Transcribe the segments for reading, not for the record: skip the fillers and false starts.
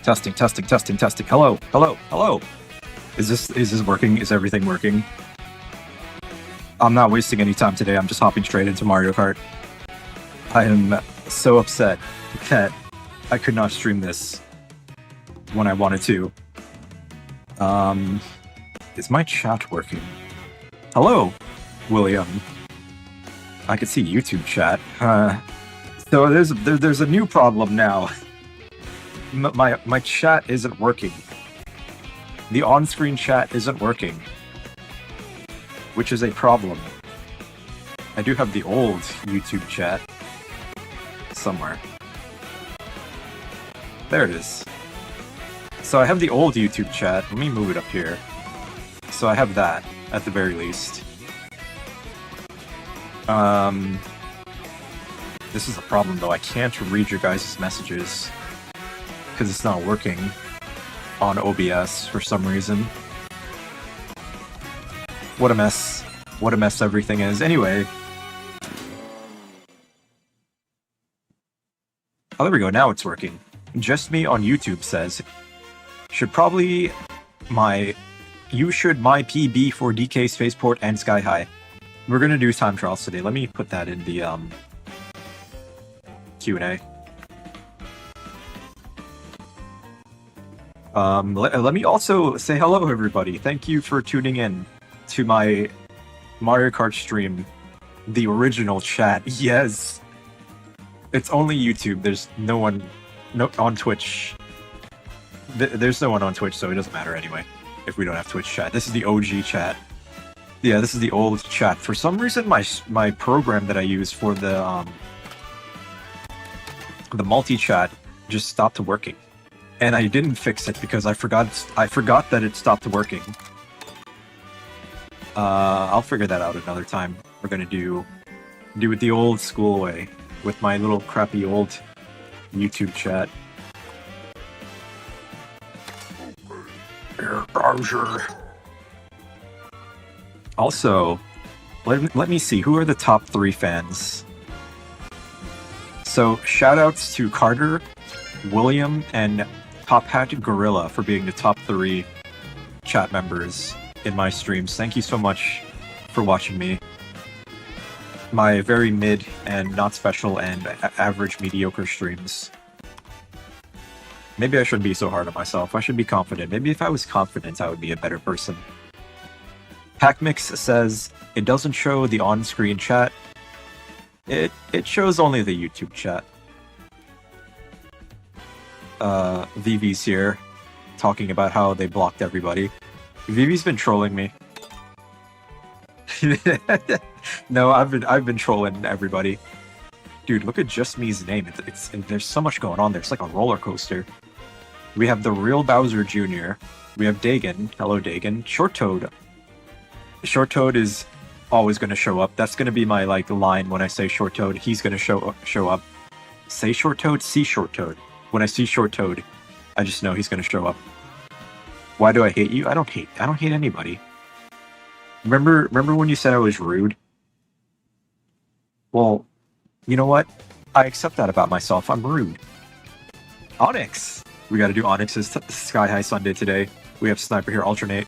Testing, testing, testing, testing. Hello, hello, hello. Is this working? Is everything working? I'm not wasting any time today. I'm just hopping straight into Mario Kart. I am so upset that I could not stream this when I wanted to. Is my chat working? Hello, William. I can see YouTube chat. So there's a new problem now. My chat isn't working. The on-screen chat isn't working, which is a problem. I do have the old YouTube chat somewhere. There it is. So I have the old YouTube chat. Let me move it up here. So I have that, at the very least. This is a problem, though. I can't read your guys' messages because it's not working on OBS for some reason. What a mess. What a mess everything is. Anyway. Oh, there we go. Now it's working. Just Me on YouTube says, you should my PB for DK Spaceport and Sky High. We're gonna do time trials today. Let me put that in the Q&A. Let me also say hello, everybody. Thank you for tuning in to my Mario Kart stream, the original chat. Yes, it's only YouTube. There's no one on Twitch. There's no one on Twitch, so it doesn't matter anyway if we don't have Twitch chat. This is the OG chat. Yeah, this is the old chat. For some reason, my program that I use for the multi-chat just stopped working, and I didn't fix it because I forgot that it stopped working. I'll figure that out another time. We're gonna do it the old school way with my little crappy old YouTube chat. Browser. Also, let me see, who are the top 3 fans? So, shoutouts to Carter, William, and Top Hat Gorilla for being the top 3 chat members in my streams. Thank you so much for watching me. My very mid and not special and average mediocre streams. Maybe I shouldn't be so hard on myself. I should be confident. Maybe if I was confident, I would be a better person. Hackmix says, it doesn't show the on-screen chat. It shows only the YouTube chat. VV's here, talking about how they blocked everybody. VV's been trolling me. No, I've been trolling everybody. Dude, look at Just Me's name. There's so much going on there. It's like a roller coaster. We have the real Bowser Jr. We have Dagon. Hello, Dagon. Short Toad. Short Toad is always going to show up. That's going to be my line when I say Short Toad. He's going to show up. Say Short Toad, see Short Toad. When I see Short Toad, I just know he's going to show up. Why do I hate you? I don't hate anybody. Remember when you said I was rude? Well, you know what? I accept that about myself. I'm rude. Onyx! We gotta do Onyx's Sky High Sunday today. We have Sniper here, alternate.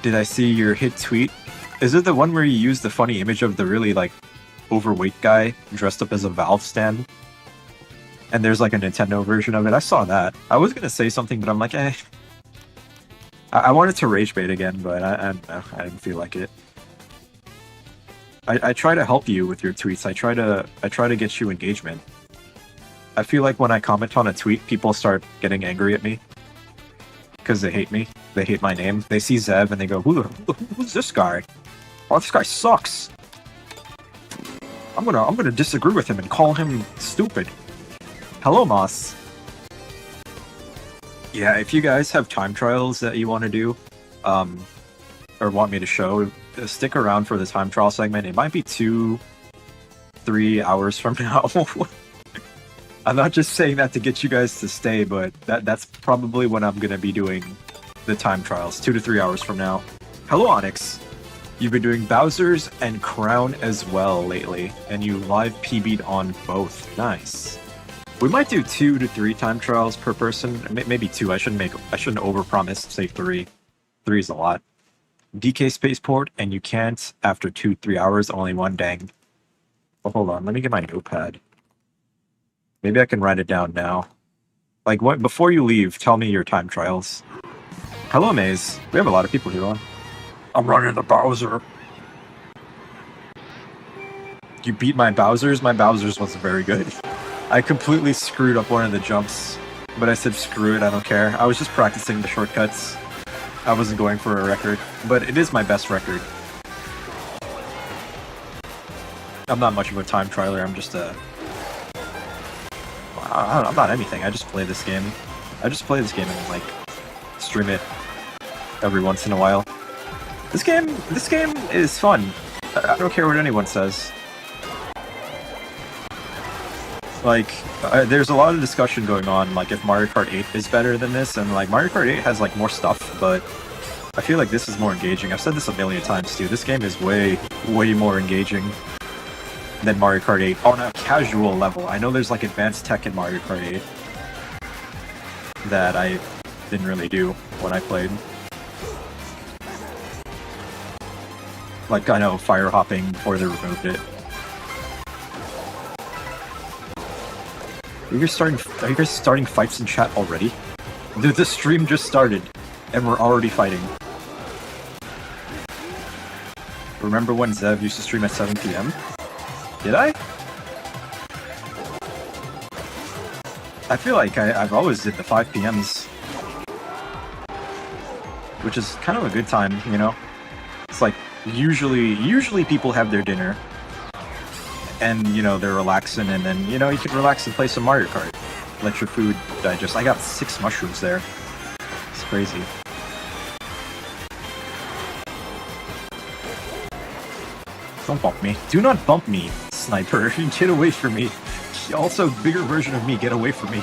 Did I see your hit tweet? Is it the one where you use the funny image of the really, overweight guy dressed up as a Valve stand? And there's, a Nintendo version of it? I saw that. I was gonna say something, but I'm like, eh. I wanted to rage bait again, but I didn't feel like it. I try to help you with your tweets. I try to get you engagement. I feel like when I comment on a tweet, people start getting angry at me because they hate me. They hate my name. They see Zev and they go, "Who's this guy? Oh, this guy sucks. I'm gonna disagree with him and call him stupid." Hello, Moss. Yeah, if you guys have time trials that you want to do, or want me to show, stick around for the time trial segment. It might be 2-3 hours from now. I'm not just saying that to get you guys to stay, but that's probably when I'm going to be doing the time trials, 2 to 3 hours from now. Hello, Onyx. You've been doing Bowser's and Crown as well lately, and you live PB'd on both. Nice. We might do 2 to 3 time trials per person. Maybe 2. I shouldn't overpromise. Say 3. 3 is a lot. DK spaceport, and you can't after 2-3 hours. Only 1. Dang. Well, hold on. Let me get my notepad. Maybe I can write it down now. Like, what? Before you leave, tell me your time trials. Hello, Maze. We have a lot of people here on. I'm running the Bowser. You beat my Bowsers? My Bowsers wasn't very good. I completely screwed up one of the jumps, but I said screw it, I don't care. I was just practicing the shortcuts. I wasn't going for a record, but it is my best record. I'm not much of a time trialer, I'm just a... I'm not anything, I just play this game. I just play this game and, like, stream it every once in a while. This game is fun. I don't care what anyone says. Like, there's a lot of discussion going on, like, if Mario Kart 8 is better than this, and, like, Mario Kart 8 has, like, more stuff, but I feel like this is more engaging. I've said this a million times, too. This game is way, way more engaging than Mario Kart 8 on a casual level. I know there's, like, advanced tech in Mario Kart 8 that I didn't really do when I played. Like, I know fire hopping before they removed it. Are you guys starting fights in chat already? The stream just started, and we're already fighting. Remember when Zev used to stream at 7 PM? Did I? I feel like I've always did the 5 PMs. Which is kind of a good time, you know? It's like, usually people have their dinner. And, you know, they're relaxing, and then, you know, you can relax and play some Mario Kart. Let your food digest. I got 6 mushrooms there. It's crazy. Don't bump me. Do not bump me, Sniper. Get away from me. Also, bigger version of me, get away from me.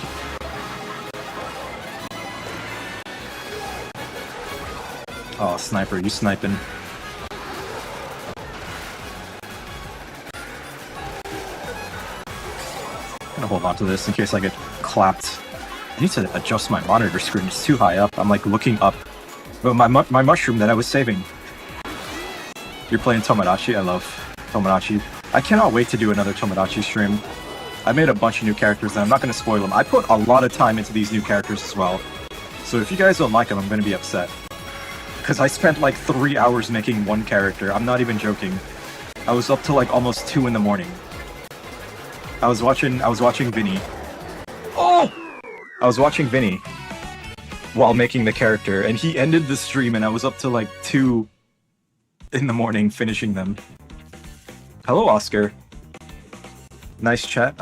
Oh, Sniper, you sniping. I'm gonna hold on to this in case I get clapped. I need to adjust my monitor screen. It's too high up. I'm like looking up. But my mushroom that I was saving. You're playing Tomodachi? I love Tomodachi. I cannot wait to do another Tomodachi stream. I made a bunch of new characters and I'm not going to spoil them. I put a lot of time into these new characters as well. So if you guys don't like them, I'm going to be upset. Because I spent like 3 hours making one character. I'm not even joking. I was up till like almost 2 in the morning. I was watching Vinny. Oh! I was watching Vinny while making the character, and he ended the stream, and I was up till like 2 in the morning finishing them. Hello, Oscar. Nice chat.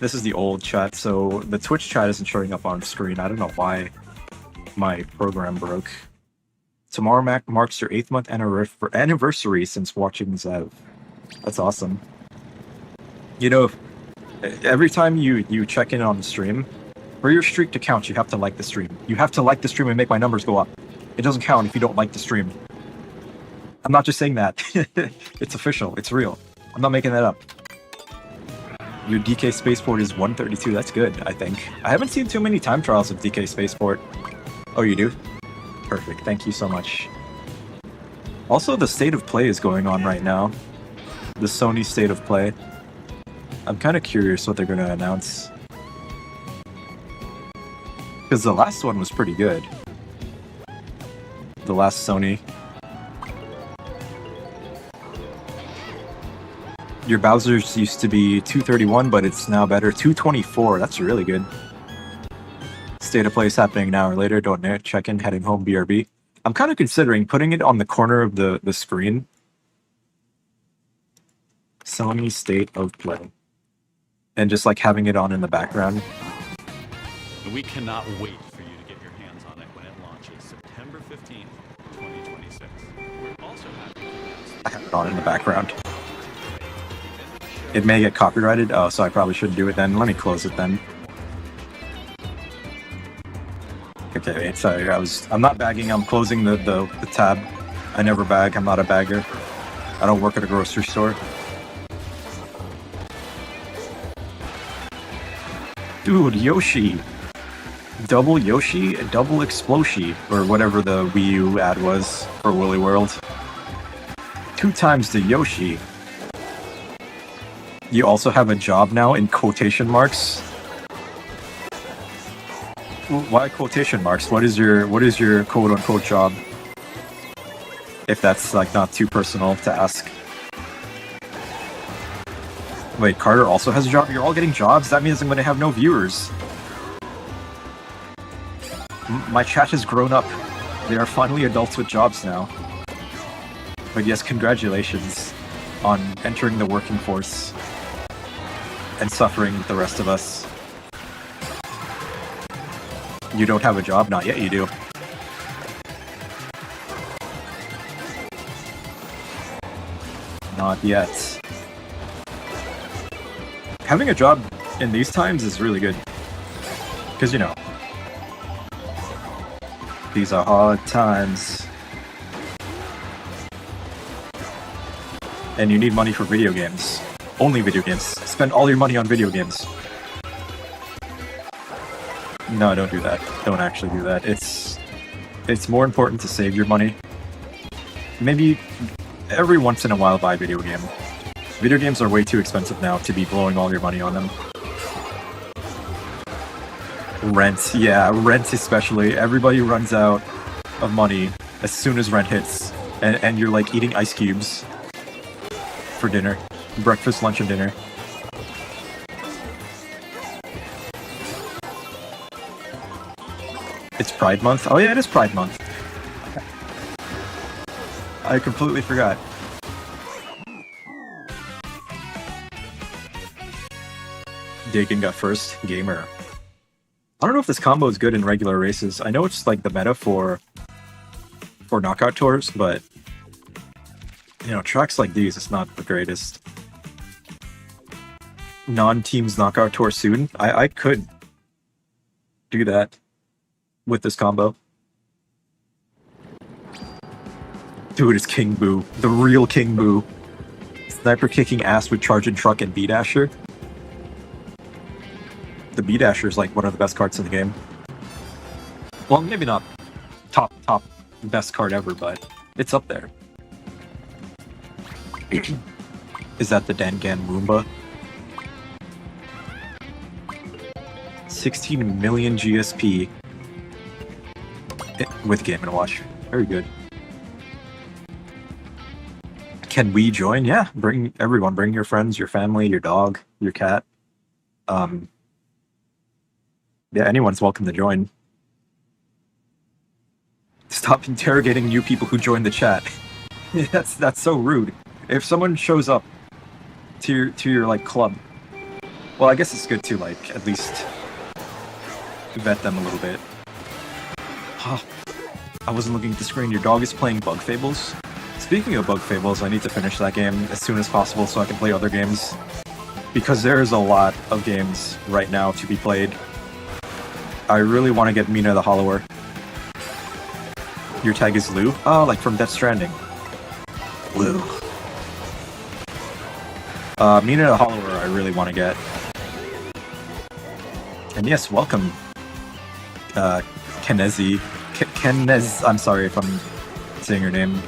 This is the old chat, so the Twitch chat isn't showing up on screen. I don't know why my program broke. Tomorrow marks your 8th month anniversary since watching Zev. That's awesome. You know, every time you check in on the stream, for your streak to count, you have to like the stream. You have to like the stream and make my numbers go up. It doesn't count if you don't like the stream. I'm not just saying that. It's official. It's real. I'm not making that up. Your DK Spaceport is 132. That's good, I think. I haven't seen too many time trials of DK Spaceport. Oh, you do? Perfect. Thank you so much. Also, the State of Play is going on right now. The Sony State of Play. I'm kind of curious what they're going to announce. Because the last one was pretty good. The last Sony. Your Bowser's used to be 231, but it's now better. 224. That's really good. State of Play is happening now or later. Don't know. Check in. Heading home. BRB. I'm kind of considering putting it on the corner of the screen. Sony State of Play. And just like having it on in the background. We cannot wait for you to get your hands on it when it launches September 15th, 2026. We're also happy to announce I have it on in the background. It may get copyrighted. Oh, so I probably shouldn't do it then. Let me close it then. Okay, wait, sorry. I'm not bagging. I'm closing the tab. I never bag. I'm not a bagger. I don't work at a grocery store. Dude, Yoshi. Double Yoshi and double Exploshi, or whatever the Wii U ad was for Woolly World. 2 times the Yoshi. You also have a job now in quotation marks. Why quotation marks? What is your quote unquote job? If that's like not too personal to ask. Wait, Carter also has a job? You're all getting jobs? That means I'm going to have no viewers. My chat has grown up. They are finally adults with jobs now. But yes, congratulations on entering the working force and suffering with the rest of us. You don't have a job? Not yet, you do. Not yet. Having a job in these times is really good. Because, you know, these are hard times. And you need money for video games. Only video games. Spend all your money on video games. No, don't do that. Don't actually do that. It's more important to save your money. Maybe every once in a while buy a video game. Video games are way too expensive now to be blowing all your money on them. Rent, yeah, rent especially. Everybody runs out of money as soon as rent hits. And you're like eating ice cubes for dinner. Breakfast, lunch, and dinner. It's Pride Month? Oh yeah, it is Pride Month. I completely forgot. Dakin got first. Gamer. I don't know if this combo is good in regular races. I know it's like the meta for knockout tours, but you know, tracks like these, it's not the greatest. Non-teams knockout tour soon. I could do that with this combo. Dude, it's King Boo. The real King Boo. Sniper kicking ass with Charging Truck and B-Dasher. The B-Dasher is like one of the best cards in the game. Well, maybe not top best card ever, but it's up there. Is that the Dangan Moomba? 16 million GSP with Game & Watch. Very good. Can we join? Yeah, bring everyone. Bring your friends, your family, your dog, your cat. Yeah, anyone's welcome to join. Stop interrogating new people who join the chat. That's so rude. If someone shows up to your like club, well, I guess it's good to like at least vet them a little bit. Huh. I wasn't looking at the screen. Your dog is playing Bug Fables. Speaking of Bug Fables, I need to finish that game as soon as possible so I can play other games. Because there is a lot of games right now to be played. I really want to get Mina the Hollower. Your tag is Lou? Oh, like from Death Stranding. Lou. Mina the Hollower I really want to get. And yes, welcome, Kenezi. Kenez, I'm sorry if I'm saying your name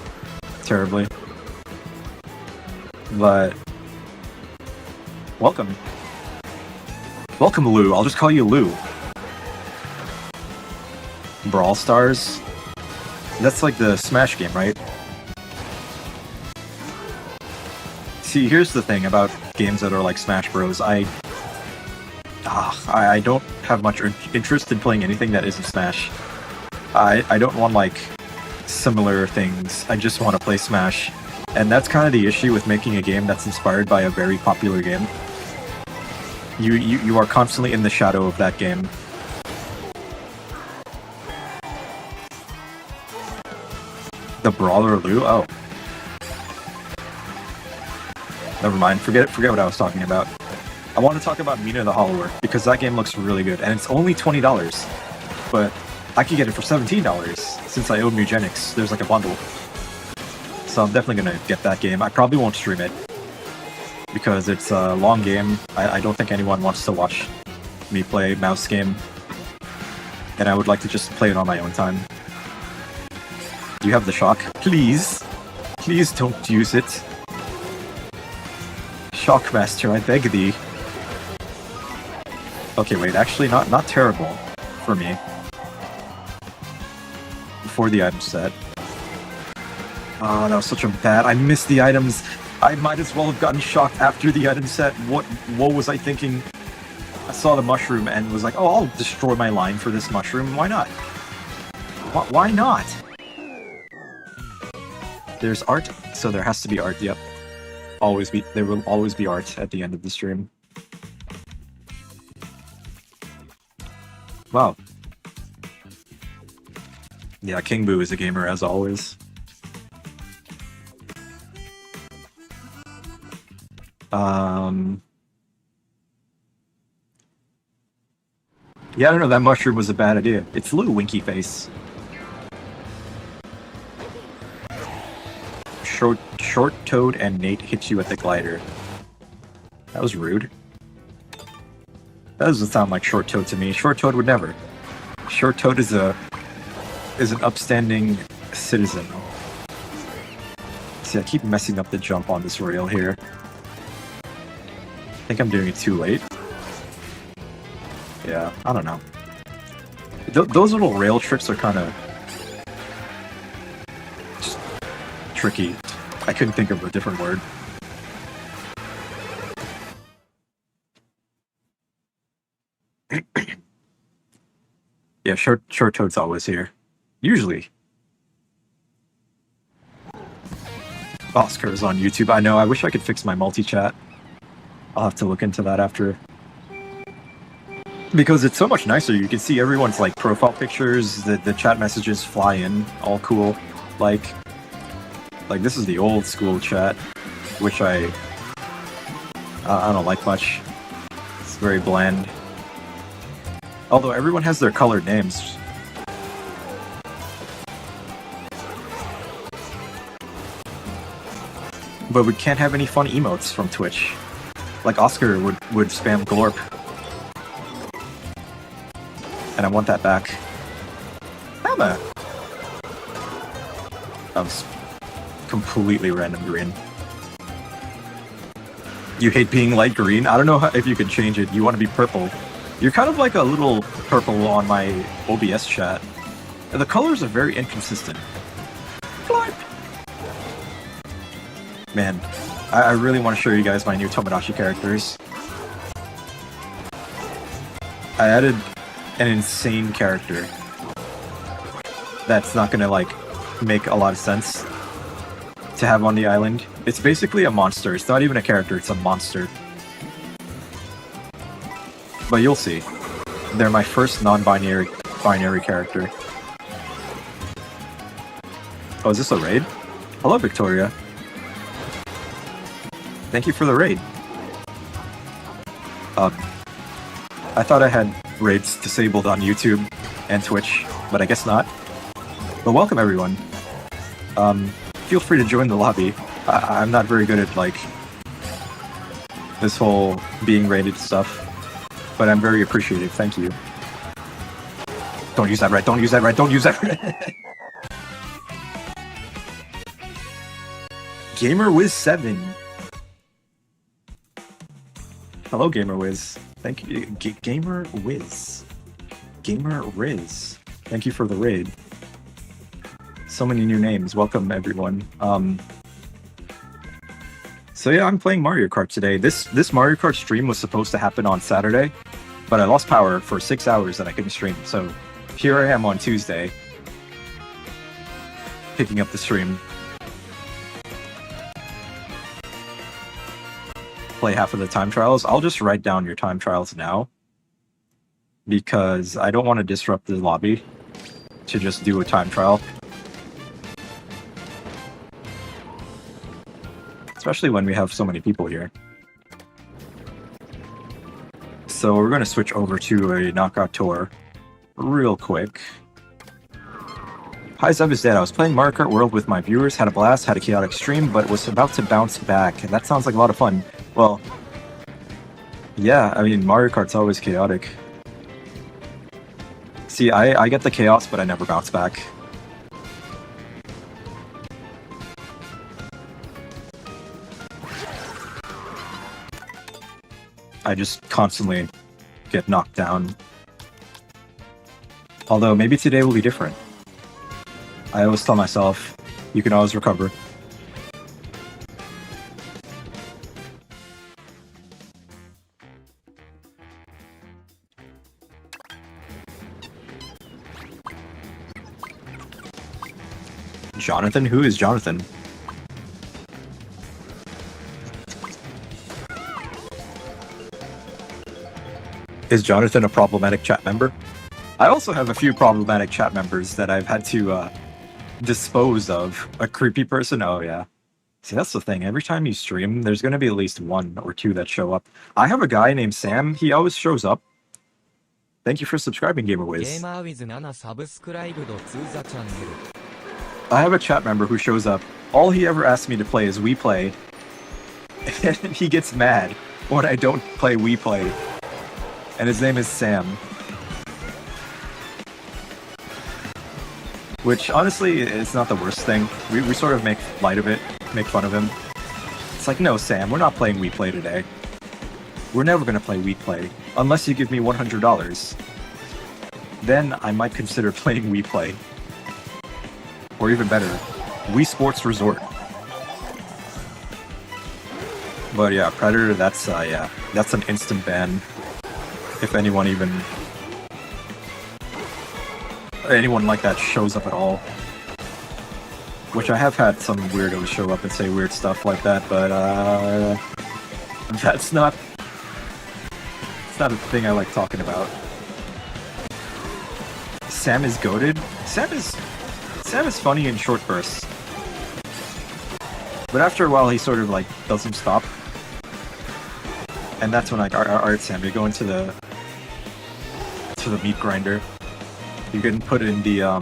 terribly. But welcome. Welcome, Lou. I'll just call you Lou. Brawl Stars? That's like the Smash game, right? See, here's the thing about games that are like Smash Bros. I don't have much interest in playing anything that isn't Smash. I don't want like similar things. I just want to play Smash. And that's kind of the issue with making a game that's inspired by a very popular game. You are constantly in the shadow of that game. The Brawler Lou? Oh. Never mind. Forget what I was talking about. I want to talk about Mina the Hollower, because that game looks really good, and it's only $20. But I could get it for $17, since I own Mugenics. There's like a bundle. So I'm definitely going to get that game. I probably won't stream it, because it's a long game. I don't think anyone wants to watch me play mouse game, and I would like to just play it on my own time. Do you have the shock? Please! Please don't use it. Shockmaster, I beg thee. Okay, wait, actually not terrible for me. Before the item set. Oh, that was such a bad... I missed the items. I might as well have gotten shocked after the item set. What was I thinking? I saw the mushroom and was like, oh, I'll destroy my line for this mushroom. Why not? Why not? There's art, so there has to be art, yep. There will always be art at the end of the stream. Wow. Yeah, King Boo is a gamer as always. Yeah, I don't know, that mushroom was a bad idea. It's Lou, Winky Face. Short Toad and Nate hit you at the glider. That was rude. That doesn't sound like Short Toad to me. Short Toad would never. Short Toad is an upstanding citizen. See, I keep messing up the jump on this rail here. I think I'm doing it too late. Yeah, I don't know. Those little rail tricks are kind of just tricky. I couldn't think of a different word. Yeah, Short Toad's always here. Usually. Oscar's on YouTube. I know, I wish I could fix my multi-chat. I'll have to look into that after. Because it's so much nicer. You can see everyone's like profile pictures, the chat messages fly in, all cool. Like this is the old school chat, which I don't like much. It's very bland. Although everyone has their colored names. But we can't have any fun emotes from Twitch. Like Oscar would spam Glorp. And I want that back. Emma! That was completely random green. You hate being light green? I don't know if you could change it. You want to be purple. You're kind of like a little purple on my OBS chat. And the colors are very inconsistent. Flight. Man, I really want to show you guys my new Tomodachi characters. I added an insane character that's not gonna like make a lot of sense to have on the island. It's basically a monster. It's not even a character, it's a monster. But you'll see. They're my first non-binary character. Oh, is this a raid? Hello, Victoria. Thank you for the raid. I thought I had raids disabled on YouTube and Twitch, but I guess not. But welcome everyone. Feel free to join the lobby. I'm not very good at like this whole being raided stuff, but I'm very appreciative. Thank you. Don't use that red. Don't use that red. Don't use that red. GamerWiz7. Hello, GamerWiz. Thank you, GamerWiz. GamerRiz. Thank you for the raid. So many new names. Welcome, everyone. So yeah, I'm playing Mario Kart today. This Mario Kart stream was supposed to happen on Saturday, but I lost power for 6 hours and I couldn't stream. So here I am on Tuesday, picking up the stream. Play half of the time trials. I'll just write down your time trials now, because I don't want to disrupt the lobby to just do a time trial. Especially when we have so many people here. So we're going to switch over to a knockout tour real quick. Hi, Zeb is dead. I was playing Mario Kart World with my viewers, had a blast, had a chaotic stream, but was about to bounce back. That sounds like a lot of fun. Well, Yeah, I mean, Mario Kart's always chaotic. See, I get the chaos, but I never bounce back. I just constantly get knocked down. Although, maybe today will be different. I always tell myself, you can always recover. Jonathan? Who is Jonathan? Is Jonathan a problematic chat member? I also have a few problematic chat members that I've had to dispose of. A creepy person? Oh yeah. See, that's the thing. Every time you stream, there's going to be at least one or two that show up. I have a guy named Sam. He always shows up. Thank you for subscribing, GamerWiz. I have a chat member who shows up. All he ever asks me to play is Wii Play. And he gets mad when I don't play Wii Play. And his name is Sam. Which, honestly, it's not the worst thing. We sort of make light of it, make fun of him. It's like, no, Sam, we're not playing Wii Play today. We're never going to play Wii Play, unless you give me $100. Then I might consider playing Wii Play. Or even better, Wii Sports Resort. But yeah, Predator, that's an instant ban. If anyone like that shows up at all. Which I have had some weirdos show up and say weird stuff like that, but it's not a thing I like talking about. Sam is goated. Sam is funny in short bursts. But after a while he sort of like doesn't stop. And that's when alright Sam, you're going to the meat grinder. You can put in the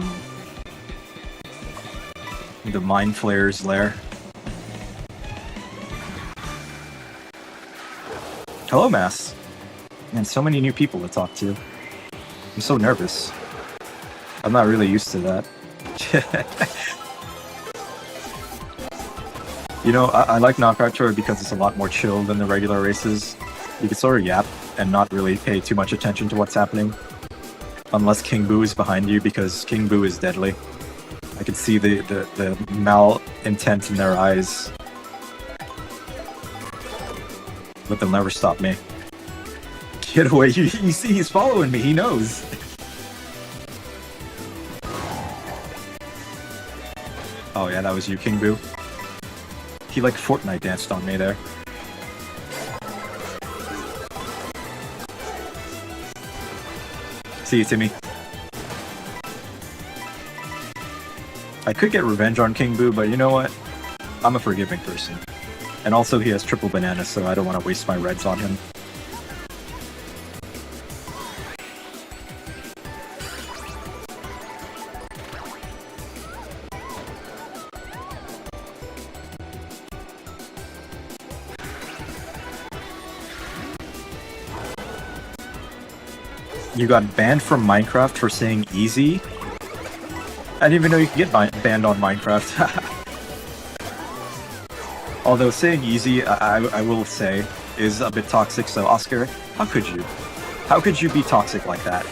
Mind Flayer's lair. Hello, Mass. Man, so many new people to talk to. I'm so nervous. I'm not really used to that. You know, I like Knockout Tour because it's a lot more chill than the regular races. You can sort of yap and not really pay too much attention to what's happening. Unless King Boo is behind you, because King Boo is deadly. I can see the malintent in their eyes. But they'll never stop me. Get away, you see he's following me, he knows. Oh yeah, that was you, King Boo. He like Fortnite danced on me there. See you, Timmy. I could get revenge on King Boo, but you know what? I'm a forgiving person. And also he has triple bananas, so I don't want to waste my reds on him. You got banned from Minecraft for saying easy? I didn't even know you could get banned on Minecraft. Although saying easy, I will say, is a bit toxic, so Oscar, how could you? How could you be toxic like that?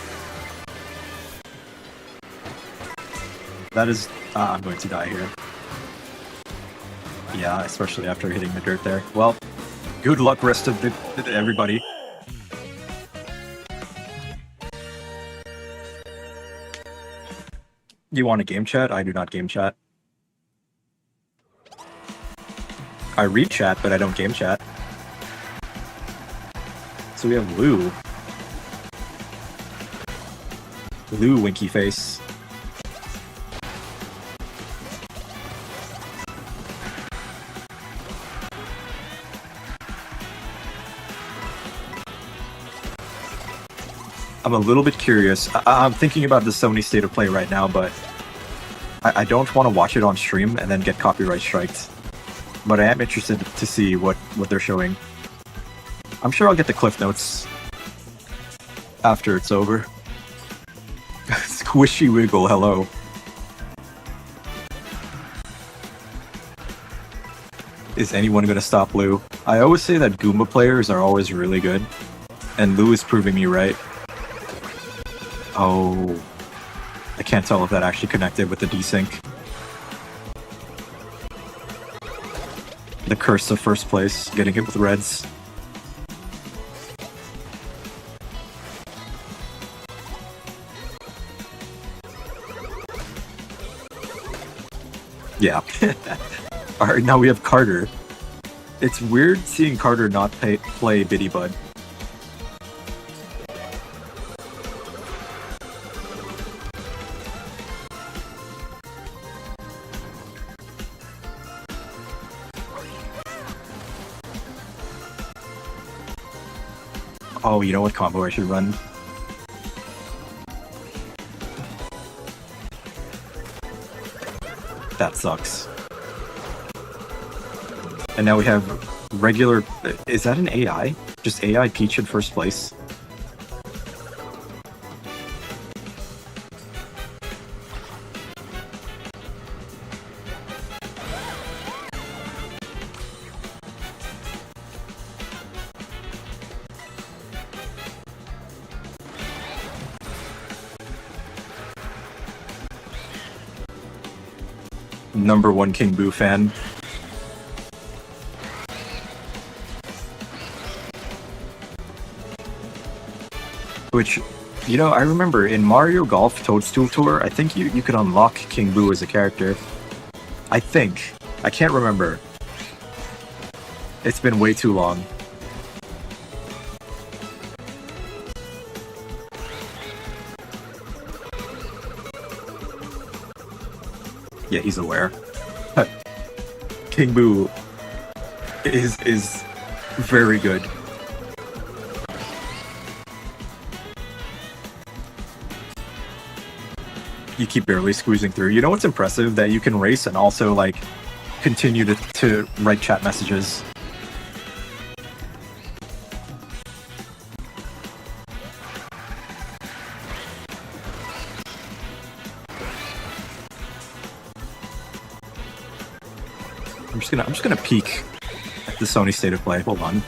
That is... I'm going to die here. Yeah, especially after hitting the dirt there. Well, good luck rest of everybody. You want a game chat? I do not game chat. I read chat, but I don't game chat. So we have Lou. Lou Winky Face. I'm a little bit curious. I'm thinking about the Sony State of Play right now, but I don't want to watch it on stream and then get copyright striked. But I am interested to see what they're showing. I'm sure I'll get the cliff notes after it's over. Squishy Wiggle, hello. Is anyone going to stop Lou? I always say that Goomba players are always really good, and Lou is proving me right. Oh, I can't tell if that actually connected with the desync. The curse of first place, getting hit with reds. Yeah. Alright, now we have Carter. It's weird seeing Carter not play Biddy Bud. Oh, you know what combo I should run? That sucks. And now we have regular... Is that an AI? Just AI Peach in first place? #1 King Boo fan. Which, you know, I remember in Mario Golf Toadstool Tour, I think you could unlock King Boo as a character. I think. I can't remember. It's been way too long. Yeah, he's aware. King Boo is very good. You keep barely squeezing through. You know what's impressive? That you can race and also, like, continue to write chat messages. I'm just gonna peek at the Sony State of Play. Hold on.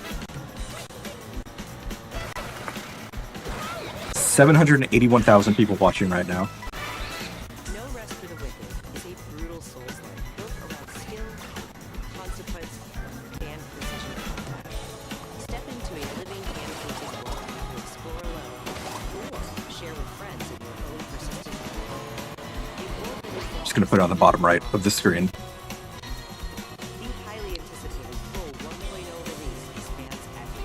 781,000 people watching right now. No Rest for the Wicked is a brutal Souls-like built around skill, consequence, and precision combat. Step into a living hand-painted world to explore alone, or share with friends in your own persistent world. Just gonna put it on the bottom right of the screen. The highly anticipated full 1.0 release expands everything.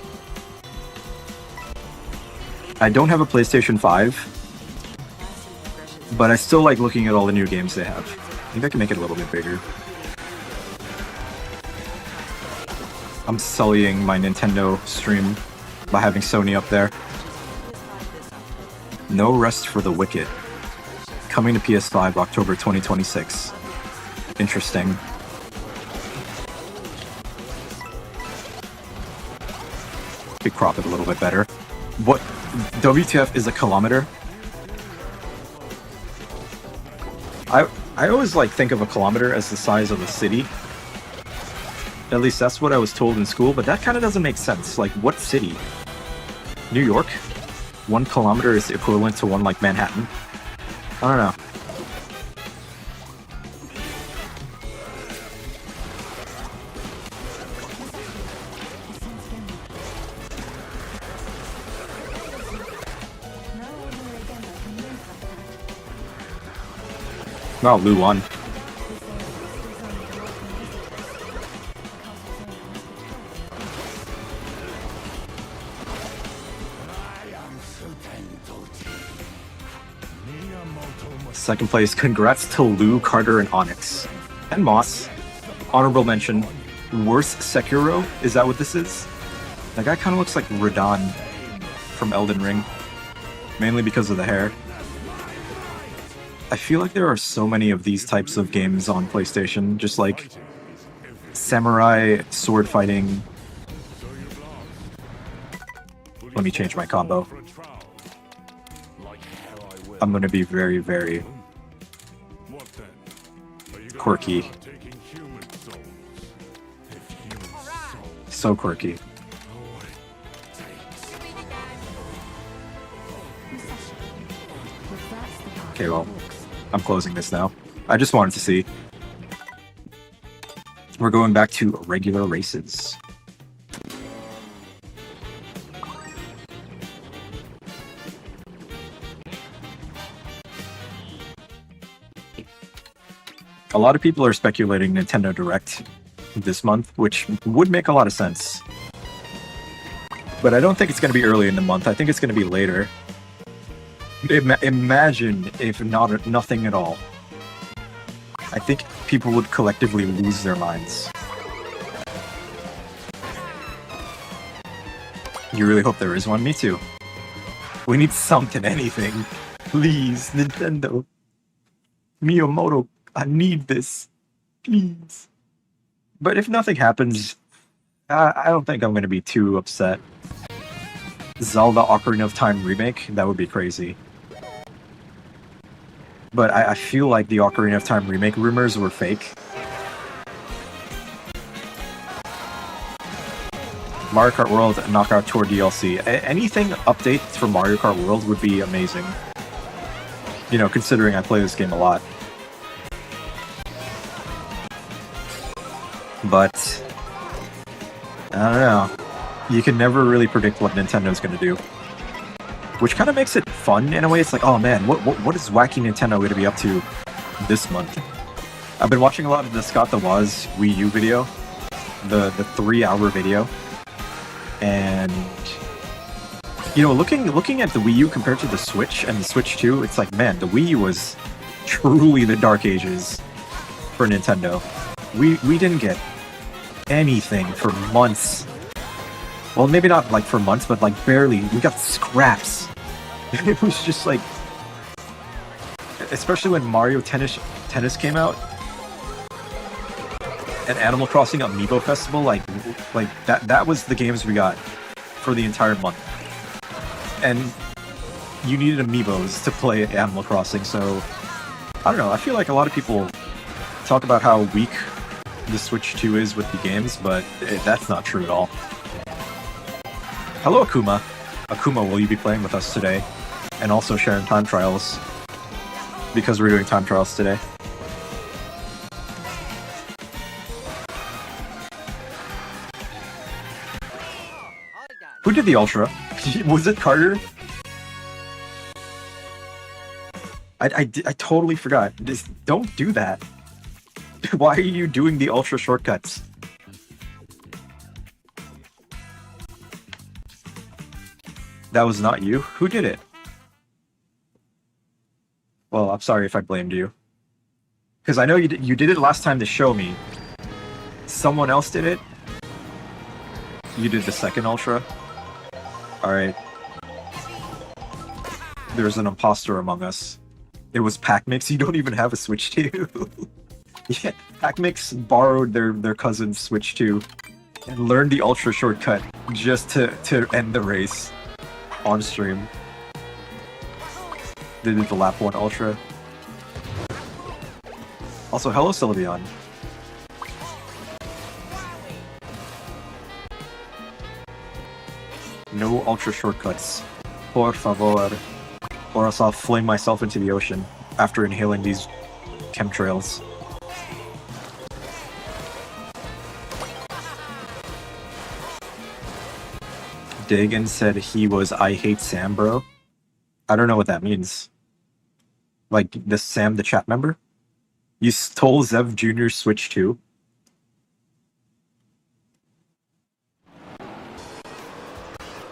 I don't have a PlayStation 5, but I still like looking at all the new games they have. I think I can make it a little bit bigger. I'm sullying my Nintendo stream by having Sony up there. No Rest for the Wicked. Coming to PS5 October 2026. Interesting. Could crop it a little bit better. What? WTF is a kilometer? I always like think of a kilometer as the size of a city. At least that's what I was told in school, but that kind of doesn't make sense. Like, what city? New York? 1 kilometer is equivalent to one like Manhattan. I don't know. Oh, Lu won. Second place, congrats to Lu, Carter, and Onyx. And Moss. Honorable mention, worst Sekiro? Is that what this is? That guy kind of looks like Radon from Elden Ring. Mainly because of the hair. I feel like there are so many of these types of games on PlayStation, just like samurai sword fighting. Let me change my combo. I'm gonna be very, very quirky. So quirky. Okay, well, I'm closing this now. I just wanted to see. We're going back to regular races. A lot of people are speculating Nintendo Direct this month, which would make a lot of sense. But I don't think it's going to be early in the month. I think it's going to be later. Imagine if nothing at all. I think people would collectively lose their minds. You really hope there is one? Me too. We need something, anything. Please, Nintendo. Miyamoto, I need this. Please. But if nothing happens, I don't think I'm going to be too upset. Zelda Ocarina of Time remake? That would be crazy. But I feel like the Ocarina of Time remake rumors were fake. Mario Kart World Knockout Tour DLC. Anything updates for Mario Kart World would be amazing. You know, considering I play this game a lot. But I don't know. You can never really predict what Nintendo's going to do. Which kind of makes it fun in a way. It's like, oh man, what is wacky Nintendo going to be up to this month? I've been watching a lot of the Scott the Woz Wii U video. The 3-hour video. And you know, looking at the Wii U compared to the Switch and the Switch 2, it's like, man, the Wii U was truly the dark ages for Nintendo. We didn't get anything for months. Well, maybe not like for months, but like barely. We got scraps. It was just like, especially when Mario Tennis came out, and Animal Crossing Amiibo Festival, like that was the games we got for the entire month. And you needed Amiibos to play Animal Crossing, so I don't know. I feel like a lot of people talk about how weak the Switch 2 is with the games, but that's not true at all. Hello, Akuma. Akuma, will you be playing with us today? And also sharing time trials, because we're doing time trials today. Who did the Ultra? Was it Carter? I totally forgot. Just don't do that. Why are you doing the Ultra shortcuts? That was not you? Who did it? Well, I'm sorry if I blamed you. Because I know you did it last time to show me. Someone else did it? You did the second Ultra? Alright. There's an imposter among us. It was Pac-Mix. You don't even have a Switch 2. Yeah, Pac-Mix borrowed their cousin's Switch 2 and learned the Ultra shortcut just to end the race on stream. They did the lap 1 Ultra. Also, hello Sylveon. No Ultra shortcuts. Por favor. Or else I'll fling myself into the ocean after inhaling these chemtrails. Dagan said he was I hate Sam, bro. I don't know what that means. Like, this Sam, the chat member? You stole Zev Jr.'s Switch 2?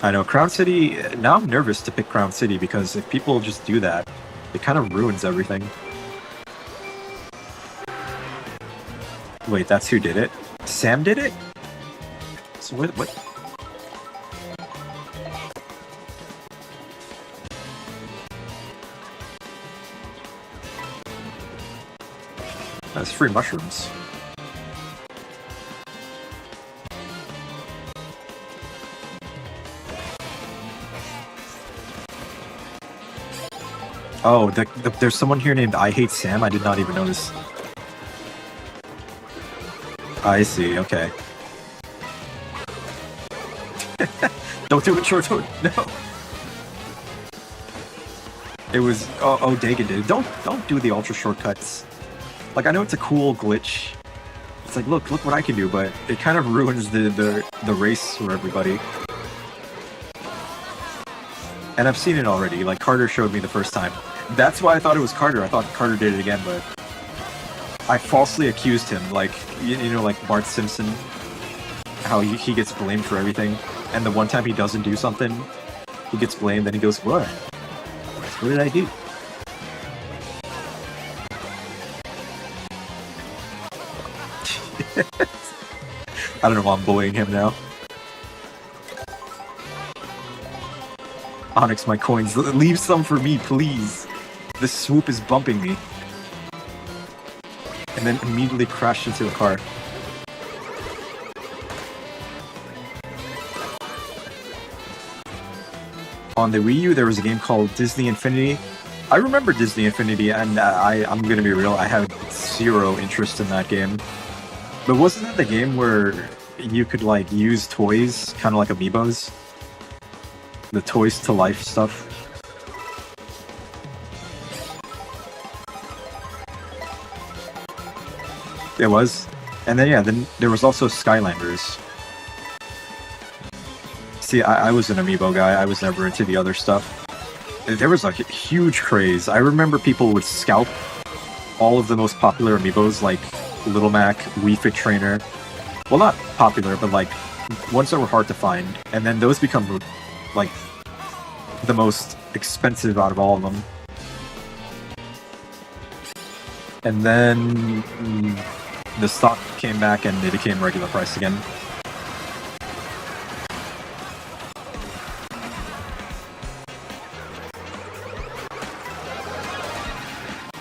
I know, Crown City... Now I'm nervous to pick Crown City, because if people just do that, it kind of ruins everything. Wait, that's who did it? Sam did it? So what? That's free mushrooms. Oh, there's someone here named I Hate Sam. I did not even notice. I see. Okay. Don't do it, short. No. It was. Oh, Dagan did. Don't do the ultra shortcuts. Like, I know it's a cool glitch. It's like, look what I can do, but it kind of ruins the race for everybody. And I've seen it already. Like, Carter showed me the first time. That's why I thought it was Carter. I thought Carter did it again, but I falsely accused him. Like, you know, like Bart Simpson, how he gets blamed for everything. And the one time he doesn't do something, he gets blamed, then he goes, what? What did I do? I don't know why I'm bullying him now. Onyx, my coins. Leave some for me, please. This swoop is bumping me. And then immediately crashed into a car. On the Wii U, there was a game called Disney Infinity. I remember Disney Infinity, and I'm gonna be real, I had zero interest in that game. But wasn't that the game where you could, like, use toys, kind of like amiibos? The toys to life stuff? It was. And then, yeah, then there was also Skylanders. See, I was an amiibo guy, I was never into the other stuff. There was like a huge craze. I remember people would scalp all of the most popular amiibos, like Little Mac, Wii Fit Trainer. Well, not popular, but like ones that were hard to find. And then those become like the most expensive out of all of them. And then the stock came back and they became regular price again.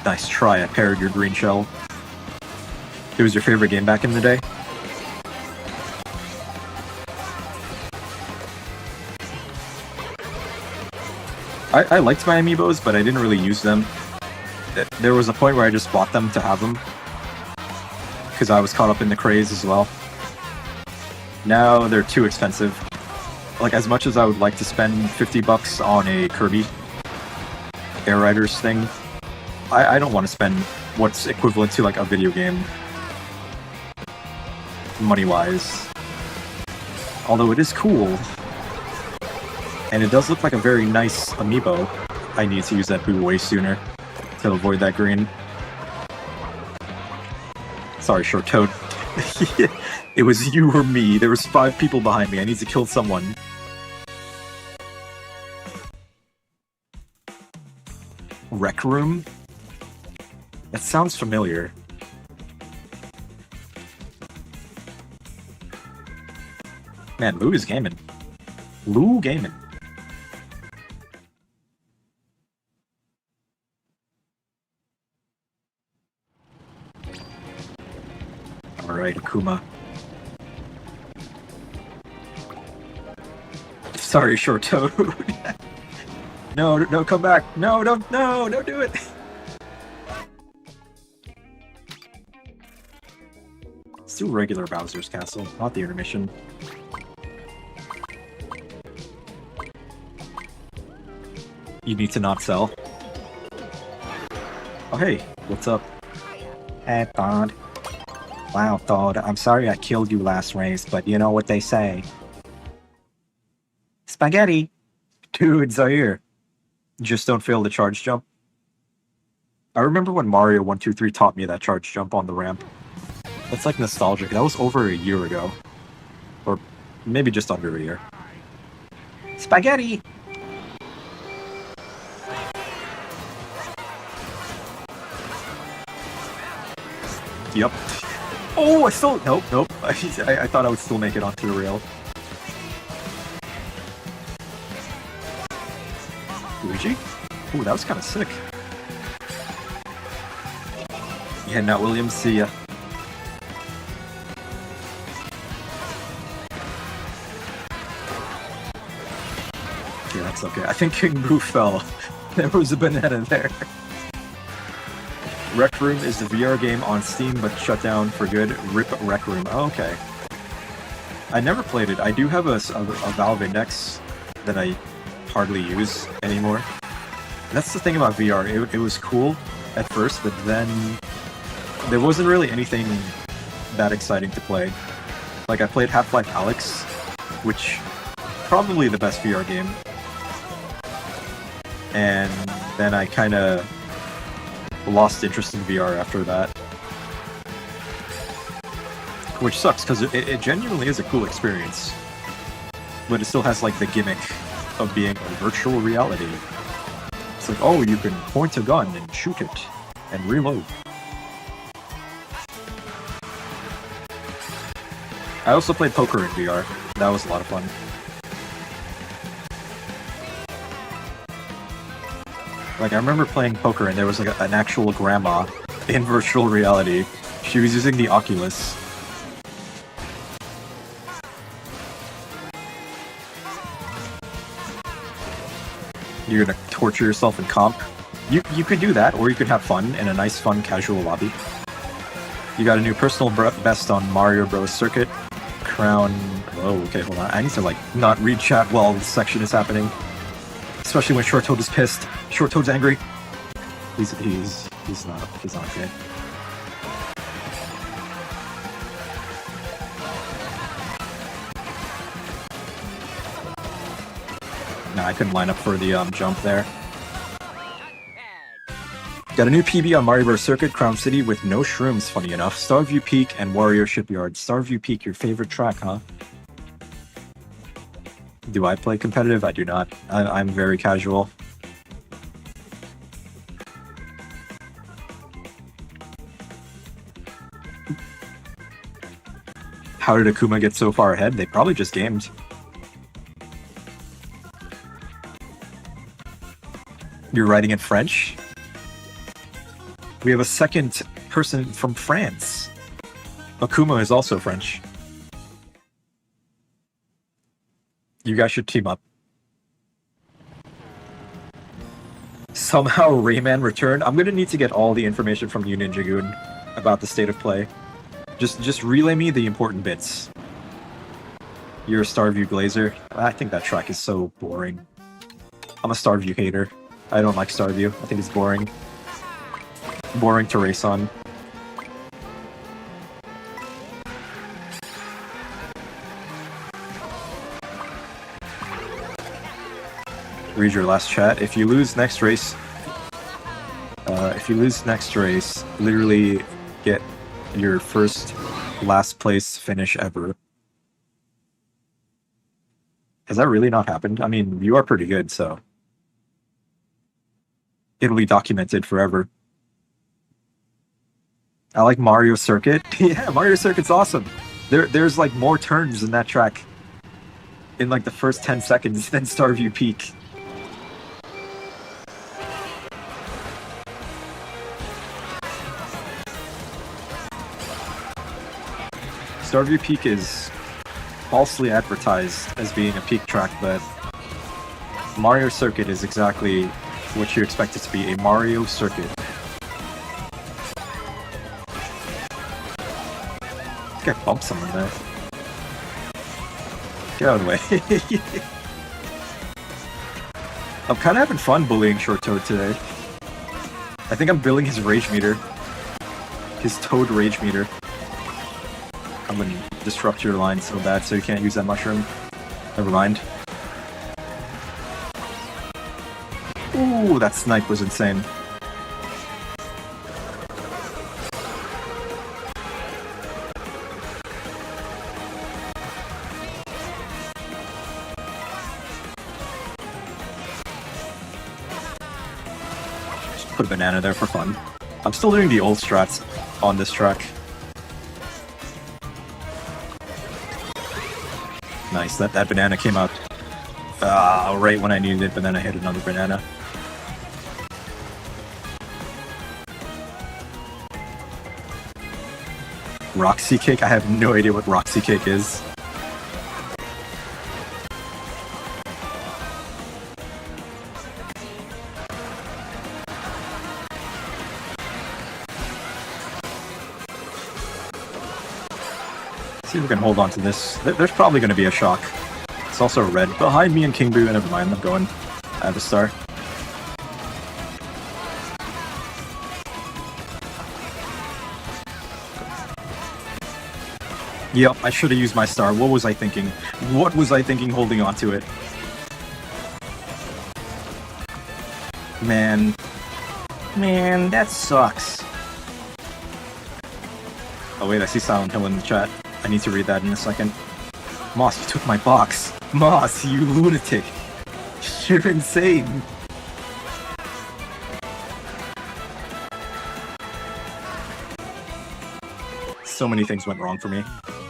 Nice try, I parried your green shell. It was your favorite game back in the day? I liked my amiibos, but I didn't really use them. There was a point where I just bought them to have them. Because I was caught up in the craze as well. Now they're too expensive. Like, as much as I would like to spend 50 bucks on a Kirby Air Riders thing, I don't want to spend what's equivalent to like a video game money-wise. Although it is cool. And it does look like a very nice amiibo. I need to use that boo way sooner to avoid that green. Sorry, Short Toad. It was you or me. There was 5 people behind me. I need to kill someone. Rec Room? That sounds familiar. Man, Lou is gaming. Lou gaming. Alright, Akuma. Sorry, Short Toad. No, come back. No, don't do it. Let's do regular Bowser's Castle, not the intermission. You need to not sell. Oh hey, what's up? Hey, Todd. Wow, Todd, I'm sorry I killed you last race, but you know what they say. Spaghetti! Dude, Zaire. Just don't fail the charge jump. I remember when Mario 123 taught me that charge jump on the ramp. That's like nostalgic. That was over a year ago. Or maybe just under a year. Spaghetti! Yep. Oh, I still... Nope. I thought I would still make it onto the rail. Luigi? Ooh, that was kind of sick. Yeah, now Williams, see ya. Yeah, that's okay. I think King Boo fell. There was a banana there. Rec Room is the VR game on Steam, but shut down for good. RIP Rec Room. Oh, okay. I never played it. I do have a Valve Index that I hardly use anymore. That's the thing about VR. It was cool at first, but then there wasn't really anything that exciting to play. Like, I played Half-Life Alyx, which probably the best VR game. And then I kind of lost interest in VR after that. Which sucks, because it genuinely is a cool experience. But it still has, like, the gimmick of being a virtual reality. It's like, oh, you can point a gun and shoot it, and reload. I also played poker in VR. That was a lot of fun. Like, I remember playing poker and there was like an actual grandma in virtual reality. She was using the Oculus. You're gonna torture yourself in comp. You could do that, or you could have fun in a nice, fun, casual lobby. You got a new personal best on Mario Bros. Circuit. Crown... Oh, okay, hold on. I need to, like, not read chat while this section is happening. Especially when Short Toad is pissed. Short Toad's angry. He's not okay. Nah, I couldn't line up for the jump there. Got a new PB on Mario Bros. Circuit, Crown City with no shrooms, funny enough. Starview Peak and Warrior Shipyard. Starview Peak, your favorite track, huh? Do I play competitive? I do not. I'm very casual. How did Akuma get so far ahead? They probably just gamed. You're writing in French? We have a second person from France. Akuma is also French. You guys should team up. Somehow Rayman returned. I'm gonna need to get all the information from you, Ninja Goon, about the state of play. Just relay me the important bits. You're a Starview Glazer. I think that track is so boring. I'm a Starview hater. I don't like Starview. I think it's boring. Boring to race on. Read your last chat. If you lose next race, literally get your first last place finish ever. Has that really not happened? I mean, you are pretty good, so it'll be documented forever. I like Mario Circuit. Yeah, Mario Circuit's awesome. There's like more turns in that track in like the first 10 seconds than Starview Peak. Starview Peak is falsely advertised as being a peak track, but Mario Circuit is exactly what you expect it to be, a Mario Circuit. This guy bumped someone there. Get out of the way. I'm kind of having fun bullying Short Toad today. I think I'm billing his rage meter. His Toad rage meter. I'm gonna disrupt your line so bad so you can't use that mushroom. Never mind. Ooh, that snipe was insane. Just put a banana there for fun. I'm still doing the old strats on this track. Nice, that banana came out right when I needed it, but then I hit another banana. Roxy Cake? I have no idea what Roxy Cake is. See if we can hold on to this. There's probably going to be a shock. It's also red. Behind me and King Boo, never mind, I'm going. I have a star. Yep, I should have used my star. What was I thinking? What was I thinking holding on to it? Man. Man, that sucks. Oh wait, I see Silent Hill in the chat. I need to read that in a second. Moss, you took my box. Moss, you lunatic. You're insane. So many things went wrong for me.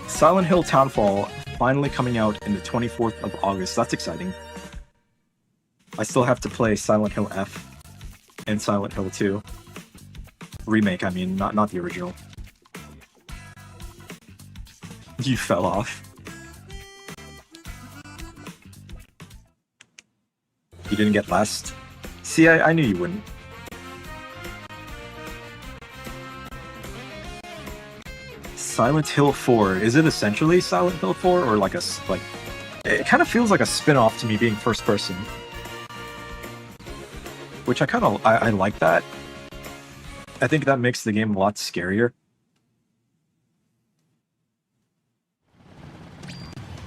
Silent Hill Townfall finally coming out in the 24th of August. That's exciting. I still have to play Silent Hill F and Silent Hill 2. Remake, I mean, not the original. You fell off. You didn't get last? See, I knew you wouldn't. Silent Hill 4. Is it essentially Silent Hill 4 or like it kind of feels like a spin-off to me being first person. Which I like that. I think that makes the game a lot scarier.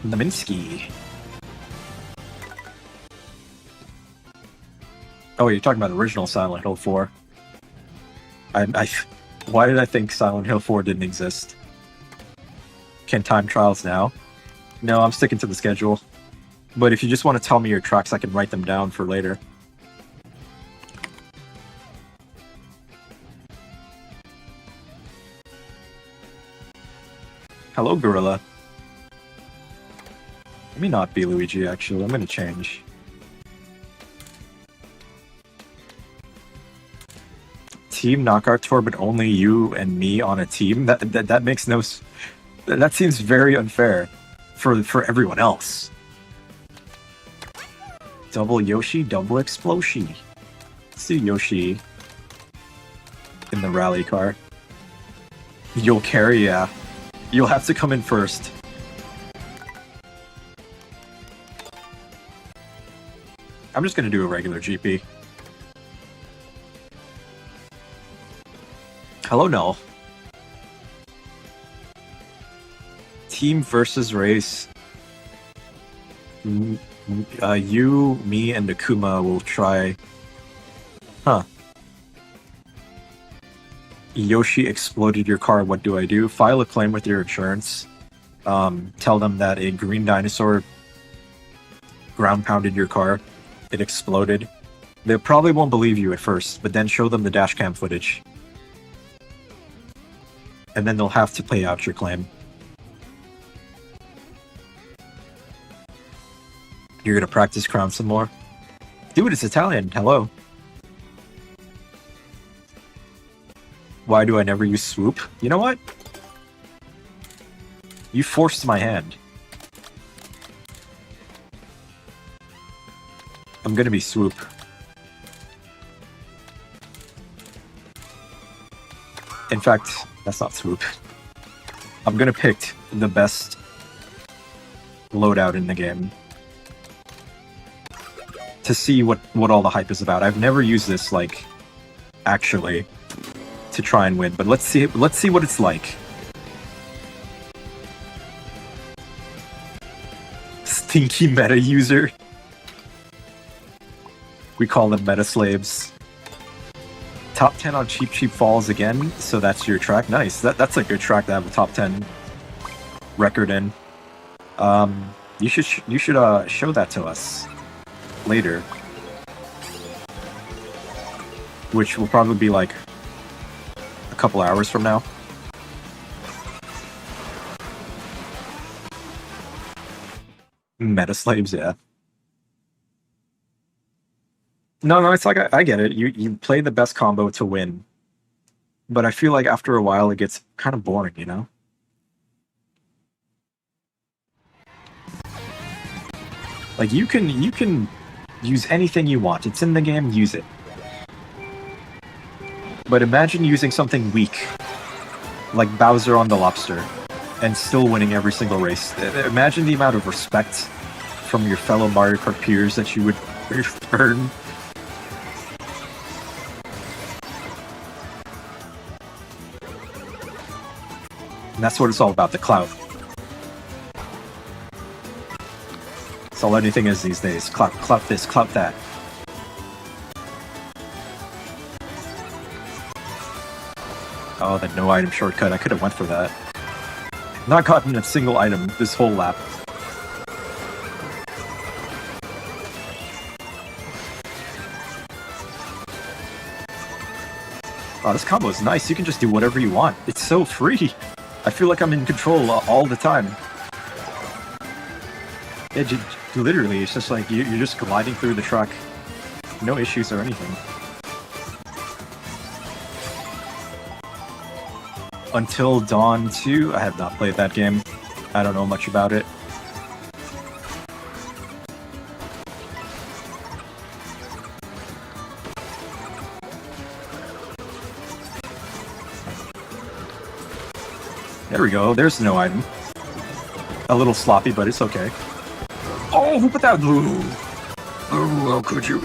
Leminski. Oh, you're talking about original Silent Hill 4. Why did I think Silent Hill 4 didn't exist? Can time trials now? No, I'm sticking to the schedule. But if you just want to tell me your tracks, I can write them down for later. Hello, Gorilla. Let me not be Luigi, actually. I'm gonna change. Team Knockout Tour, but only you and me on a team? That makes no... That seems very unfair for everyone else. Double Yoshi, double Explosion. Let's do Yoshi in the rally car. You'll carry, yeah. You'll have to come in first. I'm just gonna do a regular GP. Hello, Null. Team versus race. You, me, and Akuma will try... Huh. Yoshi exploded your car, what do I do? File a claim with your insurance. Tell them that a green dinosaur ground pounded your car. It exploded. They probably won't believe you at first, but then show them the dashcam footage. And then they'll have to pay out your claim. You're gonna practice Crown some more? Dude, it's Italian. Hello. Why do I never use Swoop? You know what? You forced my hand. I'm gonna be Swoop. In fact, that's not Swoop. I'm gonna pick the best loadout in the game to see what all the hype is about. I've never used this, like, actually, to try and win, but let's see what it's like. Stinky meta user. We call them meta slaves. Top 10 on Cheap Cheap Falls again, so that's your track. Nice. That's a good track to have a top 10 record in. You should show that to us later, which will probably be like a couple hours from now. Meta slaves, yeah. No, it's like, I get it. You play the best combo to win. But I feel like after a while it gets kind of boring, you know? Like, you can use anything you want. It's in the game, use it. But imagine using something weak, like Bowser on the Lobster. and still winning every single race. Imagine the amount of respect from your fellow Mario Kart peers that you would earn. And that's what it's all about, the clout. That's all anything is these days. Clout this, clout that. Oh, that no item shortcut. I could have went for that. Not gotten a single item this whole lap. Wow, this combo is nice. You can just do whatever you want. It's so free. I feel like I'm in control all the time. Literally, it's just like you're just gliding through the track. No issues or anything. Until Dawn 2, I have not played that game. I don't know much about it. There we go, there's no item. A little sloppy, but it's okay. Oh, who put that blue? Oh, how could you?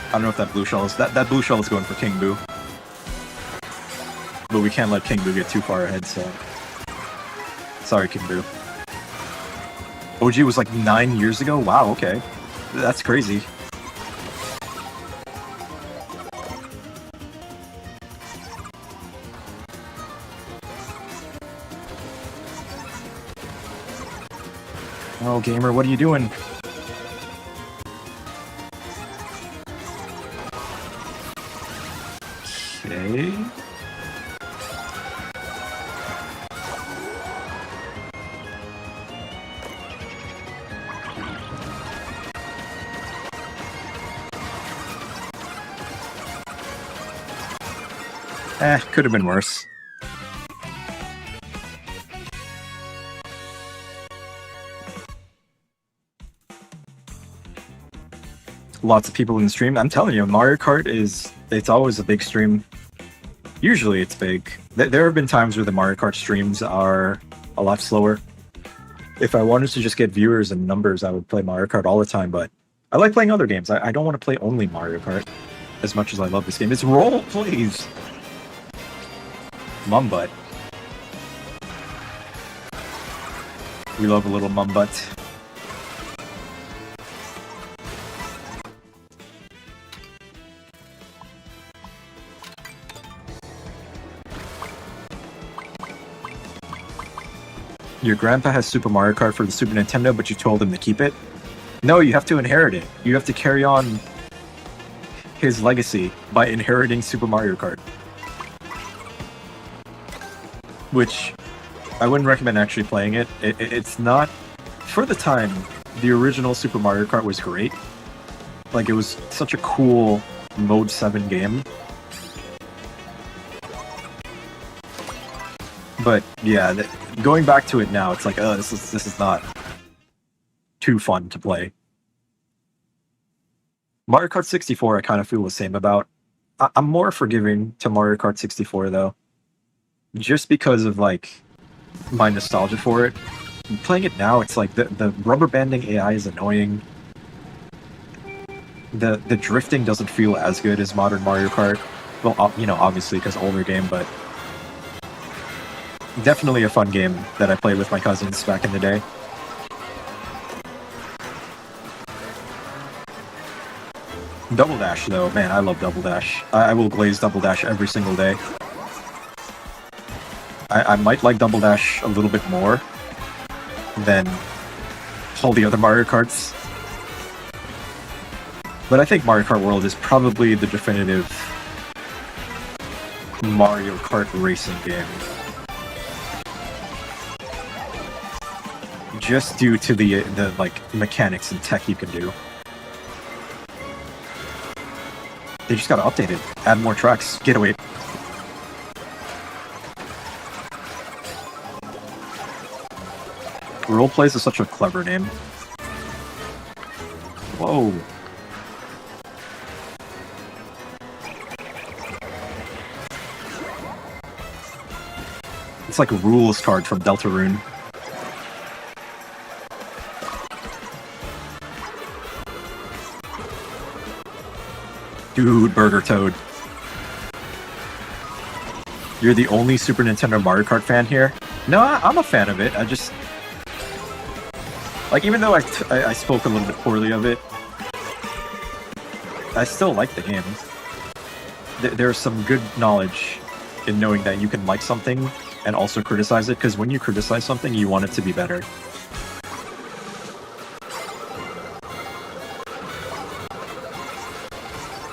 I don't know if that blue shell is... That blue shell is going for King Boo. But we can't let King Boo get too far ahead, so... Sorry, King Boo. OG was like 9 years ago? Wow, okay. That's crazy. Oh, gamer, what are you doing? Okay. Could have been worse. Lots of people in the stream. I'm telling you, Mario Kart it's always a big stream. Usually it's big. There have been times where the Mario Kart streams are a lot slower. If I wanted to just get viewers and numbers, I would play Mario Kart all the time, but I like playing other games. I don't want to play only Mario Kart as much as I love this game. It's roll, please! Mumbutt. We love a little Mumbutt. Your grandpa has Super Mario Kart for the Super Nintendo, but you told him to keep it? No, you have to inherit it. You have to carry on his legacy by inheriting Super Mario Kart. Which, I wouldn't recommend actually playing it. It's not... For the time, the original Super Mario Kart was great. Like, it was such a cool Mode 7 game. But, yeah, going back to it now, it's like, oh, this is not too fun to play. Mario Kart 64, I kind of feel the same about. I'm more forgiving to Mario Kart 64, though. Just because of, like, my nostalgia for it. Playing it now, it's like the rubber banding AI is annoying. The drifting doesn't feel as good as modern Mario Kart. Well, you know, obviously, because older game, but... Definitely a fun game that I played with my cousins back in the day. Double Dash, though, man, I love Double Dash. I will glaze Double Dash every single day. I might like Double Dash a little bit more than all the other Mario Karts. But I think Mario Kart World is probably the definitive Mario Kart racing game. Just due to the like mechanics and tech you can do. They just gotta update it. Add more tracks. Getaway. Roleplays is such a clever name. Whoa. It's like a rules card from Deltarune. Dude, Burger Toad. You're the only Super Nintendo Mario Kart fan here? No, I'm a fan of it. I just... Like, even though I spoke a little bit poorly of it, I still like the game. There's some good knowledge in knowing that you can like something and also criticize it, because when you criticize something, you want it to be better.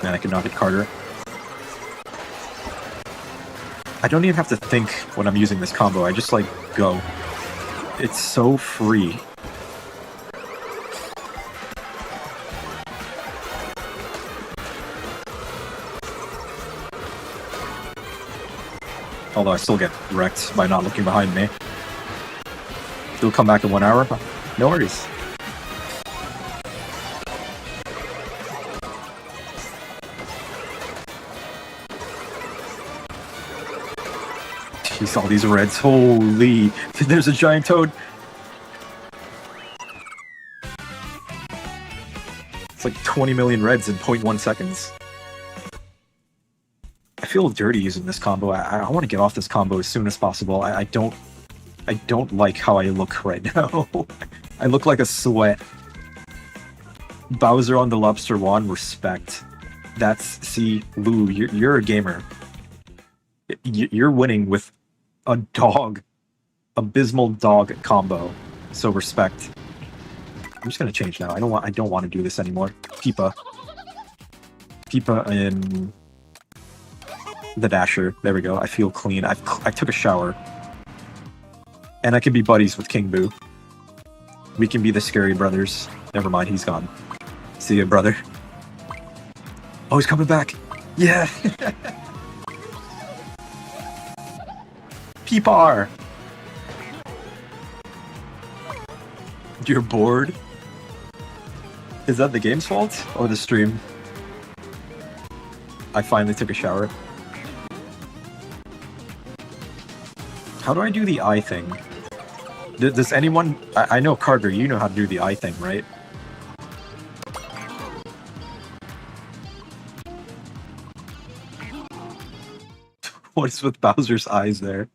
Man, I cannot hit Carter. I don't even have to think when I'm using this combo, I just, like, go. It's so free. Although I still get wrecked by not looking behind me. It'll come back in 1 hour. No worries. Jeez, all these reds. Holy. There's a giant toad. It's like 20 million reds in 0.1 seconds. I feel dirty using this combo. I want to get off this combo as soon as possible. I don't like how I look right now. I look like a sweat. Bowser on the Lobster Wand, respect. See, Lou, you're a gamer. You're winning with a dog, abysmal dog combo. So respect. I'm just gonna change now. I don't want to do this anymore. Peepa in the Dasher. There we go. I feel clean. I took a shower. And I can be buddies with King Boo. We can be the scary brothers. Never mind, he's gone. See ya, brother. Oh, he's coming back. Yeah. Peepar. You're bored? Is that the game's fault or the stream? I finally took a shower. How do I do the eye thing? Does anyone... I know, Carter, you know how to do the eye thing, right? What is with Bowser's eyes there?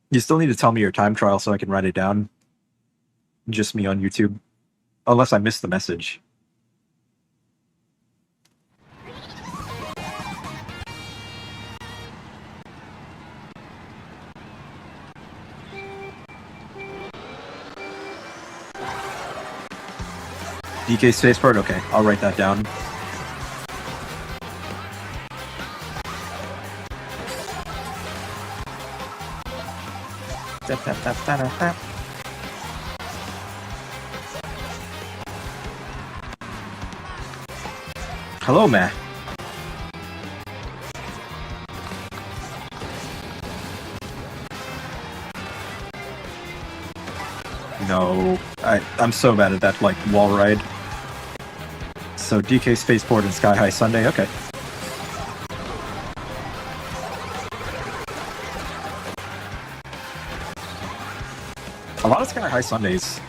You still need to tell me your time trial so I can write it down. Just me on YouTube. Unless I missed the message. DK spaceport? Okay, I'll write that down. Hello, Matt. No, I'm so bad at that, like, wall ride. So DK Spaceport and Sky High Sunday, okay. A lot of Sky High Sundays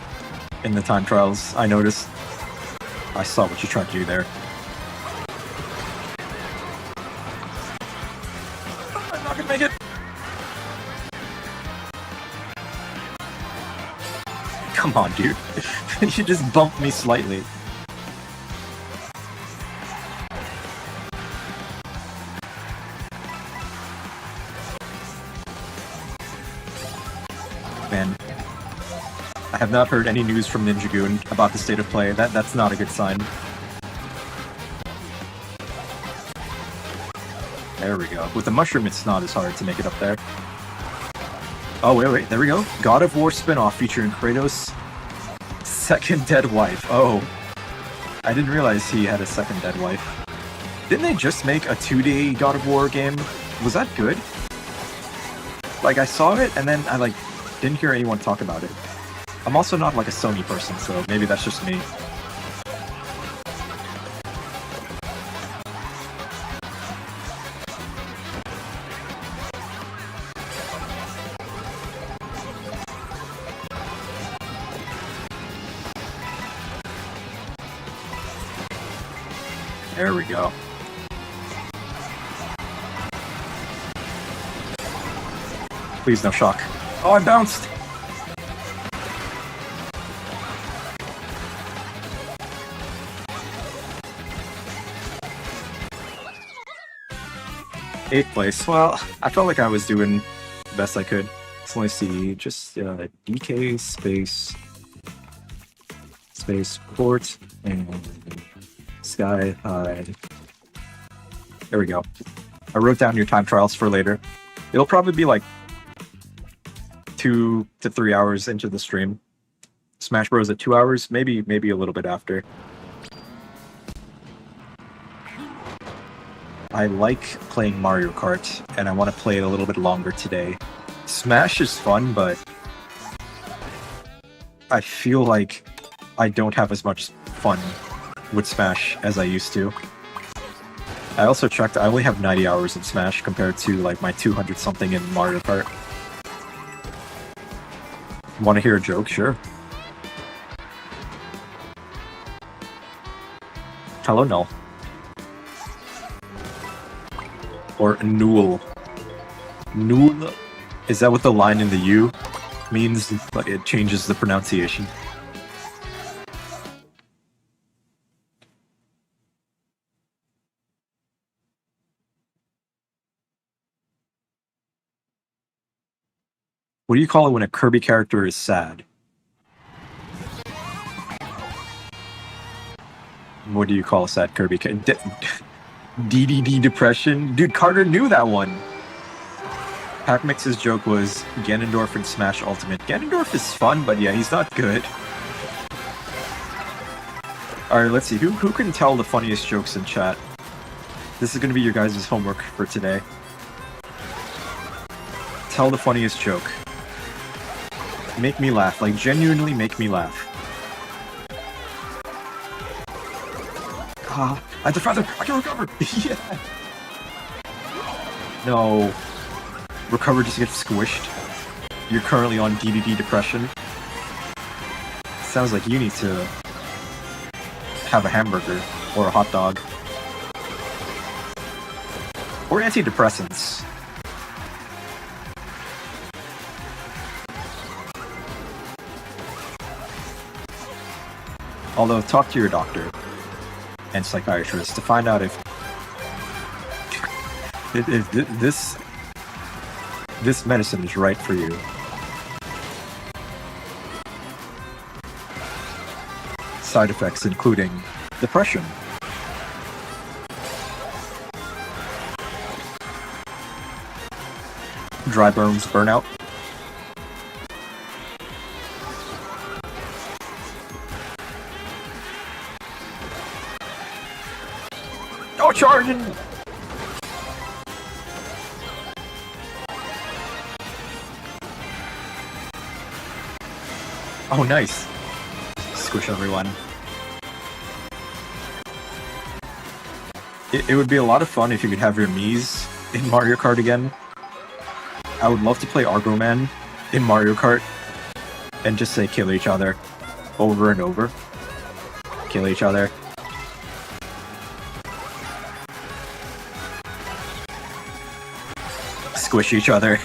in the time trials, I noticed. I saw what you tried to do there. I'm not gonna make it! Come on, dude. You just bumped me slightly. Man, I have not heard any news from Ninja Goon about the state of play. That's not a good sign. There we go. With the mushroom, it's not as hard to make it up there. Oh, wait, there we go. God of War spin-off featuring Kratos' second dead wife. Oh, I didn't realize he had a second dead wife. Didn't they just make a 2D God of War game? Was that good? Like, I saw it, and then I, didn't hear anyone talk about it. I'm also not, a Sony person, so maybe that's just me. There we go. Please, no shock. Oh, I bounced! Eighth place. Well, I felt like I was doing the best I could. So let me see. Just DK space port and sky high. There we go. I wrote down your time trials for later. It'll probably be like 2 to 3 hours into the stream. Smash Bros at 2 hours, maybe a little bit after. I like playing Mario Kart, and I want to play it a little bit longer today. Smash is fun, but I feel like I don't have as much fun with Smash as I used to. I also checked, I only have 90 hours in Smash compared to like my 200 something in Mario Kart. Want to hear a joke? Sure. Hello, Null. Or Newell. Newell? Is that what the line in the U means? Like it changes the pronunciation. What do you call it when a Kirby character is sad? What do you call a sad Kirby character? DDD depression? Dude, Carter knew that one! Pac-Mix's joke was Ganondorf and Smash Ultimate. Ganondorf is fun, but yeah, he's not good. Alright, let's see. Who can tell the funniest jokes in chat? This is gonna be your guys' homework for today. Tell the funniest joke. Make me laugh. Like, genuinely make me laugh. Ah, I have the feather! I can recover! Yeah! No. Recover just to get squished. You're currently on DDD depression. Sounds like you need to have a hamburger or a hot dog. Or antidepressants. Although, talk to your doctor and psychiatrist to find out if this medicine is right for you. Side effects including depression, dry burns, burnout, oh, charging! Oh, nice. Squish everyone. It would be a lot of fun if you could have your Miis in Mario Kart again. I would love to play Argo Man in Mario Kart and just say kill each other over and over. Kill each other. Squish each other.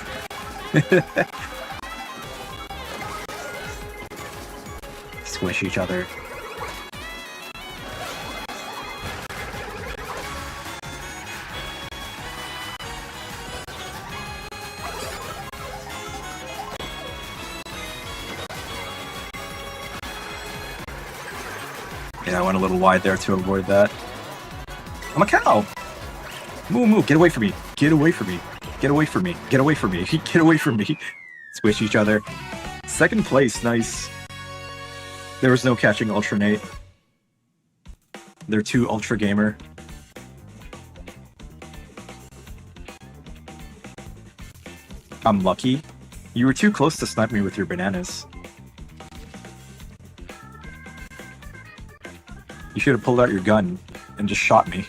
Squish each other. Yeah, I went a little wide there to avoid that. I'm a cow! Moo moo, get away from me! Get away from me! Get away from me! Get away from me! Get away from me! Squish each other. Second place, nice. There was no catching Ultra Nate. They're too Ultra Gamer. I'm lucky. You were too close to snipe me with your bananas. You should have pulled out your gun and just shot me.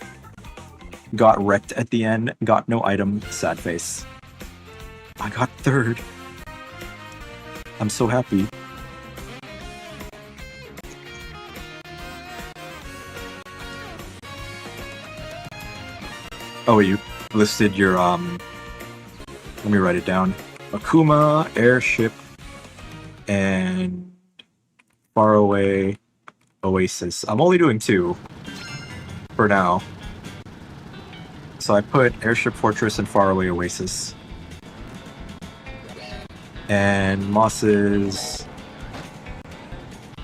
Got wrecked at the end, got no item, sad face. I got third. I'm so happy. Oh, you listed your let me write it down. Akuma, Airship, and Faraway Oasis. I'm only doing 2 for now. So I put Airship Fortress and Faraway Oasis. And Moss's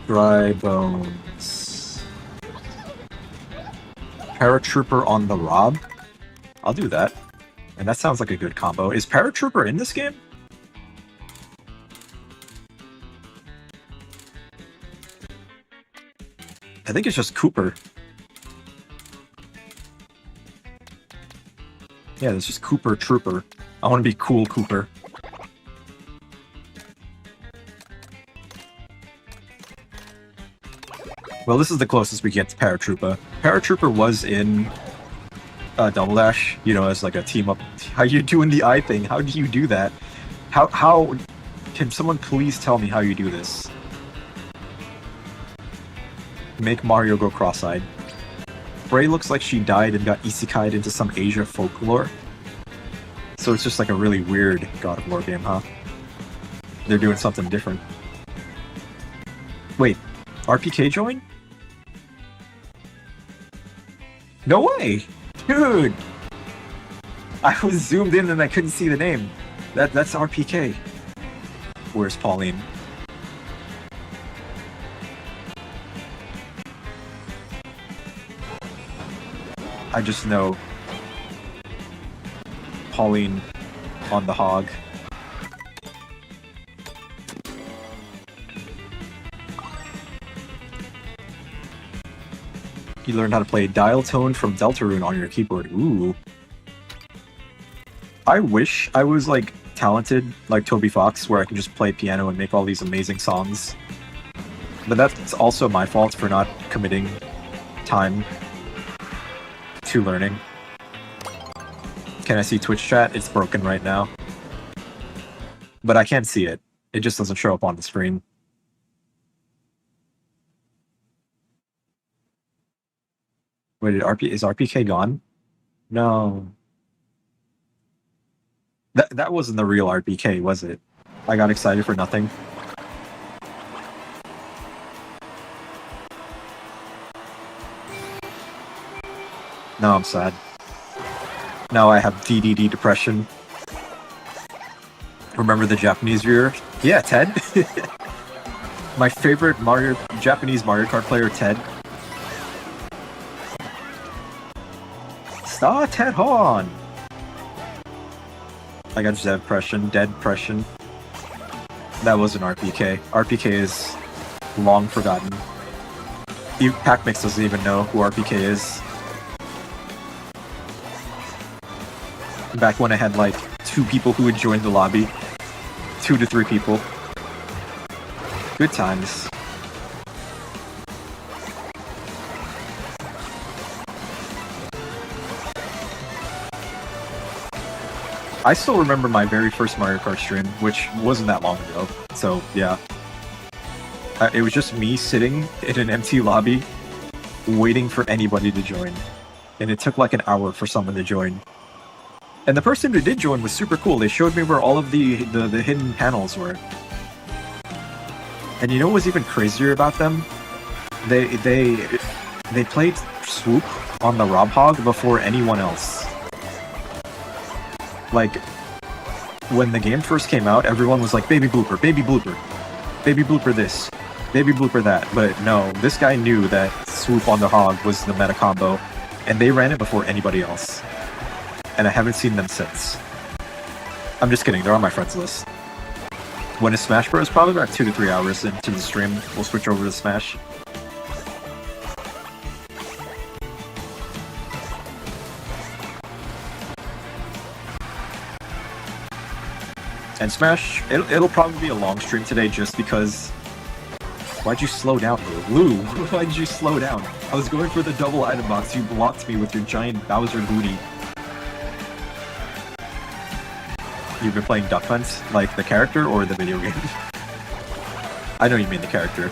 Dry Bones. Paratrooper on the Rob? I'll do that. And that sounds like a good combo. Is Paratrooper in this game? I think it's just Cooper. Yeah, it's just Cooper Trooper. I want to be cool Cooper. Well, this is the closest we get to Paratrooper. Paratrooper was in Double Dash, you know, as like a team up. How you doing the eye thing? How do you do that? How can someone please tell me how you do this? Make Mario go cross-eyed. Frey looks like she died and got isekai'd into some Asia folklore. So it's just like a really weird God of War game, huh? They're doing something different. Wait, RPK join? No way! Dude! I was zoomed in and I couldn't see the name. That's RPK. Where's Pauline? I just know Pauline on the hog. You learned how to play dial tone from Deltarune on your keyboard. Ooh. I wish I was like talented like Toby Fox, where I can just play piano and make all these amazing songs. But that's also my fault for not committing time to learning. Can I see Twitch chat? It's broken right now. But I can't see it. It just doesn't show up on the screen. Wait, is RPK gone? No. That wasn't the real RPK, was it? I got excited for nothing. Now I'm sad. Now I have DDD depression. Remember the Japanese viewer? Yeah, Ted. My favorite Japanese Mario Kart player, Ted. Star Ted Horn! I got Dead Depression. That was an RPK. RPK is long forgotten. Pac-Mix doesn't even know who RPK is. Back when I had like 2 people who would join the lobby. 2 to 3 people. Good times. I still remember my very first Mario Kart stream, which wasn't that long ago. So, yeah. It was just me sitting in an empty lobby, waiting for anybody to join. And it took like an hour for someone to join. And the person who did join was super cool. They showed me where all of the hidden panels were. And you know what was even crazier about them? They played Swoop on the Rob Hog before anyone else. Like, when the game first came out, everyone was like, baby blooper, baby blooper, baby blooper this, baby blooper that. But no, this guy knew that Swoop on the Hog was the meta combo, and they ran it before anybody else. And I haven't seen them since. I'm just kidding, they're on my friends list. When is Smash Bros? Probably about 2 to 3 hours into the stream, we'll switch over to Smash. And Smash, it'll probably be a long stream today just because... Why'd you slow down, Lou? Why'd you slow down? I was going for the double item box, you blocked me with your giant Bowser booty. You've been playing Duck Hunt, like the character or the video game? I know you mean the character.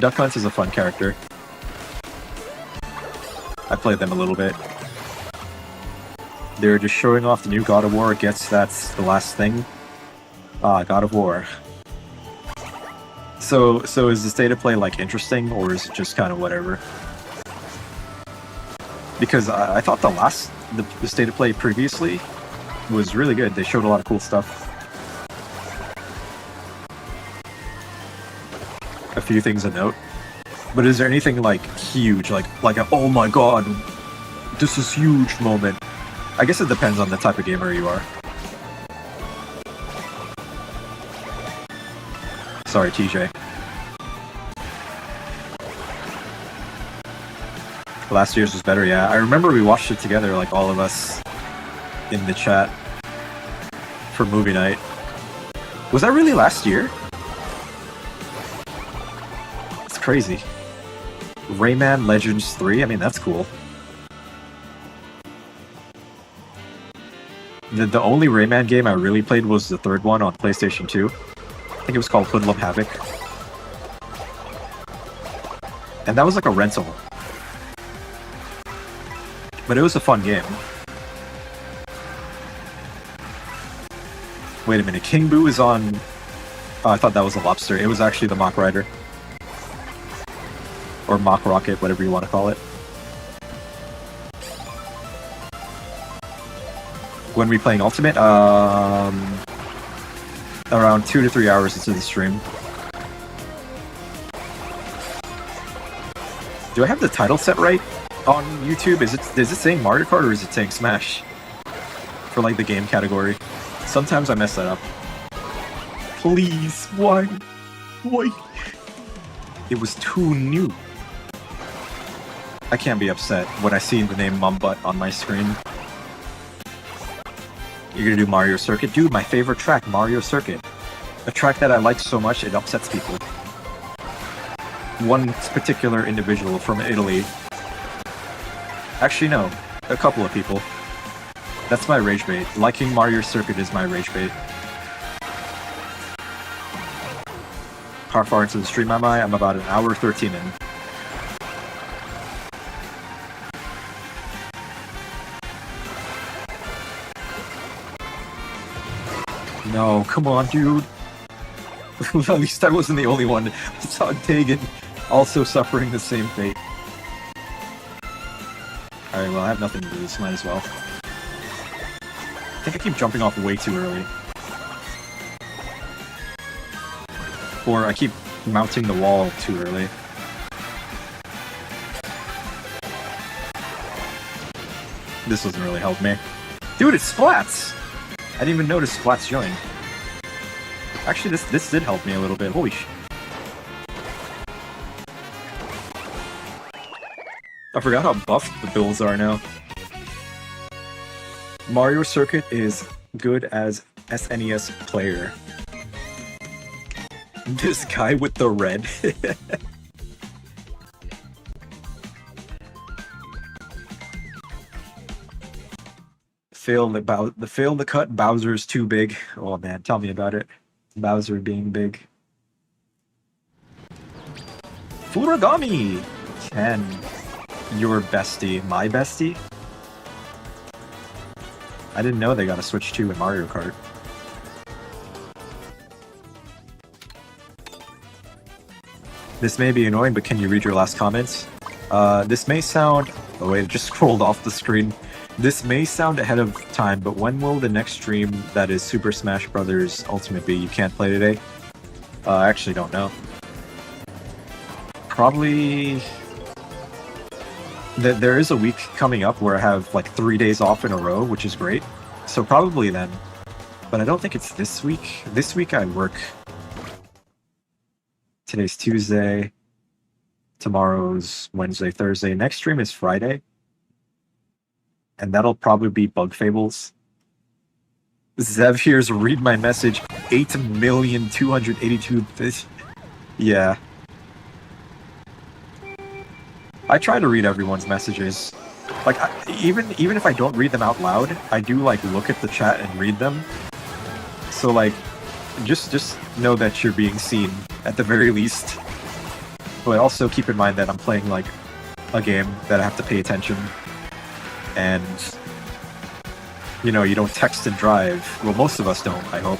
Duck Hunt is a fun character. I played them a little bit. They're just showing off the new God of War. I guess that's the last thing. God of War. So is the state of play like interesting, or is it just kind of whatever? Because I thought the state of play previously was really good. They showed a lot of cool stuff. A few things to note. But is there anything like huge, like a oh my god, this is huge moment? I guess it depends on the type of gamer you are. Sorry, TJ. Last year's was better, yeah. I remember we watched it together, like all of us in the chat for movie night. Was that really last year? It's crazy. Rayman Legends 3, I mean, that's cool. The only Rayman game I really played was the third one on PlayStation 2. I think it was called Hoodlum Havoc. And that was like a rental. But it was a fun game. Wait a minute, King Boo is on... Oh, I thought that was a lobster. It was actually the Mach Rider. Or Mach Rocket, whatever you want to call it. When we playing Ultimate? Around 2 to 3 hours into the stream. Do I have the title set right on YouTube? Is it saying Mario Kart or is it saying Smash? For like the game category. Sometimes I mess that up. Please, why? Why? It was too new. I can't be upset when I see the name Mumbutt on my screen. You're gonna do Mario Circuit? Dude, my favorite track, Mario Circuit. A track that I like so much it upsets people. One particular individual from Italy. Actually, no. A couple of people. That's my rage bait. Liking Mario Circuit is my rage bait. How far into the stream am I? I'm about an hour 13 in. No, come on, dude. At least I wasn't the only one. I saw Tegan also suffering the same fate. Alright, well, I have nothing to lose. Might as well. I think I keep jumping off way too early. Or I keep mounting the wall too early. This doesn't really help me. Dude, it splats! I didn't even notice splats joined. Actually, this did help me a little bit. Holy sh... I forgot how buff the builds are now. Mario Circuit is good as SNES player. This guy with the red. Fail the cut. Bowser's too big. Oh man, tell me about it. Bowser being big. Furagami! Ken, your bestie, my bestie? I didn't know they got a Switch 2 in Mario Kart. This may be annoying, but can you read your last comments? This may sound... Oh wait, it just scrolled off the screen. This may sound ahead of time, but when will the next stream that is Super Smash Bros. Ultimate be? You can't play today? I actually don't know. Probably... There is a week coming up where I have like 3 days off in a row, which is great. So probably then. But I don't think it's this week. This week I work. Today's Tuesday. Tomorrow's Wednesday, Thursday. Next stream is Friday. And that'll probably be Bug Fables. Zev here's read my message. 8,282,000. Yeah. I try to read everyone's messages. Like, even if I don't read them out loud, I do, like, look at the chat and read them. So, like, just know that you're being seen, at the very least. But also keep in mind that I'm playing, like, a game that I have to pay attention. And you know, you don't text and drive. Well, most of us don't, I hope.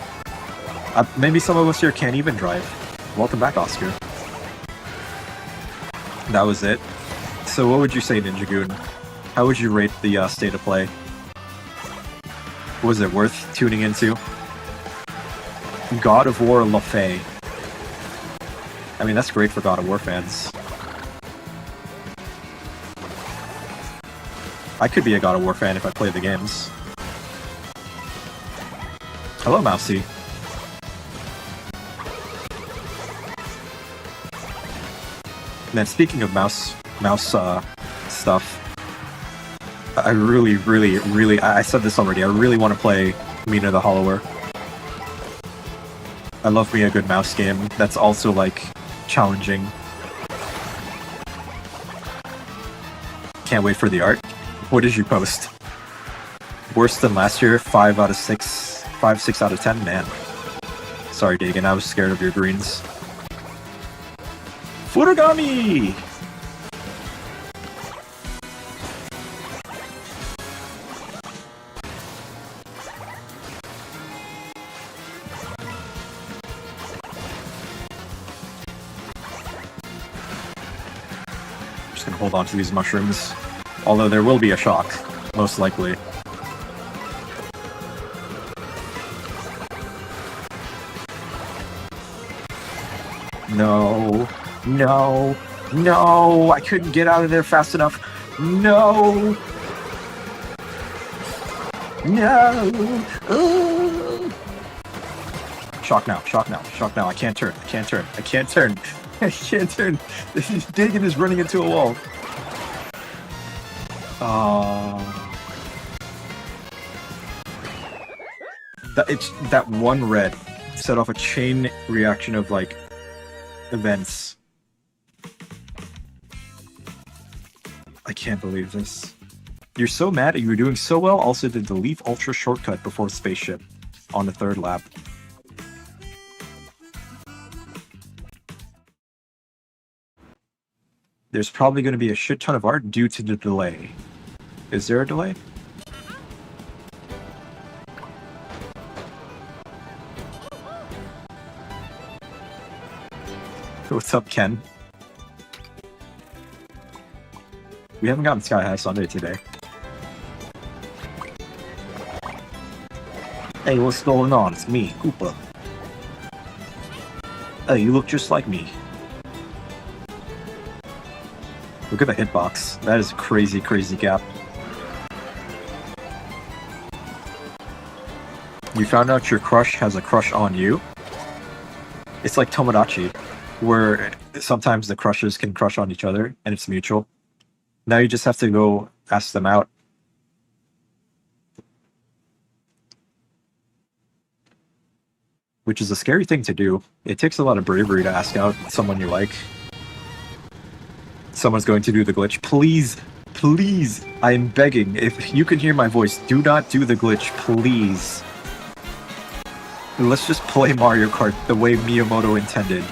Maybe some of us here can't even drive. Welcome back, Oscar. That was it. So what would you say, Ninja Goon? How would you rate the state of play? Was it worth tuning into? God of War La Fey. I mean, that's great for God of War fans. I could be a God of War fan if I played the games. Hello, Mousy. Man, speaking of mouse stuff, I really, I said this already, I really want to play Mina the Hollower. I love me a good mouse game that's also, like, challenging. Can't wait for the art. What did you post? Worse than last year? 5 out of 6? 5, 6 out of 10? Man. Sorry, Dagan, I was scared of your greens. Furigami! Just gonna hold on to these mushrooms. Although there will be a shock, most likely. No, no, no! I couldn't get out of there fast enough. No! No! Ooh. Shock now, shock now, shock now. I can't turn, I can't turn, I can't turn. I can't turn. Dagan is running into a wall. That one red set off a chain reaction of, like, events. I can't believe this. You're so mad and you were doing so well, also did the Leaf Ultra shortcut before Spaceship on the 3rd lap. There's probably going to be a shit ton of art due to the delay. Is there a delay? What's up, Ken? We haven't gotten Sky High Sunday today. Hey, what's going on? It's me, Koopa. Hey, you look just like me. Look at the hitbox. That is a crazy, crazy gap. You found out your crush has a crush on you? It's like Tomodachi, where sometimes the crushes can crush on each other, and it's mutual. Now you just have to go ask them out. Which is a scary thing to do. It takes a lot of bravery to ask out someone you like. Someone's going to do the glitch. Please, please, I am begging. If you can hear my voice, do not do the glitch, please. Let's just play Mario Kart the way Miyamoto intended.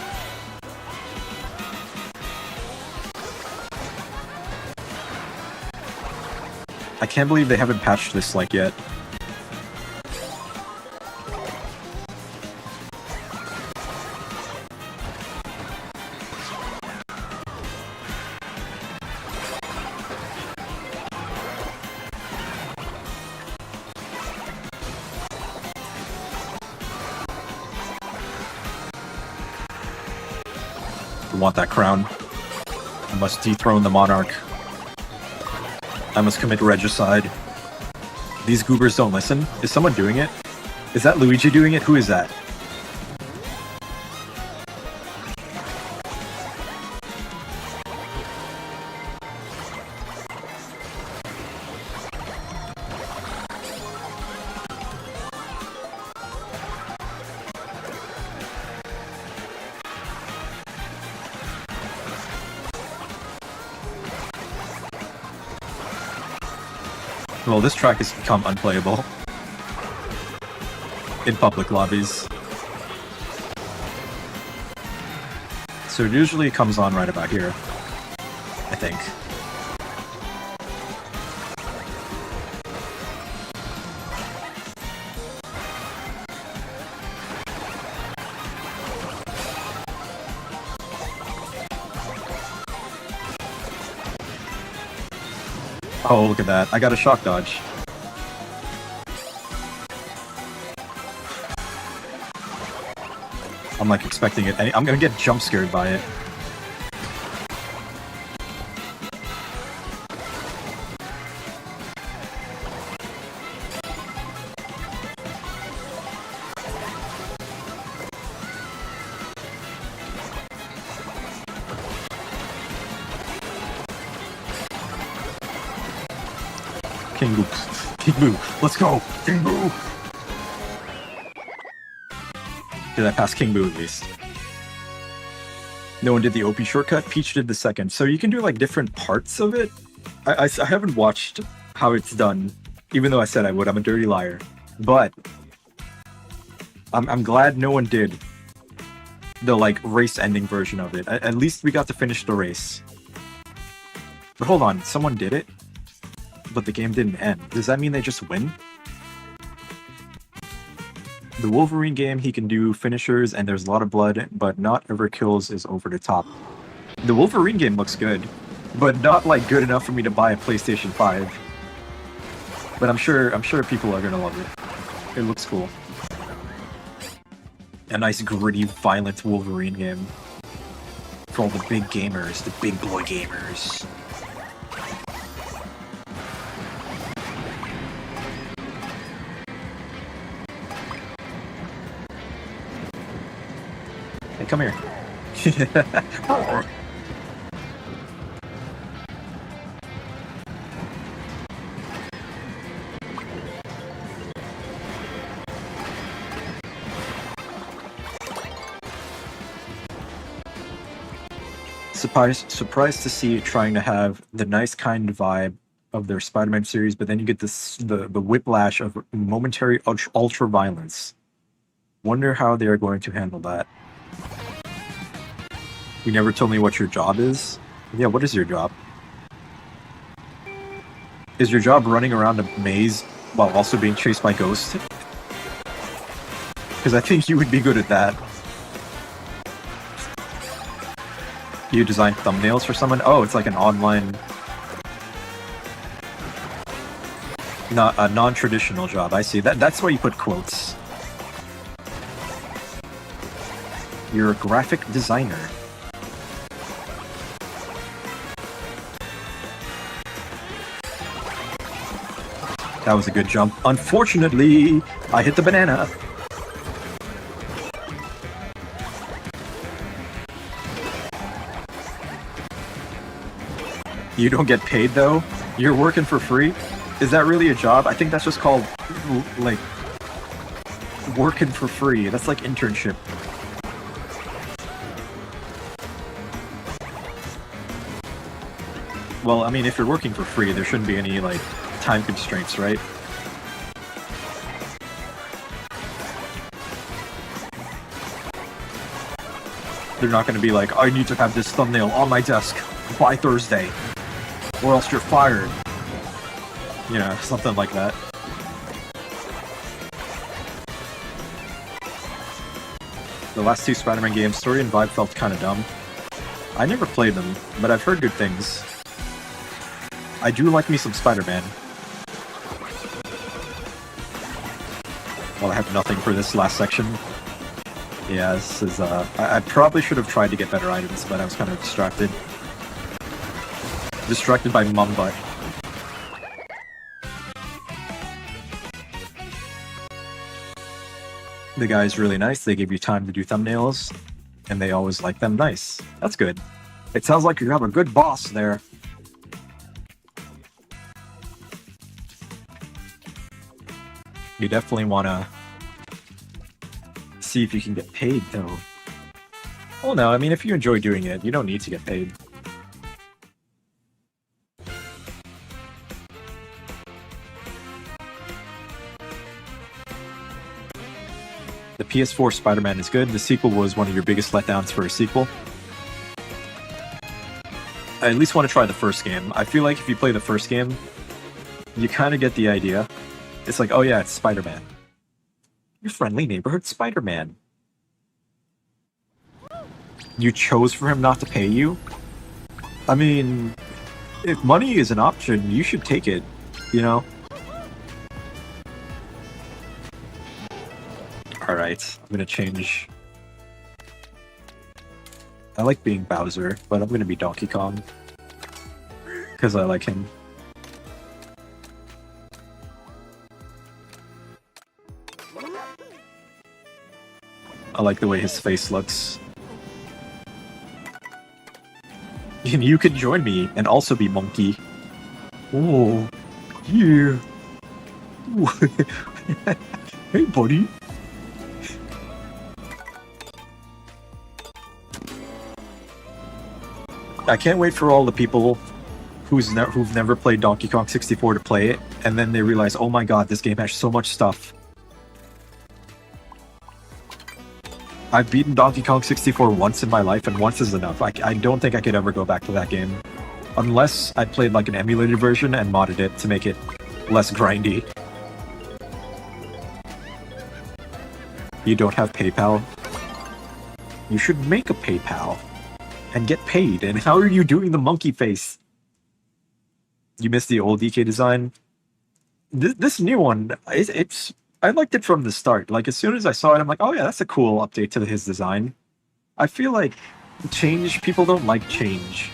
I can't believe they haven't patched this like yet. I want that crown. I must dethrone the monarch. I must commit regicide. These goobers don't listen. Is someone doing it? Is that Luigi doing it? Who is that? Well, this track has become unplayable in public lobbies. So it usually comes on right about here, I think. Oh, look at that. I got a shock dodge. I'm like expecting it. I'm gonna get jump scared by it. King Boo. King Boo. Let's go. King Boo. Did I pass King Boo at least? No one did the OP shortcut. Peach did the second. So you can do like different parts of it. I haven't watched how it's done, even though I said I would. I'm a dirty liar. But I'm glad no one did the like race ending version of it. At least we got to finish the race. But hold on, someone did it? But the game didn't end. Does that mean they just win? The Wolverine game, he can do finishers and there's a lot of blood, but not ever kills is over the top. The Wolverine game looks good, but not like good enough for me to buy a PlayStation 5. But I'm sure people are gonna love it. It looks cool. A nice gritty, violent Wolverine game. For all the big gamers, the big boy gamers. Hey, come here. Surprised to see it trying to have the nice kind of vibe of their Spider-Man series, but then you get this the whiplash of momentary ultra violence. Wonder how they are going to handle that. You never told me what your job is? Yeah, what is your job? Is your job running around a maze while also being chased by ghosts? Because I think you would be good at that. You design thumbnails for someone? Oh, it's like an online... Not a non-traditional job, I see. That's why you put quotes. You're a graphic designer. That was a good jump. Unfortunately, I hit the banana. You don't get paid though? You're working for free? Is that really a job? I think that's just called, like, working for free. That's like internship. Well, I mean, if you're working for free, there shouldn't be any, like, time constraints, right? They're not going to be like, I need to have this thumbnail on my desk by Thursday, or else you're fired. You know, something like that. The last two Spider-Man games, story and vibe felt kind of dumb. I never played them, but I've heard good things. I do like me some Spider-Man. Well, I have nothing for this last section. Yeah, this is, I probably should have tried to get better items, but I was kind of distracted. Distracted by mum butt. The guy's really nice, they give you time to do thumbnails, and they always like them nice. That's good. It sounds like you have a good boss there. You definitely want to see if you can get paid, though. Well, no, I mean, if you enjoy doing it, you don't need to get paid. The PS4 Spider-Man is good. The sequel was one of your biggest letdowns for a sequel. I at least want to try the first game. I feel like if you play the first game, you kind of get the idea. It's like, oh yeah, it's Spider-Man. Your friendly neighborhood Spider-Man. You chose for him not to pay you? I mean, if money is an option, you should take it, you know? Alright, I'm gonna change. I like being Bowser, but I'm gonna be Donkey Kong. Because I like him. I like the way his face looks. And you can join me and also be Monkey. Oh, yeah. Hey, buddy. I can't wait for all the people who've never played Donkey Kong 64 to play it, and then they realize, oh my god, this game has so much stuff. I've beaten Donkey Kong 64 once in my life, and once is enough. I don't think I could ever go back to that game. Unless I played like an emulated version and modded it to make it less grindy. You don't have PayPal? You should make a PayPal and get paid. And how are you doing the monkey face? You missed the old DK design? This new one, it's I liked it from the start. Like, as soon as I saw it, I'm like, oh yeah, that's a cool update to his design. I feel like people don't like change.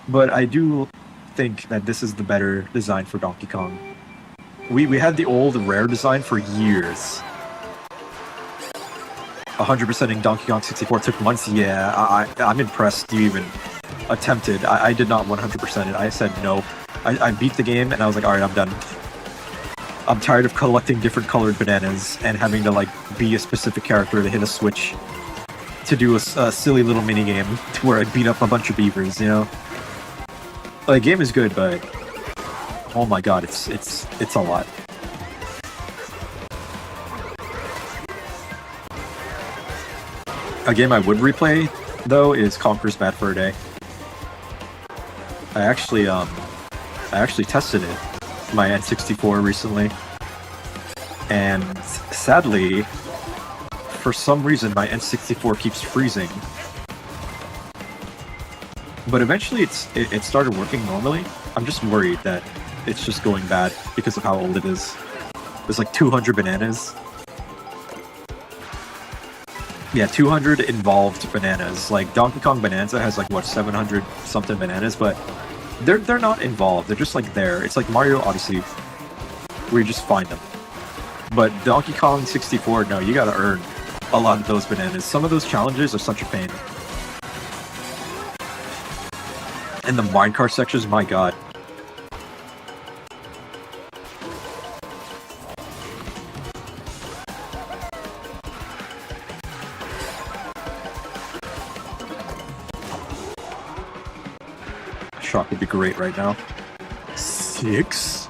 But I do think that this is the better design for Donkey Kong. We had the old rare design for years. 100%ing Donkey Kong 64 took months. Yeah, I'm impressed you even attempted. I did not 100% it. I said no. I beat the game and I was like, alright, I'm done. I'm tired of collecting different colored bananas and having to like be a specific character to hit a switch to do a silly little mini game to where I beat up a bunch of beavers, you know? The game is good, but oh my god, it's a lot. A game I would replay though is Conker's Bad Fur Day. I actually tested it, my N64 recently, and sadly, for some reason, my N64 keeps freezing. But eventually, it started working normally. I'm just worried that it's just going bad because of how old it is. There's like 200 bananas. Yeah, 200 involved bananas. Like Donkey Kong Bonanza has like what 700 something bananas, but they're not involved. They're just like there. It's like Mario Odyssey, where you just find them. But Donkey Kong 64, no, you gotta earn a lot of those bananas. Some of those challenges are such a pain. And the minecart sections, my god. Shock would be great right now. 6?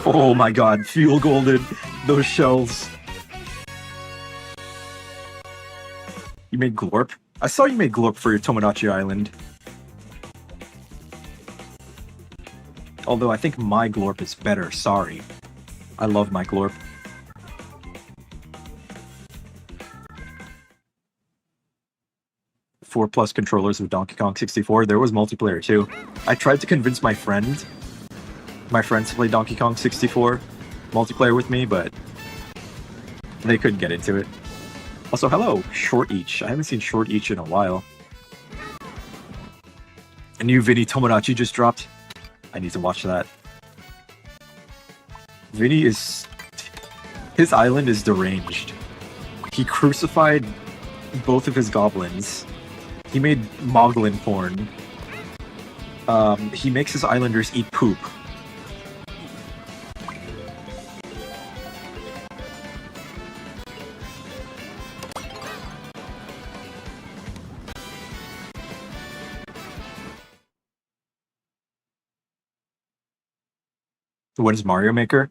Oh my god, feel golden. Those shells. You made Glorp? I saw you made Glorp for your Tomodachi Island. Although I think my Glorp is better, sorry. I love my Glorp. Four plus controllers with Donkey Kong 64. There was multiplayer too. I tried to convince my friends to play Donkey Kong 64 multiplayer with me, but they couldn't get into it. Also, hello, Short Each. I haven't seen Short Each in a while. A new Vinny Tomodachi just dropped. I need to watch that. Vinny is... his island is deranged. He crucified both of his goblins. He made Moglin porn. He makes his islanders eat poop. What is Mario Maker?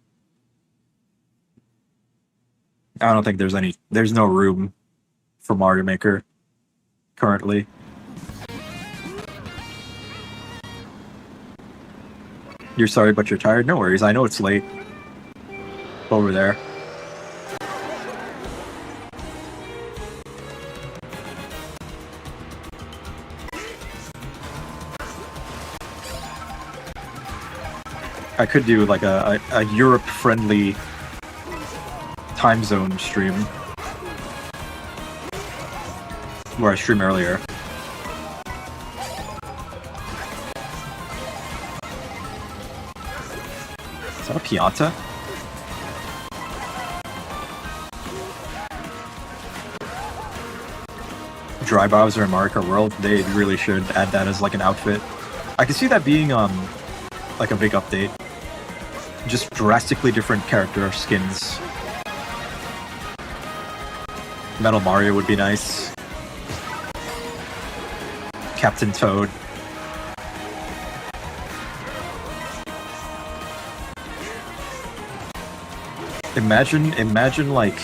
I don't think there's no room for Mario Maker currently. You're sorry, but you're tired? No worries, I know it's late. Over there. I could do like a Europe-friendly time zone stream where I stream earlier. Is that a Pianta? Dry Bowser and Mario Kart World, they really should add that as like an outfit. I can see that being like a big update. Just drastically different character skins. Metal Mario would be nice. Captain Toad. Imagine like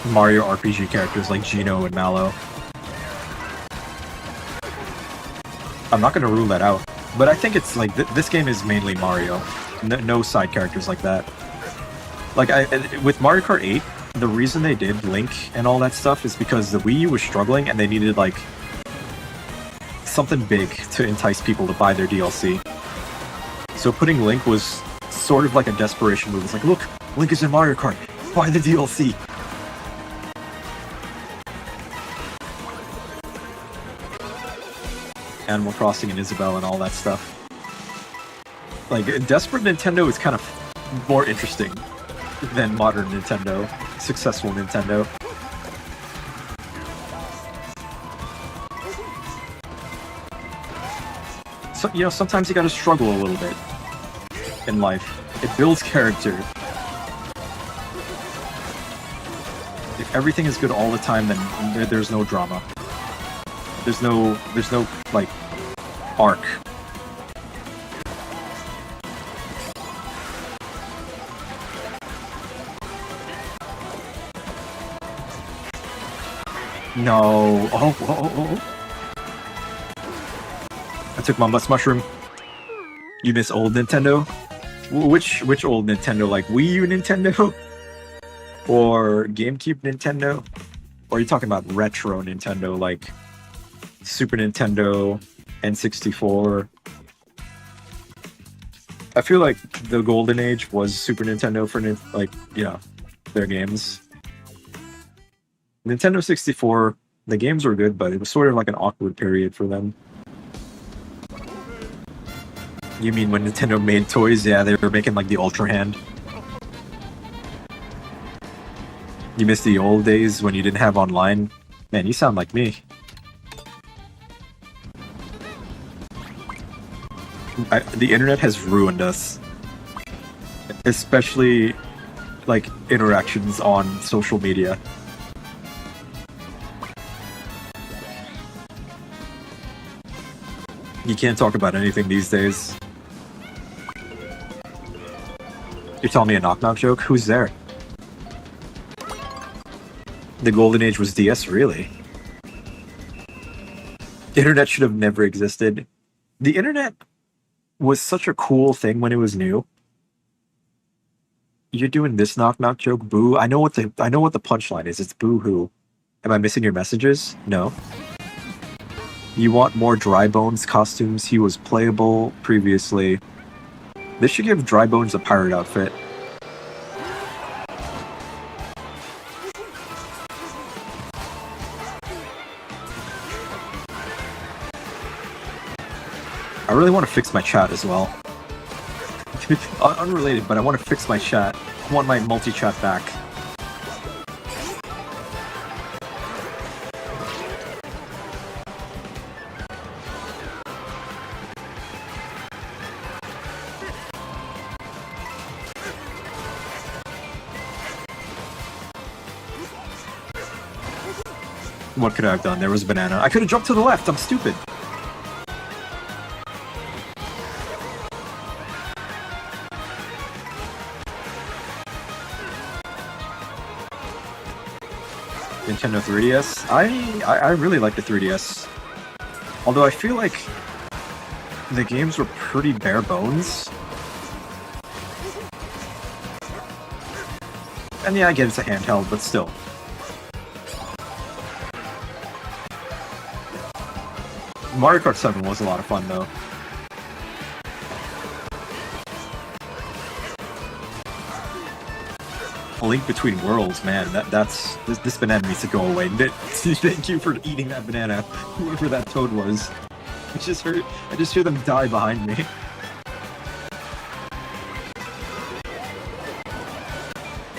Mario RPG characters like Geno and Mallow. I'm not gonna rule that out, but I think it's like this game is mainly Mario. No side characters like that. Like with Mario Kart 8, the reason they did Link and all that stuff is because the Wii U was struggling and they needed like something big to entice people to buy their DLC. So putting Link was sort of like a desperation move. It's like, look, Link is in Mario Kart, buy the DLC. Animal Crossing and Isabelle and all that stuff. Like, desperate Nintendo is kind of more interesting than modern Nintendo, successful Nintendo. So, you know, sometimes you gotta struggle a little bit in life. It builds character. If everything is good all the time, then there's no drama. There's no, like, arc. No. Oh. I took my bus mushroom. You miss old Nintendo? Which old Nintendo? Like Wii U Nintendo? Or GameCube Nintendo? Or are you talking about retro Nintendo, like Super Nintendo, N64? I feel like the golden age was Super Nintendo for, like, you know, their games. Nintendo 64, the games were good, but it was sort of like an awkward period for them. You mean when Nintendo made toys? Yeah, they were making like the Ultra Hand. You miss the old days when you didn't have online? Man, you sound like me. The internet has ruined us. Especially, like, interactions on social media. You can't talk about anything these days. You're telling me a knock-knock joke? Who's there? The golden age was DS, really? Internet should have never existed. The internet was such a cool thing when it was new. You're doing this knock-knock joke? Boo. I know what the punchline is. It's boo-hoo. Am I missing your messages? No. You want more Dry Bones costumes? He was playable previously. This should give Dry Bones a pirate outfit. I really want to fix my chat as well. Unrelated, but I want to fix my chat. I want my multi-chat back. What could I have done? There was a banana. I could have jumped to the left. I'm stupid. Nintendo 3DS. I really like the 3DS. Although I feel like the games were pretty bare bones. And yeah, I get it's a handheld, but still. Mario Kart 7 was a lot of fun, though. A Link Between Worlds, man, this banana needs to go away. Thank you for eating that banana, whoever that toad was. I just hear them die behind me.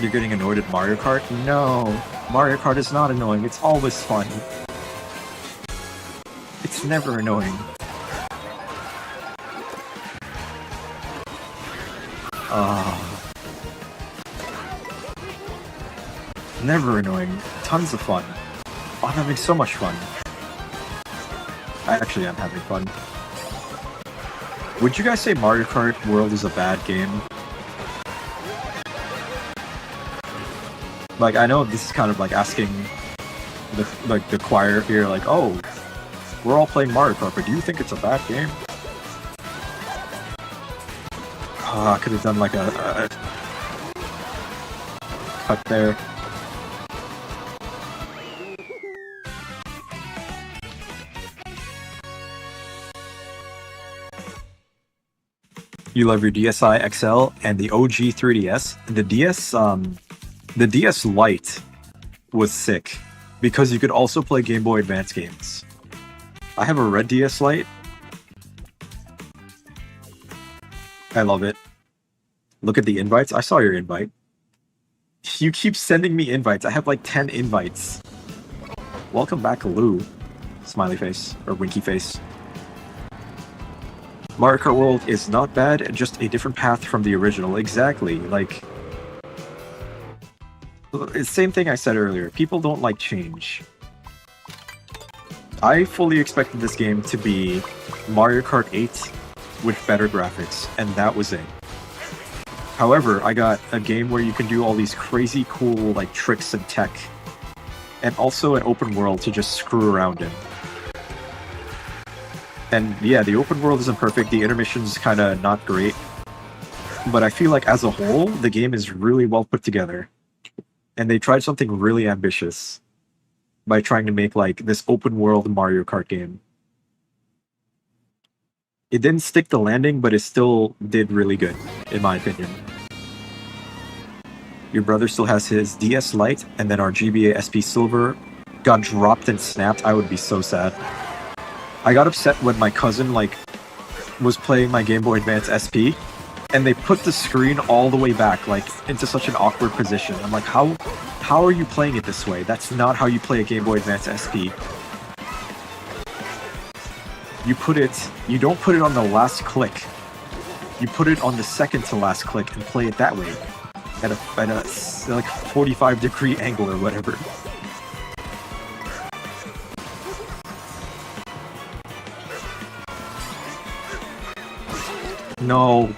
You're getting annoyed at Mario Kart? No, Mario Kart is not annoying, it's always fun. It's never annoying. Never annoying. Tons of fun. I'm having so much fun. I actually am having fun. Would you guys say Mario Kart World is a bad game? Like, I know this is kind of like asking the choir here, like, oh, we're all playing Mario Kart, but do you think it's a bad game? Oh, I could have done like a cut there. You love your DSi XL and the OG 3DS. The DS Lite was sick because you could also play Game Boy Advance games. I have a red DS Lite. I love it. Look at the invites. I saw your invite. You keep sending me invites. I have like 10 invites. Welcome back, Lou. Smiley face or winky face. Mario Kart World is not bad, just a different path from the original. Exactly. Like, it's same thing I said earlier. People don't like change. I fully expected this game to be Mario Kart 8 with better graphics, and that was it. However, I got a game where you can do all these crazy cool like tricks and tech, and also an open world to just screw around in. And yeah, the open world isn't perfect, the intermission's kind of not great, but I feel like as a whole, the game is really well put together. And they tried something really ambitious by trying to make like this open world Mario Kart game. It didn't stick the landing, but it still did really good, in my opinion. Your brother still has his DS Lite, and then our GBA SP Silver got dropped and snapped. I would be so sad. I got upset when my cousin was playing my Game Boy Advance SP, and they put the screen all the way back, like into such an awkward position. I'm like, how are you playing it this way? That's not how you play a Game Boy Advance SP. You don't put it on the last click. You put it on the second to last click and play it that way, at a like 45-degree angle or whatever. No.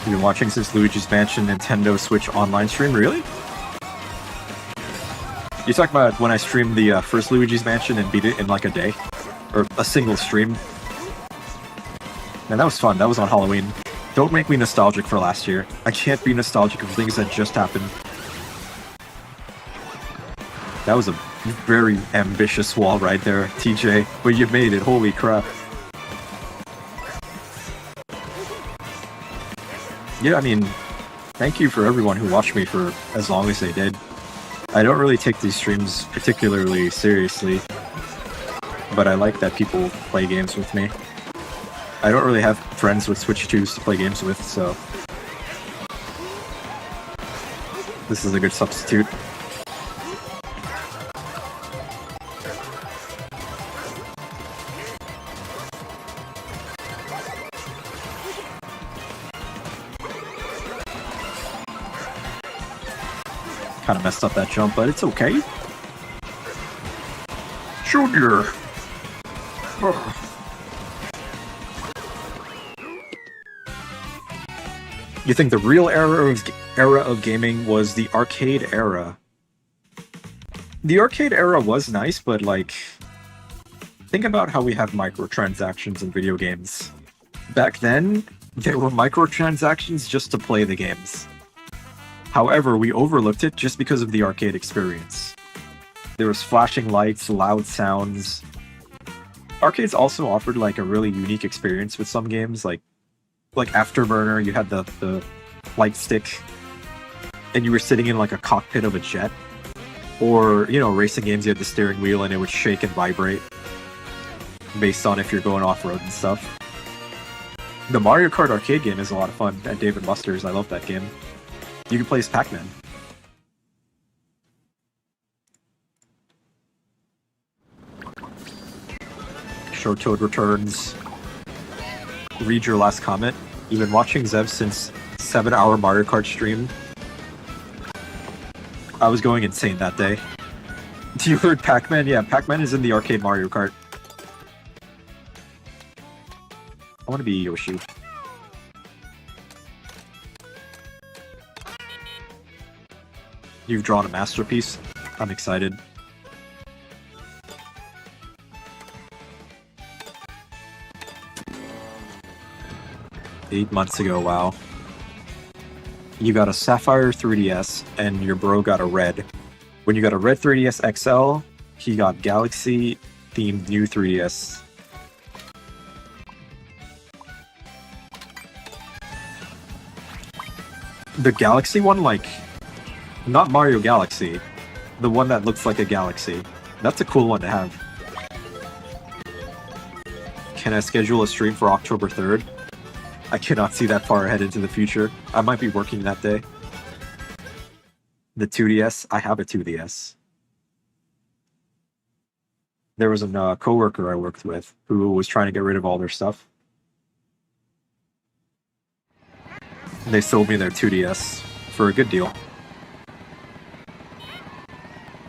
You've been watching since Luigi's Mansion Nintendo Switch online stream? Really? You talking about when I streamed the first Luigi's Mansion and beat it in like a day? Or a single stream? Man, that was fun. That was on Halloween. Don't make me nostalgic for last year. I can't be nostalgic for things that just happened. That was a very ambitious wall right there, TJ. But you made it. Holy crap. Yeah, I mean, thank you for everyone who watched me for as long as they did. I don't really take these streams particularly seriously, but I like that people play games with me. I don't really have friends with Switch 2s to play games with, so this is a good substitute. Kind of messed up that jump, but it's okay. Junior! Ugh. You think the real era of gaming was the arcade era? The arcade era was nice, but like, think about how we have microtransactions in video games. Back then, there were microtransactions just to play the games. However, we overlooked it just because of the arcade experience. There was flashing lights, loud sounds. Arcades also offered like a really unique experience with some games, like Afterburner, you had the light stick, and you were sitting in like a cockpit of a jet. Or, you know, racing games, you had the steering wheel and it would shake and vibrate based on if you're going off-road and stuff. The Mario Kart arcade game is a lot of fun at Dave & Buster's. I love that game. You can play as Pac-Man. Short Toad returns. Read your last comment. You've been watching Zev since 7-hour Mario Kart stream. I was going insane that day. You heard Pac-Man? Yeah, Pac-Man is in the arcade Mario Kart. I want to be Yoshi. You've drawn a masterpiece. I'm excited. Eight months ago, wow. You got a Sapphire 3DS, and your bro got a red. When you got a red 3DS XL, he got Galaxy-themed new 3DS. The Galaxy one, like, not Mario Galaxy, the one that looks like a galaxy. That's a cool one to have. Can I schedule a stream for October 3rd? I cannot see that far ahead into the future. I might be working that day. The 2DS? I have a 2DS. There was a coworker I worked with who was trying to get rid of all their stuff. They sold me their 2DS for a good deal.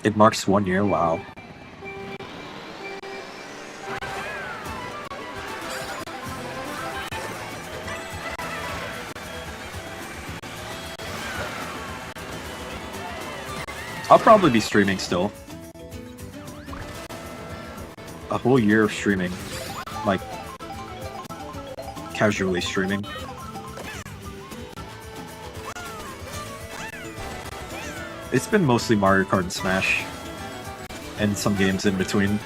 It marks 1 year, wow. I'll probably be streaming still. A whole year of streaming. Like, casually streaming. It's been mostly Mario Kart and Smash. And some games in between.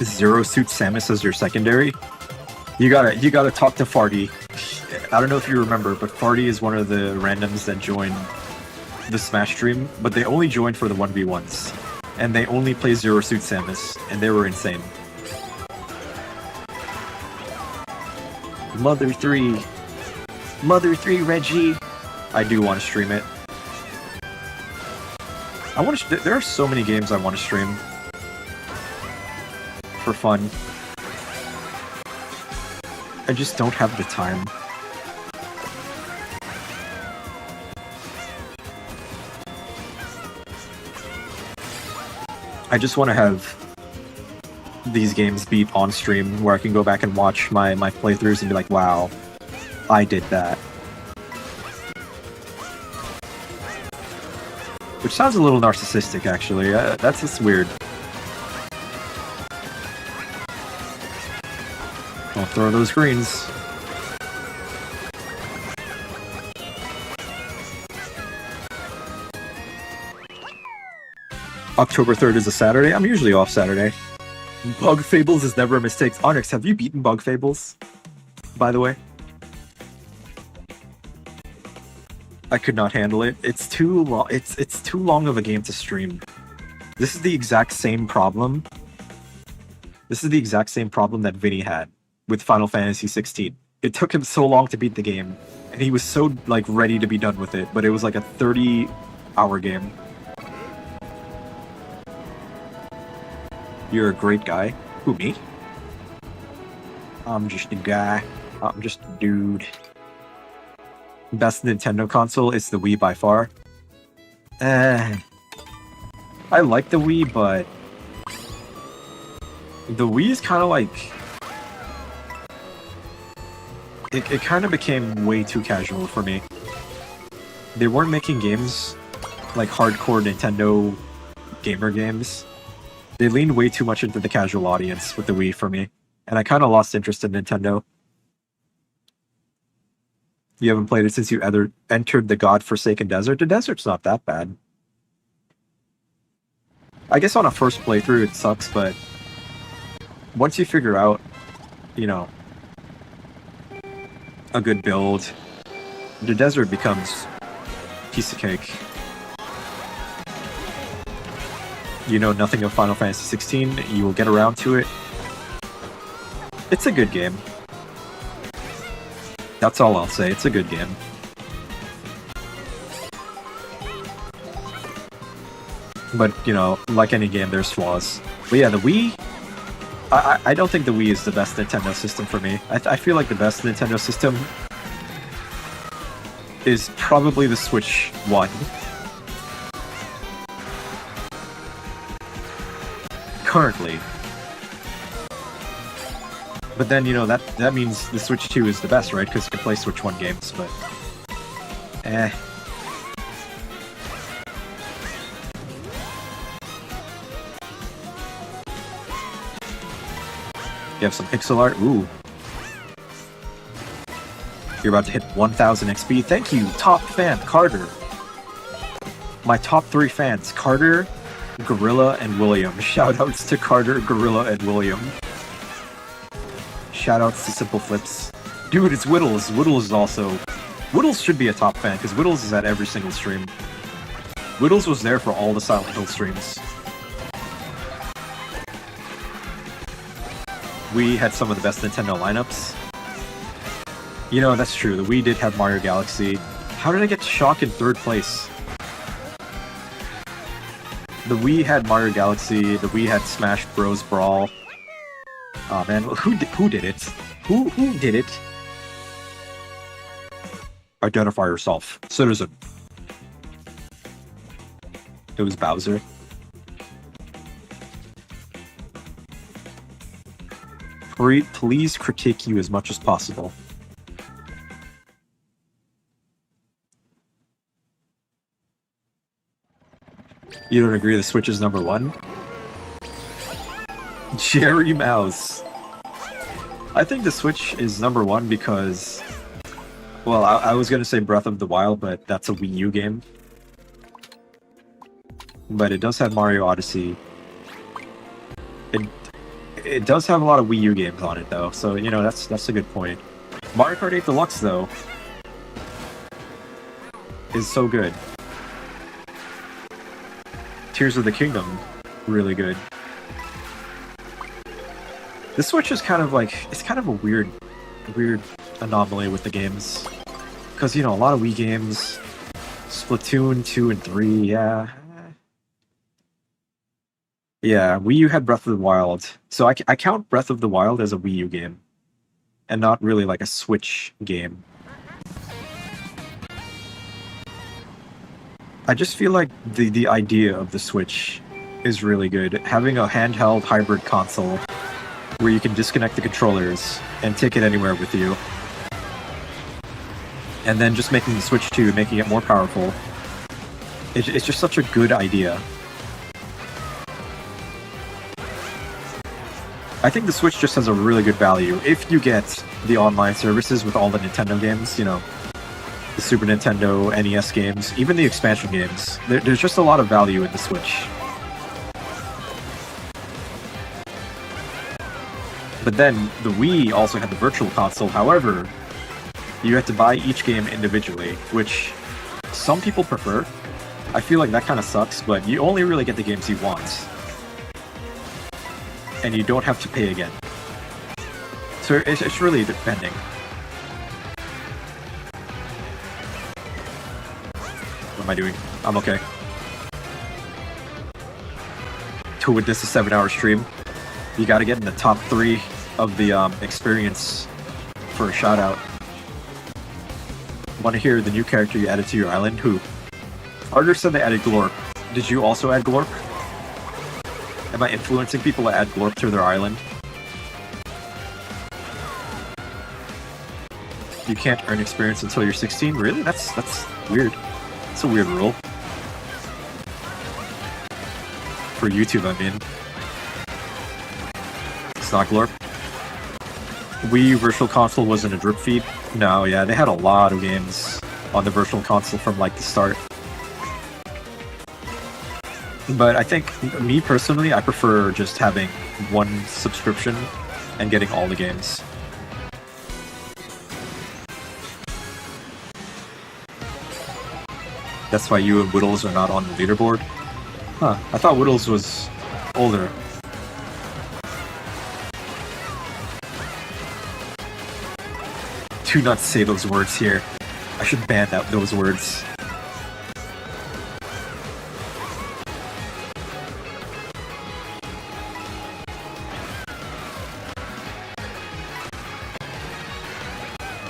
Zero Suit Samus as your secondary? You gotta talk to Farty. I don't know if you remember, but Farty is one of the randoms that joined the Smash stream, but they only joined for the 1v1s. And they only play Zero Suit Samus, and they were insane. Mother 3. Mother 3, Reggie. I do want to stream it. There are so many games I want to stream. For fun. I just don't have the time. I just want to have these games beat on stream where I can go back and watch my playthroughs and be like, wow, I did that. Which sounds a little narcissistic, actually. That's just weird. Don't throw those greens. October 3rd is a Saturday. I'm usually off Saturday. Bug Fables is never a mistake. Onyx, have you beaten Bug Fables? By the way? I could not handle it. It's too long. It's too long of a game to stream. This is the exact same problem. This is the exact same problem that Vinny had. with Final Fantasy 16. It took him so long to beat the game, and he was so like ready to be done with it, but it was like a 30-hour game. You're a great guy. Who, me? I'm just a guy. I'm just a dude. Best Nintendo console is the Wii by far. I like the Wii, but the Wii is kind of like... It kind of became way too casual for me. They weren't making games like hardcore Nintendo gamer games. They leaned way too much into the casual audience with the Wii for me, and I kind of lost interest in Nintendo. You haven't played it since you entered the God-forsaken desert? The desert's not that bad. I guess on a first playthrough it sucks, but once you figure out, you know, a good build, the desert becomes piece of cake. You know nothing of Final Fantasy 16, you will get around to it. It's a good game. That's all I'll say, it's a good game. But, you know, like any game, there's flaws. But yeah, the Wii... I don't think the Wii is the best Nintendo system for me. I feel like the best Nintendo system is probably the Switch 1. Currently. But then, you know, that means the Switch 2 is the best, right? Because you can play Switch 1 games, but... You have some pixel art? Ooh. You're about to hit 1000 XP. Thank you, top fan, Carter. My top 3 fans, Carter, Gorilla, and William. Shoutouts to Carter, Gorilla, and William. Shoutouts to Simple Flips. Dude, it's Whittles. Whittles is also... Whittles should be a top fan, because Whittles is at every single stream. Whittles was there for all the Silent Hill streams. We had some of the best Nintendo lineups. You know, that's true. The Wii did have Mario Galaxy. How did I get Shock in 3rd place? The Wii had Mario Galaxy. The Wii had Smash Bros. Brawl. Oh man, who did it? Who did it? Identify yourself, citizen. It was Bowser. Please critique you as much as possible. You don't agree the Switch is number 1? Jerry Mouse. I think the Switch is number 1 because... Well, I was gonna say Breath of the Wild, but that's a Wii U game. But it does have Mario Odyssey. It does have a lot of Wii U games on it, though, so, you know, that's a good point. Mario Kart 8 Deluxe, though, is so good. Tears of the Kingdom, really good. The Switch is kind of like, it's kind of a weird anomaly with the games. Because, you know, a lot of Wii games, Splatoon 2 and 3, yeah. Yeah, Wii U had Breath of the Wild. So I count Breath of the Wild as a Wii U game. And not really like a Switch game. I just feel like the idea of the Switch is really good. Having a handheld hybrid console where you can disconnect the controllers and take it anywhere with you. And then just making the Switch 2, making it more powerful. It's just such a good idea. I think the Switch just has a really good value if you get the online services with all the Nintendo games, you know, the Super Nintendo, NES games, even the expansion games. There's just a lot of value in the Switch. But then, the Wii also had the Virtual Console, however, you had to buy each game individually, which some people prefer. I feel like that kind of sucks, but you only really get the games you want. And you don't have to pay again. So it's really depending. What am I doing? I'm okay. To witness a 7-hour stream, you gotta get in the top 3 of the experience for a shout out. Want to hear the new character you added to your island? Who? Arger said they added Glorp. Did you also add Glorp? Am I influencing people to add Glorp to their island? You can't earn experience until you're 16? Really? That's weird. It's a weird rule. For YouTube, I mean. It's not Glorp. Wii Virtual Console wasn't a drip feed? No, yeah, they had a lot of games on the Virtual Console from like the start. But I think, me personally, I prefer just having one subscription and getting all the games. That's why you and Whittles are not on the leaderboard? Huh, I thought Whittles was older. Do not say those words here. I should ban out those words.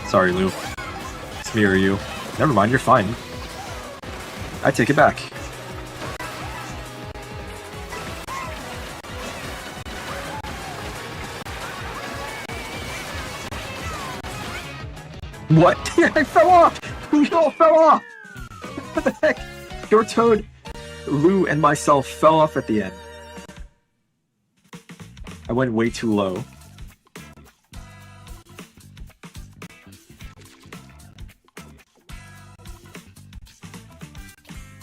Sorry, Lou. It's me or you. Never mind, you're fine. I take it back. What? I fell off! We all fell off! What the heck? Your Toad, Lou, and myself fell off at the end. I went way too low.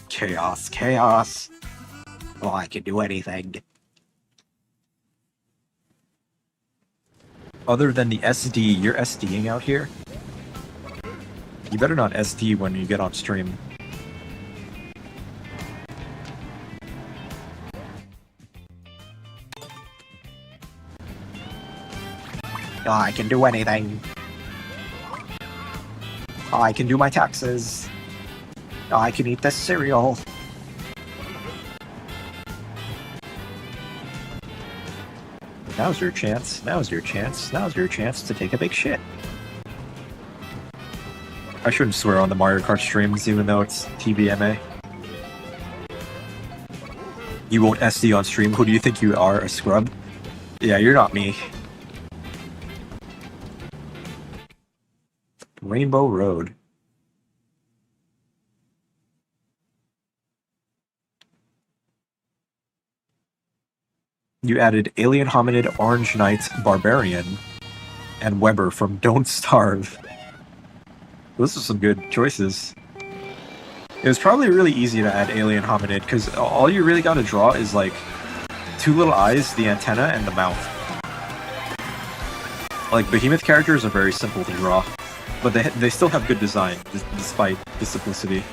Chaos, chaos. Well, I can do anything. Other than the SD, you're SDing out here? You better not SD when you get on stream. Oh, I can do anything. Oh, I can do my taxes. Oh, I can eat this cereal. Now's your chance. Now's your chance. Now's your chance to take a big shit. I shouldn't swear on the Mario Kart streams, even though it's TVMA. You won't SD on stream? Who do you think you are, a scrub? Yeah, you're not me. Rainbow Road. You added Alien Hominid, Orange Knight, Barbarian, and Weber from Don't Starve. Those are some good choices. It was probably really easy to add Alien Hominid, because all you really gotta draw is like 2 little eyes, the antenna, and the mouth. Like, Behemoth characters are very simple to draw, but they still have good design, despite the simplicity.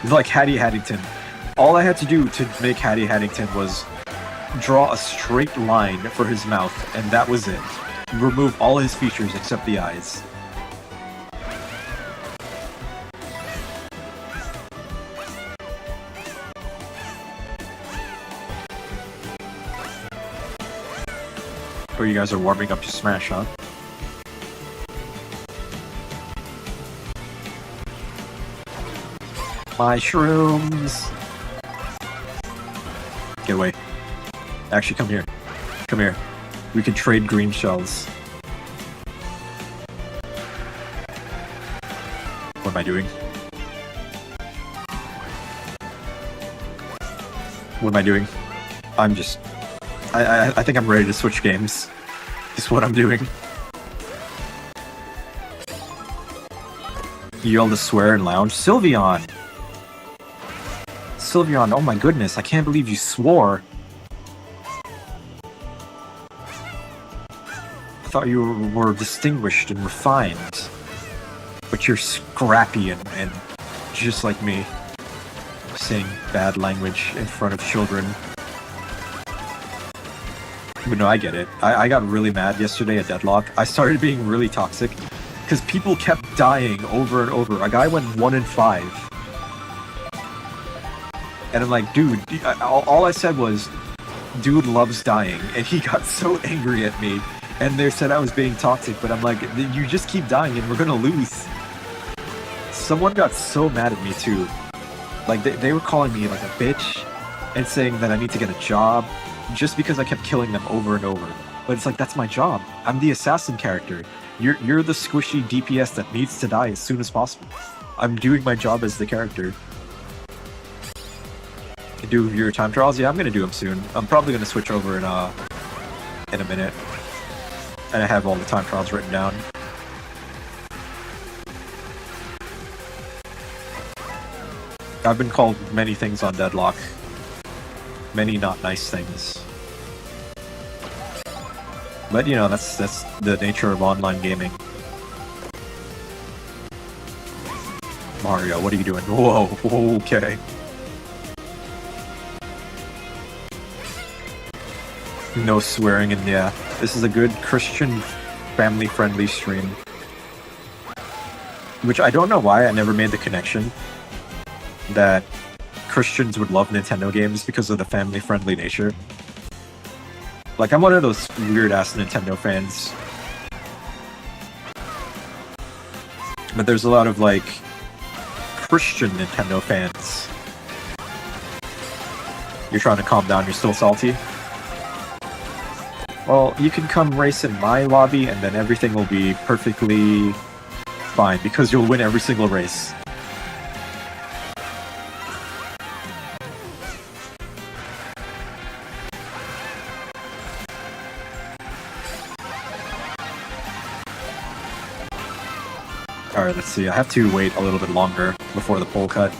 It's like Hattie Haddington. All I had to do to make Hattie Haddington was draw a straight line for his mouth, and that was it. Remove all his features except the eyes. Oh, you guys are warming up to Smash, huh? My shrooms! Get away. Actually, come here. Come here. We can trade green shells. What am I doing? What am I doing? I'm just... I think I'm ready to switch games. Is what I'm doing. You yell to swear and lounge. Sylveon! Sylveon, oh my goodness, I can't believe you swore. I thought you were distinguished and refined. But you're scrappy and just like me. Saying bad language in front of children. But no, I get it. I got really mad yesterday at Deadlock. I started being really toxic because people kept dying over and over. A guy went 1 in 5. And I'm like, dude, all I said was, dude loves dying. And he got so angry at me. And they said I was being toxic, but I'm like, you just keep dying and we're gonna lose. Someone got so mad at me too. Like, they were calling me like a bitch and saying that I need to get a job just because I kept killing them over and over. But it's like, that's my job. I'm the assassin character. You're the squishy DPS that needs to die as soon as possible. I'm doing my job as the character. Do your time trials? Yeah, I'm gonna do them soon. I'm probably gonna switch over in a minute. And I have all the time trials written down. I've been called many things on Deadlock. Many not nice things. But you know, that's the nature of online gaming. Mario, what are you doing? Whoa, okay. No swearing, and yeah, this is a good Christian, family-friendly stream. Which I don't know why I never made the connection that Christians would love Nintendo games because of the family-friendly nature. Like, I'm one of those weird-ass Nintendo fans. But there's a lot of, like, Christian Nintendo fans. You're trying to calm down, you're still salty? Well, you can come race in my lobby and then everything will be perfectly fine because you'll win every single race. Alright, let's see. I have to wait a little bit longer before the pole cut.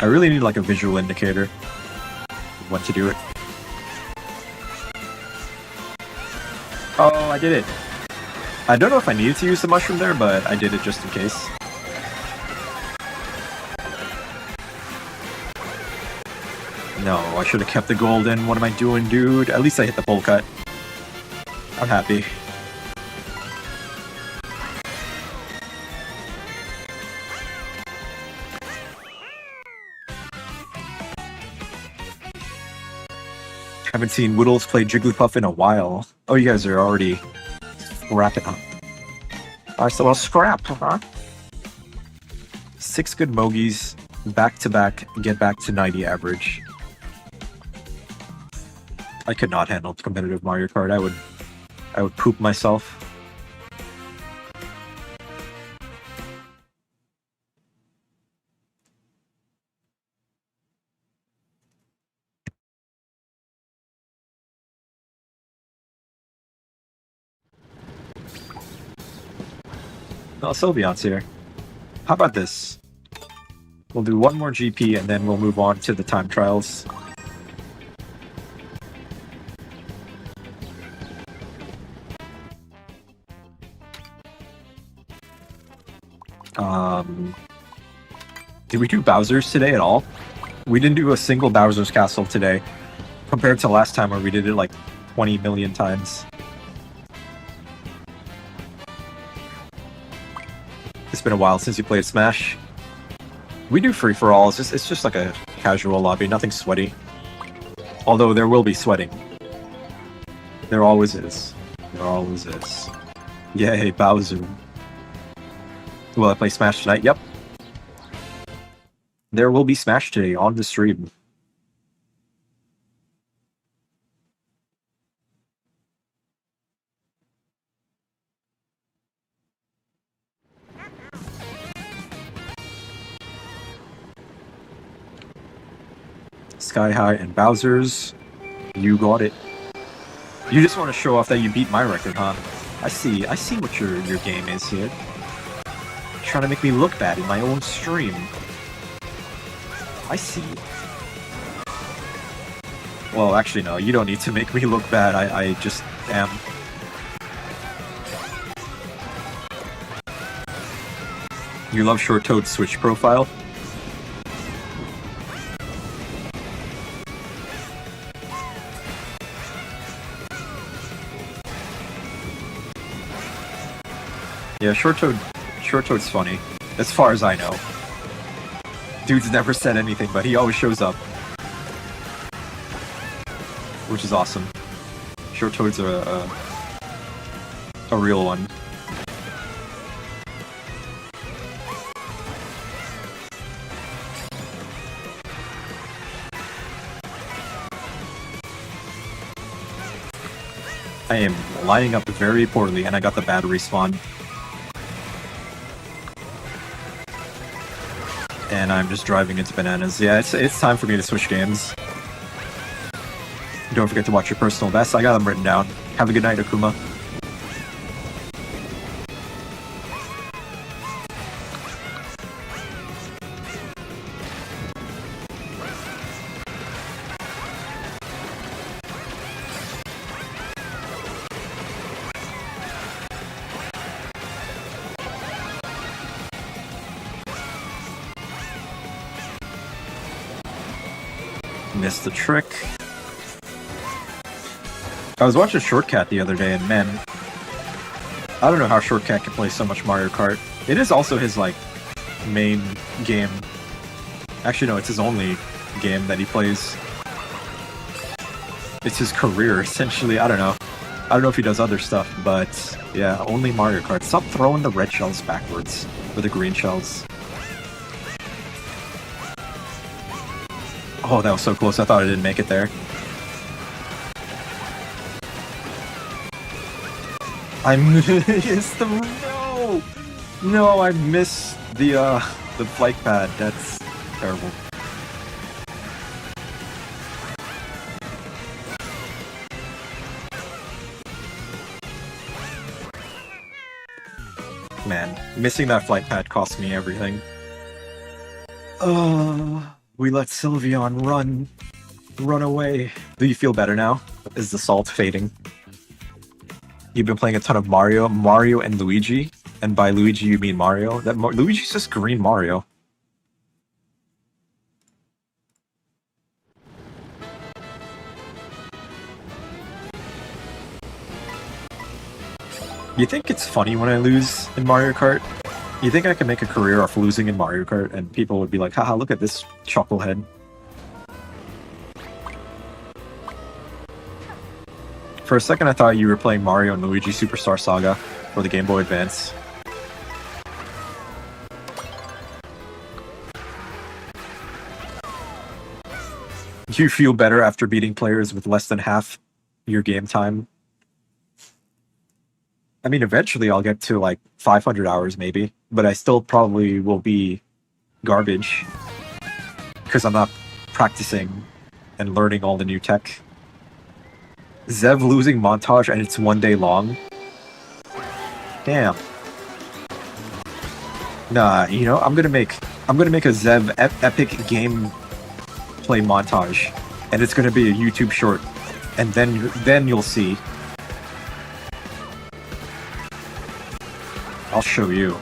I really need like a visual indicator of when to do it. Oh, I did it. I don't know if I needed to use the mushroom there, but I did it just in case. No, I should have kept the gold in. What am I doing, dude? At least I hit the pole cut. I'm happy. Haven't seen Whittles play Jigglypuff in a while. Oh, you guys are already scrapping up. Alright, so I'll scrap, huh? 6 good Mogies, back to back, get back to 90 average. I could not handle competitive Mario Kart. I would poop myself. Oh, Sylveon's here. How about this? We'll do one more GP and then we'll move on to the time trials. Did we do Bowser's today at all? We didn't do a single Bowser's Castle today, compared to last time where we did it like 20 million times. It's been a while since you played Smash. We do free-for-alls, it's just like a casual lobby, nothing sweaty. Although there will be sweating. There always is. There always is. Yay, Bowser. Will I play Smash tonight? Yep. There will be Smash today on the stream. Sky High and Bowser's. You got it. You just want to show off that you beat my record, huh? I see what your game is here. Trying to make me look bad in my own stream. I see. Well, actually, no. You don't need to make me look bad. I just am. You love Short Toad's Switch profile? Yeah, Short Toad's funny, as far as I know. Dude's never said anything, but he always shows up, which is awesome. Short Toad's a real one. I am lining up very poorly, and I got the bad respawn. And I'm just driving into bananas. Yeah, it's time for me to switch games. Don't forget to watch your personal best. I got them written down. Have a good night, Akuma. Missed the trick. I was watching Shortcat the other day, and man, I don't know how Shortcat can play so much Mario Kart. It is also his, like, main game. Actually, no, it's his only game that he plays. It's his career, essentially. I don't know. I don't know if he does other stuff, but yeah, only Mario Kart. Stop throwing the red shells backwards, or the green shells. Oh, that was so close. I thought I didn't make it there. I missed the... No! No, I missed the flight pad. That's terrible. Man, missing that flight pad cost me everything. We let Sylveon run away. Do you feel better now? Is the salt fading? You've been playing a ton of Mario and Luigi, and by Luigi you mean Mario. Luigi's just green Mario. You think it's funny when I lose in Mario Kart? You think I can make a career off losing in Mario Kart, and people would be like, haha, look at this chucklehead. For a second I thought you were playing Mario and Luigi Superstar Saga for the Game Boy Advance. Do you feel better after beating players with less than half your game time? I mean, eventually I'll get to like 500 hours maybe, but I still probably will be garbage because I'm not practicing and learning all the new tech. Zev losing montage and it's 1 day long? Damn. Nah, you know, I'm gonna make a Zev epic gameplay montage, and it's gonna be a YouTube short, and then you'll see. I'll show you.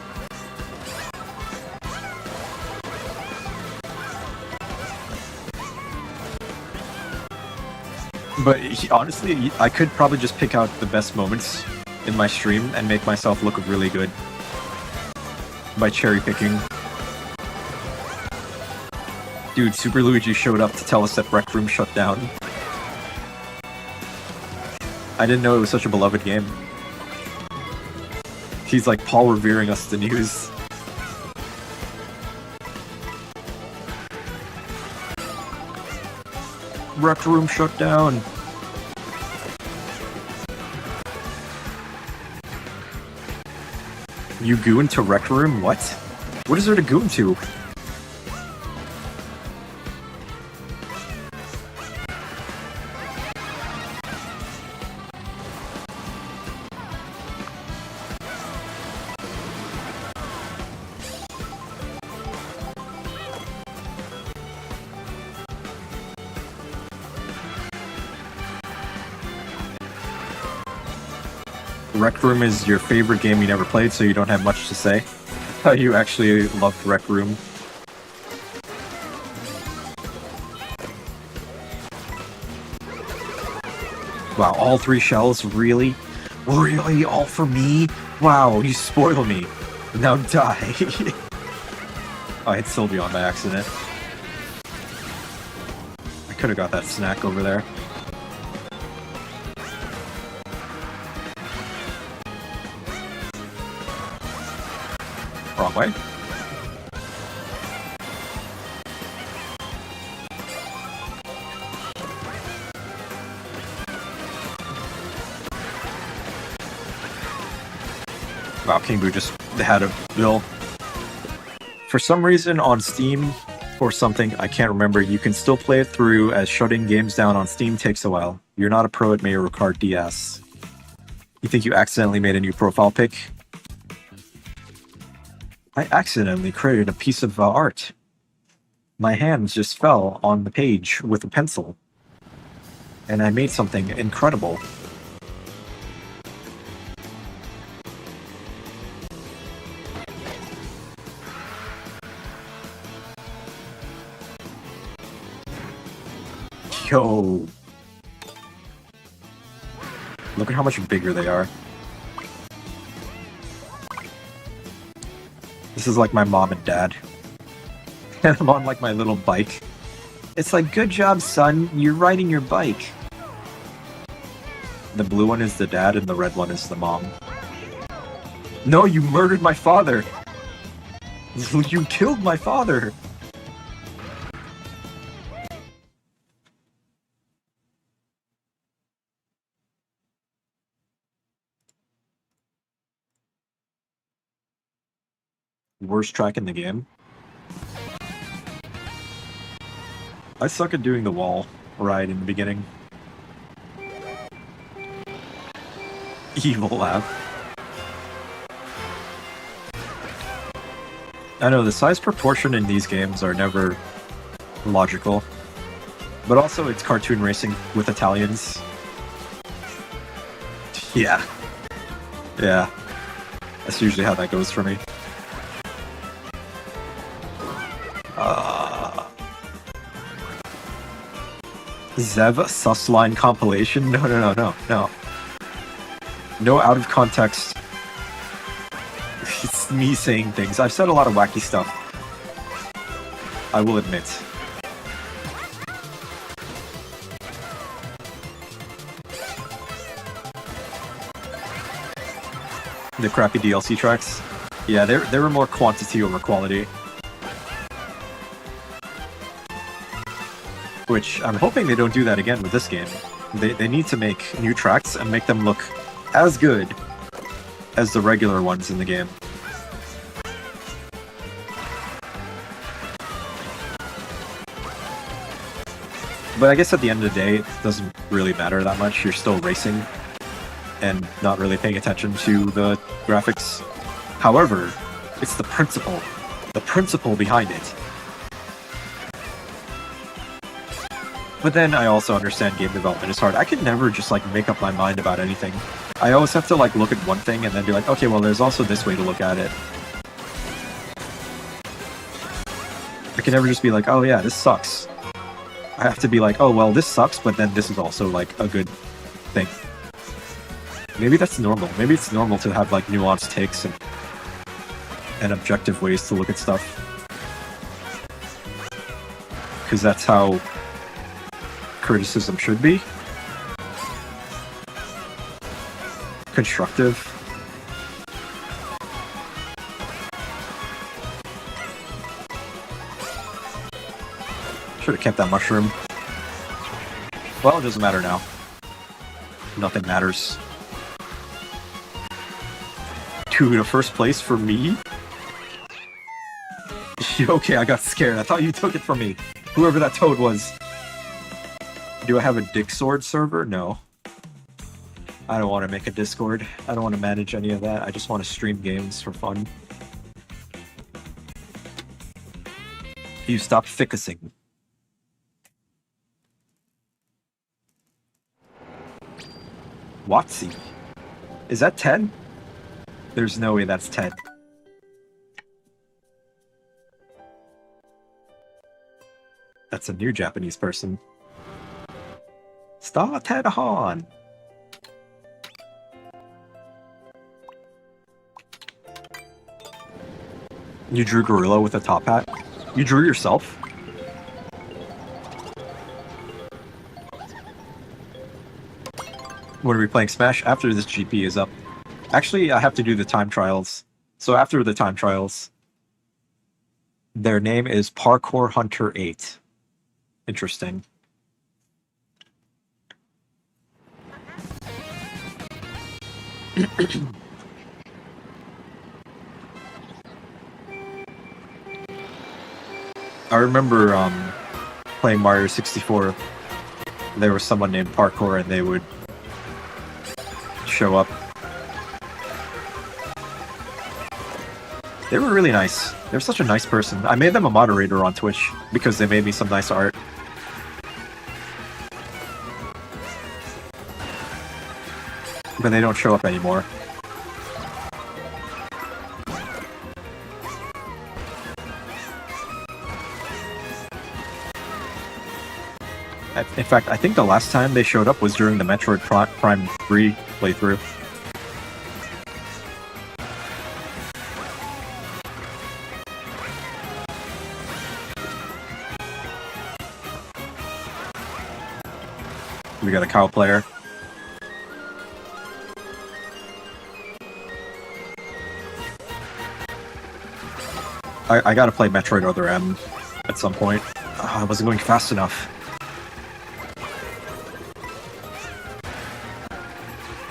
But honestly, I could probably just pick out the best moments in my stream and make myself look really good by cherry picking. Dude, Super Luigi showed up to tell us that Rec Room shut down. I didn't know it was such a beloved game. He's like Paul revering us the news. Rec Room shut down. You goon to Rec Room? What? What is there to goon to? Rec Room is your favorite game you never played, so you don't have much to say. I thought you actually loved Rec Room. Wow, all 3 shells? Really? Really? All for me? Wow, you spoil me. Now die. Oh, I hit Sylvia by accident. I could have got that snack over there. Wrong way. Wow, King Boo just had a bill. For some reason on Steam, or something, I can't remember, you can still play it through as shutting games down on Steam takes a while. You're not a pro at Mario Kart DS. You think you accidentally made a new profile pic? I accidentally created a piece of art. My hands just fell on the page with a pencil. And I made something incredible. Yo! Look at how much bigger they are. This is like my mom and dad. And I'm on like my little bike. It's like, good job, son, you're riding your bike. The blue one is the dad and the red one is the mom. No, you murdered my father! You killed my father! Worst track in the game. I suck at doing the wall ride in the beginning. Evil laugh. I know, the size proportion in these games are never logical. But also, it's cartoon racing with Italians. Yeah. Yeah. That's usually how that goes for me. Zev Susline compilation? No. No out of context. It's me saying things. I've said a lot of wacky stuff. I will admit. The crappy DLC tracks? Yeah, they were more quantity over quality. Which, I'm hoping they don't do that again with this game. They need to make new tracks and make them look as good as the regular ones in the game. But I guess at the end of the day, it doesn't really matter that much. You're still racing and not really paying attention to the graphics. However, it's the principle behind it. But then I also understand game development is hard. I can never just like make up my mind about anything. I always have to like look at one thing and then be like, okay, well there's also this way to look at it. I can never just be like, oh yeah, this sucks. I have to be like, oh well, this sucks, but then this is also like a good thing. Maybe that's normal. Maybe it's normal to have like nuanced takes and objective ways to look at stuff. Because that's how criticism should be. Constructive. Should have kept that mushroom. Well, it doesn't matter now. Nothing matters. Dude, a first place for me? Okay, I got scared. I thought you took it from me. Whoever that toad was. Do I have a Dick Sword server? No. I don't want to make a Discord. I don't want to manage any of that. I just want to stream games for fun. You stop ficusing. Watsy. Is that 10? There's no way that's 10. That's a new Japanese person. Star Ted Han. You drew Gorilla with a top hat? You drew yourself? When are we playing Smash? After this GP is up. Actually, I have to do the time trials. So after the time trials, their name is Parkour Hunter 8. Interesting. I remember playing Mario 64. There was someone named Parkour, and they would show up. They were really nice. They're such a nice person. I made them a moderator on Twitch because they made me some nice art. But they don't show up anymore. In fact, I think the last time they showed up was during the Metroid Prime 3 playthrough. We got a cow player. I gotta play Metroid Other M at some point. Oh, I wasn't going fast enough.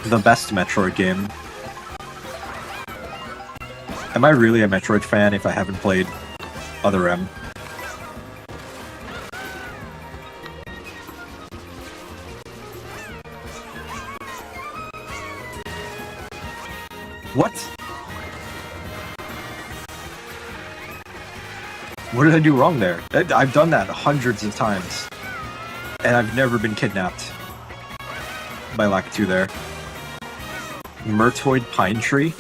The best Metroid game. Am I really a Metroid fan if I haven't played Other M? What? What did I do wrong there? I've done that hundreds of times. And I've never been kidnapped by Lakitu there. Murtoid Pine Tree?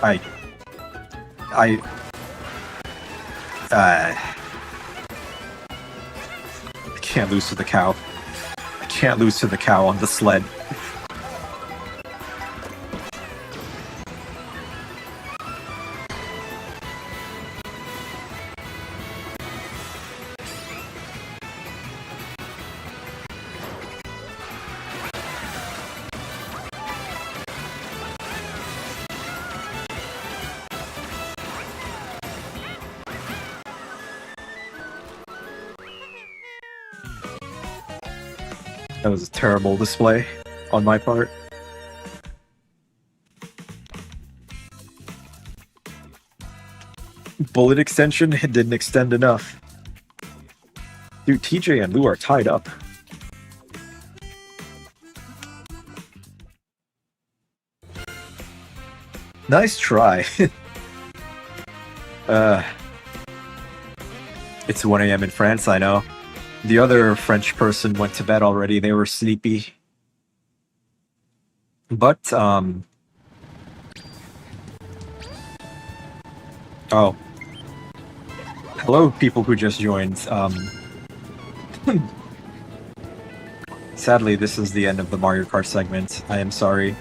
I can't lose to the cow. I can't lose to the cow on the sled. That was a terrible display on my part. Bullet extension, it didn't extend enough. Dude, TJ and Lou are tied up. Nice try. It's 1 a.m. in France, I know. The other French person went to bed already. They were sleepy. But, oh. Hello, people who just joined. Sadly, this is the end of the Mario Kart segment. I am sorry.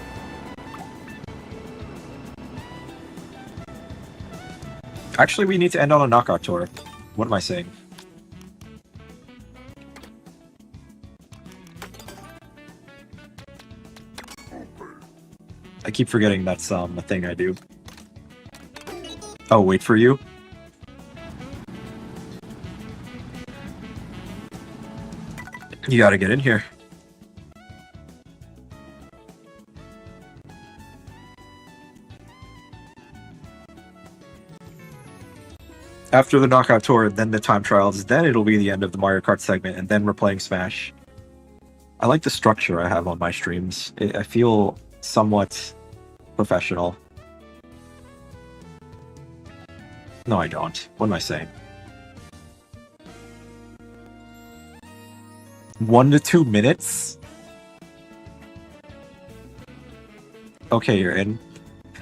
Actually, we need to end on a knockout tour. What am I saying? I keep forgetting that's a thing I do. Oh, wait for you? You gotta get in here. After the knockout tour, then the time trials, then it'll be the end of the Mario Kart segment, and then we're playing Smash. I like the structure I have on my streams. I feel somewhat professional. No, I don't. What am I saying? 1 to 2 minutes? Okay, you're in.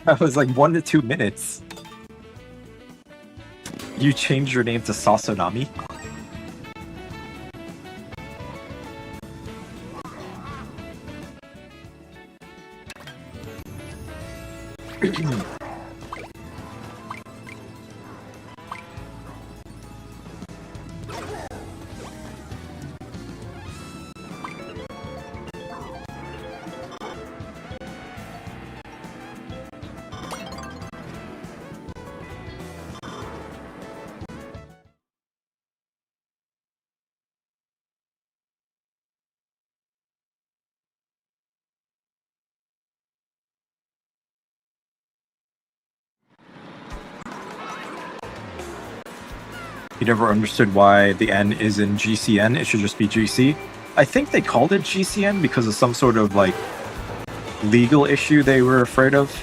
I was like 1 to 2 minutes. You changed your name to Sasonami? He never understood why the N is in GCN. It should just be GC. I think they called it GCN because of some sort of like legal issue they were afraid of.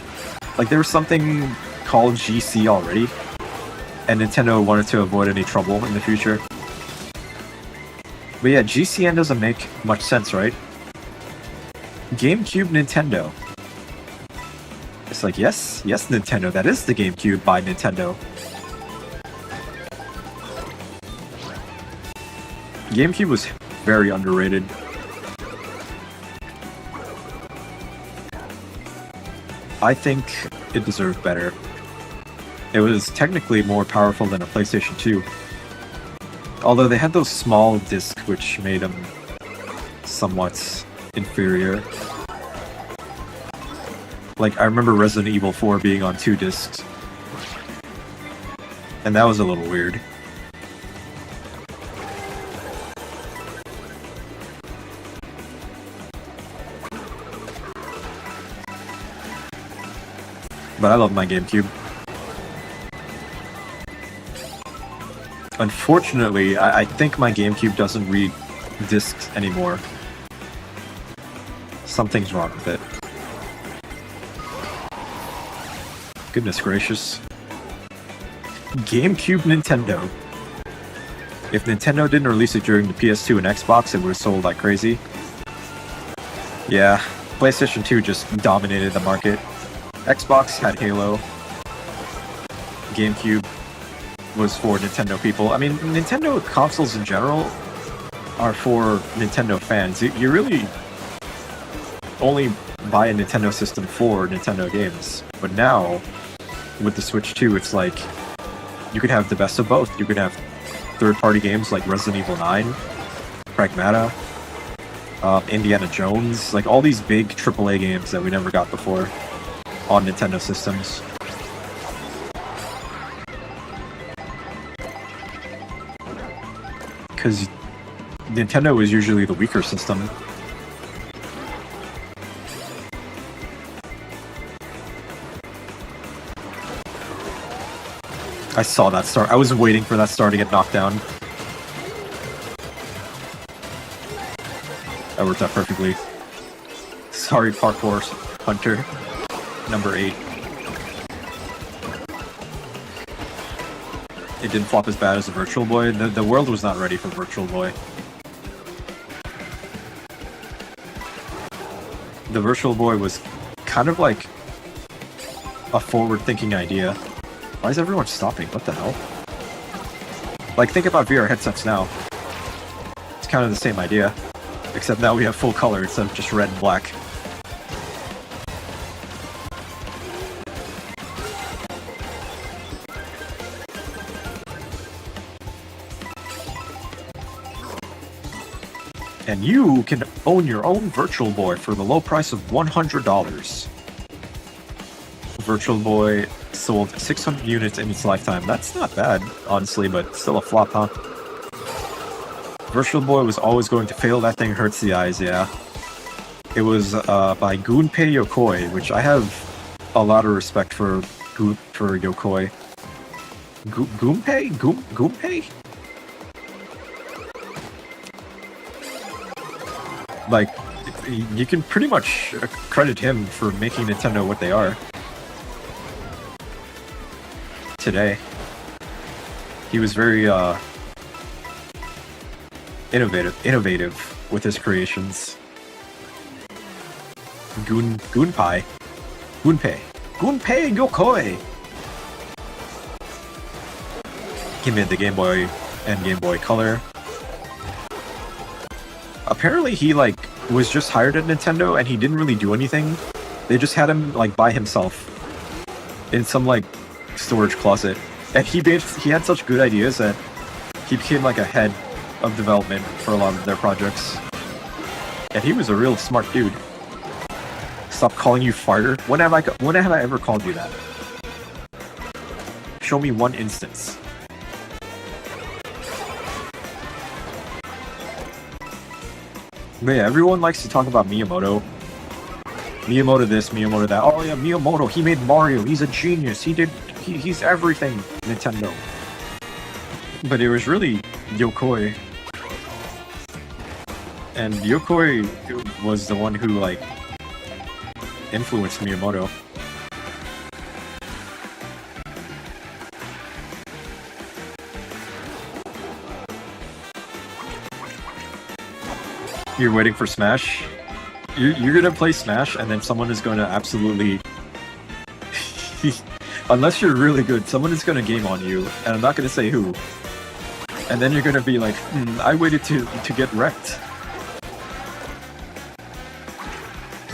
Like there was something called GC already, and Nintendo wanted to avoid any trouble in the future. But yeah, GCN doesn't make much sense, right? GameCube Nintendo. It's like, yes, Nintendo, that is the GameCube by Nintendo. GameCube was very underrated. I think it deserved better. It was technically more powerful than a PlayStation 2. Although they had those small discs which made them somewhat inferior. Like, I remember Resident Evil 4 being on 2 discs. And that was a little weird. But I love my GameCube. Unfortunately, I think my GameCube doesn't read discs anymore. Something's wrong with it. Goodness gracious. GameCube Nintendo. If Nintendo didn't release it during the PS2 and Xbox, it would have sold like crazy. Yeah, PlayStation 2 just dominated the market. Xbox had Halo. GameCube was for Nintendo people. I mean, Nintendo consoles in general are for Nintendo fans. You really only buy a Nintendo system for Nintendo games. But now, with the Switch 2, it's like you could have the best of both. You could have third-party games like Resident Evil 9, Pragmata, Indiana Jones, like all these big AAA games that we never got before on Nintendo systems. Because Nintendo is usually the weaker system. I saw that star. I was waiting for that star to get knocked down. That worked out perfectly. Sorry, parkour hunter. Number 8. It didn't flop as bad as the Virtual Boy. The world was not ready for Virtual Boy. The Virtual Boy was kind of like a forward-thinking idea. Why is everyone stopping? What the hell? Like, think about VR headsets now. It's kind of the same idea. Except now we have full color instead of just red and black. And you can own your own Virtual Boy for the low price of $100. Virtual Boy sold 600 units in its lifetime. That's not bad, honestly, but still a flop, huh? Virtual Boy was always going to fail. That thing hurts the eyes, yeah. It was by Gunpei Yokoi, which I have a lot of respect for Yokoi. Gunpei? Gunpei? Like, you can pretty much credit him for making Nintendo what they are today. He was very innovative with his creations. Gunpei Yokoi. He made the Game Boy and Game Boy Color. Apparently he was just hired at Nintendo and he didn't really do anything. They just had him by himself in some like storage closet, and he had such good ideas that he became like a head of development for a lot of their projects. And he was a real smart dude. Stop calling you farter. When have I ever called you that? Show me one instance. But yeah, everyone likes to talk about Miyamoto. Miyamoto this, Miyamoto that. Oh yeah, Miyamoto, he made Mario. He's a genius. He's everything Nintendo. But it was really Yokoi. And Yokoi was the one who like influenced Miyamoto. You're waiting for Smash? You're gonna play Smash and then someone is gonna absolutely... Unless you're really good, someone is gonna game on you, and I'm not gonna say who. And then you're gonna be like, I waited to get wrecked.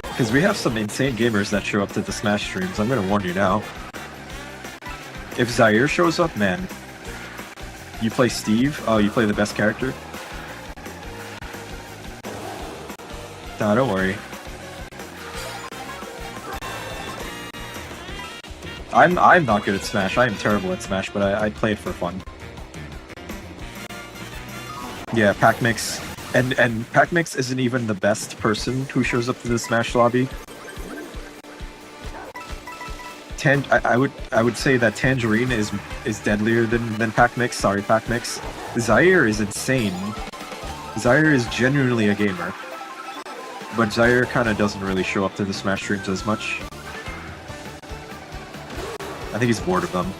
Because we have some insane gamers that show up to the Smash streams, I'm gonna warn you now. If Zaire shows up, man. You play Steve? Oh, you play the best character? Nah, don't worry. I'm not good at Smash. I am terrible at Smash, but I play it for fun. Yeah, Pac-Mix. And Pac-Mix isn't even the best person who shows up to the Smash lobby. I would say that Tangerine is deadlier than Pac-Mix. Sorry, Pac-Mix. Zaire is insane. Zaire is genuinely a gamer. But Zaire kind of doesn't really show up to the Smash streams as much. I think he's bored of them.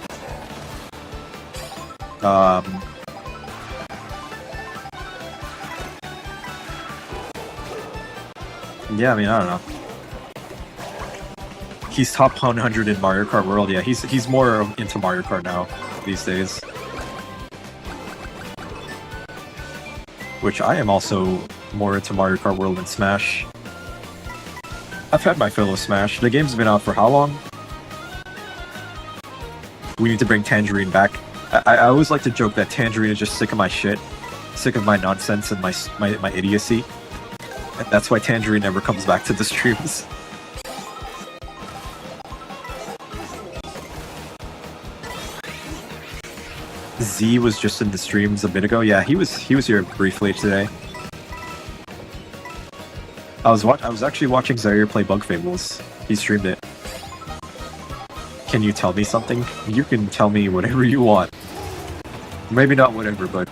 Yeah, I mean, I don't know. He's top 100 in Mario Kart World. Yeah, he's more into Mario Kart now these days. Which I am also more into Mario Kart World than Smash. I've had my fill of Smash. The game's been out for how long? We need to bring Tangerine back. I always like to joke that Tangerine is just sick of my shit, sick of my nonsense and my idiocy. And that's why Tangerine never comes back to the streams. Z was just in the streams a bit ago. Yeah, he was here briefly today. I was actually watching Zaire play Bug Fables. He streamed it. Can you tell me something? You can tell me whatever you want. Maybe not whatever, but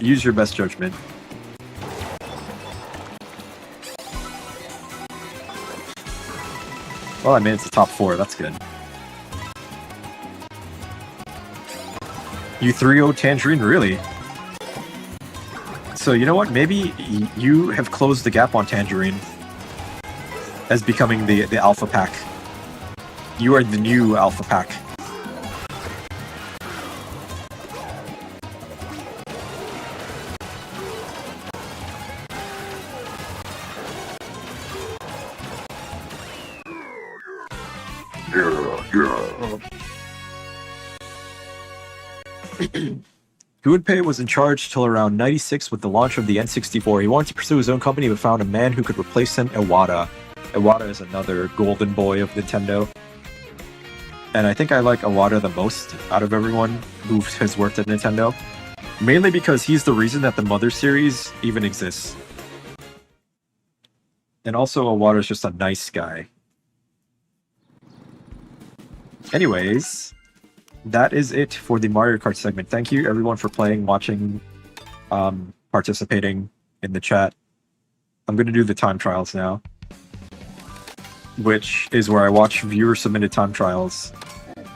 use your best judgment. Well, I made it to top 4. That's good. You 3-0 Tangerine, really? So, you know what? Maybe you have closed the gap on Tangerine as becoming the Alpha Pack. You are the new Alpha Pack. Gunpei was in charge till around 96 with the launch of the N64. He wanted to pursue his own company but found a man who could replace him, Iwata. Iwata is another golden boy of Nintendo. And I think I like Iwata the most out of everyone who has worked at Nintendo. Mainly because he's the reason that the Mother series even exists. And also Iwata is just a nice guy. Anyways, that is it for the Mario Kart segment. Thank you everyone for playing, watching, participating in the chat. I'm going to do the time trials now, which is where I watch viewer-submitted time trials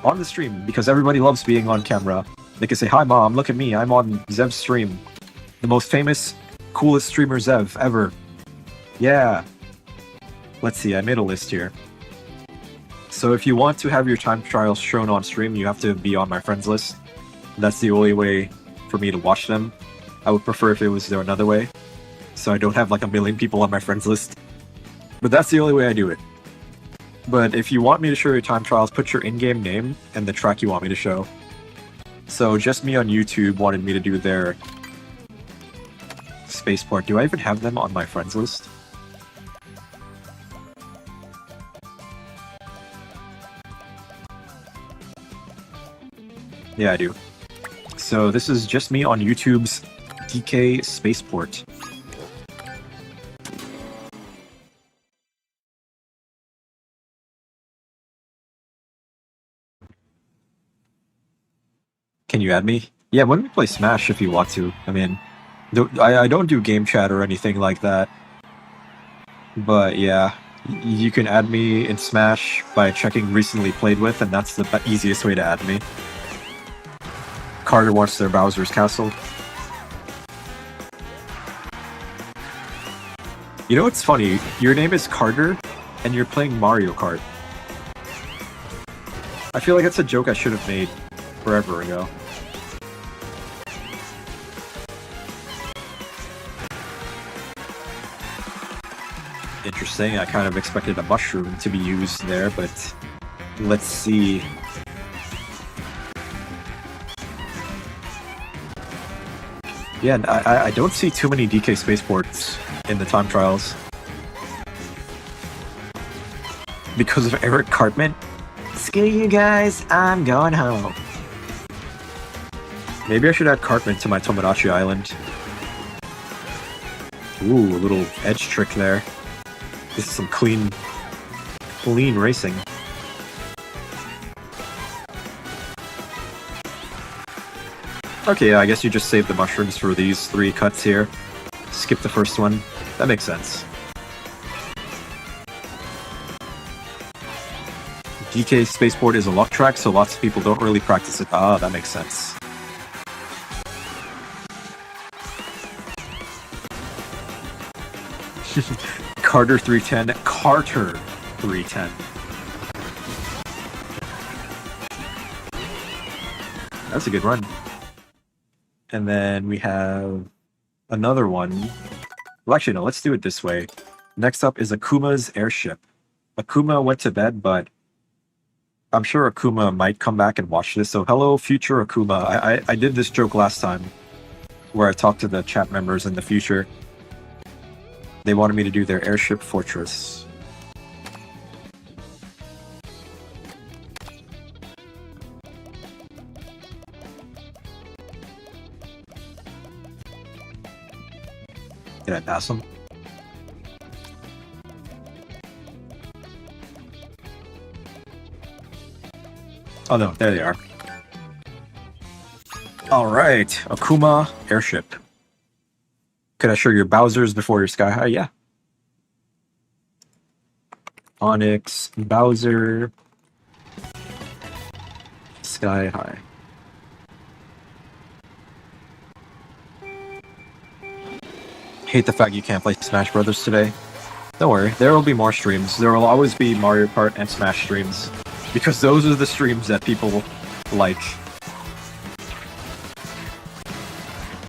on the stream, because everybody loves being on camera. They can say, "Hi mom, look at me, I'm on Zev's stream. The most famous, coolest streamer Zev ever." Yeah. Let's see, I made a list here. So if you want to have your time trials shown on stream, you have to be on my friends list. That's the only way for me to watch them. I would prefer if it was there another way, so I don't have like a million people on my friends list. But that's the only way I do it. But if you want me to show your time trials, put your in-game name and the track you want me to show. So Just Me on YouTube wanted me to do their spaceport. Do I even have them on my friends list? Yeah, I do. So this is Just Me on YouTube's DK Spaceport. Can you add me? Yeah, when we play Smash if you want to. I mean, I don't do game chat or anything like that. But yeah, you can add me in Smash by checking recently played with, and that's the easiest way to add me. Carter wants their Bowser's Castle. You know what's funny? Your name is Carter, and you're playing Mario Kart. I feel like that's a joke I should have made forever ago. Interesting, I kind of expected a mushroom to be used there, but let's see. Yeah, I don't see too many DK spaceports in the time trials. Because of Eric Cartman? Screw you guys, I'm going home. Maybe I should add Cartman to my Tomodachi Island. Ooh, a little edge trick there. This is some clean racing. Okay, yeah, I guess you just save the mushrooms for these 3 cuts here. Skip the first one. That makes sense. DK Spaceport is a luck track, so lots of people don't really practice it. Ah, that makes sense. Carter 310. Carter 310. That's a good run. And then we have another one. Well, actually, no, let's do it this way. Next up is Akuma's airship. Akuma went to bed, but I'm sure Akuma might come back and watch this. So hello, future Akuma. I did this joke last time where I talked to the chat members in the future. They wanted me to do their airship fortress. Did I pass them? Oh no, there they are. Alright, Akuma airship. Could I show your Bowser's before your Sky High? Yeah. Onyx, Bowser, Sky High. Hate the fact you can't play Smash Brothers today. Don't worry, there will be more streams. There will always be Mario Kart and Smash streams. Because those are the streams that people like.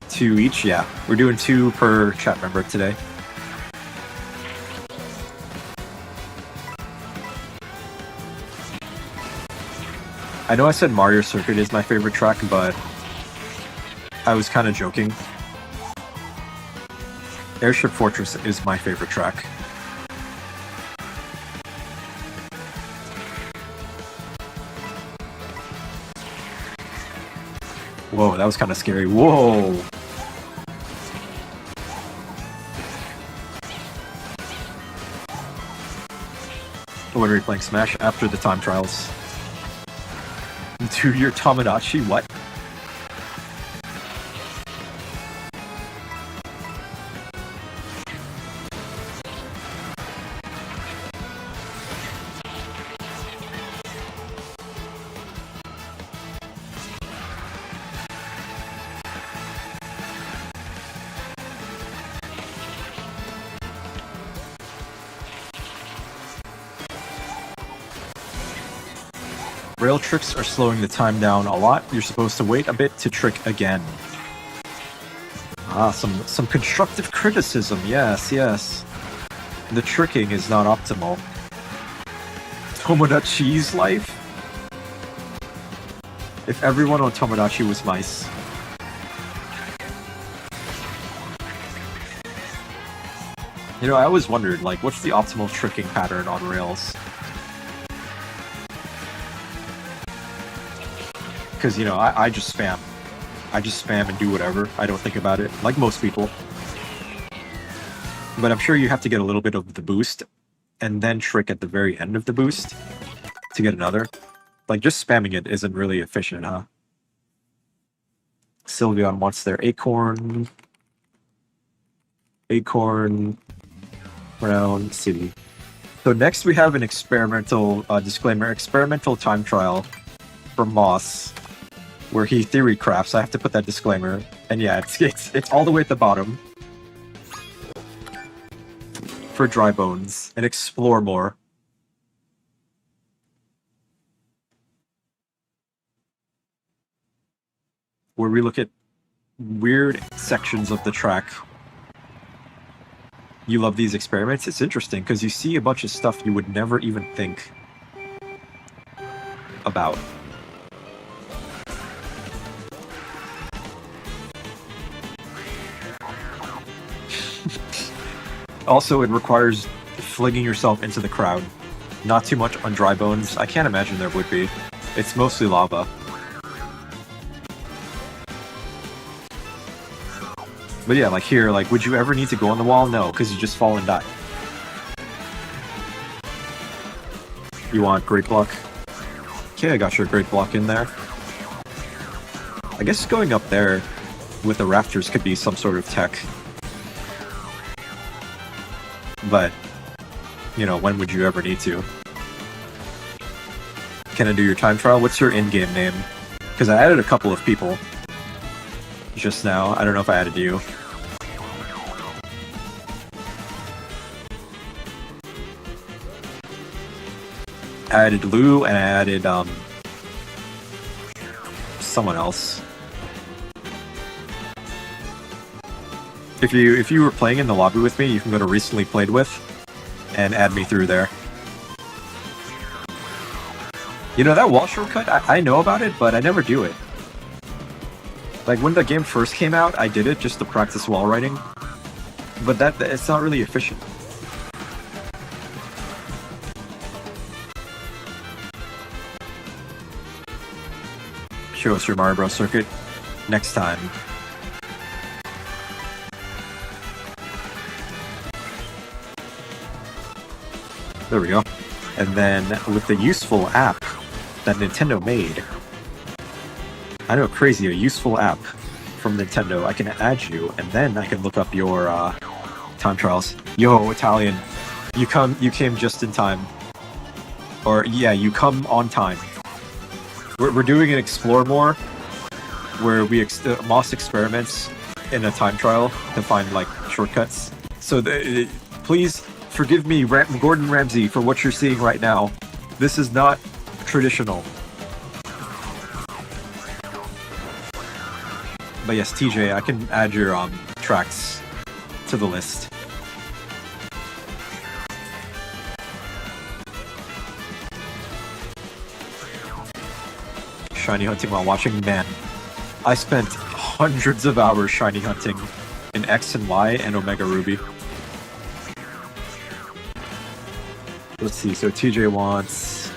2 each? Yeah. We're doing 2 per chat member today. I know I said Mario Circuit is my favorite track, but I was kind of joking. Airship Fortress is my favorite track. Whoa, that was kind of scary. Whoa! When are we playing Smash? After the time trials. Do your Tomodachi? What? Rail tricks are slowing the time down a lot. You're supposed to wait a bit to trick again. Ah, some constructive criticism. Yes, yes. The tricking is not optimal. Tomodachi's life? If everyone on Tomodachi was mice. You know, I always wondered, like, what's the optimal tricking pattern on rails? Because, you know, I just spam. I just spam and do whatever. I don't think about it, like most people. But I'm sure you have to get a little bit of the boost, and then trick at the very end of the boost to get another. Like, just spamming it isn't really efficient, huh? Sylveon wants their acorn. Acorn. Round City. So next we have an experimental disclaimer, experimental time trial from Moss, where he theory crafts. I have to put that disclaimer. And yeah, it's all the way at the bottom. For dry bones. And explore more. Where we look at weird sections of the track. You love these experiments? It's interesting because you see a bunch of stuff you would never even think about. Also, it requires flinging yourself into the crowd. Not too much on dry bones. I can't imagine there would be. It's mostly lava. But yeah, like here, like, would you ever need to go on the wall? No, because you just fall and die. You want Great Block? Okay, I got your Great Block in there. I guess going up there with the rafters could be some sort of tech. But, you know, when would you ever need to? Can I do your time trial? What's your in-game name? Because I added a couple of people just now. I don't know if I added you. I added Lou and I added someone else. If you were playing in the lobby with me, you can go to recently played with and add me through there. You know, that wall shortcut, I know about it, but I never do it. Like, when the game first came out, I did it just to practice wall riding. But it's not really efficient. Show us your Mario Bros. Circuit next time. There we go. And then with the useful app that Nintendo made, I know, crazy, a useful app from Nintendo, I can add you, and then I can look up your time trials. Yo, Italian, you came just in time. Or yeah, you come on time. We're doing an Explore More, where we Moss experiments in a time trial to find like shortcuts. So please forgive me, Gordon Ramsay, for what you're seeing right now. This is not traditional. But yes, TJ, I can add your tracks to the list. Shiny hunting while watching? Man, I spent hundreds of hours shiny hunting in X and Y and Omega Ruby. Let's see, so TJ wants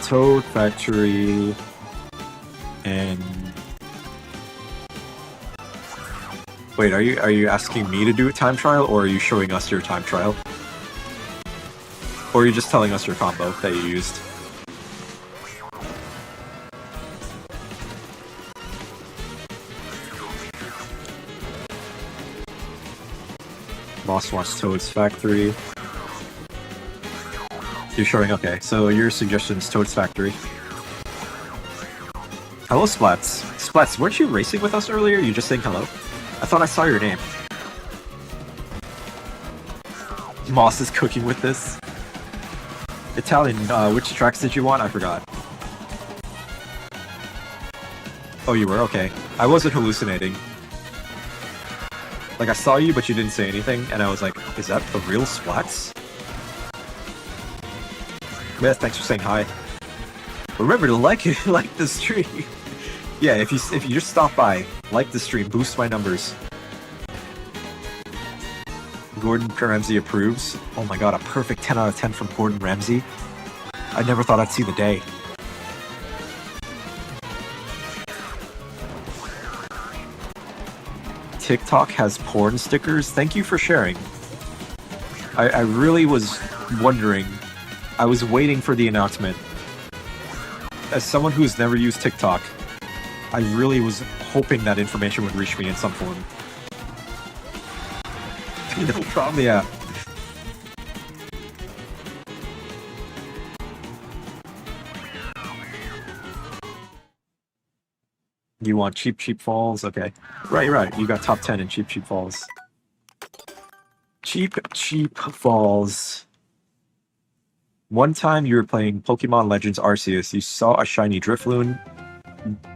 Toad Factory and... Wait, are you asking me to do a time trial, or are you showing us your time trial? Or are you just telling us your combo that you used? Boss wants Toad's Factory. You're showing, okay, so your suggestion is Toad's Factory. Hello, Splats. Splats, weren't you racing with us earlier? You just saying hello? I thought I saw your name. Moss is cooking with this. Italian, which tracks did you want? I forgot. Oh, you were? Okay. I wasn't hallucinating. Like, I saw you, but you didn't say anything, and I was like, is that the real Splats? Beth, thanks for saying hi. Remember to like it, like the stream. Yeah, if you just stop by, like the stream, boost my numbers. Gordon Ramsay approves. Oh my god, a perfect 10 out of 10 from Gordon Ramsay. I never thought I'd see the day. TikTok has porn stickers. Thank you for sharing. I really was wondering. I was waiting for the announcement. As someone who's never used TikTok, I really was hoping that information would reach me in some form. No problem, yeah. You want Cheap Falls? Okay. Right. You got top 10 in Cheap Falls. Cheap Falls. One time you were playing Pokemon Legends Arceus, you saw a shiny Drifloon.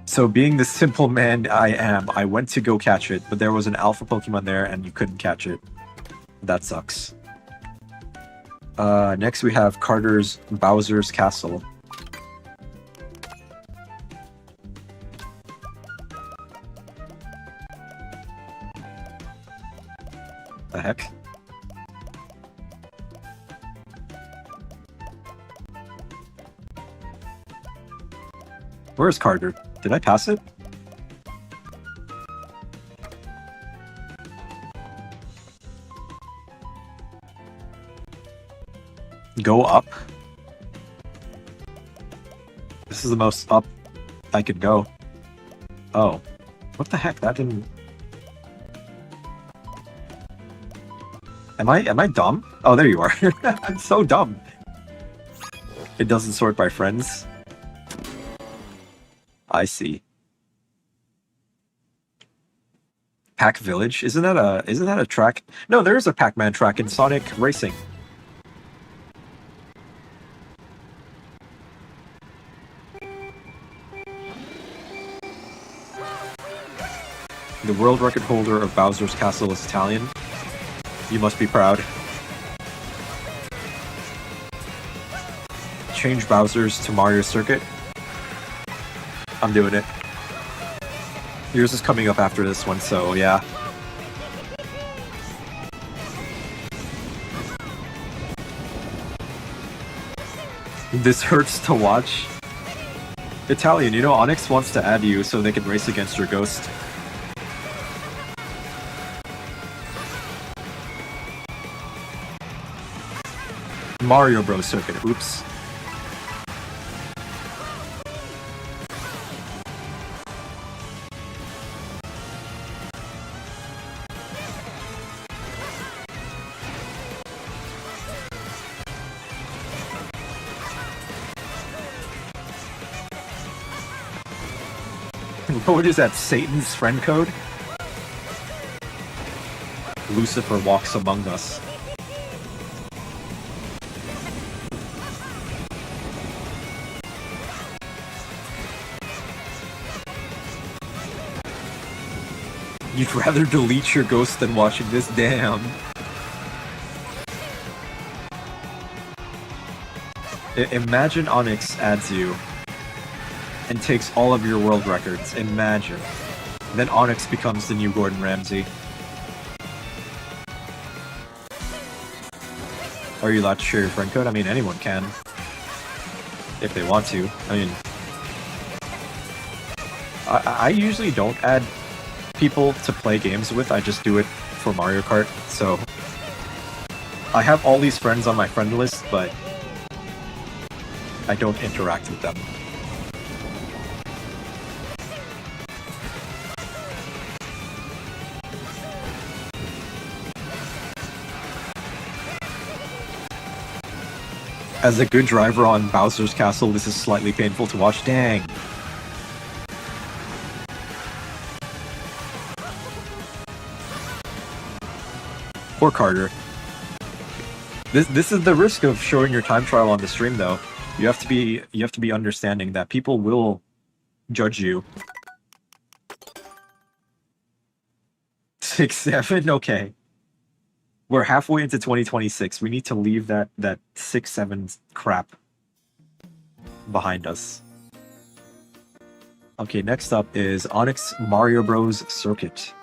So being the simple man I am, I went to go catch it, but there was an alpha Pokemon there and you couldn't catch it. That sucks. Next we have Carter's Bowser's Castle. The heck? Where's Carter? Did I pass it? Go up? This is the most up I could go. Oh. What the heck? That didn't... Am I dumb? Oh, there you are. I'm so dumb. It doesn't sort by friends. I see. Pac Village? Isn't that a track? No, there is a Pac-Man track in Sonic Racing. The world record holder of Bowser's Castle is Italian. You must be proud. Change Bowser's to Mario Circuit. I'm doing it. Yours is coming up after this one, so yeah. This hurts to watch. Italian, you know Onyx wants to add you so they can race against your ghost. Mario Bros. Circuit, oops. What is that, Satan's friend code? Lucifer walks among us. You'd rather delete your ghost than watching this? Damn. Imagine Onyx adds you and takes all of your world records. Imagine. Then Onyx becomes the new Gordon Ramsay. Are you allowed to share your friend code? I mean, anyone can. If they want to. I mean... I usually don't add people to play games with, I just do it for Mario Kart, so... I have all these friends on my friend list, but... I don't interact with them. As a good driver on Bowser's Castle, this is slightly painful to watch. Dang. Poor Carter. This is the risk of showing your time trial on the stream, though. You have to be understanding that people will judge you. 6-7? Okay. We're halfway into 2026. We need to leave that 6-7 crap behind us. Okay, next up is Onyx Mario Bros. Circuit.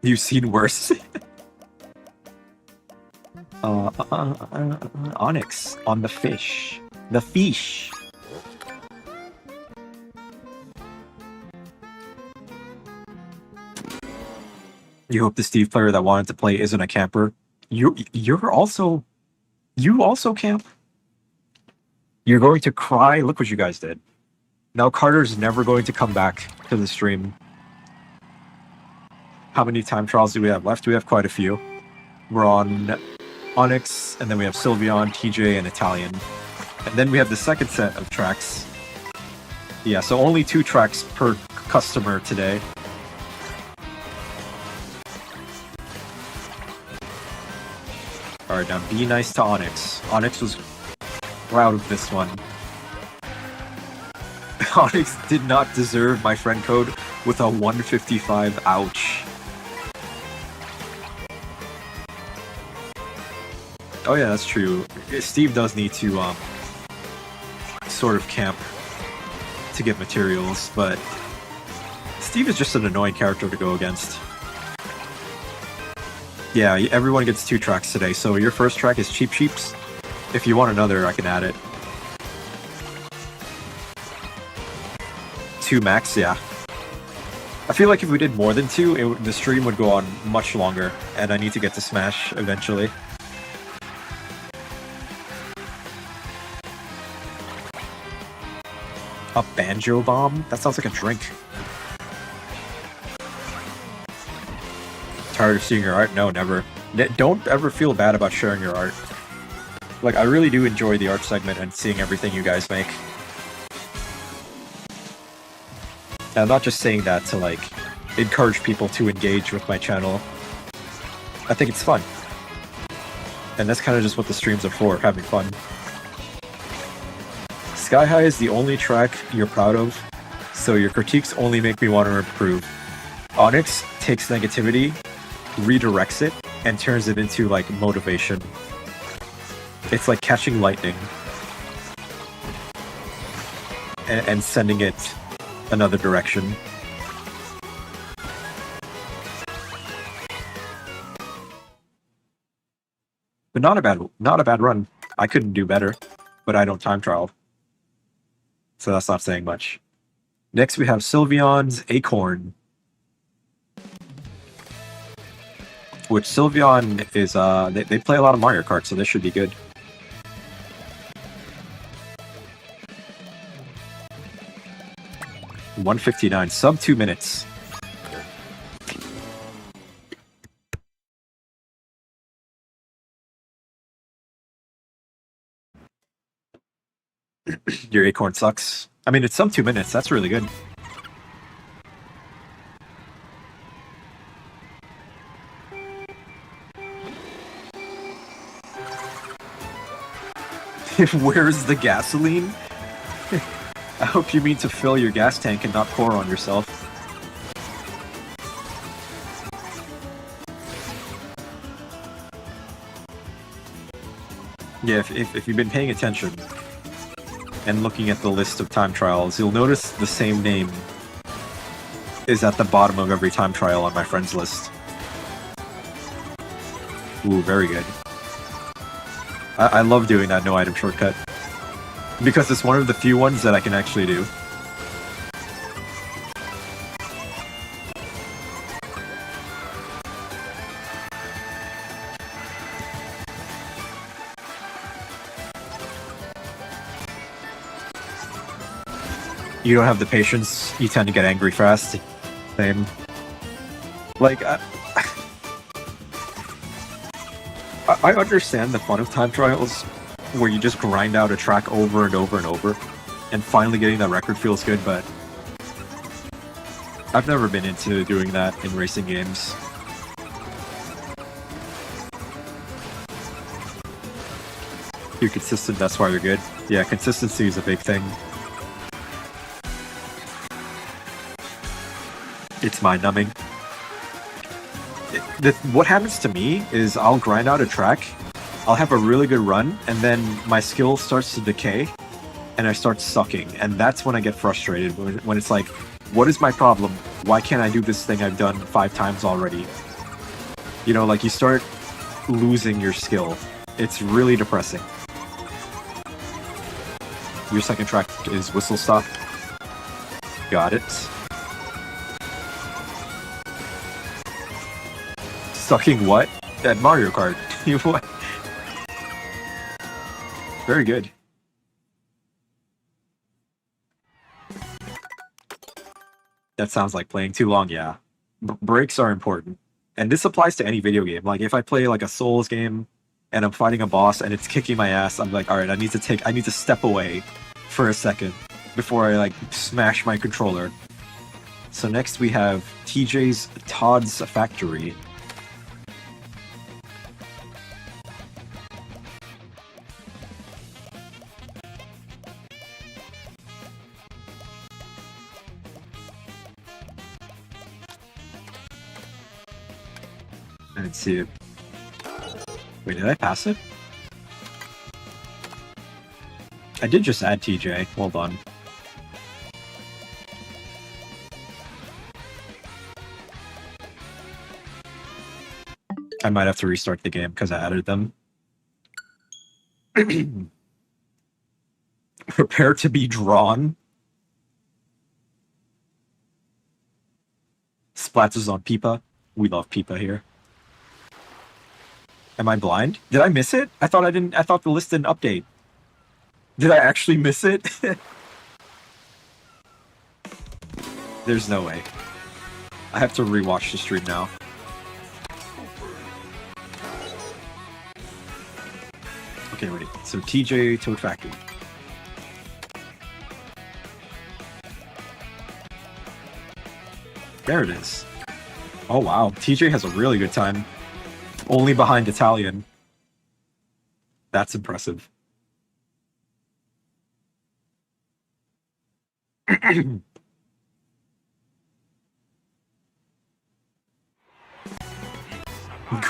You've seen worse. Onyx on the fish. The fish. You hope the Steve player that wanted to play isn't a camper. You also camp. You're going to cry. Look what you guys did. Now Carter's never going to come back to the stream. How many time trials do we have left? We have quite a few. We're on Onyx, and then we have Sylveon, TJ, and Italian. And then we have the second set of tracks. Yeah, so only 2 tracks per customer today. Alright, now be nice to Onyx. Onyx was proud of this one. Onyx did not deserve my friend code with a 155. Ouch. Oh yeah, that's true. Steve does need to sort of camp to get materials, but Steve is just an annoying character to go against. Yeah, everyone gets 2 tracks today, so your first track is Cheap Sheeps. If you want another, I can add it. 2 max, yeah. I feel like if we did more than 2, the stream would go on much longer, and I need to get to Smash eventually. A banjo bomb? That sounds like a drink. Tired of seeing your art? No, never. Don't ever feel bad about sharing your art. Like, I really do enjoy the art segment and seeing everything you guys make. And I'm not just saying that to, like, encourage people to engage with my channel. I think it's fun. And that's kind of just what the streams are for, having fun. Sky High is the only track you're proud of, so your critiques only make me want to improve. Onyx takes negativity, redirects it, and turns it into, like, motivation. It's like catching lightning and sending it another direction. But not a bad run. I couldn't do better, but I don't time trial. So that's not saying much. Next we have Sylveon's Acorn. Which Sylveon is, they play a lot of Mario Kart, so this should be good. $159, sub 2 minutes. Your Acorn sucks. I mean, it's sub 2 minutes, that's really good. Where's the gasoline? I hope you mean to fill your gas tank and not pour on yourself. Yeah, if you've been paying attention and looking at the list of time trials, you'll notice the same name is at the bottom of every time trial on my friends list. Ooh, very good. I love doing that no item shortcut, because it's one of the few ones that I can actually do. You don't have the patience, you tend to get angry fast. Same. Like, I understand the fun of time trials, where you just grind out a track over and over and over, and finally getting that record feels good, but I've never been into doing that in racing games. You're consistent, that's why you're good. Yeah, consistency is a big thing. It's mind-numbing. What happens to me is I'll grind out a track, I'll have a really good run, and then my skill starts to decay, and I start sucking, and that's when I get frustrated, when it's like, what is my problem? Why can't I do this thing I've done 5 times already? You know, like, you start losing your skill. It's really depressing. Your second track is Whistle Stop. Got it. Sucking what? At Mario Kart. What? Very good. That sounds like playing too long, yeah. Breaks are important. And this applies to any video game. Like, if I play like a Souls game and I'm fighting a boss and it's kicking my ass, I'm like, alright, I need to step away for a second before I like smash my controller. So next we have TJ's Todd's Factory. Let's see. Wait, did I pass it? I did just add TJ. Hold on. I might have to restart the game because I added them. Prepare to be drawn. Splatters on Peepa. We love Peepa here. Am I blind? Did I miss it? I thought the list didn't update. Did I actually miss it? There's no way. I have to rewatch the stream now. Okay, wait. So TJ Toad Factory. There it is. Oh wow, TJ has a really good time. Only behind Italian. That's impressive.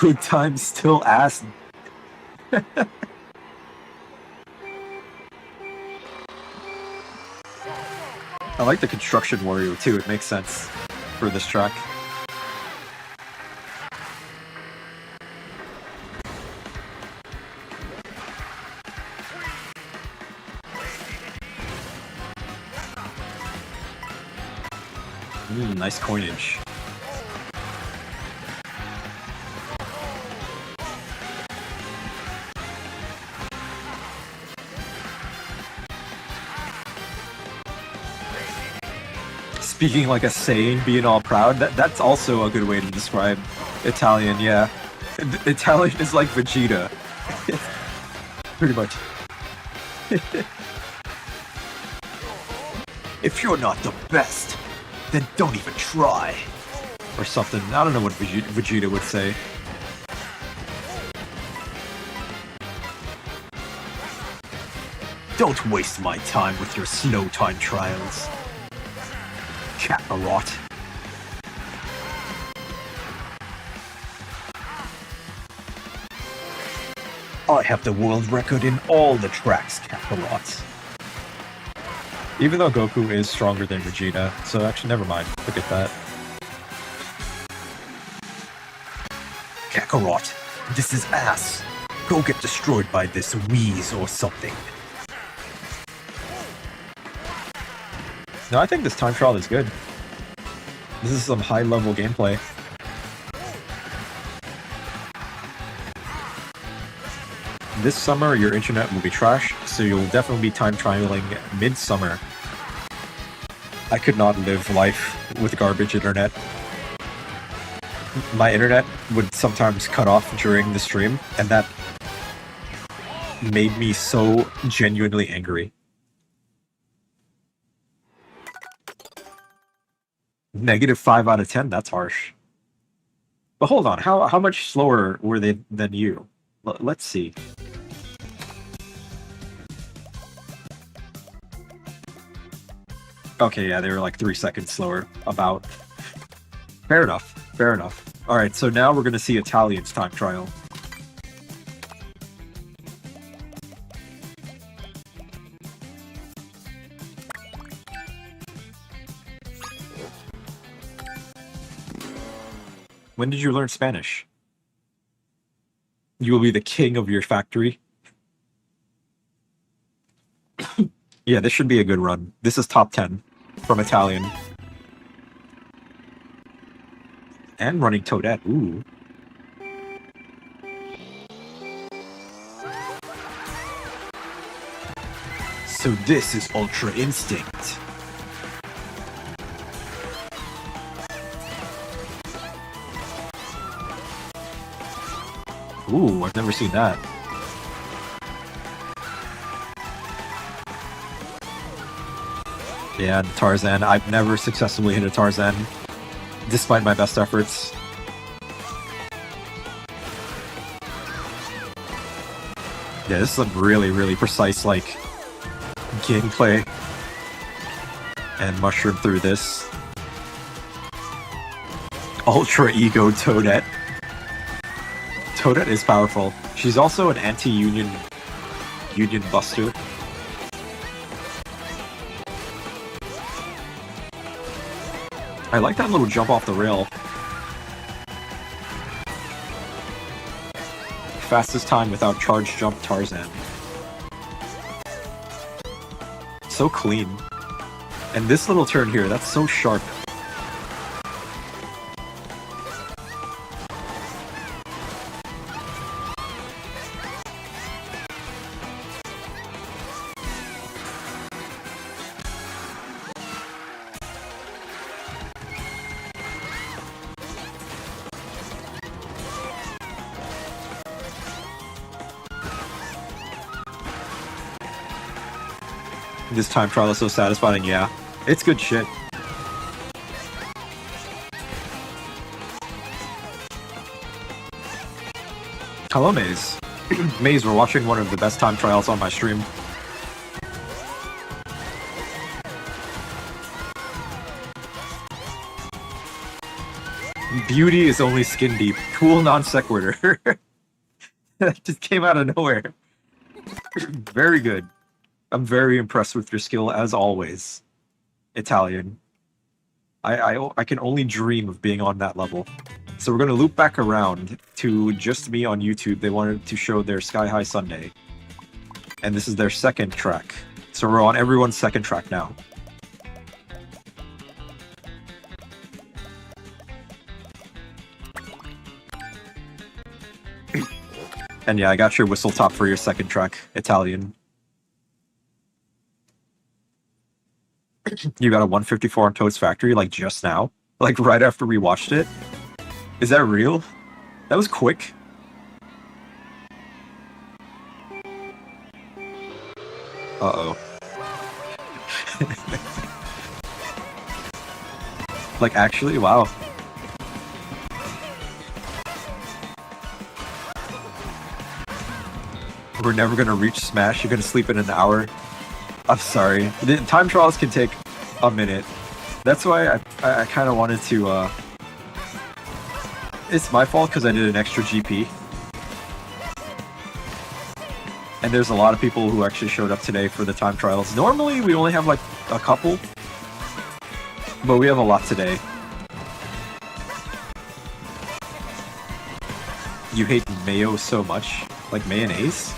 Good time still ass. I like the Construction Warrior too, it makes sense for this track. Nice coinage. Speaking like a Saiyan, being all proud, that's also a good way to describe Italian, yeah. Italian is like Vegeta. Pretty much. If you're not the best, then don't even try. Or something. I don't know what Vegeta would say. Don't waste my time with your slow time trials. Kakarot. I have the world record in all the tracks, Kakarot. Even though Goku is stronger than Vegeta, so actually never mind. Look at that. Kakarot, this is ass. Go get destroyed by this wheeze or something. No, I think this time trial is good. This is some high-level gameplay. This summer, your internet will be trash, so you'll definitely be time trialing mid-summer. I could not live life with garbage internet. My internet would sometimes cut off during the stream, and that made me so genuinely angry. -5 out of 10, that's harsh. But hold on, how much slower were they than you? Let's see. Okay, yeah, they were like 3 seconds slower, about. Fair enough, fair enough. Alright, so now we're gonna see Italian's time trial. When did you learn Spanish? You will be the king of your factory. Yeah, this should be a good run. This is top 10 from Italian. And running Toadette. Ooh. So this is Ultra Instinct. Ooh, I've never seen that. Yeah, Tarzan. I've never successfully hit a Tarzan, despite my best efforts. Yeah, this is some really, really precise, like, gameplay. And mushroom through this. Ultra Ego Toadette. Toadette is powerful. She's also an anti-union buster. I like that little jump off the rail. Fastest time without charge jump Tarzan. So clean. And this little turn here, that's so sharp. This time trial is so satisfying, yeah. It's good shit. Hello, Maze. Maze, we're watching one of the best time trials on my stream. Beauty is only skin deep. Cool non sequitur. That just came out of nowhere. Very good. I'm very impressed with your skill, as always. Italian. I can only dream of being on that level. So we're going to loop back around to Just Me on YouTube. They wanted to show their Sky High Sunday. And this is their second track. So we're on everyone's second track now. And yeah, I got your whistle top for your second track, Italian. You got a 154 on Toad's Factory, like, just now? Like, right after we watched it? Is that real? That was quick. Uh-oh. Like, actually? Wow. We're never gonna reach Smash. You're gonna sleep in an hour. I'm sorry. The time trials can take a minute. That's why I kind of wanted to, It's my fault because I did an extra GP. And there's a lot of people who actually showed up today for the time trials. Normally, we only have, like, a couple. But we have a lot today. You hate mayo so much? Like mayonnaise?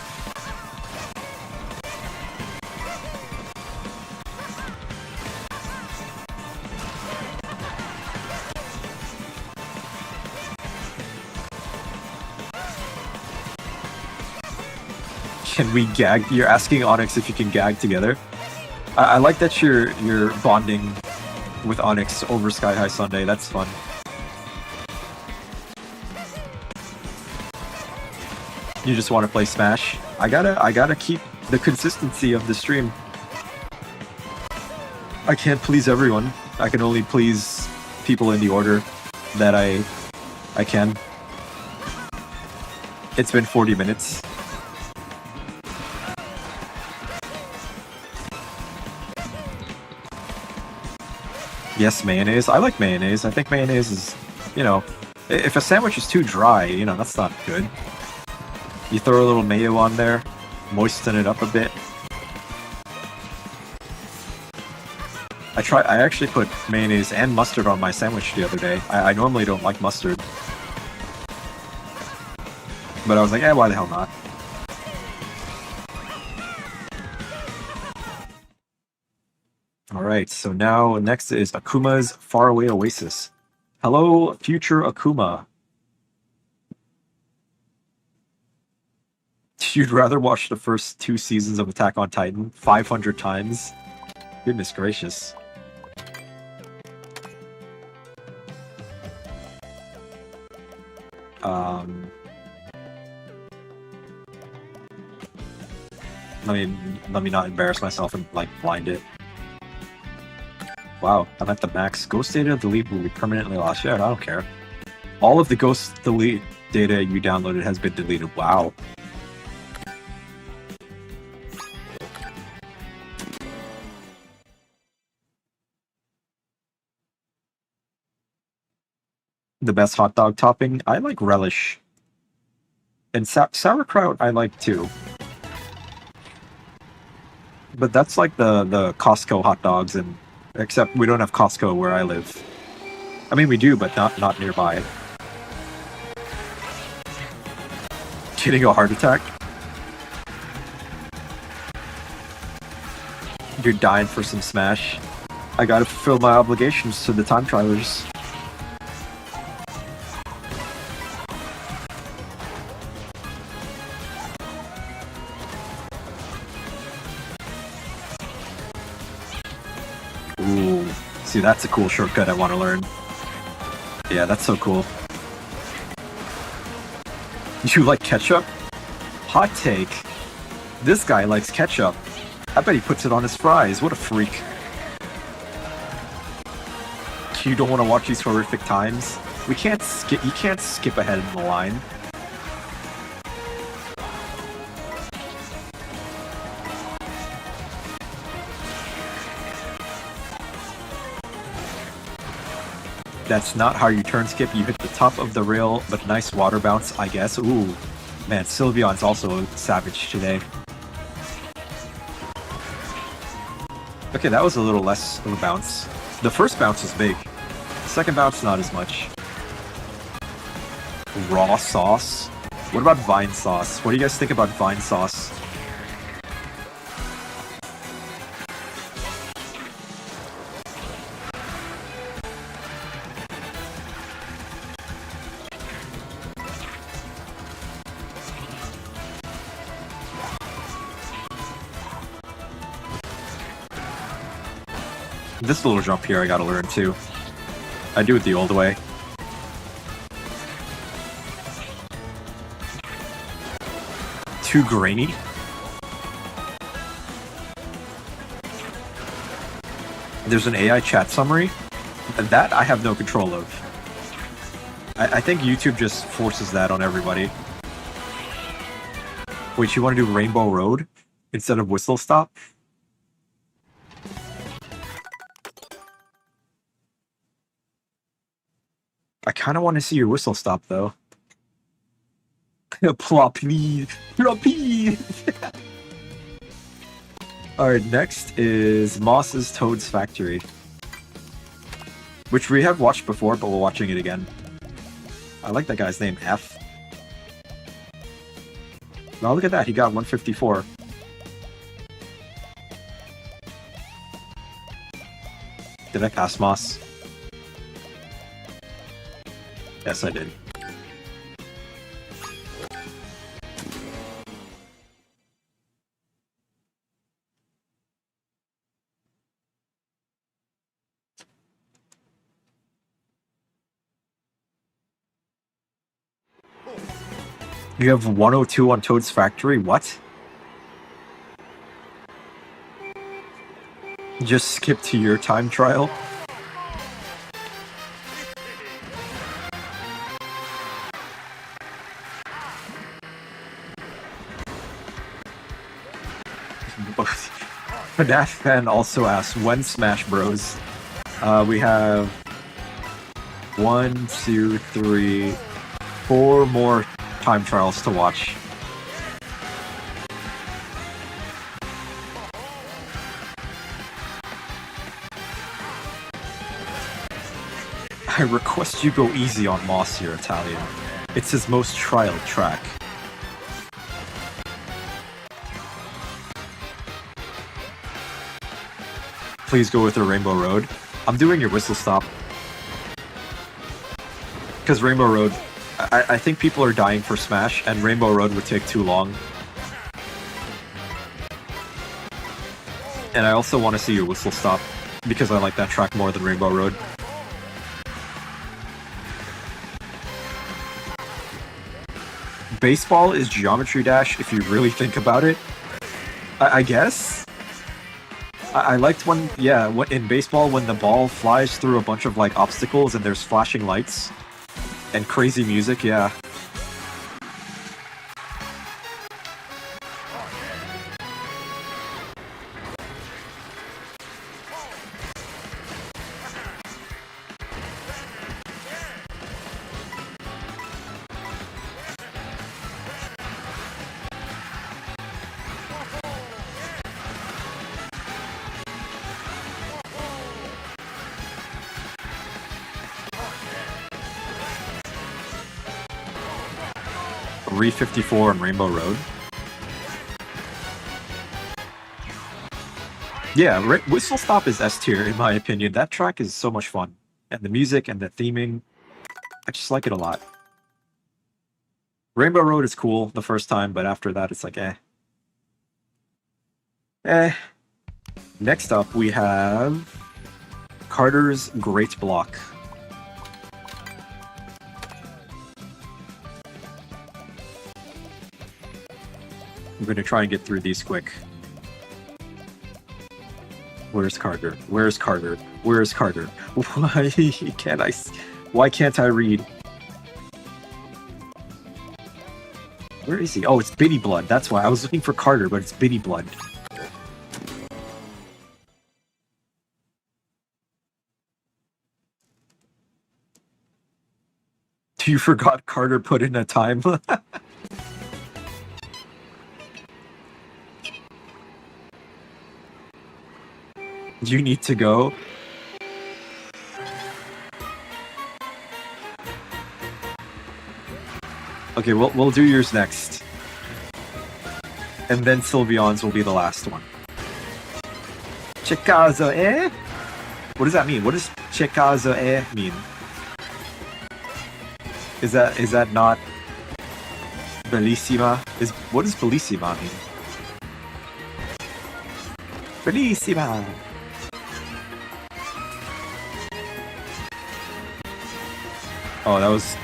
Can we gag? You're asking Onyx if you can gag together. I like that you're bonding with Onyx over Sky High Sunday. That's fun. You just want to play Smash? I gotta keep the consistency of the stream. I can't please everyone. I can only please people in the order that I can. It's been 40 minutes. Yes, mayonnaise. I like mayonnaise. I think mayonnaise is, you know, if a sandwich is too dry, you know, that's not good. You throw a little mayo on there, moisten it up a bit. I actually put mayonnaise and mustard on my sandwich the other day. I normally don't like mustard. But I was like, why the hell not? Alright, so now next is Akuma's Faraway Oasis. Hello, future Akuma. You'd rather watch the first 2 seasons of Attack on Titan 500 times? Goodness gracious. Let me not embarrass myself and like blind it. Wow, I'm at the max. Ghost data delete will be permanently lost. Yeah, I don't care. All of the ghost delete data you downloaded has been deleted. Wow. The best hot dog topping? I like relish. And sauerkraut I like too. But that's like the Costco hot dogs, and except we don't have Costco where I live. I mean, we do, but not nearby. Getting a heart attack? You're dying for some Smash. I gotta fulfill my obligations to the time travelers. Ooh, see, that's a cool shortcut I want to learn. Yeah, that's so cool. You like ketchup? Hot take. This guy likes ketchup. I bet he puts it on his fries. What a freak. You don't want to watch these horrific times? You can't skip ahead in the line. That's not how you turn skip. You hit the top of the rail, but nice water bounce, I guess. Ooh, man, Sylveon's also savage today. Okay, that was a little less of a bounce. The first bounce was big. Second bounce, not as much. Raw sauce? What about vine sauce? What do you guys think about vine sauce? This little jump here I gotta learn too. I do it the old way. Too grainy? There's an AI chat summary? That I have no control of. I think YouTube just forces that on everybody. Wait, you want to do Rainbow Road instead of Whistle Stop? I kind of want to see your whistle stop, though. Plop, please. Plop, please. Alright, next is Moss's Toad's Factory. Which we have watched before, but we're watching it again. I like that guy's name, F. Now look at that, he got 154. Did I pass Moss? Yes, I did. You have 102 on Toad's Factory? What? Just skip to your time trial? FNAF fan also asks, when Smash Bros? We have 1, 2, 3, 4 more time trials to watch. I request you go easy on Moss here, Italian. It's his most trialed track. Please go with the Rainbow Road. I'm doing your whistle stop. Because Rainbow Road, I think people are dying for Smash, and Rainbow Road would take too long. And I also want to see your whistle stop, because I like that track more than Rainbow Road. Baseball is Geometry Dash, if you really think about it. I guess? I liked when, yeah, in baseball, when the ball flies through a bunch of, like, obstacles and there's flashing lights and crazy music, yeah. Re 54 on Rainbow Road. Yeah, Whistle Stop is S tier in my opinion. That track is so much fun. And the music and the theming, I just like it a lot. Rainbow Road is cool the first time, but after that it's like eh. Next up we have Carter's Great Block. I'm going to try and get through these quick. Where's Carter? Where's Carter? Where's Carter? Why can't I read? Where is he? Oh, it's Bitty Blood. That's why. I was looking for Carter, but it's Bitty Blood. You forgot Carter put in a time? You need to go. Okay, we'll do yours next. And then Sylveon's will be the last one. Chikazo, eh? What does that mean? What does Chikazo, eh mean? Is that not Bellissima? What does Bellissima mean? Bellissima! Oh, that was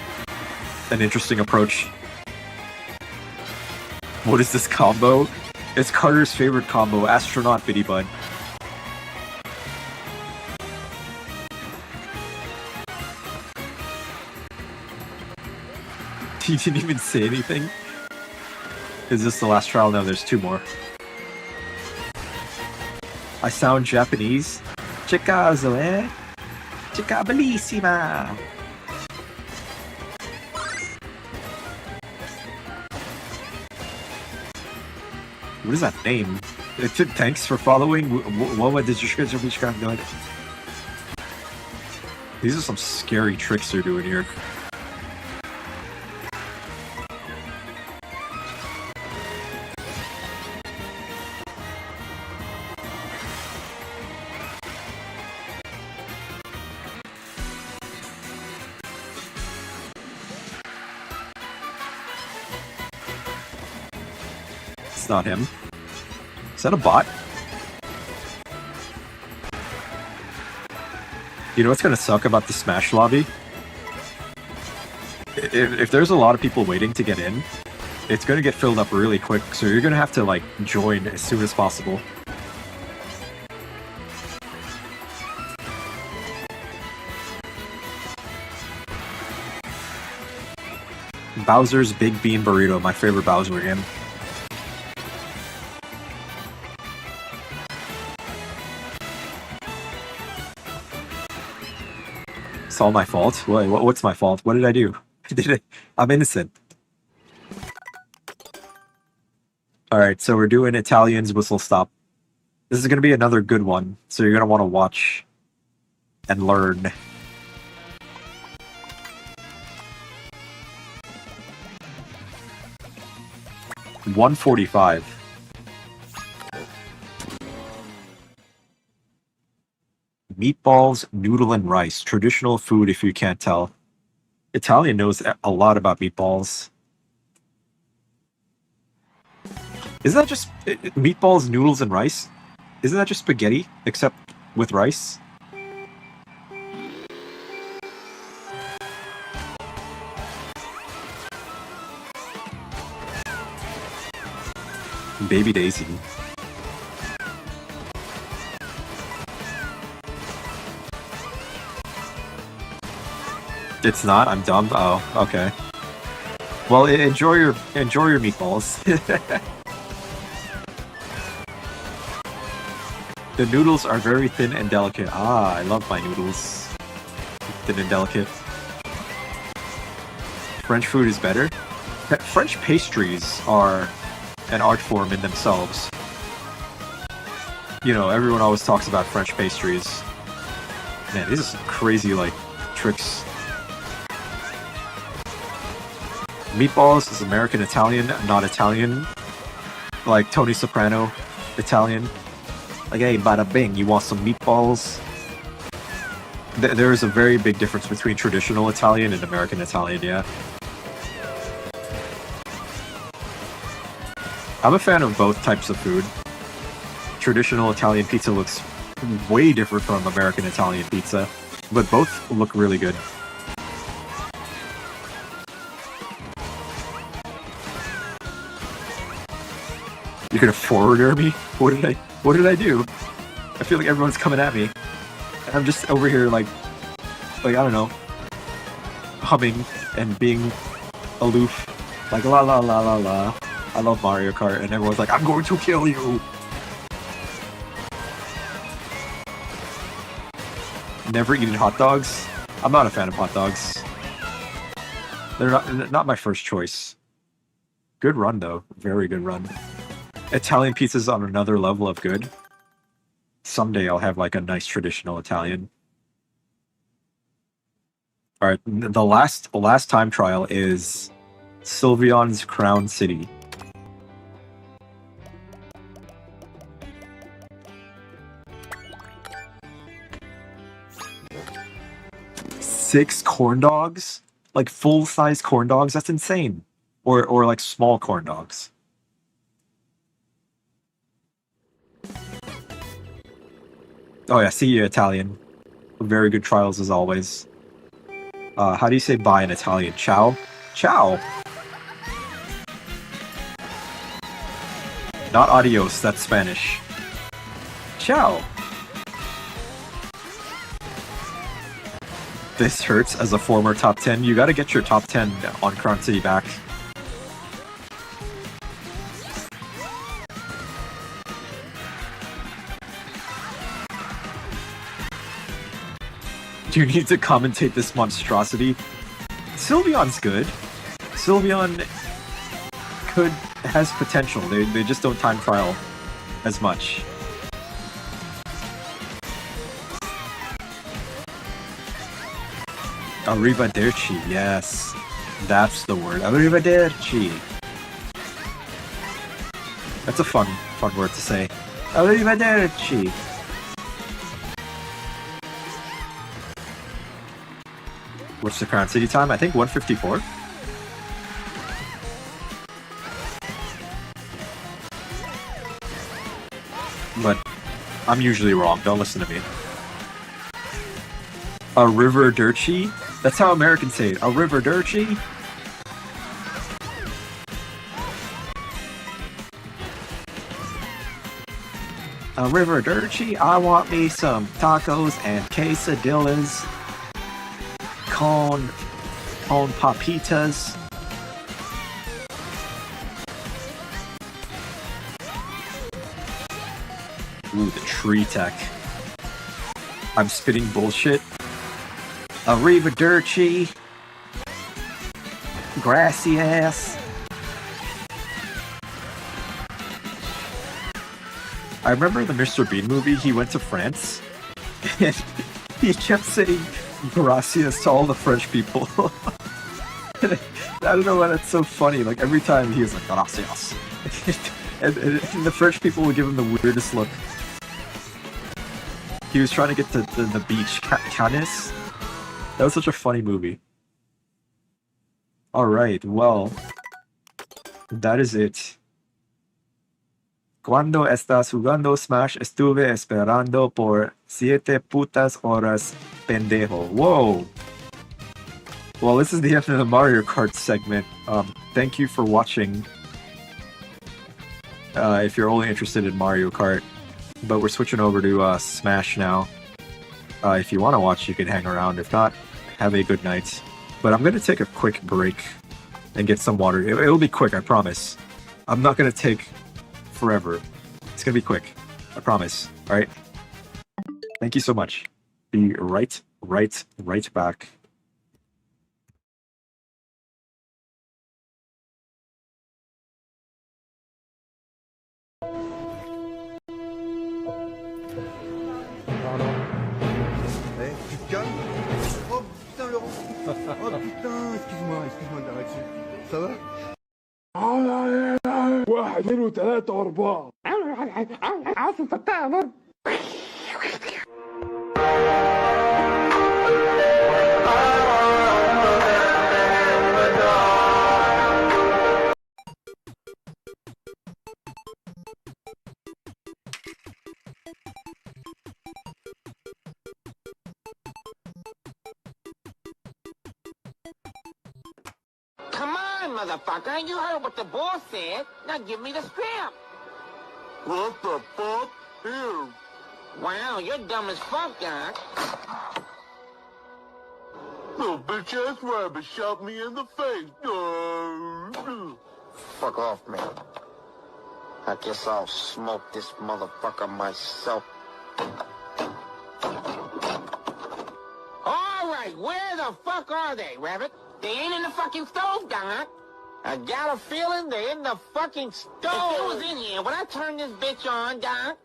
an interesting approach. What is this combo? It's Carter's favorite combo, Astronaut Bitty Bud. He didn't even say anything? Is this the last trial? No, there's two more. I sound Japanese. Chikazo, eh? Chica bellissima! What is that name? Thanks for following. These are some scary tricks they're doing here. It's not him. Is that a bot? You know what's gonna suck about the Smash lobby? If there's a lot of people waiting to get in, it's gonna get filled up really quick, so you're gonna have to, like, join as soon as possible. Bowser's Big Bean Burrito, my favorite Bowser game. It's all my fault? What's my fault? What did I do? I'm innocent. Alright, so we're doing Italian's Whistle Stop. This is going to be another good one, so you're going to want to watch and learn. 145. Meatballs, noodle, and rice. Traditional food, if you can't tell. Italian knows a lot about meatballs. Isn't that just meatballs, noodles, and rice? Isn't that just spaghetti, except with rice? Baby Daisy. It's not? I'm dumb? Oh, okay. Well, enjoy your meatballs. The noodles are very thin and delicate. Ah, I love my noodles. Thin and delicate. French food is better? French pastries are an art form in themselves. You know, everyone always talks about French pastries. Man, these are some crazy, like, tricks. Meatballs is American Italian, not Italian. Like Tony Soprano, Italian. Like, hey, bada bing, you want some meatballs? There is a very big difference between traditional Italian and American Italian, yeah. I'm a fan of both types of food. Traditional Italian pizza looks way different from American Italian pizza, but both look really good. You're gonna forwarder me? What did I do? I feel like everyone's coming at me. I'm just over here like I don't know, humming and being aloof, like la la la la la. I love Mario Kart, and everyone's like, I'm going to kill you. Never eaten hot dogs? I'm not a fan of hot dogs. They're not my first choice. Good run though, very good run. Italian pizza's on another level of good. Someday I'll have like a nice traditional Italian. All right, the last time trial is Sylveon's Crown City. Six corn dogs? Like full-size corn dogs? That's insane. Or like small corn dogs. Oh yeah, see you, Italian. Very good trials as always. How do you say bye in Italian? Ciao? Ciao! Not adios, that's Spanish. Ciao! This hurts as a former top 10. You gotta get your top 10 on Crown City back. You need to commentate this monstrosity. Sylveon's good. Sylveon has potential. They just don't time trial as much. Arrivederci, yes. That's the word. Arrivederci. That's a fun word to say. Arrivederci. What's the Crown City time? I think 154. But I'm usually wrong. Don't listen to me. Arrivederci? That's how Americans say it. Arrivederci? Arrivederci? I want me some tacos and quesadillas. Con papitas. Ooh, the tree tech. I'm spitting bullshit. Arrivederci. Gracias. I remember the Mr. Bean movie, he went to France and he kept saying gracias to all the French people. don't know why that's so funny. Like every time he was like, gracias. and the French people would give him the weirdest look. He was trying to get to the beach. Canis? That was such a funny movie. Alright, well, that is it. Cuando estás jugando Smash, estuve esperando por 7 putas horas, pendejo. Whoa! Well, this is the end of the Mario Kart segment. Thank you for watching. If you're only interested in Mario Kart. But we're switching over to Smash now. If you want to watch, you can hang around. If not, have a good night. But I'm going to take a quick break and get some water. It'll be quick, I promise. I'm not going to take forever. It's going to be quick. I promise. Alright? Thank you so much. Be right back. Tu te calmes? Oh putain Laurent! Oh putain, excuse-moi d'arrêter. Ça va? واحد اثنين وثلاثة وأربعة. Come on, motherfucker. You heard what the boss said. Now give me the strap. What the fuck? Here. Wow, you're dumb as fuck, Doc. Little bitch ass rabbit shot me in the face. Fuck off, man. I guess I'll smoke this motherfucker myself. All right, where the fuck are they, Rabbit? They ain't in the fucking stove, Doc. I got a feeling they're in the fucking stove. If it was in here, would I turn this bitch on, Doc?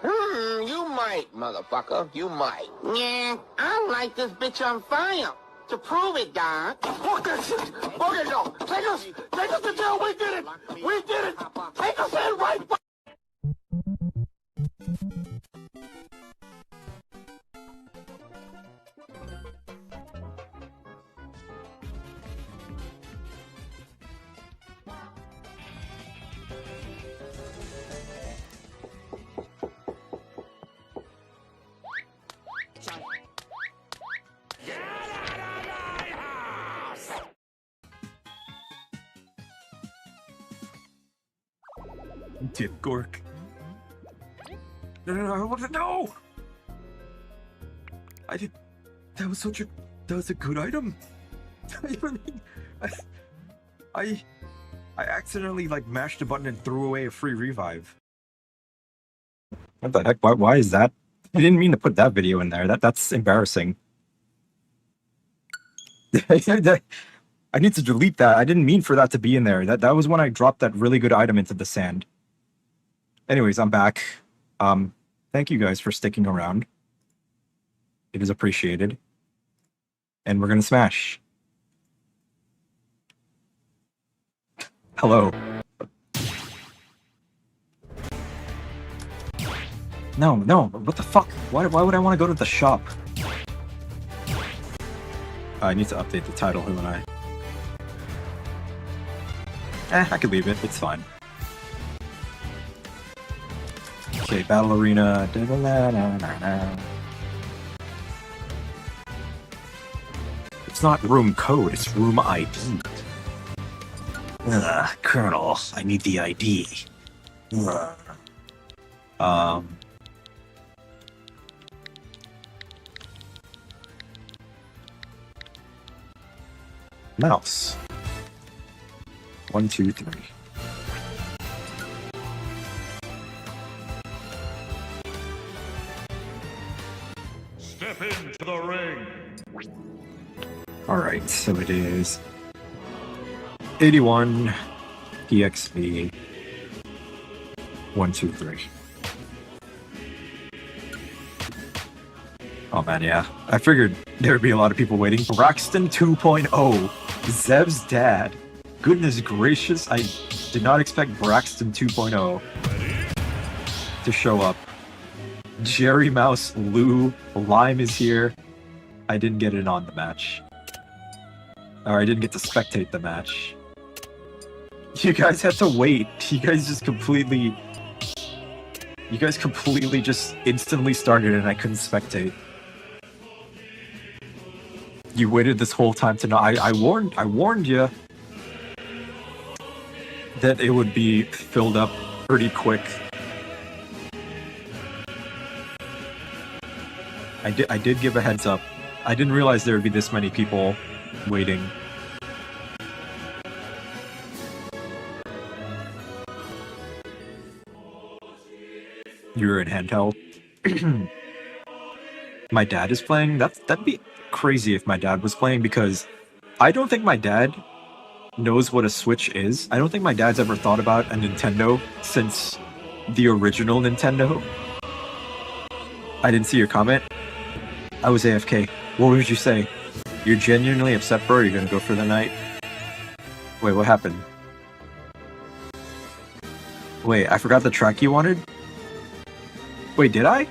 You might, motherfucker. You might. Yeah, I light this bitch on fire. To prove it, Doc. Fuck that shit! Okay, no! Take us to jail! We did it! We did it! Take us in right fuck! Dip Gork. No, I want to know. I did. That was a good item. I accidentally like mashed a button and threw away a free revive. What the heck? Why is that? I didn't mean to put that video in there. That's embarrassing. I need to delete that. I didn't mean for that to be in there. That was when I dropped that really good item into the sand. Anyways, I'm back. Thank you guys for sticking around. It is appreciated. And we're gonna smash. Hello. No, what the fuck? Why would I want to go to the shop? I need to update the title, who and I. I could leave it, it's fine. Okay, Battle Arena. It's not room code, it's room ID. Colonel, I need the ID. Mouse. 1, 2, 3. Step into the ring. Alright, so it is 81 EXP 1, 2, 3. Oh man, yeah. I figured There'd be a lot of people waiting. Braxton 2.0, Zev's dad. Goodness gracious, I did not expect Braxton 2.0 to show up. Jerry Mouse, Lou, Lime is here. I didn't get in on the match. Or I didn't get to spectate the match. You guys had to wait. You guys completely just instantly started and I couldn't spectate. You waited this whole time to know. I warned you that it would be filled up pretty quick. I did give a heads up. I didn't realize there would be this many people waiting. You're in handheld. My dad is playing? That'd be crazy if my dad was playing, because I don't think my dad knows what a Switch is. I don't think my dad's ever thought about a Nintendo since the original Nintendo. I didn't see your comment. I was AFK. What would you say? You're genuinely upset, bro? Or you're gonna go for the night? Wait, what happened? Wait, I forgot the track you wanted? Wait, did I?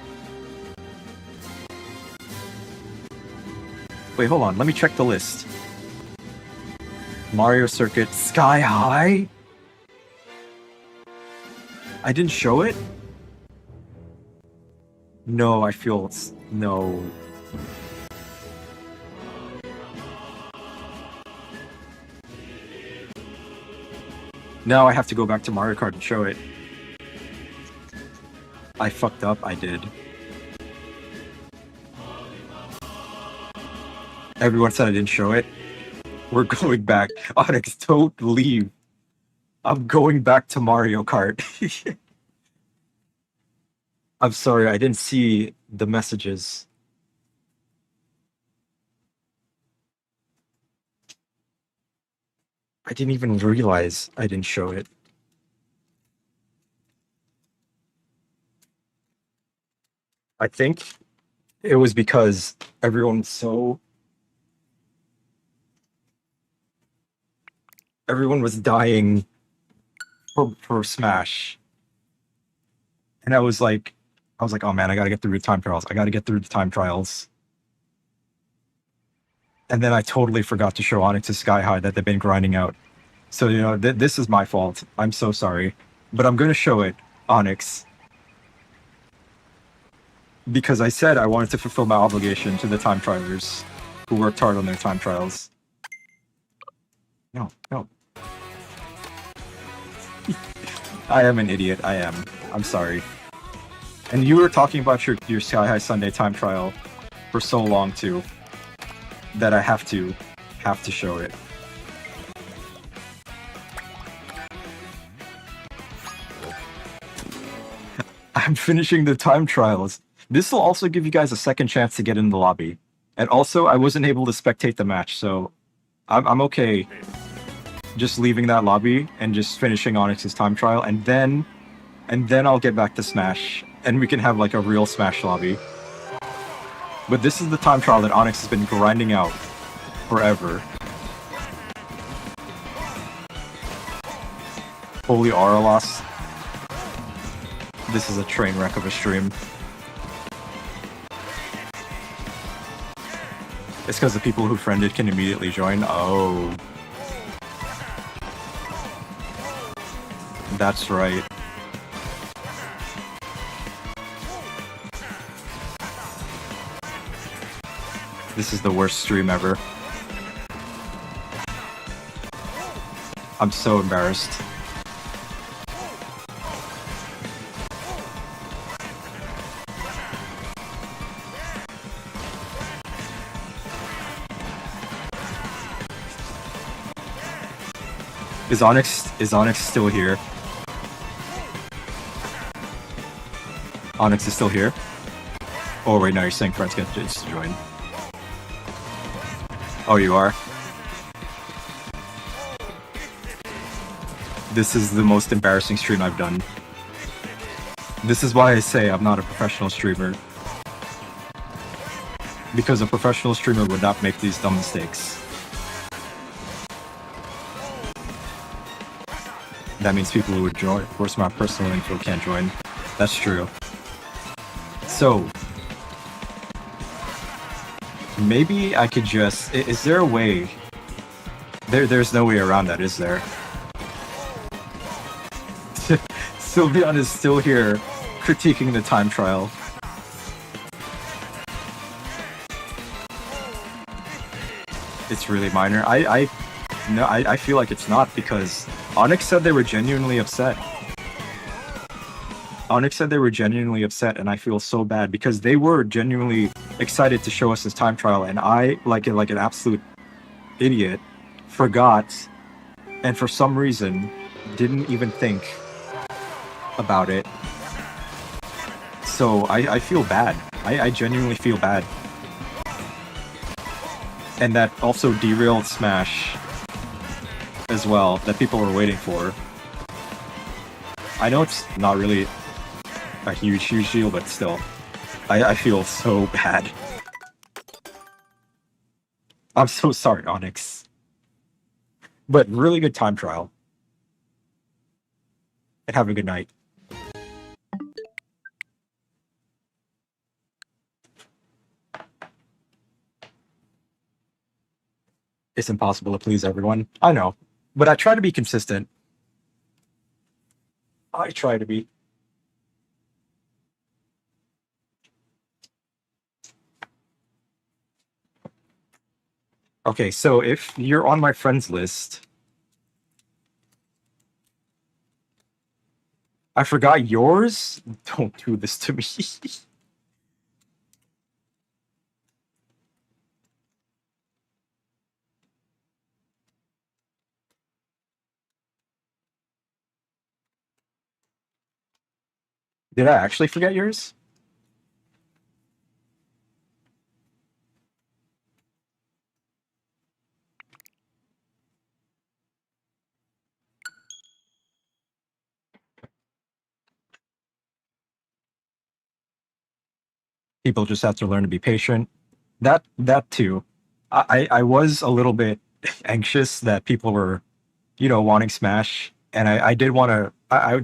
Wait, hold on. Let me check the list. Mario Circuit Sky High? I didn't show it? No, I feel it's... No. Now I have to go back to Mario Kart and show it. I fucked up, I did. Everyone said I didn't show it. We're going back. Onyx, don't leave. I'm going back to Mario Kart. I'm sorry, I didn't see the messages. I didn't even realize I didn't show it. I think it was because everyone was dying for Smash. And I was like, oh man, I gotta get through the time trials. And then I totally forgot to show Onyx's Sky High that they've been grinding out. So, you know, this is my fault. I'm so sorry. But I'm gonna show it, Onyx. Because I said I wanted to fulfill my obligation to the time trialers who worked hard on their time trials. No. I am an idiot, I am. I'm sorry. And you were talking about your Sky High Sunday time trial for so long too, that I have to show it. I'm finishing the time trials. This will also give you guys a second chance to get in the lobby. And also, I wasn't able to spectate the match, so I'm okay just leaving that lobby and just finishing Onyx's time trial, and then I'll get back to Smash, and we can have like a real Smash lobby. But this is the time trial that Onyx has been grinding out forever. Holy Auralos. This is a train wreck of a stream. It's because the people who friended can immediately join. Oh. That's right. This is the worst stream ever. I'm so embarrassed. Is Onyx still here? Onyx is still here? Oh wait, no, you're saying friends get to join. Oh, you are? This is the most embarrassing stream I've done. This is why I say I'm not a professional streamer. Because a professional streamer would not make these dumb mistakes. That means people who would join. Of course, my personal info can't join. That's true. So, maybe I could just... Is there a way... There's no way around that, is there? Sylveon is still here, critiquing the time trial. It's really minor. I feel like it's not, because Onyx said they were genuinely upset. Onyx said they were genuinely upset, and I feel so bad because they were genuinely excited to show us this time trial, and I, like an absolute idiot, forgot, and for some reason didn't even think about it. So I feel bad. I genuinely feel bad. And that also derailed Smash as well, that people were waiting for. I know it's not really a huge deal, but still. I feel so bad. I'm so sorry, Onyx. But really good time trial. And have a good night. It's impossible to please everyone. I know. But I try to be consistent. I try to be. Okay, so if you're on my friends list... I forgot yours? Don't do this to me. Did I actually forget yours? People just have to learn to be patient. That too. I was a little bit anxious that people were, wanting Smash, and I did want to.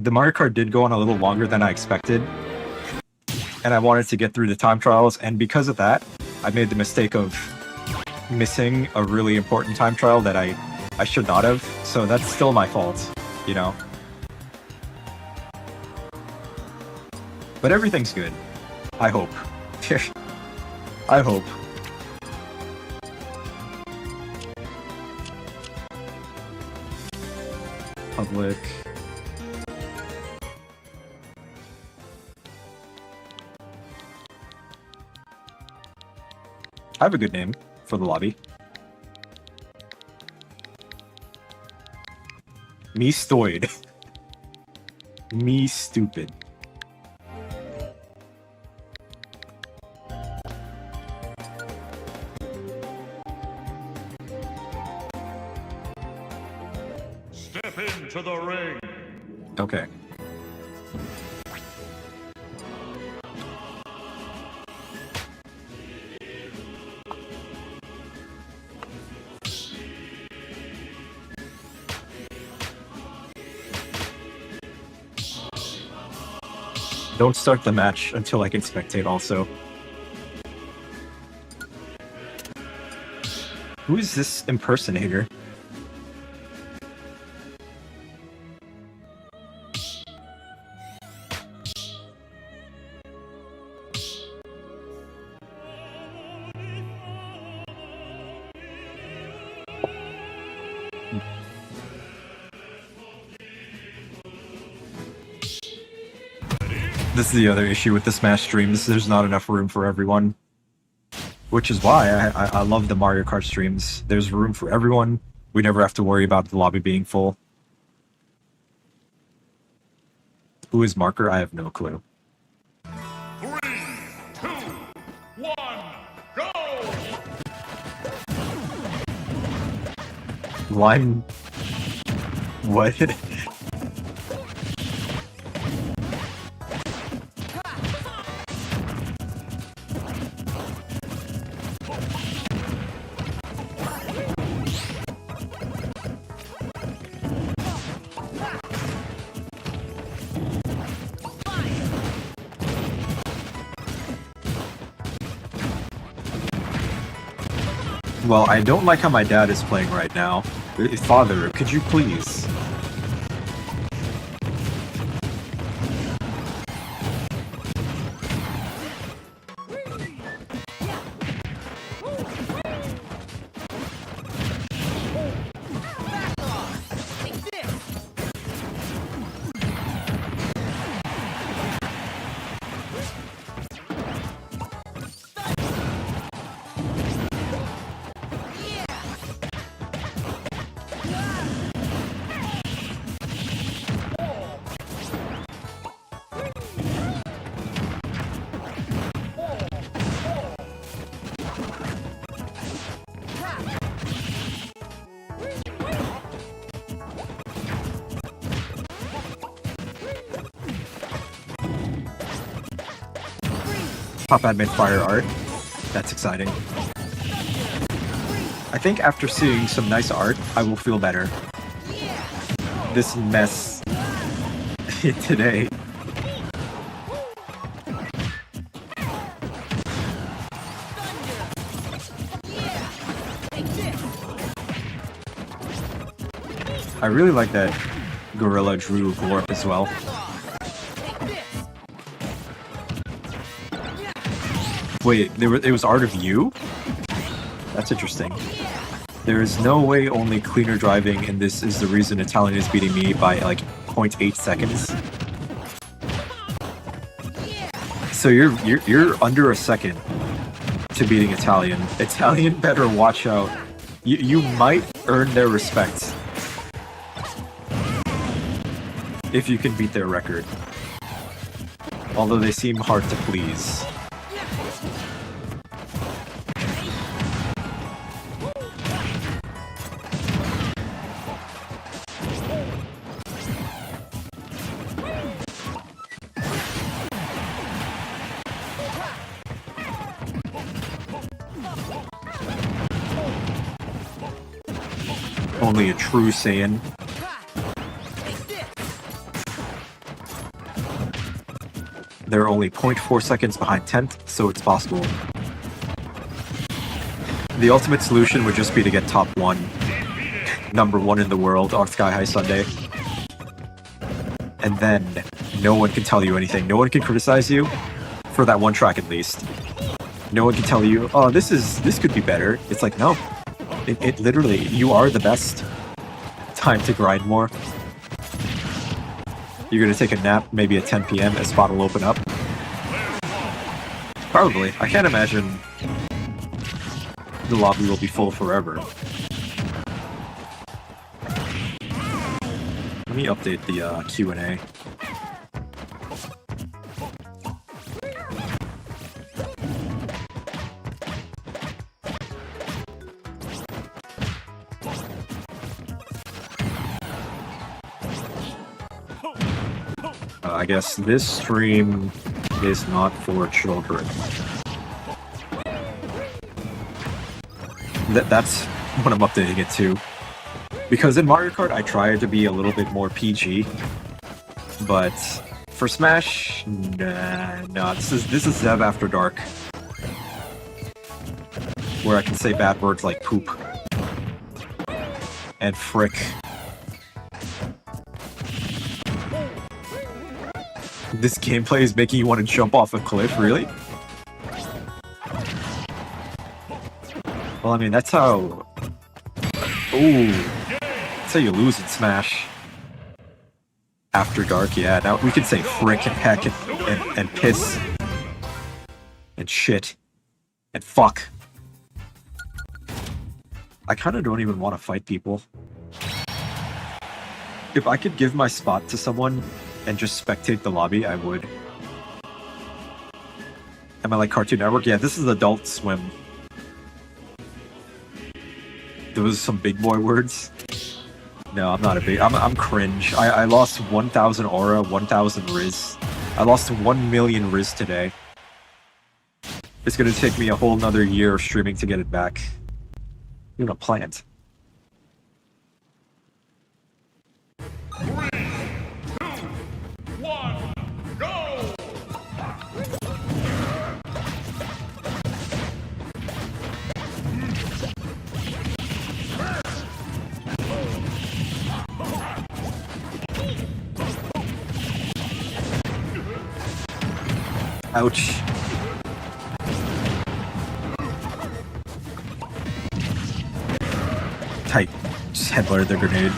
The Mario Kart did go on a little longer than I expected, and I wanted to get through the time trials, and because of that, I made the mistake of missing a really important time trial that I should not have. So that's still my fault, But everything's good. I hope. I hope. Public. I have a good name for the lobby. Me stoid. Me stupid. Step into the ring. Okay. Don't start the match until I can spectate also. Who is this impersonator? This is the other issue with the Smash streams. There's not enough room for everyone. Which is why I love the Mario Kart streams. There's room for everyone. We never have to worry about the lobby being full. Who is Marker? I have no clue. 3, 2, 1, go! Lime... What? Well, I don't like how my dad is playing right now. Father, could you please? Pop Admin Fire art. That's exciting. I think after seeing some nice art, I will feel better. This mess today. I really like that Gorilla Drew Gorp as well. Wait, it was art of you? That's interesting. There is no way only cleaner driving, and this is the reason Italian is beating me by like 0.8 seconds. So you're under a second to beating Italian. Italian better watch out. You might earn their respect if you can beat their record. Although they seem hard to please. Only a true Saiyan. They're only 0.4 seconds behind 10th, so it's possible. The ultimate solution would just be to get top 1. Number 1 in the world on Sky High Sunday. And then no one can tell you anything. No one can criticize you for that one track at least. No one can tell you, oh, this could be better. It's like, no. It literally, you are the best. Time to grind more. You're gonna take a nap, maybe at 10 PM, a spot will open up. Probably. I can't imagine the lobby will be full forever. Let me update the Q&A. I guess this stream is not for children. That's what I'm updating it to. Because in Mario Kart, I tried to be a little bit more PG. But for Smash, no, this is Zev After Dark. Where I can say bad words like poop. And frick. This gameplay is making you want to jump off a cliff, really? Well, I mean, that's how... Ooh. That's how you lose in Smash. After Dark, yeah. Now we can say frick and heck and piss. And shit. And fuck. I kind of don't even want to fight people. If I could give my spot to someone and just spectate the lobby, I would. Am I like Cartoon Network? Yeah, this is Adult Swim. There was some big boy words. No, I'm not a big... I'm cringe. I lost 1,000 aura, 1,000 Riz. I lost 1 million Riz today. It's gonna take me a whole nother year of streaming to get it back. Even a plant. Ouch. Tight. Just headbutted the grenade.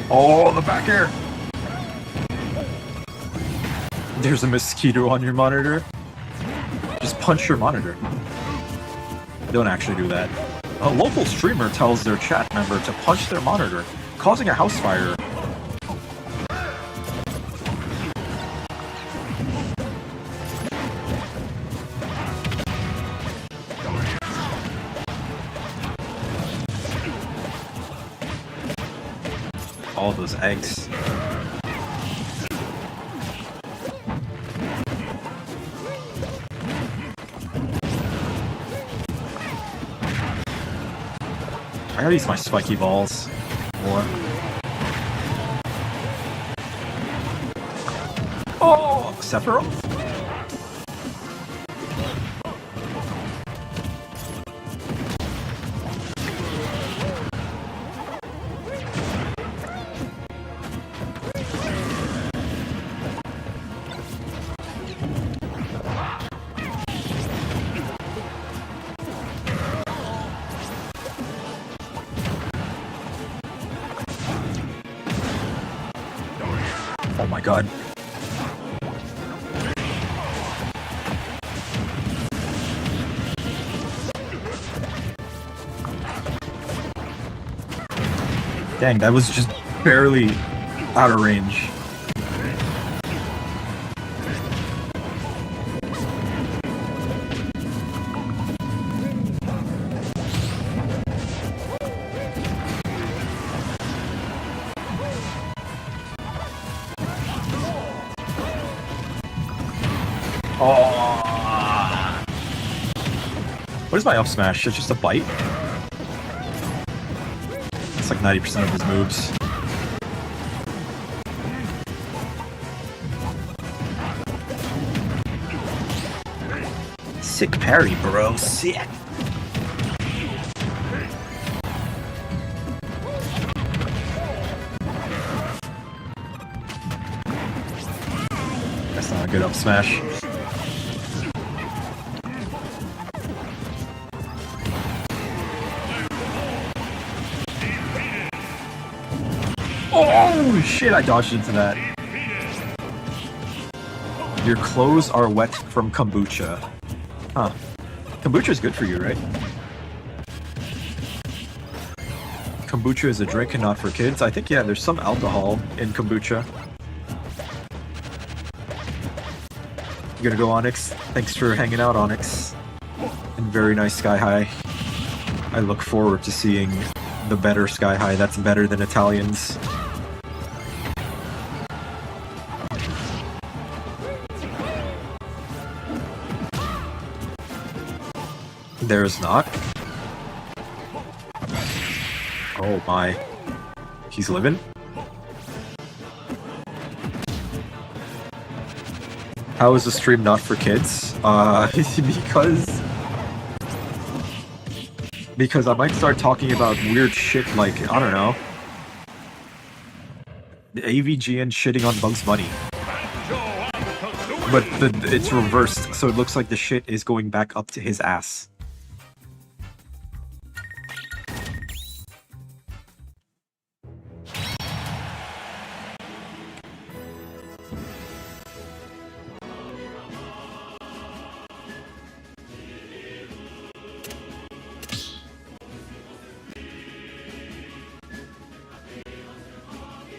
Oh, the back air! There's a mosquito on your monitor. Just punch your monitor. Don't actually do that. A local streamer tells their chat member to punch their monitor, causing a house fire. All those eggs. I gotta use my spiky balls more. Oh, Sephiroth? Oh my god. Dang, that was just barely out of range. Oh. What is my up smash? It's just a bite? It's like 90% of his moves. Sick parry, bro. Sick. That's not a good up smash. Oh shit, I dodged into that. Your clothes are wet from kombucha. Huh. Kombucha is good for you, right? Kombucha is a drink and not for kids. I think, yeah, there's some alcohol in kombucha. You gonna go, Onyx? Thanks for hanging out, Onyx. And very nice Sky High. I look forward to seeing the better Sky High that's better than Italians. There's not. Oh my. He's living? How is the stream not for kids? Because I might start talking about weird shit like, I don't know, the AVGN shitting on Bugs Bunny. But it's reversed, so it looks like the shit is going back up to his ass.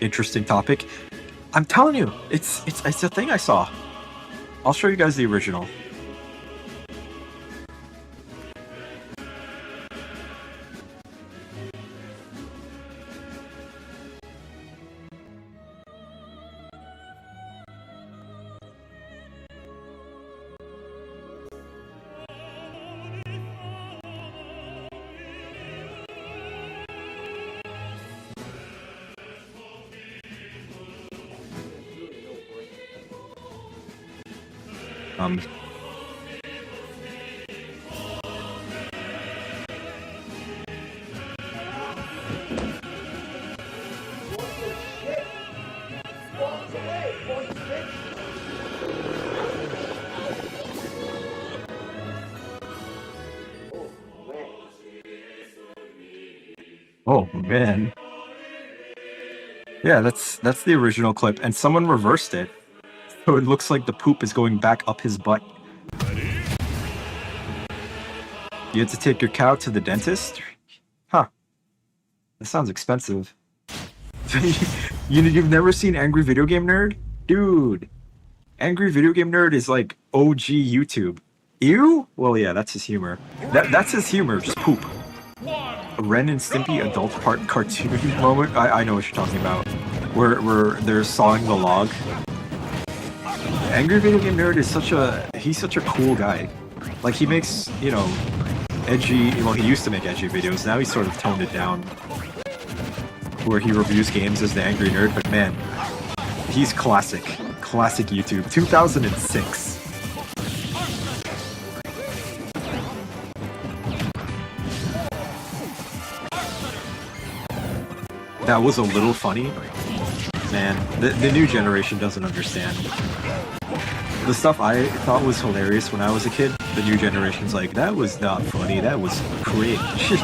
Interesting topic. I'm telling you, it's a thing I saw. I'll show you guys the original. Um, oh man. Yeah, that's the original clip, and someone reversed it. So it looks like the poop is going back up his butt. You had to take your cow to the dentist? Huh. That sounds expensive. You've never seen Angry Video Game Nerd? Dude. Angry Video Game Nerd is like OG YouTube. Ew? Well, yeah, that's his humor. That's his humor, just poop. A Ren and Stimpy adult part cartoon moment? I know what you're talking about. Where they're sawing the log. Angry Video Game Nerd is he's such a cool guy. Like, he makes, you know, edgy, well, he used to make edgy videos, now he's sort of toned it down. Where he reviews games as the Angry Nerd, but man, he's classic YouTube. 2006. That was a little funny. Man, the new generation doesn't understand. The stuff I thought was hilarious when I was a kid, the new generation's like, that was not funny, that was cringe.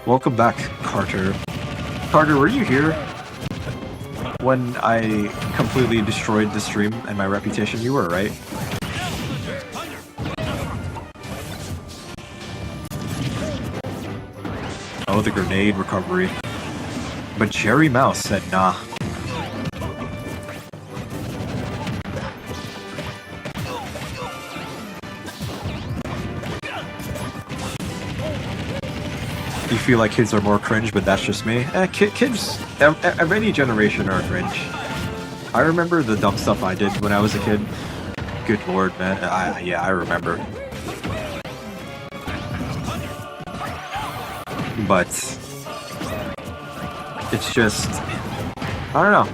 Welcome back, Carter. Carter, were you here when I completely destroyed the stream and my reputation? You were, right? Oh, the grenade recovery. But Jerry Mouse said nah. You feel like kids are more cringe, but that's just me. Kids of any generation are cringe. I remember the dumb stuff I did when I was a kid. Good lord, man. Yeah, I remember. But it's just, I don't know.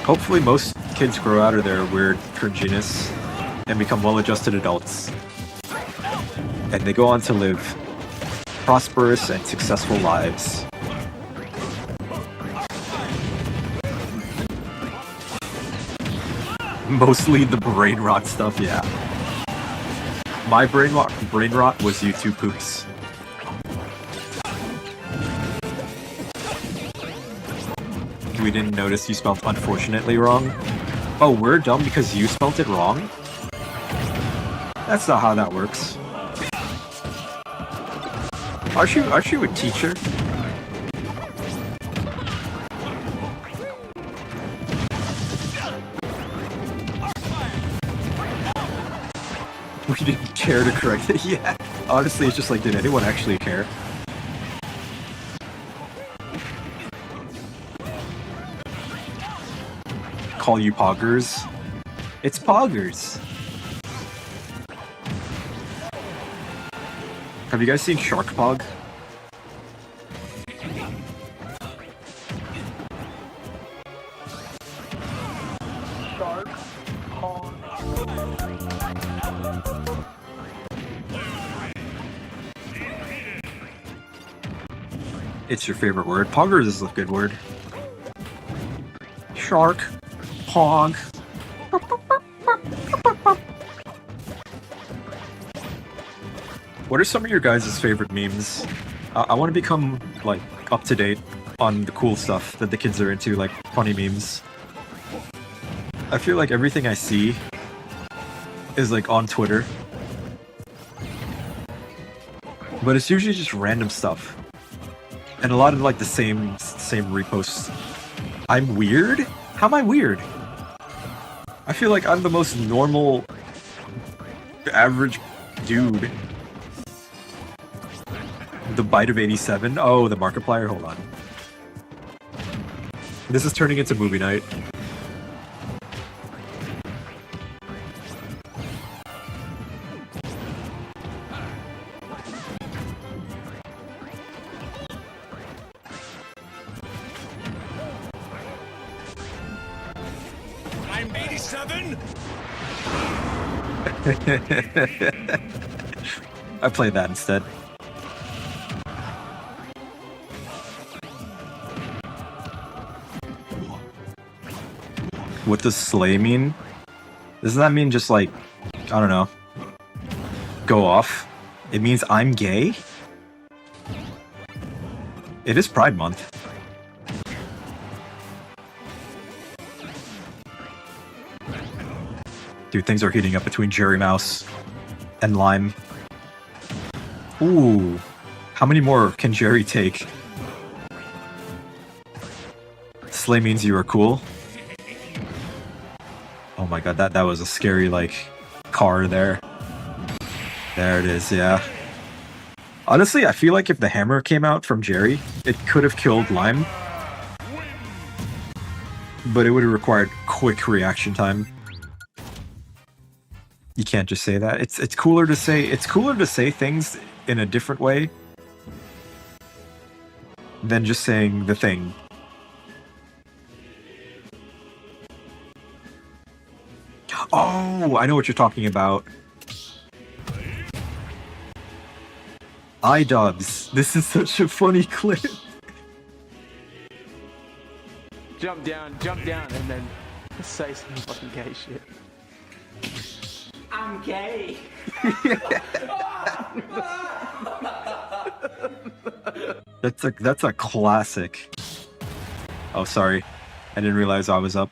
Hopefully most kids grow out of their weird cringiness and become well-adjusted adults. And they go on to live prosperous and successful lives. Mostly the brain rot stuff, yeah. My brain rot was YouTube poops. We didn't notice you spelled unfortunately wrong. Oh, we're dumb because you spelled it wrong? That's not how that works. Aren't you a teacher? We didn't care to correct it. Yeah. Honestly, it's just like, did anyone actually care? Call you poggers? It's poggers. Have you guys seen Shark Pog? Shark Pog. It's your favorite word. Poggers is a good word. Shark Pog. What are some of your guys' favorite memes? I want to become, like, up to date on the cool stuff that the kids are into, like funny memes. I feel like everything I see is, like, on Twitter. But it's usually just random stuff. And a lot of, like, the same reposts. I'm weird? How am I weird? I feel like I'm the most normal, average dude. The Bite of 87? Oh, the Markiplier? Hold on. This is turning into movie night. I'm 87. I played that instead. What does slay mean? Doesn't that mean just like, I don't know, go off? It means I'm gay? It is Pride Month. Dude, things are heating up between Jerry Mouse and Lime. Ooh. How many more can Jerry take? Slay means you are cool. Oh my god, that was a scary, like, car there. There it is, yeah. Honestly, I feel like if the hammer came out from Jerry, it could have killed Lime. But it would have required quick reaction time. You can't just say that. It's cooler to say things in a different way than just saying the thing. Oh, I know what you're talking about. iDubbbz. This is such a funny clip. Jump down, and then say some fucking gay shit. I'm gay. That's a classic. Oh, sorry. I didn't realize I was up.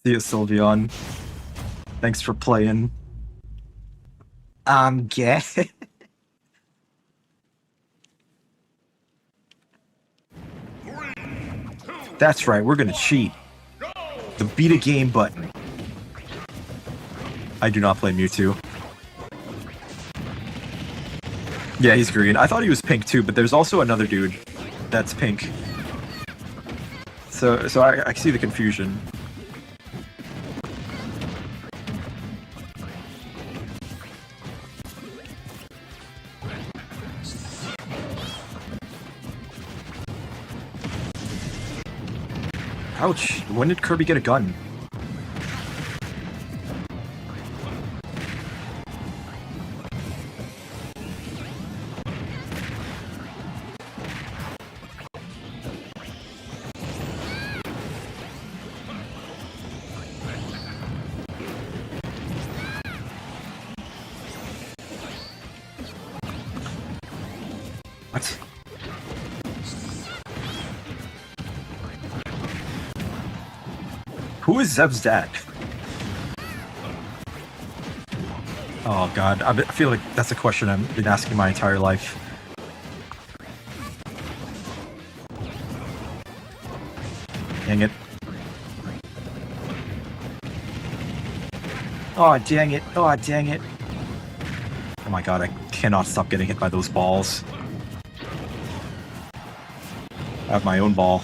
See you, Sylveon. Thanks for playing. I'm gay. That's right, we're gonna cheat. The beat a game button. I do not play Mewtwo. Yeah, he's green. I thought he was pink too, but there's also another dude that's pink. So I see the confusion. Ouch! When did Kirby get a gun? What? Who is Zeb's dad? Oh god, I feel like that's a question I've been asking my entire life. Dang it. Oh dang it, oh dang it. Oh my god, I cannot stop getting hit by those balls. I have my own ball.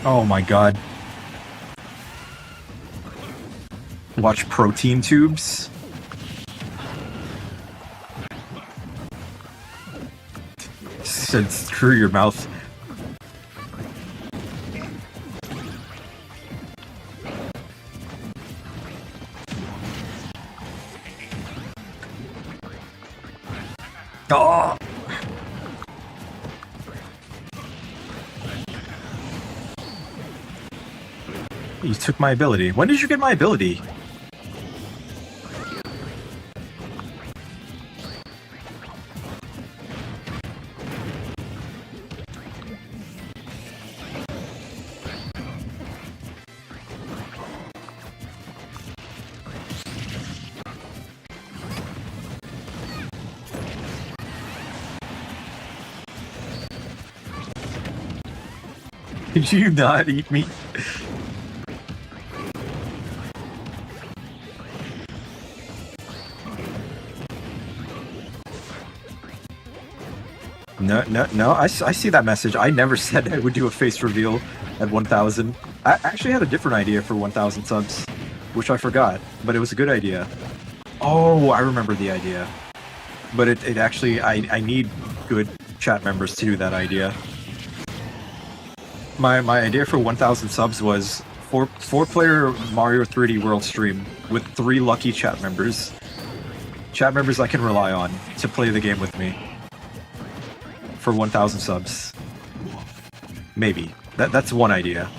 Oh my god. Watch protein tubes. Said screw your mouth. Oh! You took my ability. When did you get my ability? Did you not eat me? No, I see that message. I never said I would do a face reveal at 1000. I actually had a different idea for 1,000 subs, which I forgot, but it was a good idea. Oh, I remember the idea. But it actually, I need good chat members to do that idea. My idea for 1,000 subs was four-player Mario 3D World stream with 3 lucky chat members. Chat members I can rely on to play the game with me. For 1,000 subs. Maybe. That's one idea.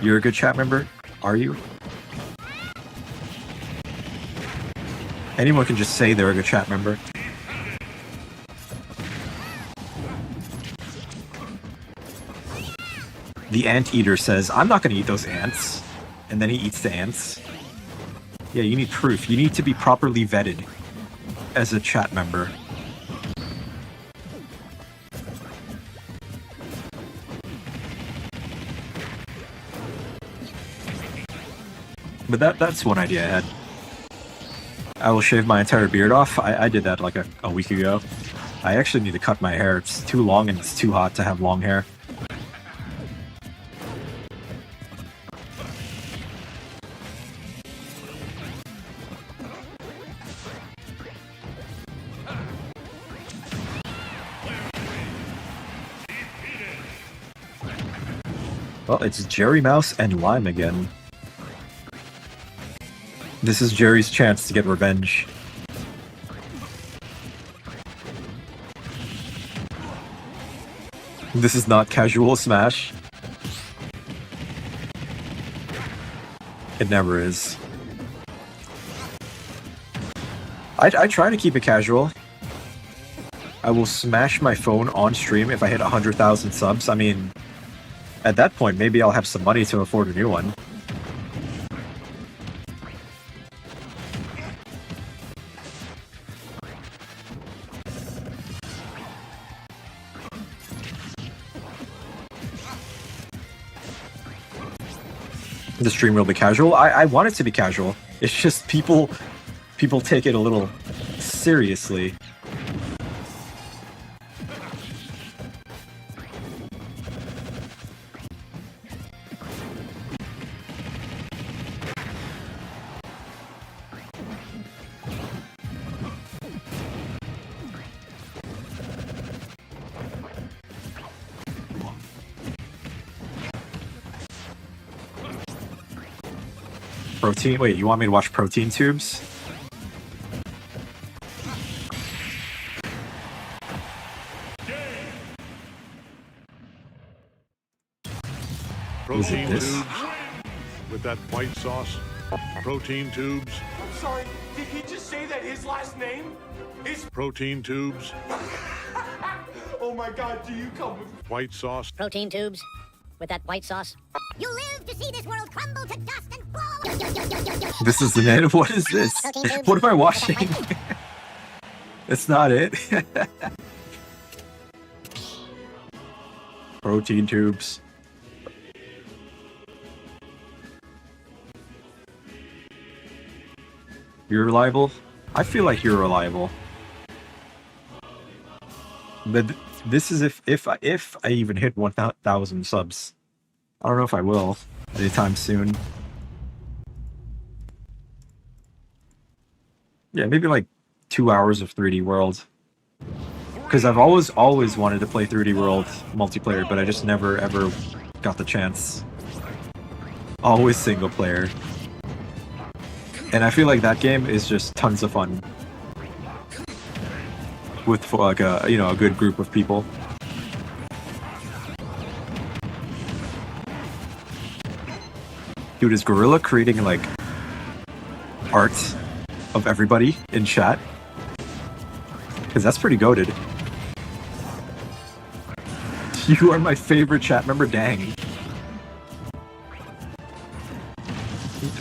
You're a good chat member? Are you? Anyone can just say they're a good chat member. The Anteater says, I'm not going to eat those ants. And then he eats the ants. Yeah, you need proof. You need to be properly vetted as a chat member. But that's one idea I had. I will shave my entire beard off. I did that like a week ago. I actually need to cut my hair. It's too long and it's too hot to have long hair. Well, it's Jerry Mouse and Lime again. This is Jerry's chance to get revenge. This is not casual Smash. It never is. I try to keep it casual. I will smash my phone on stream if I hit 100,000 subs. I mean, at that point, maybe I'll have some money to afford a new one. The stream will be casual. I want it to be casual. It's just people take it a little seriously. Protein? Wait, you want me to watch Protein Tubes? Is it Protein this? tubes with that white sauce. Protein tubes. I'm sorry, did he just say that his last name is... Protein tubes. Oh my god, do you come with... White sauce. Protein tubes with that white sauce. You live to see this world crumble to dust and blow. This is the net. What is this? What am I watching? It's not it. Protein tubes. You're reliable? I feel like you're reliable. But this is if I even hit 1,000 subs. I don't know if I will anytime soon. Yeah, maybe like 2 hours of 3D World. Because I've always wanted to play 3D World multiplayer, but I just never ever got the chance. Always single player. And I feel like that game is just tons of fun. With like a good group of people. Dude, is Gorilla creating like art of everybody in chat? Because that's pretty goated. You are my favorite chat member, dang.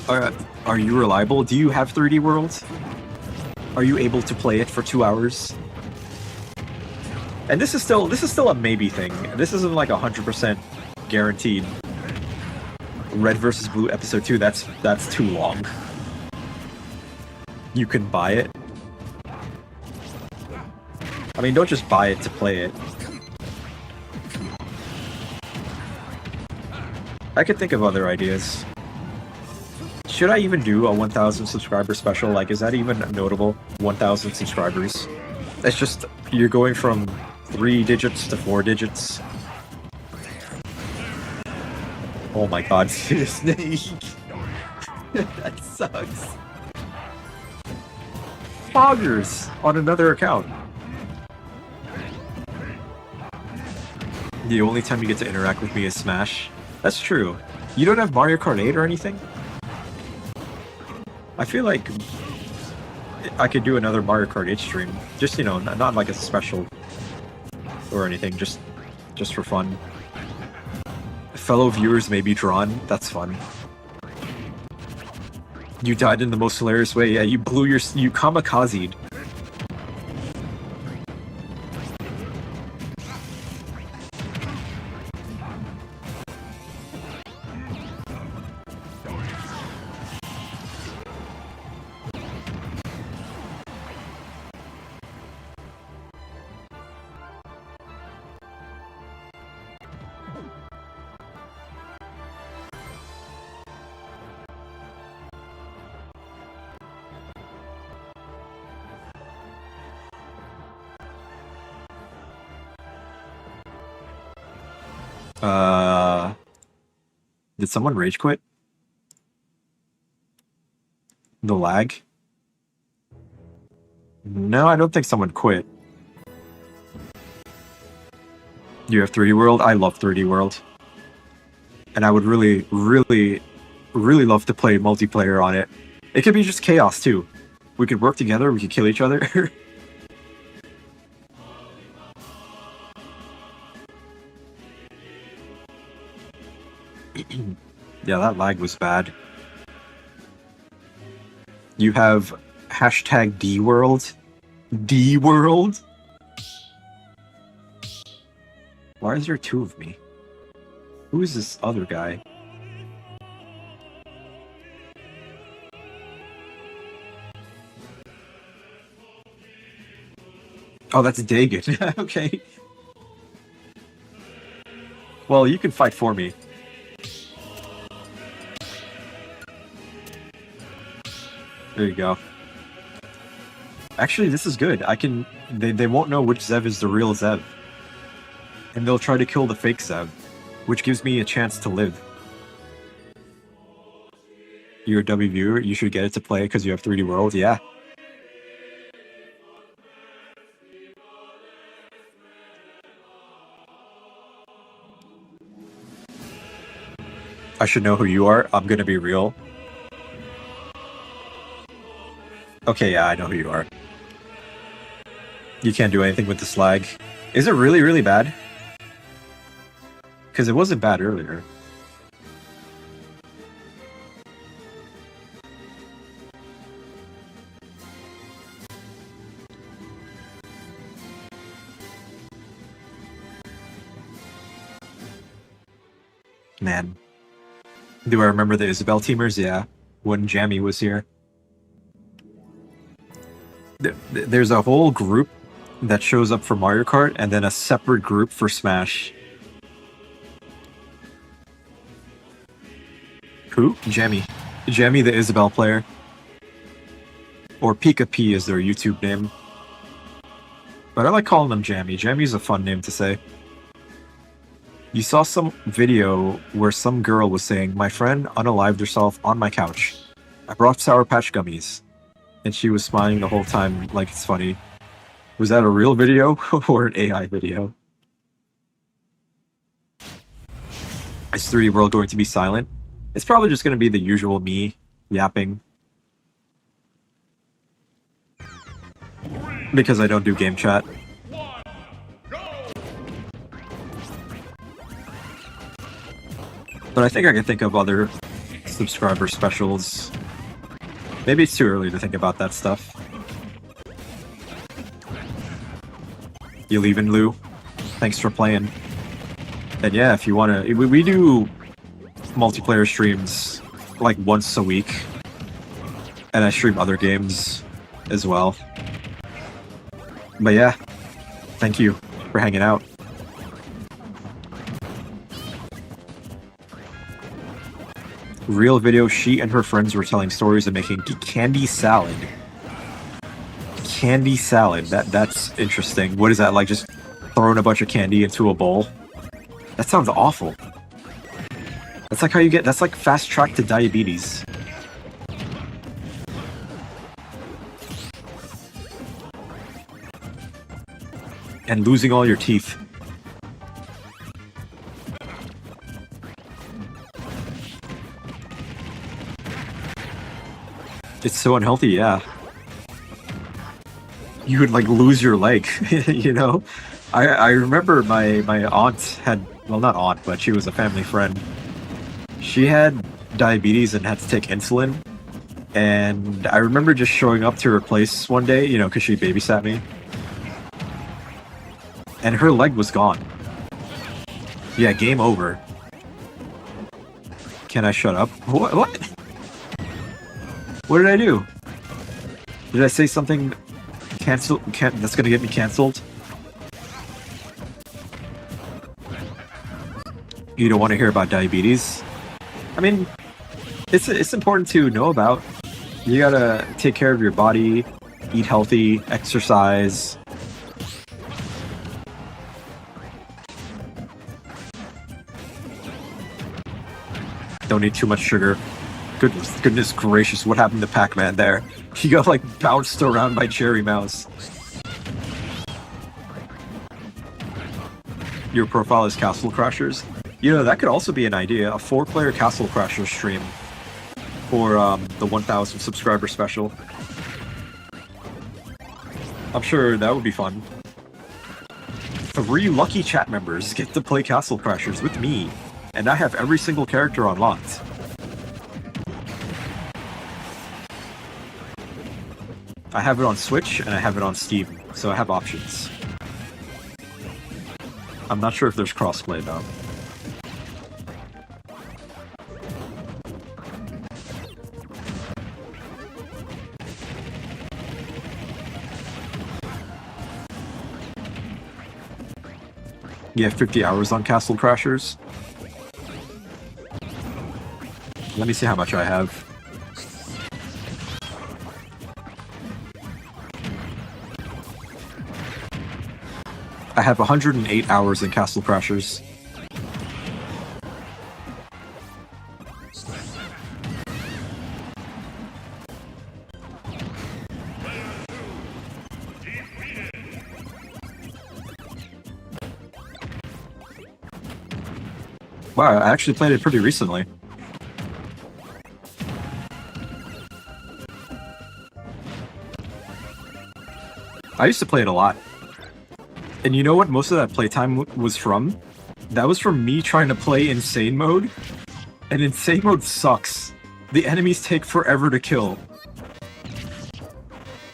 Are you reliable? Do you have 3D World? Are you able to play it for 2 hours? And this is still a maybe thing. This isn't like 100% guaranteed. Red vs. Blue Episode 2, that's too long. You can buy it. I mean, don't just buy it to play it. I could think of other ideas. Should I even do a 1,000 subscriber special? Like, is that even notable? 1,000 subscribers. It's just, you're going from 3 digits to 4 digits. Oh my god, Snake. That sucks. Foggers on another account. The only time you get to interact with me is Smash. That's true. You don't have Mario Kart 8 or anything? I feel like I could do another Mario Kart 8 stream. Just, you know, not like a special or anything, just for fun. Fellow viewers may be drawn. That's fun. You died in the most hilarious way. Yeah, you kamikazed. Did someone rage quit? The lag? No, I don't think someone quit. You have 3D World? I love 3D World. And I would really, really, really love to play multiplayer on it. It could be just chaos, too. We could work together, we could kill each other. Yeah, that lag was bad. You have hashtag DWorld? DWorld? Why is there 2 of me? Who is this other guy? Oh, that's Dagon. Okay. Well, you can fight for me. There you go. Actually, this is good. They won't know which Zev is the real Zev. And they'll try to kill the fake Zev, which gives me a chance to live. You're a W viewer, you should get it to play because you have 3D World, yeah. I should know who you are. I'm gonna be real. Okay, yeah, I know who you are. You can't do anything with this lag. Is it really, really bad? Because it wasn't bad earlier. Man. Do I remember the Isabel teamers? Yeah. When Jammy was here. There's a whole group that shows up for Mario Kart, and then a separate group for Smash. Who? Jammy. Jammy, the Isabel player. Or Pika P is their YouTube name. But I like calling them Jammy. Jammy's a fun name to say. You saw some video where some girl was saying, "My friend unalived herself on my couch. I brought Sour Patch Gummies." And she was smiling the whole time like it's funny. Was that a real video or an AI video? Is 3D World going to be silent? It's probably just going to be the usual me yapping. Because I don't do game chat. But I think I can think of other subscriber specials. Maybe it's too early to think about that stuff. You leaving, Lou? Thanks for playing. And yeah, if you want to... We do multiplayer streams like once a week. And I stream other games as well. But yeah, thank you for hanging out. Real video, she and her friends were telling stories of making candy salad. Candy salad. That's interesting. What is that, like just throwing a bunch of candy into a bowl? That sounds awful. That's like how you get, that's like fast track to diabetes. And losing all your teeth. It's so unhealthy, yeah. You would like lose your leg, you know? I remember my aunt had, well, not aunt, but she was a family friend. She had diabetes and had to take insulin. And I remember just showing up to her place one day, you know, because she babysat me. And her leg was gone. Yeah, game over. Can I shut up? What? What did I do? Did I say something that's gonna get me canceled? You don't want to hear about diabetes? I mean, it's important to know about. You gotta take care of your body, eat healthy, exercise. Don't eat too much sugar. Goodness gracious, what happened to Pac-Man there? He got like bounced around by Cherry Mouse. Your profile is Castle Crashers? You know, that could also be an idea. A 4-player Castle Crashers stream for the 1,000 subscriber special. I'm sure that would be fun. 3 lucky chat members get to play Castle Crashers with me, and I have every single character unlocked. I have it on Switch and I have it on Steam, so I have options. I'm not sure if there's crossplay though. You have 50 hours on Castle Crashers? Let me see how much I have. I have 108 hours in Castle Crashers. Wow, I actually played it pretty recently. I used to play it a lot. And you know what most of that playtime was from? That was from me trying to play Insane Mode. And Insane Mode sucks. The enemies take forever to kill.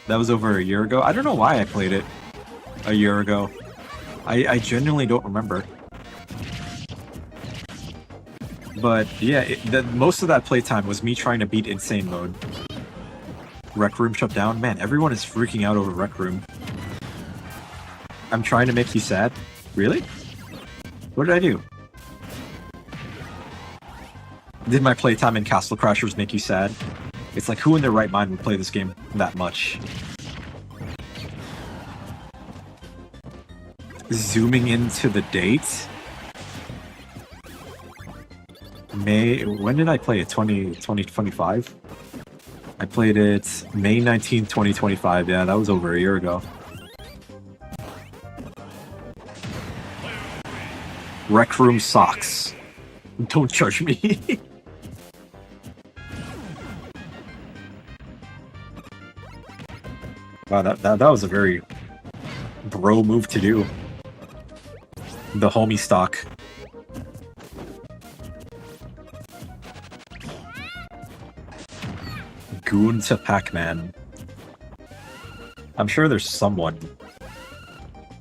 That was over a year ago. I don't know why I played it a year ago. I genuinely don't remember. But yeah, most of that playtime was me trying to beat Insane Mode. Rec Room shut down? Man, everyone is freaking out over Rec Room. I'm trying to make you sad? Really? What did I do? Did my playtime in Castle Crashers make you sad? It's like, who in their right mind would play this game that much? Zooming into the date? When did I play it? 2025? I played it May 19th, 2025. Yeah, that was over a year ago. Rec Room socks. Don't judge me. Wow, that was a very bro move to do. The homie stock. Goon to Pac-Man. I'm sure there's someone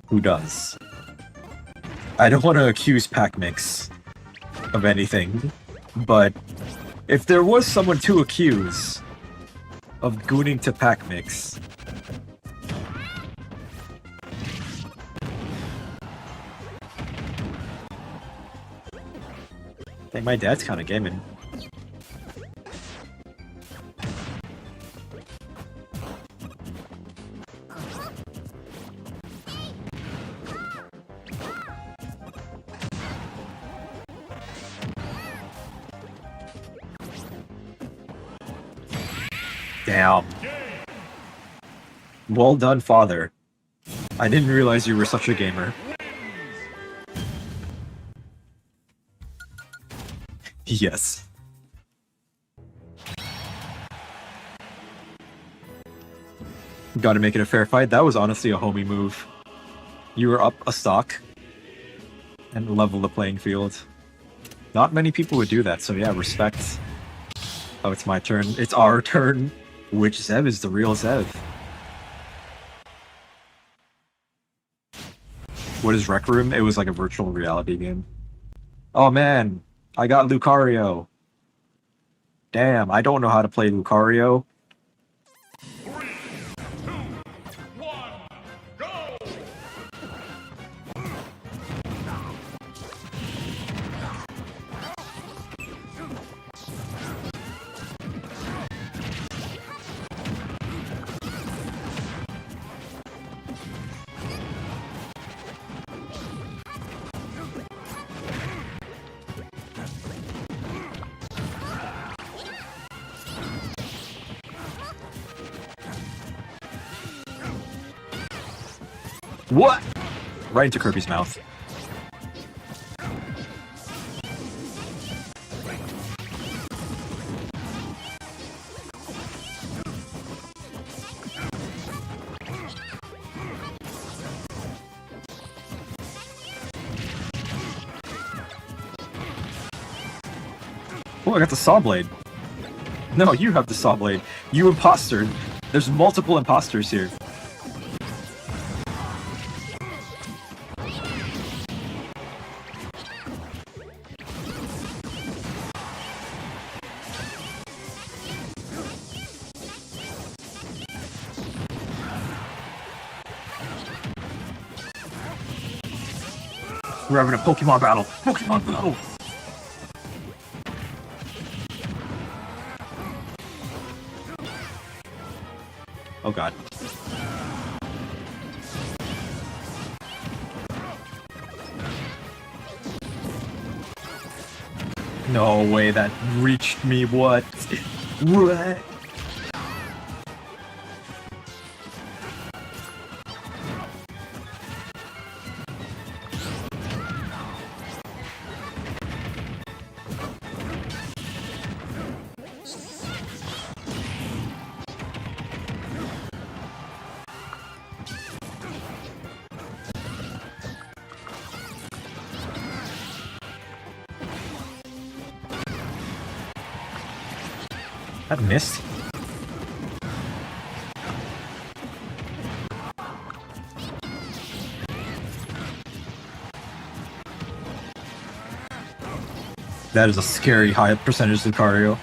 who does. I don't want to accuse Pac-Mix of anything, but if there was someone to accuse of gooning to Pac-Mix, I think my dad's kind of gaming. Damn. Well done, father. I didn't realize you were such a gamer. Yes. Gotta make it a fair fight. That was honestly a homie move. You were up a stock and level the playing field. Not many people would do that, so yeah, respect. Oh, it's my turn. It's our turn. Which Zev is the real Zev? What is Rec Room? It was like a virtual reality game. Oh man, I got Lucario. Damn, I don't know how to play Lucario. What? Right into Kirby's mouth. Oh, I got the saw blade. No, you have the saw blade. You imposter. There's multiple imposters here. We're having a Pokemon battle. Pokemon battle. Oh god. No way that reached me. What? What? That missed. That is a scary high percentage Lucario.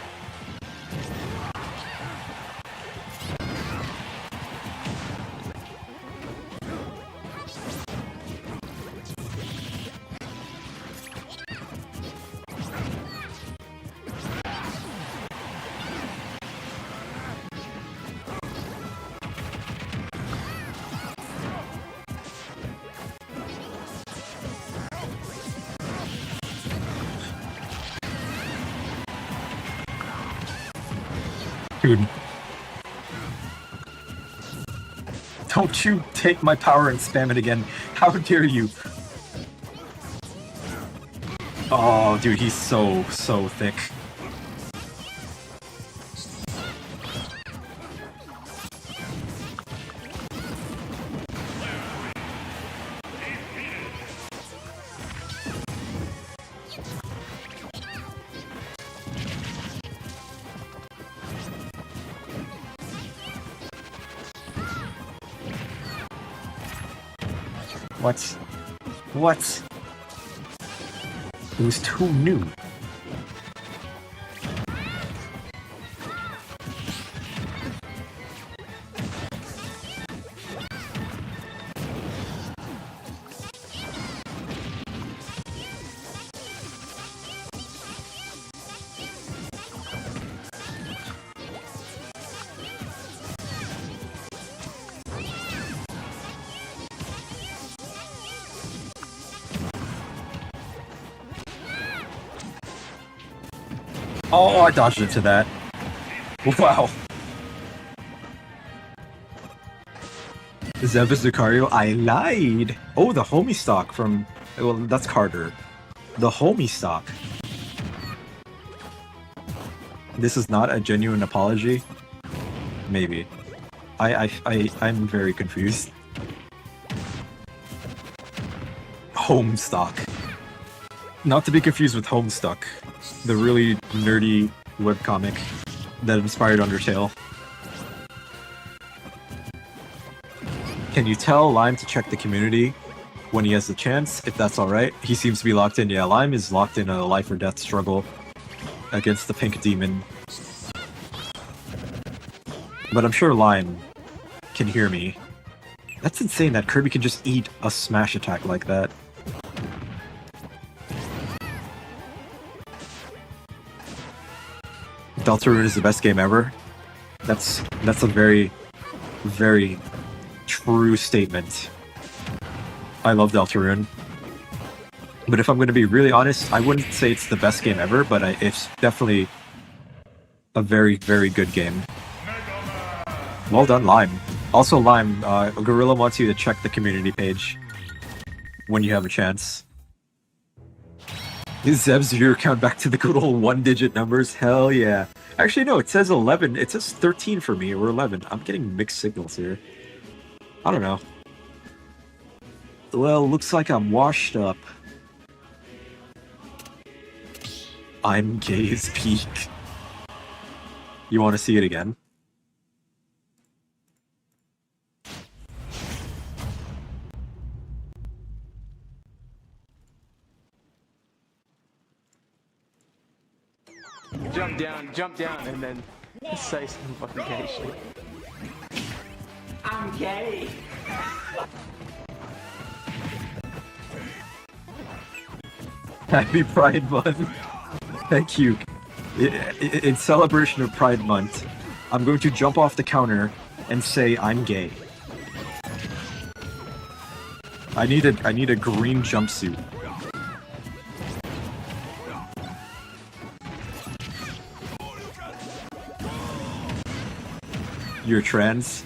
Dude. Don't you take my power and spam it again. How dare you? Oh, dude, he's so thick. What? What? It was too new. Oh, I dodged into that. Wow. Zev is Lucario. I lied. Oh, the homie stock from. Well, that's Carter. The homie stock. This is not a genuine apology. Maybe. I'm very confused. Homestuck. Not to be confused with Homestuck, the really nerdy webcomic that inspired Undertale. Can you tell Lime to check the community when he has the chance, if that's alright? He seems to be locked in. Yeah, Lime is locked in a life or death struggle against the pink demon. But I'm sure Lime can hear me. That's insane that Kirby can just eat a smash attack like that. Deltarune is the best game ever. That's a very, very true statement. I love Deltarune. But if I'm going to be really honest, I wouldn't say it's the best game ever, but it's definitely a very, very good game. Well done, Lime. Also, Lime, Gorilla wants you to check the community page when you have a chance. Is Zeb's your count back to the good old one-digit numbers? Hell yeah. Actually, no, it says 11. It says 13 for me, or 11. I'm getting mixed signals here. I don't know. Well, looks like I'm washed up. I'm gay as peak. You want to see it again? Jump down, and then say some fucking gay shit. I'm gay. Happy Pride Month. Thank you. In celebration of Pride Month, I'm going to jump off the counter and say I'm gay. I need a green jumpsuit. You're trans?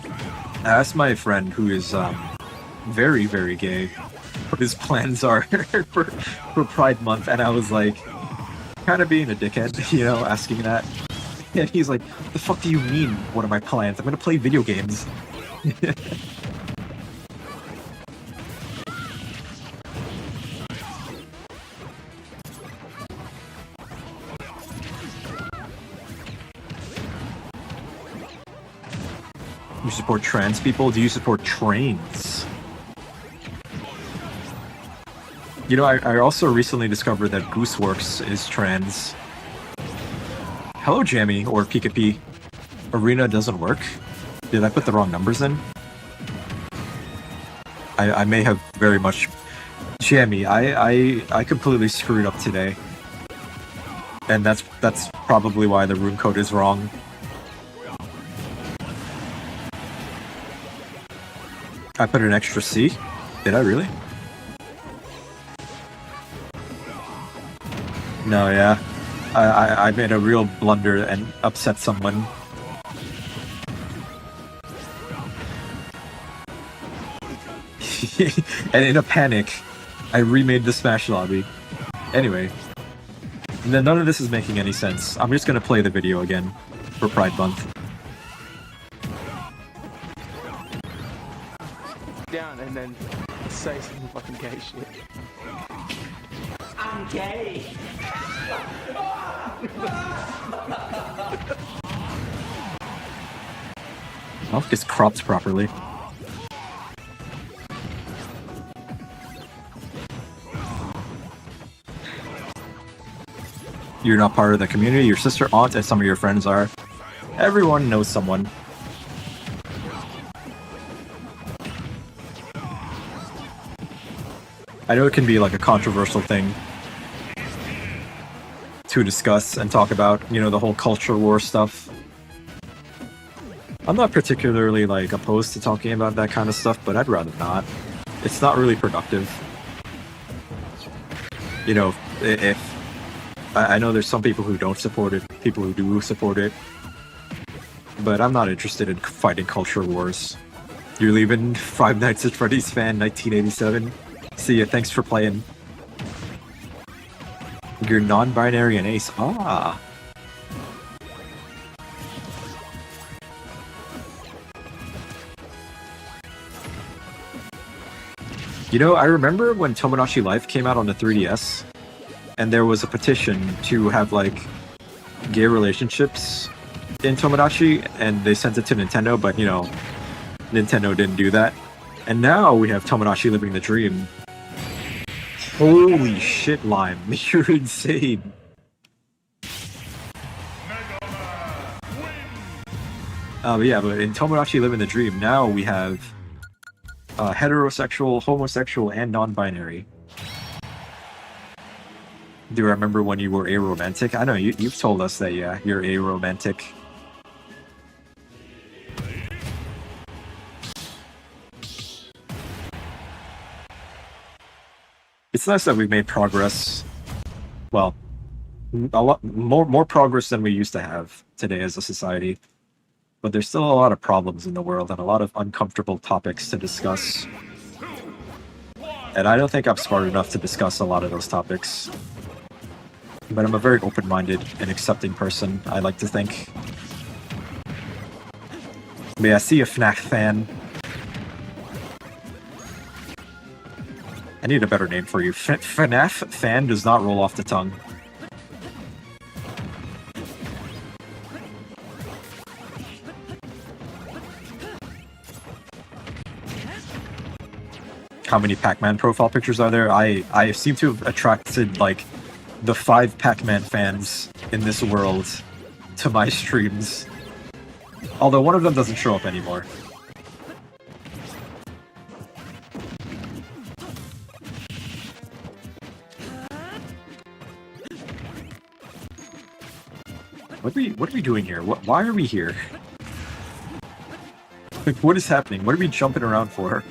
I asked my friend who is very, very gay what his plans are for Pride Month, and I was like, kind of being a dickhead, you know, asking that. And he's like, the fuck do you mean, what are my plans? I'm gonna play video games. You support trans people? Do you support trains? You know, I also recently discovered that Gooseworks is trans. Hello, Jammy, or Pika-P. Arena doesn't work? Did I put the wrong numbers in? I may have very much... Jammy, I completely screwed up today. And that's probably why the rune code is wrong. I put an extra C? Did I really? No, yeah. I made a real blunder and upset someone. And in a panic, I remade the Smash lobby. Anyway. None of this is making any sense. I'm just gonna play the video again for Pride Month. Down, and then say some fucking gay shit. I'm gay. Mouth gets cropped properly. You're not part of the community. Your sister, aunt, and some of your friends are. Everyone knows someone. I know it can be like a controversial thing to discuss and talk about, you know, the whole culture war stuff. I'm not particularly like opposed to talking about that kind of stuff, but I'd rather not. It's not really productive. You know, if I know there's some people who don't support it, people who do support it, but I'm not interested in fighting culture wars. You're leaving Five Nights at Freddy's fan 1987. See ya, thanks for playing. You're non-binary and ace. Ah. You know, I remember when Tomodachi Life came out on the 3DS, and there was a petition to have, like, gay relationships in Tomodachi, and they sent it to Nintendo, but, you know, Nintendo didn't do that. And now we have Tomodachi living the dream. Holy shit, Lime. You're insane. But yeah, but in Tomodachi living the dream, now we have heterosexual, homosexual, and non-binary. Do you remember when you were aromantic? I know you've told us that, yeah, you're aromantic. It's nice that we've made progress. Well, a lot more progress than we used to have today as a society. But there's still a lot of problems in the world and a lot of uncomfortable topics to discuss. And I don't think I'm smart enough to discuss a lot of those topics. But I'm a very open-minded and accepting person, I like to think. But yeah, see a FNAF fan. I need a better name for you. FNAF fan does not roll off the tongue. How many Pac-Man profile pictures are there? I seem to have attracted, like, the 5 Pac-Man fans in this world to my streams. Although one of them doesn't show up anymore. What are we doing here? Why are we here? Like, what is happening? What are we jumping around for?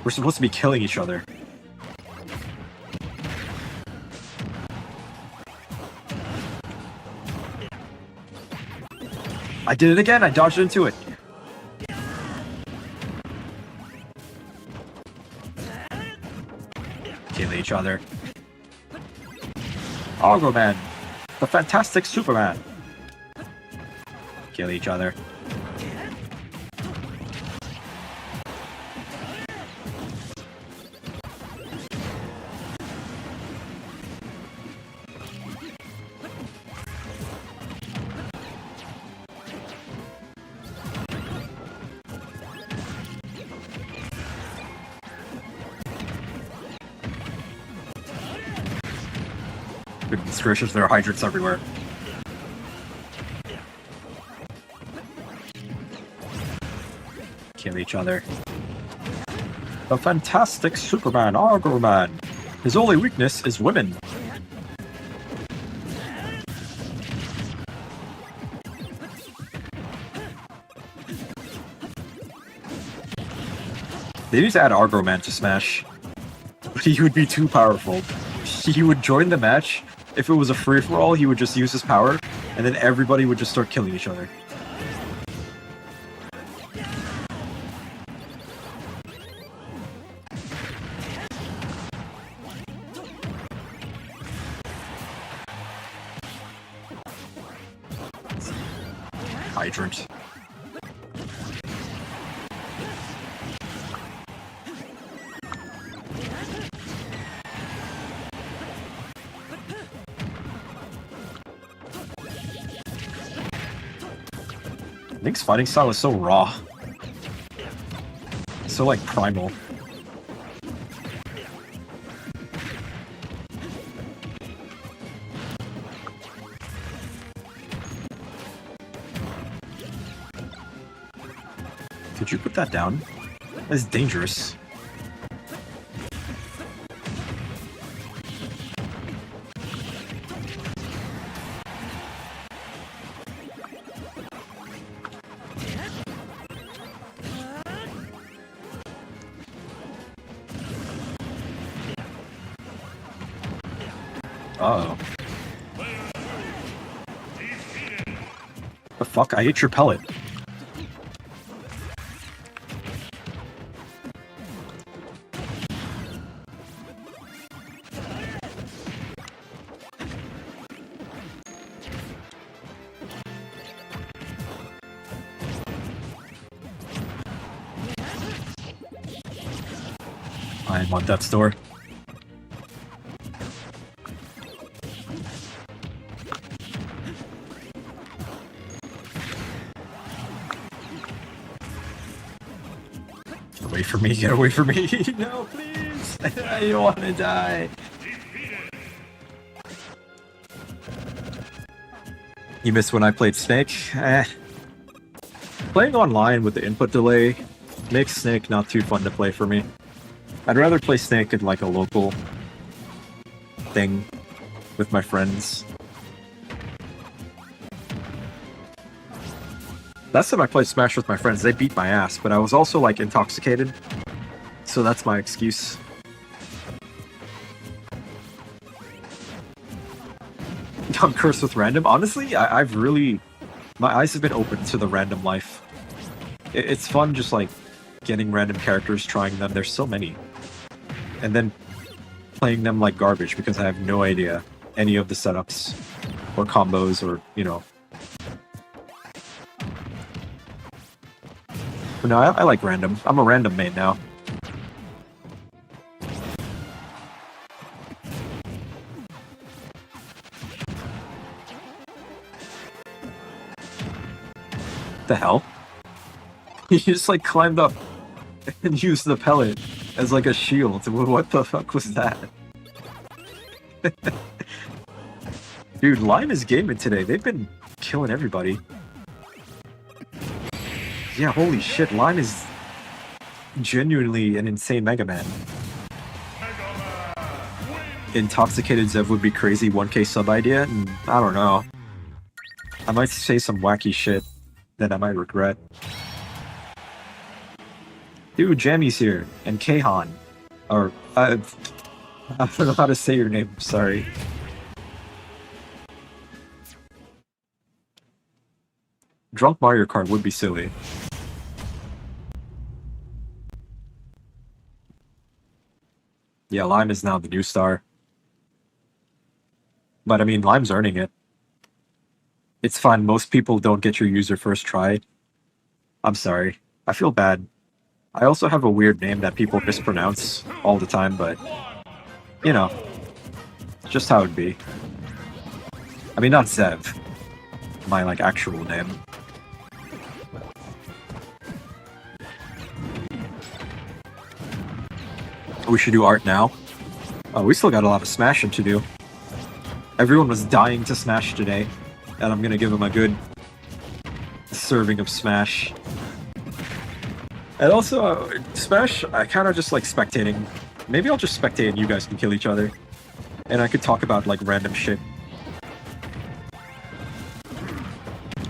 We're supposed to be killing each other. I did it again! I dodged into it! Kill each other. Argo Man! The Fantastic Superman! Kill each other. Goodness gracious, there are hydrants everywhere. Kill each other. The Fantastic Superman, Argo Man. His only weakness is women. They need to add Argo Man to Smash. He would be too powerful. He would join the match. If it was a free-for-all, he would just use his power, and then everybody would just start killing each other. Hydrant. Link's fighting style is so raw. So, like, primal. Could you put that down? That's dangerous. Uh-oh. The fuck? I ate your pellet. I am on death's door. Away from me, get away from me. No, please. I don't want to die. You missed when I played Snake? Playing online with the input delay makes Snake not too fun to play for me. I'd rather play Snake in like a local thing with my friends. Last time I played Smash with my friends, they beat my ass, but I was also like intoxicated, so that's my excuse. I'm cursed with random. Honestly, I've really... my eyes have been open to the random life. It's fun just like getting random characters, trying them. There's so many. And then playing them like garbage because I have no idea any of the setups or combos or, you know. But no, I like random. I'm a random main now. The hell? He just like climbed up and used the pellet as like a shield. What the fuck was that? Dude, Lime is gaming today. They've been killing everybody. Yeah, holy shit, Lime is genuinely an insane Mega Man. Intoxicated Zev would be crazy 1K sub idea? I don't know. I might say some wacky shit that I might regret. Dude, Jammy's here, and Kahan. Or, I don't know how to say your name, sorry. Drunk Mario Kart would be silly. Yeah, Lime is now the new star. But I mean, Lime's earning it. It's fine, most people don't get your user first try. I'm sorry. I feel bad. I also have a weird name that people mispronounce all the time, but, you know, just how it'd be. I mean, not Zev. My, like, actual name. We should do art now. Oh, we still got a lot of smashing to do. Everyone was dying to smash today, and I'm gonna give them a good serving of smash. And also, Smash, I kind of just like spectating. Maybe I'll just spectate and you guys can kill each other. And I could talk about like random shit.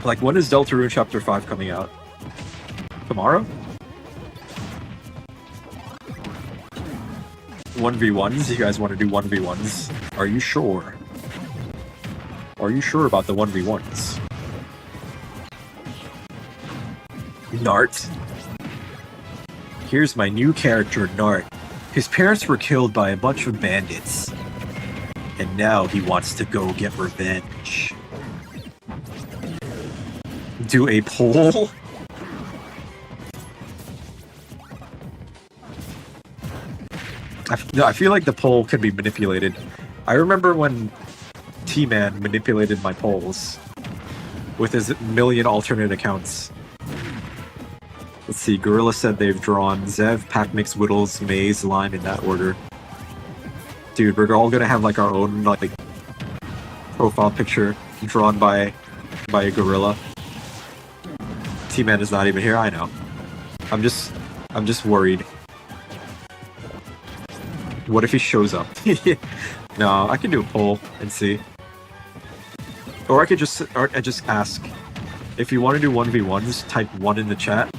Like, when is Deltarune Chapter 5 coming out? Tomorrow? 1v1s? You guys want to do 1v1s? Are you sure? Are you sure about the 1v1s? Nart? Here's my new character, Nart. His parents were killed by a bunch of bandits. And now he wants to go get revenge. Do a poll? I feel like the poll could be manipulated. I remember when T-Man manipulated my polls with his million alternate accounts. Let's see, Gorilla said they've drawn Zev, Pac Mix, Whittles, Maze, Lime in that order. Dude, we're all gonna have like our own like profile picture drawn by a gorilla. T-Man is not even here, I know. I'm just worried. What if he shows up? No, I can do a poll and see. Or I could just ask. If you want to do 1v1s, type 1 in the chat.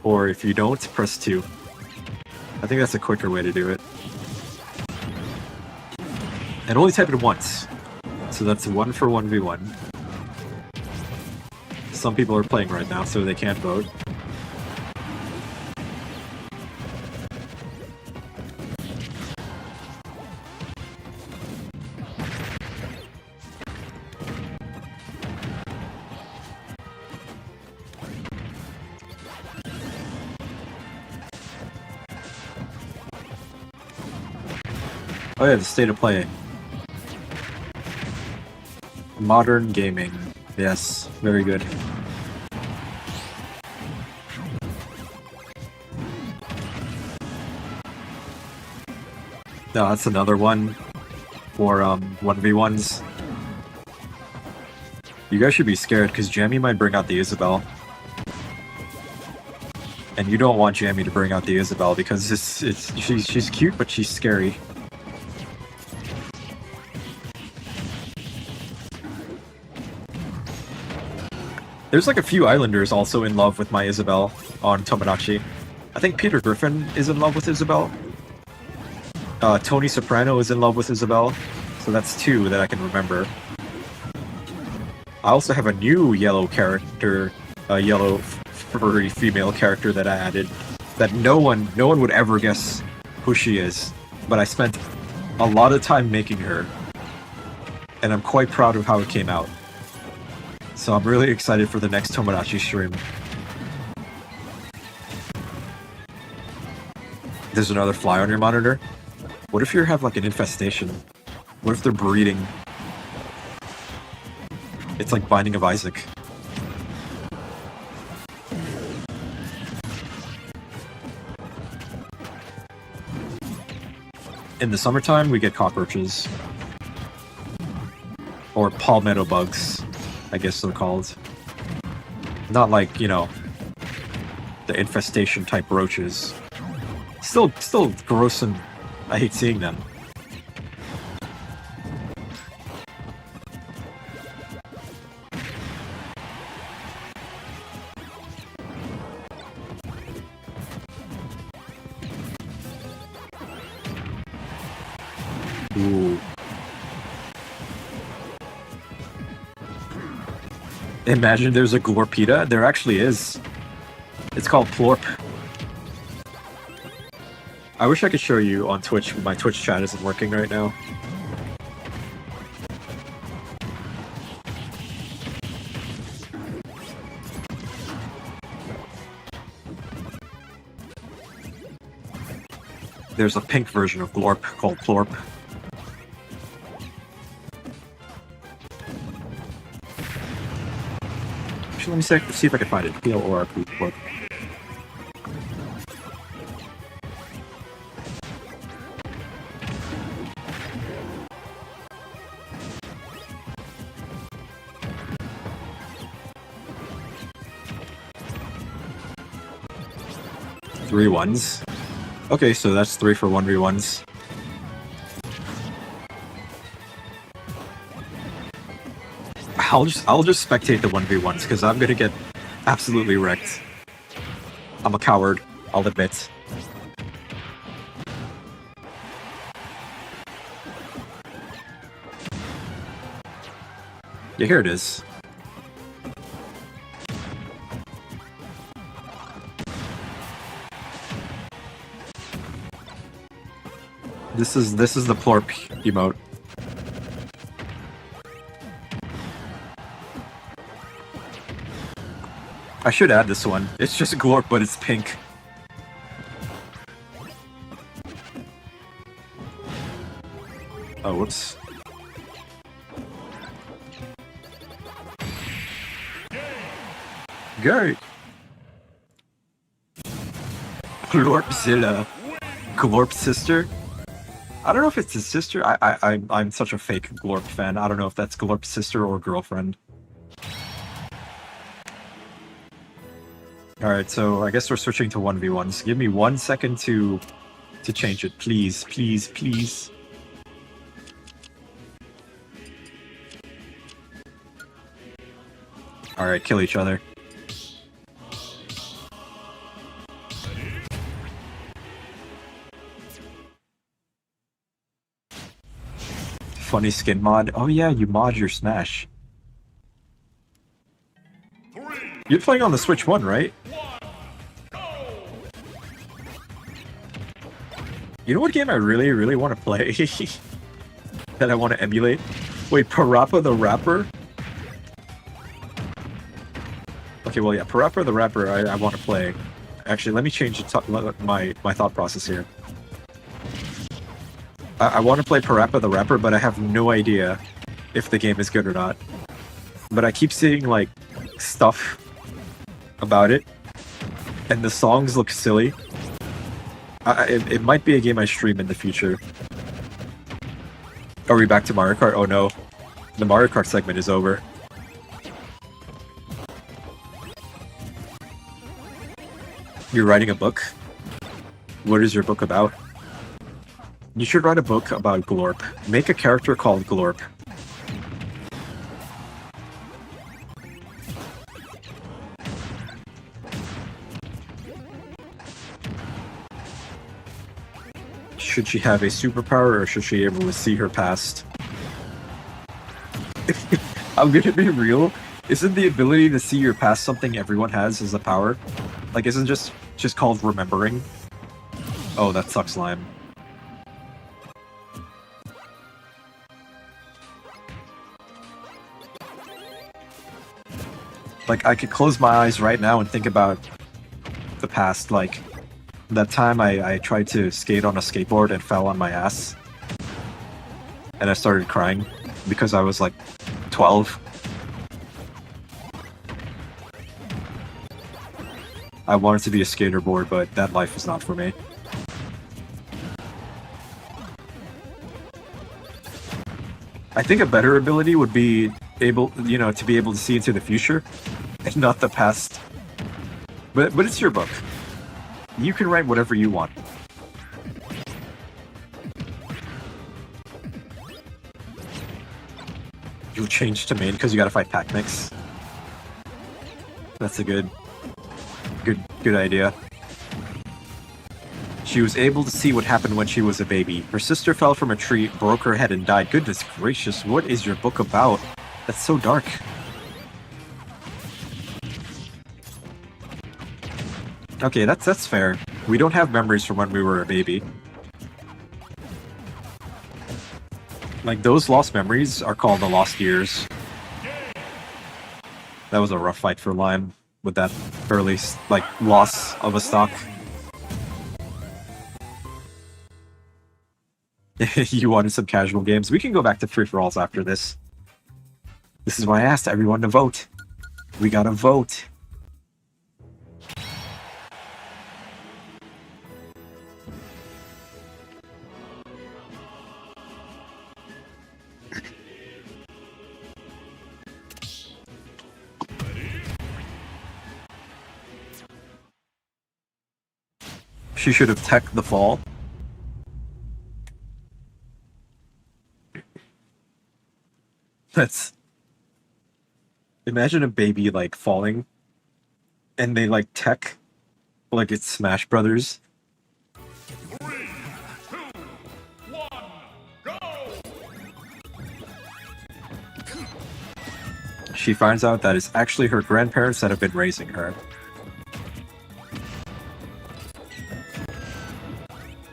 Or if you don't, press 2. I think that's a quicker way to do it. And only type it once. So that's 1 for 1v1. some people are playing right now, so they can't vote. Oh yeah, the state of play. Modern gaming. Yes, very good. No, that's another one for 1v1s. You guys should be scared because Jamie might bring out the Isabel. And you don't want Jamie to bring out the Isabel because she's cute, but she's scary. There's like a few Islanders also in love with my Isabel on Tomodachi. I think Peter Griffin is in love with Isabel. Tony Soprano is in love with Isabel. So that's two that I can remember. I also have a new yellow character, a yellow furry female character that I added that no one would ever guess who she is. But I spent a lot of time making her. And I'm quite proud of how it came out. So I'm really excited for the next Tomodachi stream. There's another fly on your monitor? What if you have like an infestation? What if they're breeding? It's like Binding of Isaac. In the summertime, we get cockroaches. Or palmetto bugs. I guess they're called. Not like, you know, the infestation type roaches. Still gross and I hate seeing them. Ooh. Imagine there's a Glorpita. There actually is. It's called Plorp. I wish I could show you on Twitch, but my Twitch chat isn't working right now. There's a pink version of Glorp called Plorp. Let me see if I can find it. P-L-O-R-P. Plorp. Three ones. Okay, so that's 3 for 1v1s. I'll just spectate the 1v1s because I'm gonna get absolutely wrecked. I'm a coward, I'll admit. Yeah, here it is. This is the Plorp emote. I should add this one. It's just Glorp, but it's pink. Oh, whoops. Go! Glorpzilla. Glorp sister? I don't know if it's his sister. I'm such a fake Glorp fan. I don't know if that's Glorp's sister or girlfriend. Alright, so I guess we're switching to 1v1s. Give me 1 second to change it. Please, please, please. Alright, kill each other. Funny skin mod. Oh yeah, you mod your Smash. 3, You're playing on the Switch 1, right? You know what game I really, really want to play? That I want to emulate? Wait, Parappa the Rapper? Okay, well, yeah, Parappa the Rapper I want to play. Actually, let me change my thought process here. I want to play Parappa the Rapper, but I have no idea if the game is good or not. But I keep seeing, like, stuff about it, and the songs look silly. It might be a game I stream in the future. Are we back to Mario Kart? Oh no. The Mario Kart segment is over. You're writing a book? What is your book about? You should write a book about Glorp. Make a character called Glorp. Should she have a superpower, or should she be able to see her past? I'm gonna be real. Isn't the ability to see your past something everyone has as a power? Like, isn't just called remembering? Oh, that sucks, Lime. Like, I could close my eyes right now and think about the past, like that time I tried to skate on a skateboard and fell on my ass. And I started crying because I was like 12. I wanted to be a skaterboard, but that life was not for me. I think a better ability would be to be able to see into the future and not the past. But it's your book. You can write whatever you want. You'll change to main because you gotta fight Pac-Mix. That's a good idea. She was able to see what happened when she was a baby. Her sister fell from a tree, broke her head, and died. Goodness gracious, what is your book about? That's so dark. Okay, that's fair. We don't have memories from when we were a baby. Like, those lost memories are called the lost years. That was a rough fight for Lime with that early, like, loss of a stock. You wanted some casual games? We can go back to free-for-alls after this. This is why I asked everyone to vote. We gotta vote. She should have teched the fall. That's... Imagine a baby, like, falling, and they, like, tech, like it's Smash Brothers. 3, 2, 1, go! She finds out that it's actually her grandparents that have been raising her.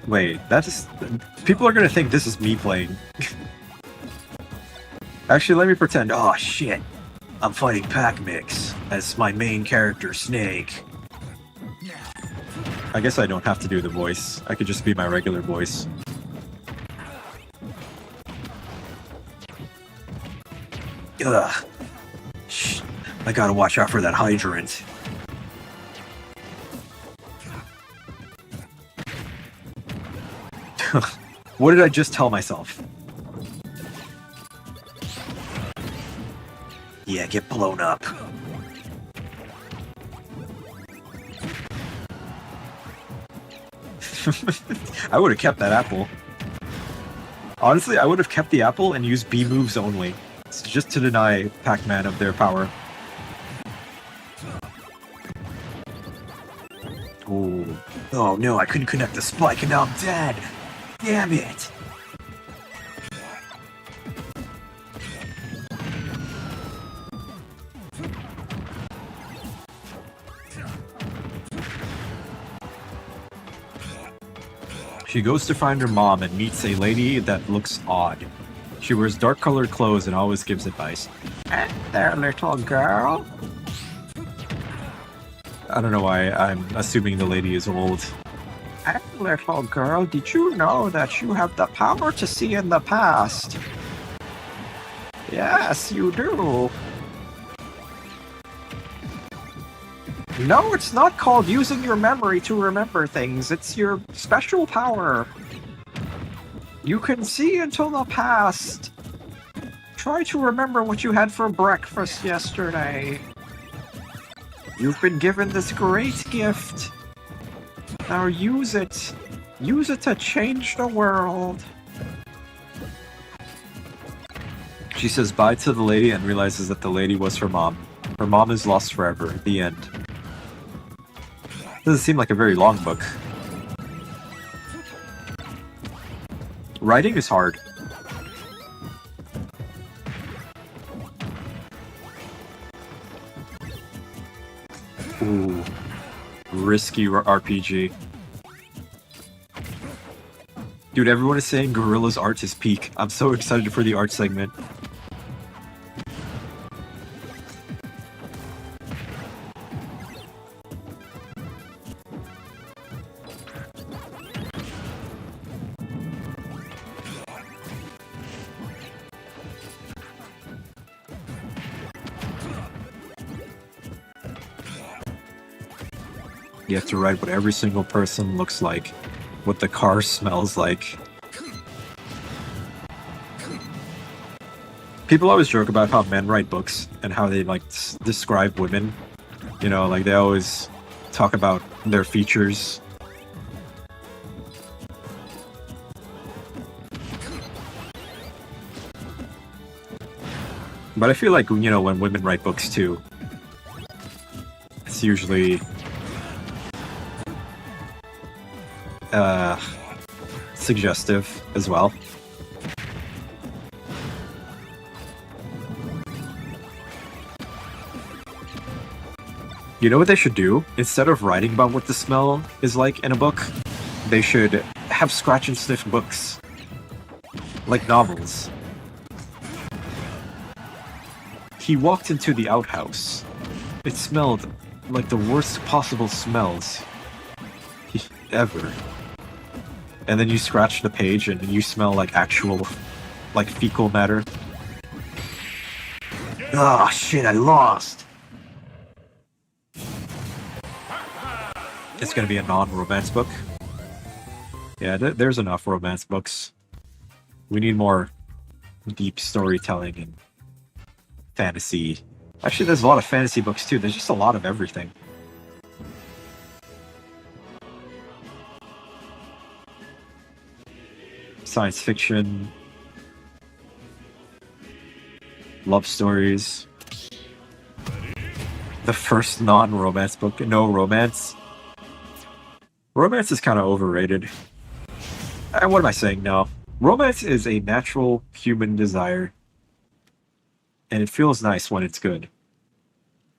Wait, that's... People are gonna think this is me playing. Actually, let me pretend. Oh, shit. I'm fighting Pac-Mix as my main character, Snake. I guess I don't have to do the voice. I could just be my regular voice. Ugh. Shh. I gotta watch out for that hydrant. What did I just tell myself? Yeah, get blown up. I would have kept that apple. Honestly, I would have kept the apple and used B moves only. It's just to deny Pac-Man of their power. Ooh. Oh no, I couldn't connect the spike and now I'm dead! Damn it! She goes to find her mom and meets a lady that looks odd. She wears dark-colored clothes and always gives advice. There, little girl. I don't know why I'm assuming the lady is old. Hey, little girl, did you know that you have the power to see in the past? Yes, you do. No, it's not called using your memory to remember things. It's your special power. You can see into the past. Try to remember what you had for breakfast yesterday. You've been given this great gift. Now use it. Use it to change the world. She says bye to the lady and realizes that the lady was her mom. Her mom is lost forever. The end. Doesn't seem like a very long book. Writing is hard. Ooh. Risky RPG. Dude, everyone is saying Gorilla's art is peak. I'm so excited for the art segment. You have to write what every single person looks like, what the car smells like. People always joke about how men write books and how they like describe women. You know, like they always talk about their features. But I feel like, you know, when women write books too, it's usually suggestive as well. You know what they should do? Instead of writing about what the smell is like in a book, they should have scratch and sniff books. Like novels. He walked into the outhouse. It smelled like the worst possible smells ever. And then you scratch the page and you smell like actual, like fecal matter. Ah, oh, shit, I lost! It's gonna be a non-romance book. Yeah, there's enough romance books. We need more deep storytelling and fantasy. Actually, there's a lot of fantasy books too. There's just a lot of everything. Science fiction, love stories. The first non-romance book, no romance. Romance is kind of overrated. And what am I saying? No. Romance is a natural human desire. And it feels nice when it's good.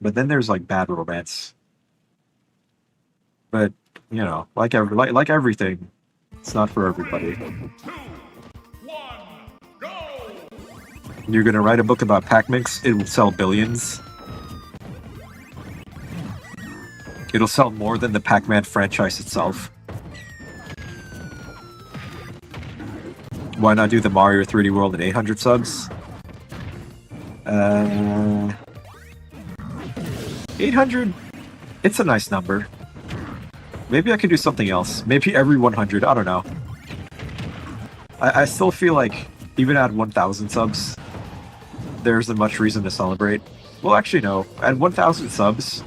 But then there's like bad romance. But, you know, like everything, it's not for everybody. 2, 1, go! You're gonna write a book about Pac-Mix, it will sell billions. It'll sell more than the Pac-Man franchise itself. Why not do the Mario 3D World at 800 subs? 800? It's a nice number. Maybe I could do something else. Maybe every 100, I don't know. I still feel like, even at 1,000 subs, there isn't much reason to celebrate. Well, actually no. At 1,000 subs,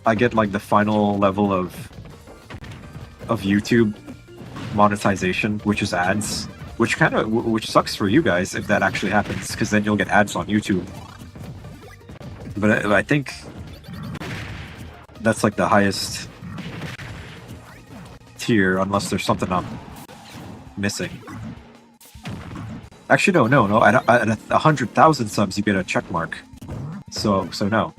I get like the final level of YouTube monetization, which is ads, which sucks for you guys if that actually happens, because then you'll get ads on YouTube. But I think that's like the highest tier, unless there's something I'm missing. Actually, no. At 100,000 subs, you get a check mark. So no.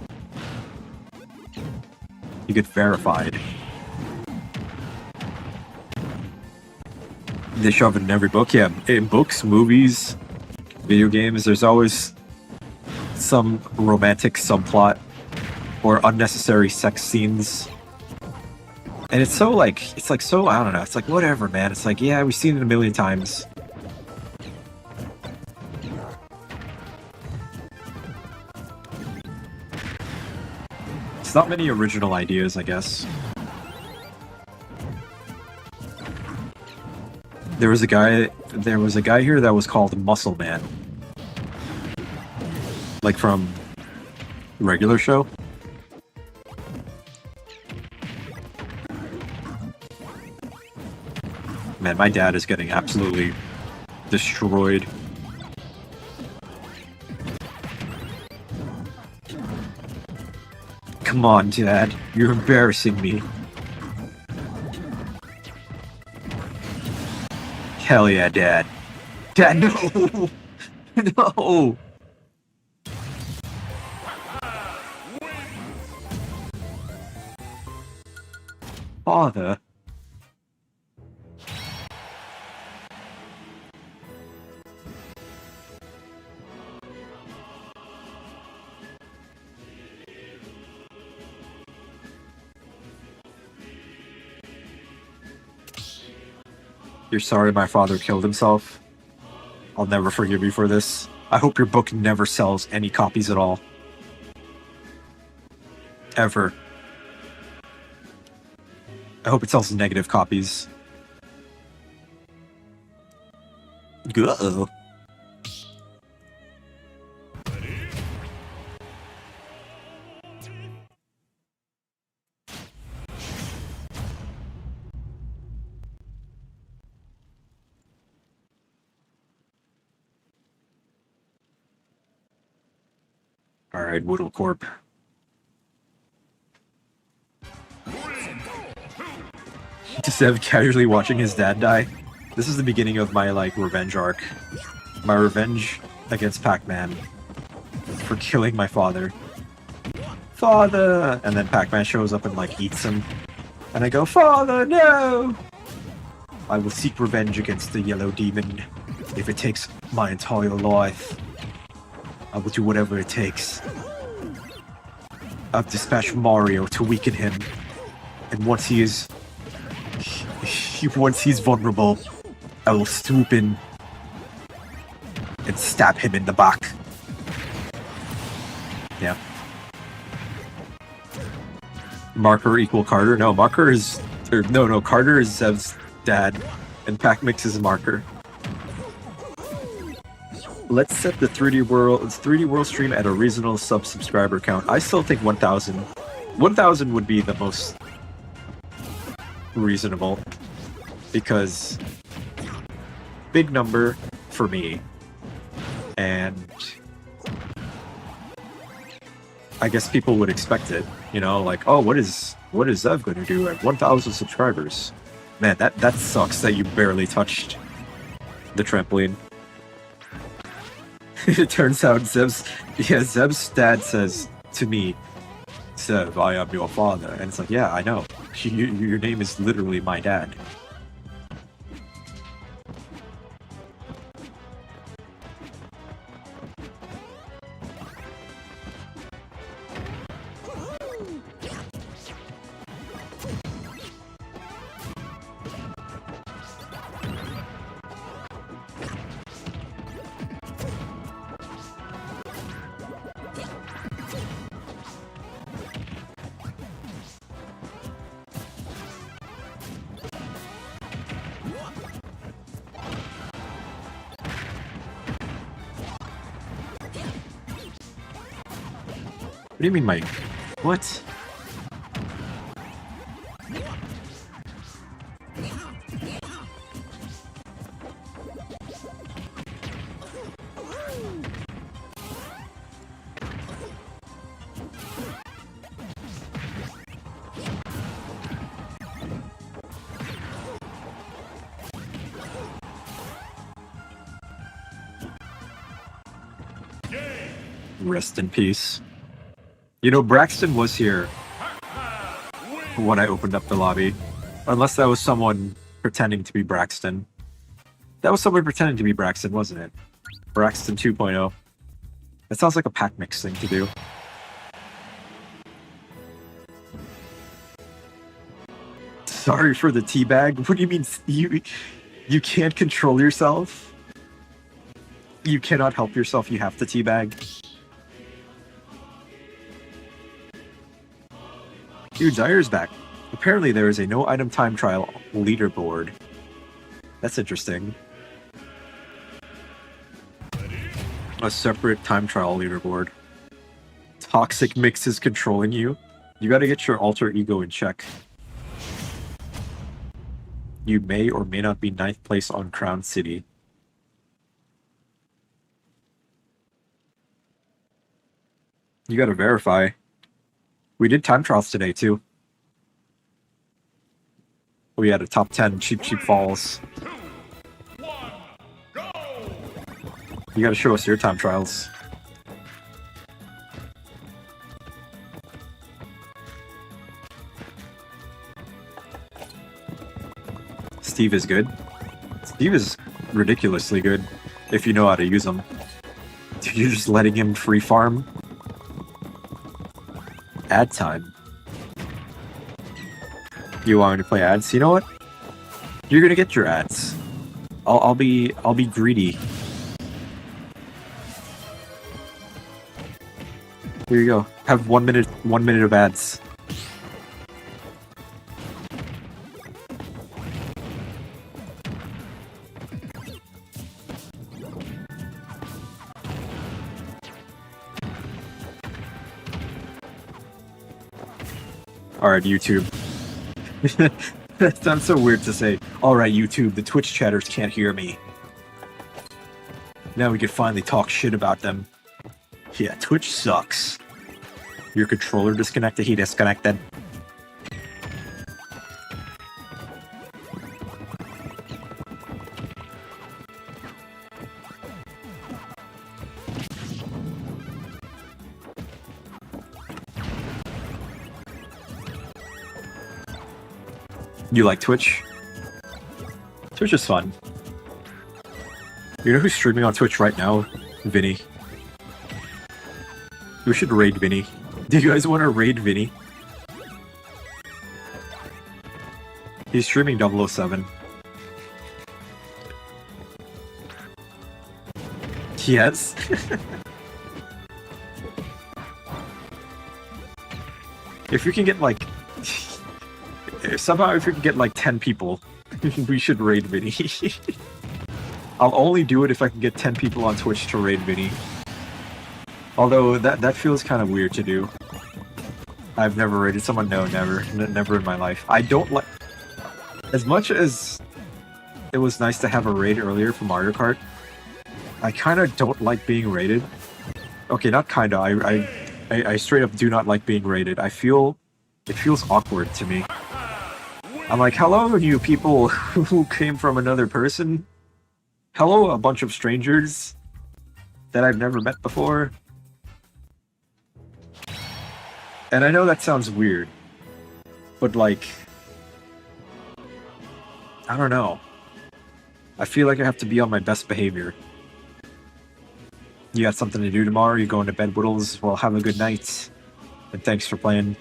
You get verified. They shove it in every book. Yeah, in books, movies, video games, there's always some romantic subplot or unnecessary sex scenes. And it's so like, so, I don't know, it's like, whatever, man. It's like, yeah, we've seen it a million times. It's not many original ideas, I guess. There was a guy here that was called Muscle Man. Like from regular show. Man, my dad is getting absolutely destroyed. Come on, Dad. You're embarrassing me. Hell yeah, Dad. Dad, no! No! Father. You're sorry my father killed himself? I'll never forgive you for this. I hope your book never sells any copies at all. Ever. I hope it sells negative copies. Go. Alright, Woodle Corp. Just have casually watching his dad die. This is the beginning of my, like, revenge arc. My revenge against Pac-Man for killing my father. Father! And then Pac-Man shows up and, like, eats him. And I go, Father, no! I will seek revenge against the yellow demon. If it takes my entire life, I will do whatever it takes. I've dispatched Mario to weaken him. And once he is... once he's vulnerable, I will swoop in and stab him in the back. Yeah. Marker equal Carter? No, Marker is... No, Carter is Zev's dad. And Pac-Mix is Marker. Let's set the 3D World stream at a reasonable subscriber count. I still think 1,000. 1,000 would be the most reasonable. Because big number for me. And I guess people would expect it. You know, like, oh, what is Zev going to do at 1,000 subscribers? Man, that sucks that you barely touched the trampoline. It turns out Zev's dad says to me, Zev, I am your father. And it's like, yeah, I know. Your name is literally my dad. What do you mean, Mike? What? Rest in peace. You know, Braxton was here when I opened up the lobby. Unless that was someone pretending to be Braxton. That was someone pretending to be Braxton, wasn't it? Braxton 2.0. That sounds like a pack mix thing to do. Sorry for the teabag. What do you mean you can't control yourself? You cannot help yourself, you have to teabag. Dude, Zaire's back. Apparently there is a no item time trial leaderboard. That's interesting. A separate time trial leaderboard. Toxic mix is controlling you. You gotta get your alter ego in check. You may or may not be 9th place on Crown City. You gotta verify. We did time trials today too. We had a top 10 cheap falls. You gotta show us your time trials. Steve is good. Steve is ridiculously good if you know how to use him. You're just letting him free farm. Ad time. You want me to play ads? You know what? You're gonna get your ads. I'll be greedy. Here you go. Have 1 minute of ads. Alright, YouTube. That sounds so weird to say. Alright, YouTube, the Twitch chatters can't hear me. Now we can finally talk shit about them. Yeah, Twitch sucks. Your controller disconnected, he disconnected. You like Twitch? Twitch is fun. You know who's streaming on Twitch right now? Vinny. We should raid Vinny. Do you guys want to raid Vinny? He's streaming 007. Yes. If you can get like... Somehow if we can get like 10 people, we should raid Vinny. I'll only do it if I can get 10 people on Twitch to raid Vinny. Although that feels kind of weird to do. I've never raided someone. No, never. Never in my life. I don't like... As much as it was nice to have a raid earlier for Mario Kart, I kind of don't like being raided. Okay, not kinda. I straight up do not like being raided. It feels awkward to me. I'm like, hello, you people who came from another person. Hello, a bunch of strangers that I've never met before. And I know that sounds weird, but like, I don't know. I feel like I have to be on my best behavior. You got something to do tomorrow? You going to bed, Whittles? Well, have a good night. And thanks for playing.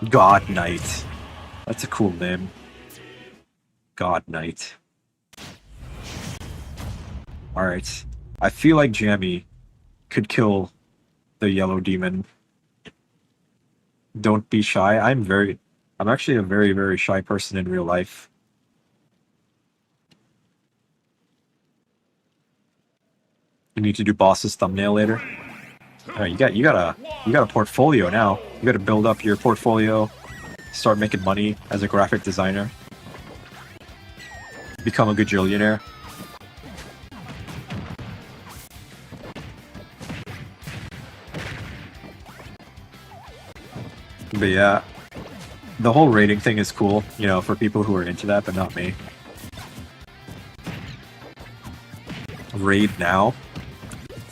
God Knight. That's a cool name. God Knight. Alright. I feel like Jammy could kill the yellow demon. Don't be shy. I'm actually a very, very shy person in real life. You need to do boss's thumbnail later. Alright, you got a portfolio now. You gotta build up your portfolio, start making money as a graphic designer. Become a gajillionaire. But yeah, the whole rating thing is cool, you know, for people who are into that, but not me. Raid now.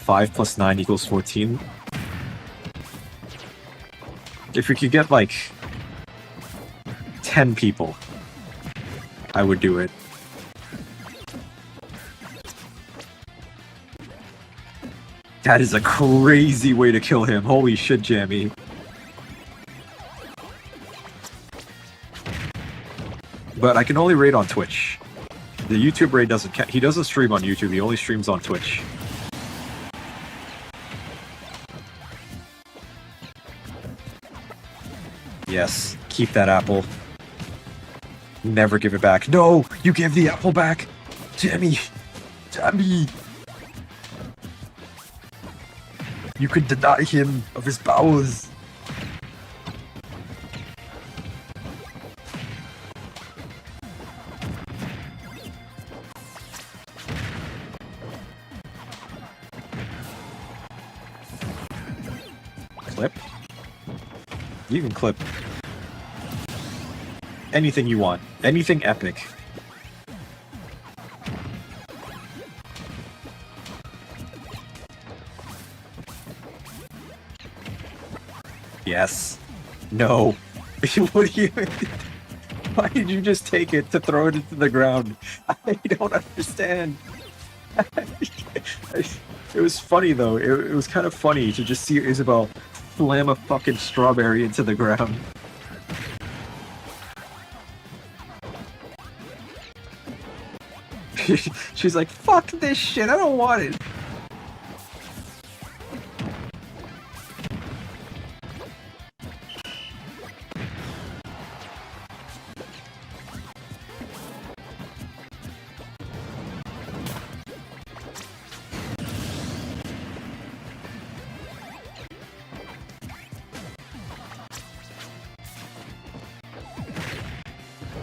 5 plus 9 equals 14. If we could get like 10 people, I would do it. That is a crazy way to kill him. Holy shit, Jammy. But I can only raid on Twitch. The YouTube raid doesn't count. He doesn't stream on YouTube. He only streams on Twitch. Yes, keep that apple. Never give it back. No, you gave the apple back. Jammy. Jammy. You could deny him of his powers. Clip? You can clip anything you want. Anything epic. Yes. No. What do you... Why did you just take it to throw it into the ground? I don't understand. It was funny though. It was kind of funny to just see Isabel slam a fucking strawberry into the ground. She's like, fuck this shit, I don't want it.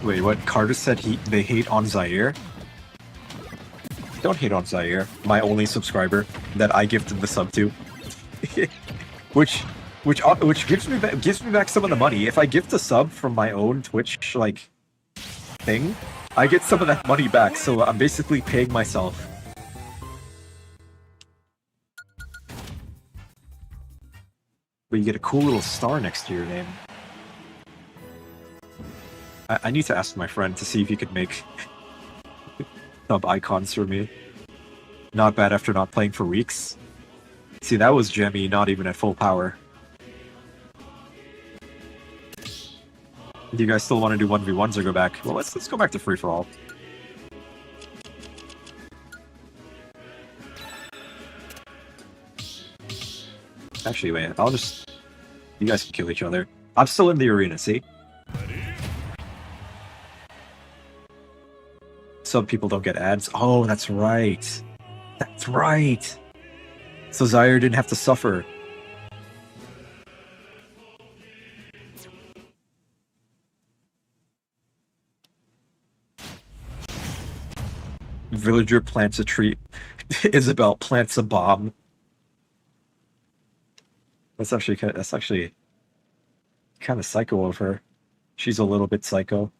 Wait, what? Carter said they hate on Zaire? Don't hate on Zaire, my only subscriber that I gifted the sub to. which gives me back some of the money. If I gift a sub from my own Twitch like thing, I get some of that money back, so I'm basically paying myself. But you get a cool little star next to your name. I need to ask my friend to see if he could make sub icons for me. Not bad after not playing for weeks. See, that was Jemmy, not even at full power. Do you guys still want to do 1v1s or go back? Well, let's go back to free-for-all. Actually, wait, I'll just... You guys can kill each other. I'm still in the arena, see? Some people don't get ads. Oh, that's right. That's right. So Zaire didn't have to suffer. Villager plants a tree. Isabel plants a bomb. That's actually kind of psycho of her. She's a little bit psycho.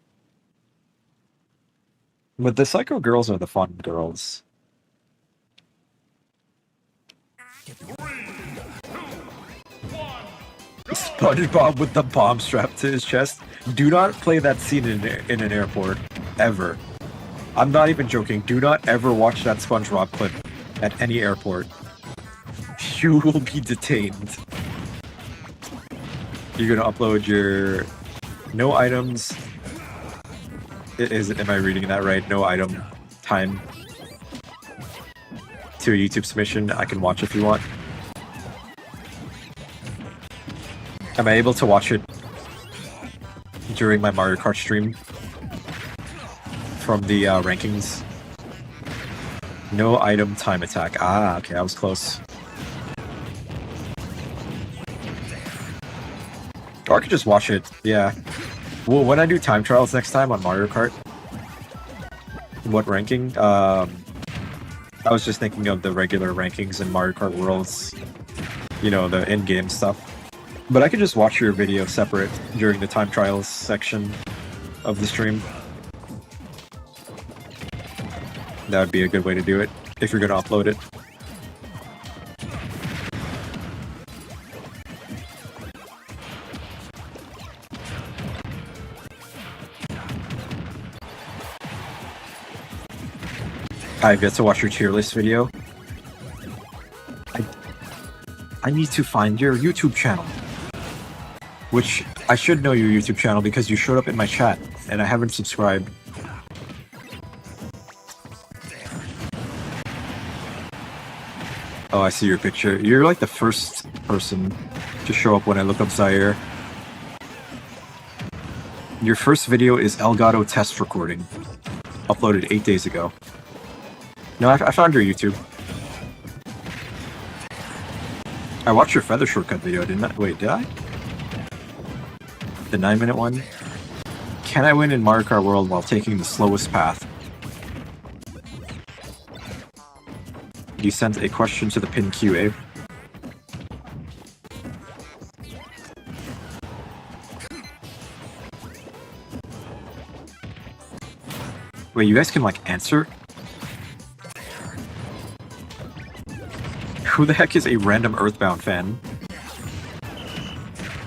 But the psycho girls are the fun girls. SpongeBob with the bomb strapped to his chest. Do not play that scene in an airport. Ever. I'm not even joking. Do not ever watch that SpongeBob clip at any airport. You will be detained. You're gonna upload your... No items... Am I reading that right? No item time to a YouTube submission. I can watch if you want. Am I able to watch it during my Mario Kart stream from the rankings? No item time attack. Ah, okay, I was close. Or I could just watch it. Yeah. Well, when I do time trials next time on Mario Kart, what ranking? I was just thinking of the regular rankings in Mario Kart Worlds, you know, the in-game stuff. But I could just watch your video separate during the time trials section of the stream. That would be a good way to do it, if you're going to upload it. I've yet to watch your tier list video. I need to find your YouTube channel. Which, I should know your YouTube channel because you showed up in my chat, and I haven't subscribed. Oh, I see your picture. You're like the first person to show up when I look up Zaire. Your first video is Elgato test recording. Uploaded 8 days ago. No, I found your YouTube. I watched your feather shortcut video, didn't I? Wait, did I? The 9-minute one? Can I win in Mario Kart World while taking the slowest path? You sent a question to the pin QA. Wait, you guys can like answer? Who the heck is a random Earthbound fan?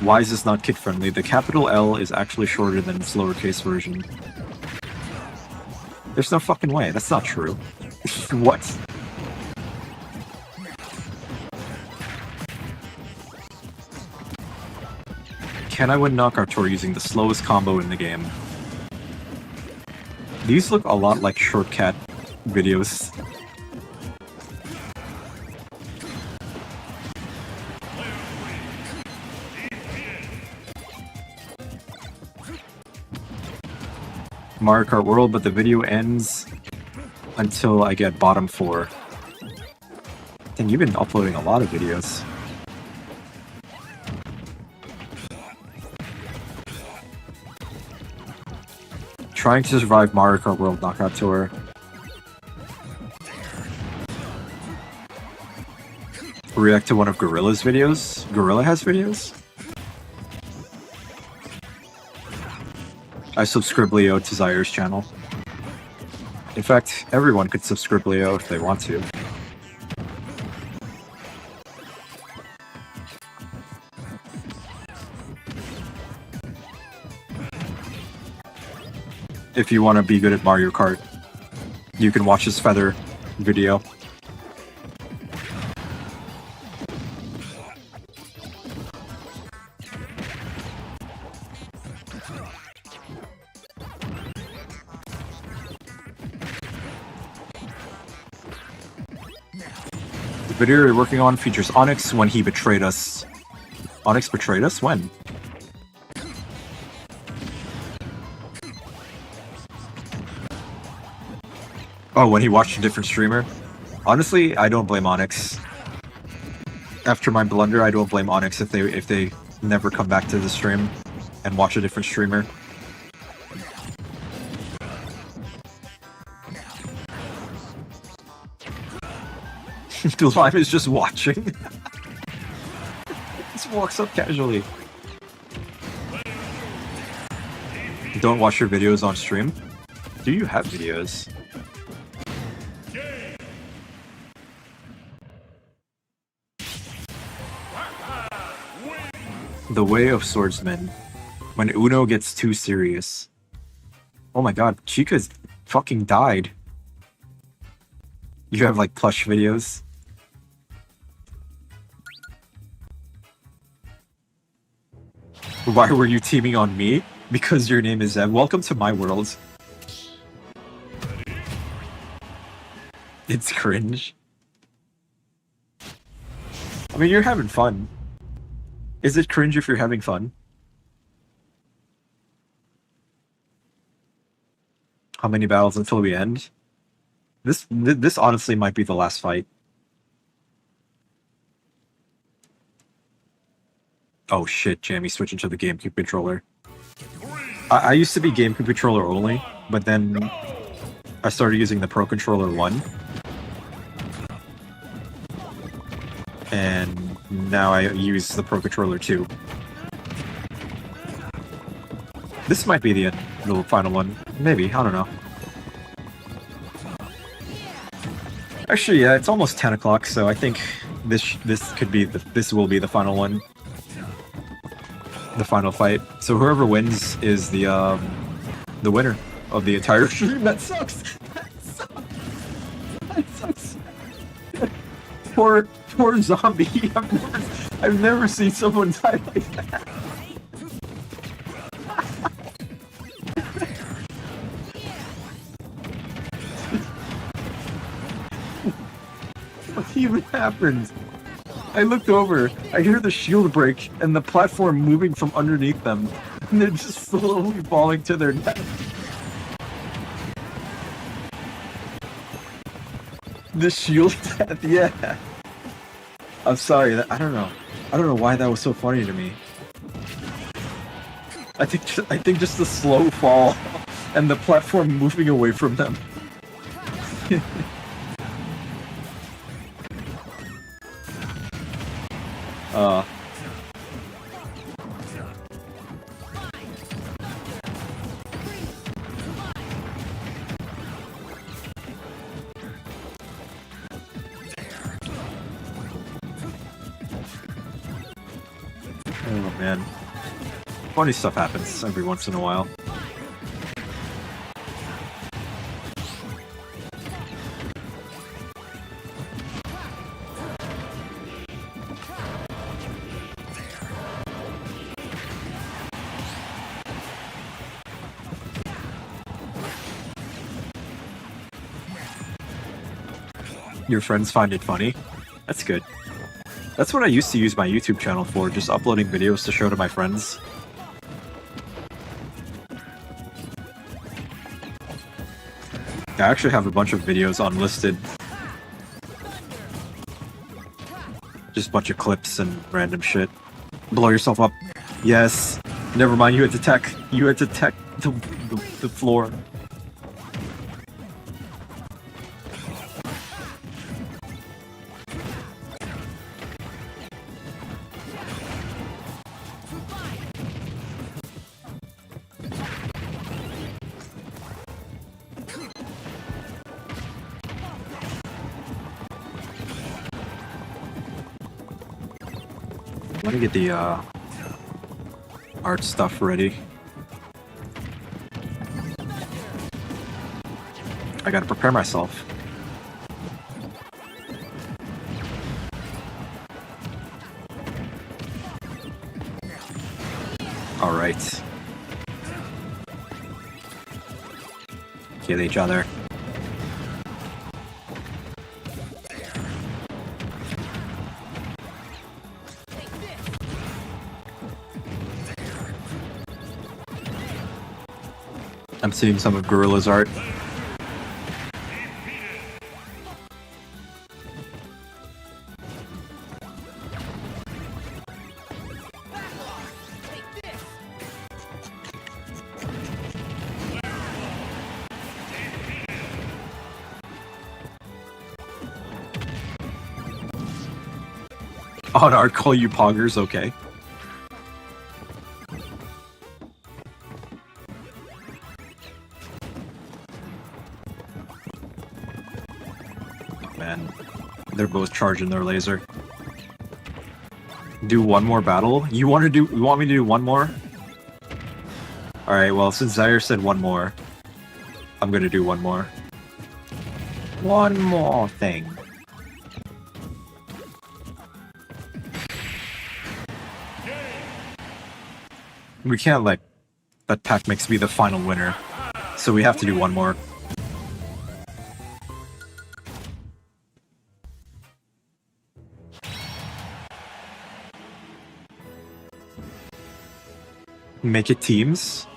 Why is this not kid-friendly? The capital L is actually shorter than its lowercase version. There's no fucking way. That's not true. What? Can I win Knockout Tour using the slowest combo in the game? These look a lot like shortcut videos. Mario Kart World, but the video ends until I get bottom 4. Dang, you've been uploading a lot of videos. Trying to survive Mario Kart World Knockout Tour. React to one of Gorilla's videos? Gorilla has videos? I subscribe-leo to Zaire's channel. In fact, everyone could subscribe-leo if they want to. If you want to be good at Mario Kart, you can watch his feather video. The video you're working on features Onyx when he betrayed us. Onyx betrayed us? When? Oh, when he watched a different streamer? Honestly, I don't blame Onyx. After my blunder, I don't blame Onyx if they never come back to the stream and watch a different streamer. The Lime is just watching. Just walks up casually. Don't watch your videos on stream? Do you have videos? The Way of Swordsman. When Uno gets too serious. Oh my god, Chica's fucking died. You have like plush videos? Why were you teaming on me? Because your name is Zev. Welcome to my world. It's cringe. I mean, you're having fun. Is it cringe if you're having fun? How many battles until we end? This honestly might be the last fight. Oh shit, Jamie switching to the GameCube controller. I used to be GameCube controller only, but then I started using the Pro Controller 1. And now I use the Pro Controller 2. This might be the final one. Maybe, I don't know. Actually, yeah, it's almost 10 o'clock, so I think this will be the final one. The final fight. So whoever wins is the winner of the entire stream. That sucks. That sucks. That sucks. Poor zombie. I've never seen someone die like that. What even happened? I looked over, I hear the shield break and the platform moving from underneath them, and they're just slowly falling to their death. The shield death, yeah. I'm sorry, I don't know. I don't know why that was so funny to me. I think just the slow fall and the platform moving away from them. Oh man. Funny stuff happens every once in a while. Your friends find it funny? That's good. That's what I used to use my YouTube channel for, just uploading videos to show to my friends. I actually have a bunch of videos unlisted. Just a bunch of clips and random shit. Blow yourself up. Yes. Never mind, you had to tech. You had to tech the floor. Let me get the art stuff ready. I gotta prepare myself. Alright. Kill each other. I'm seeing some of Gorilla's art. On art, call you poggers, okay. Man, they're both charging their laser. Do one more battle? You want me to do one more? Alright, well, since Zaire said one more, I'm gonna do one more. One more thing. We can't let Pac Mix be the final winner, so we have to do one more. Make it teams?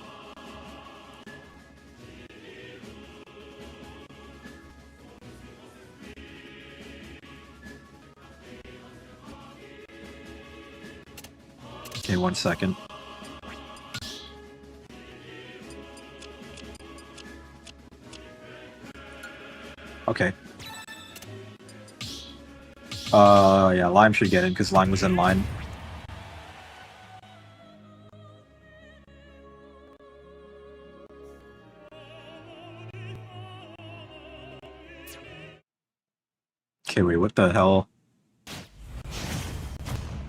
Okay, 1 second. Okay. Yeah, Lime should get in because Lime was in line. Okay, wait, what the hell?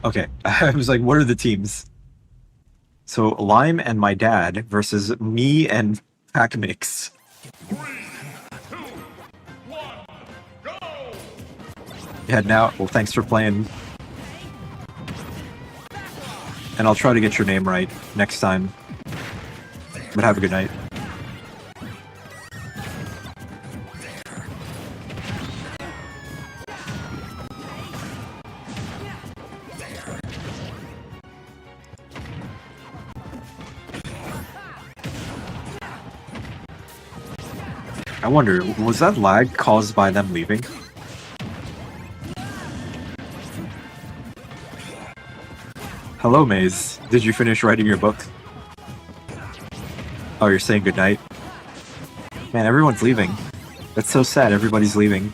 Okay, I was like, what are the teams? So, Lime and my dad versus me and Pac Mix. Heading out. Well, thanks for playing. And I'll try to get your name right next time. But have a good night. I wonder, was that lag caused by them leaving? Hello, Maze. Did you finish writing your book? Oh, you're saying goodnight? Man, everyone's leaving. That's so sad, everybody's leaving.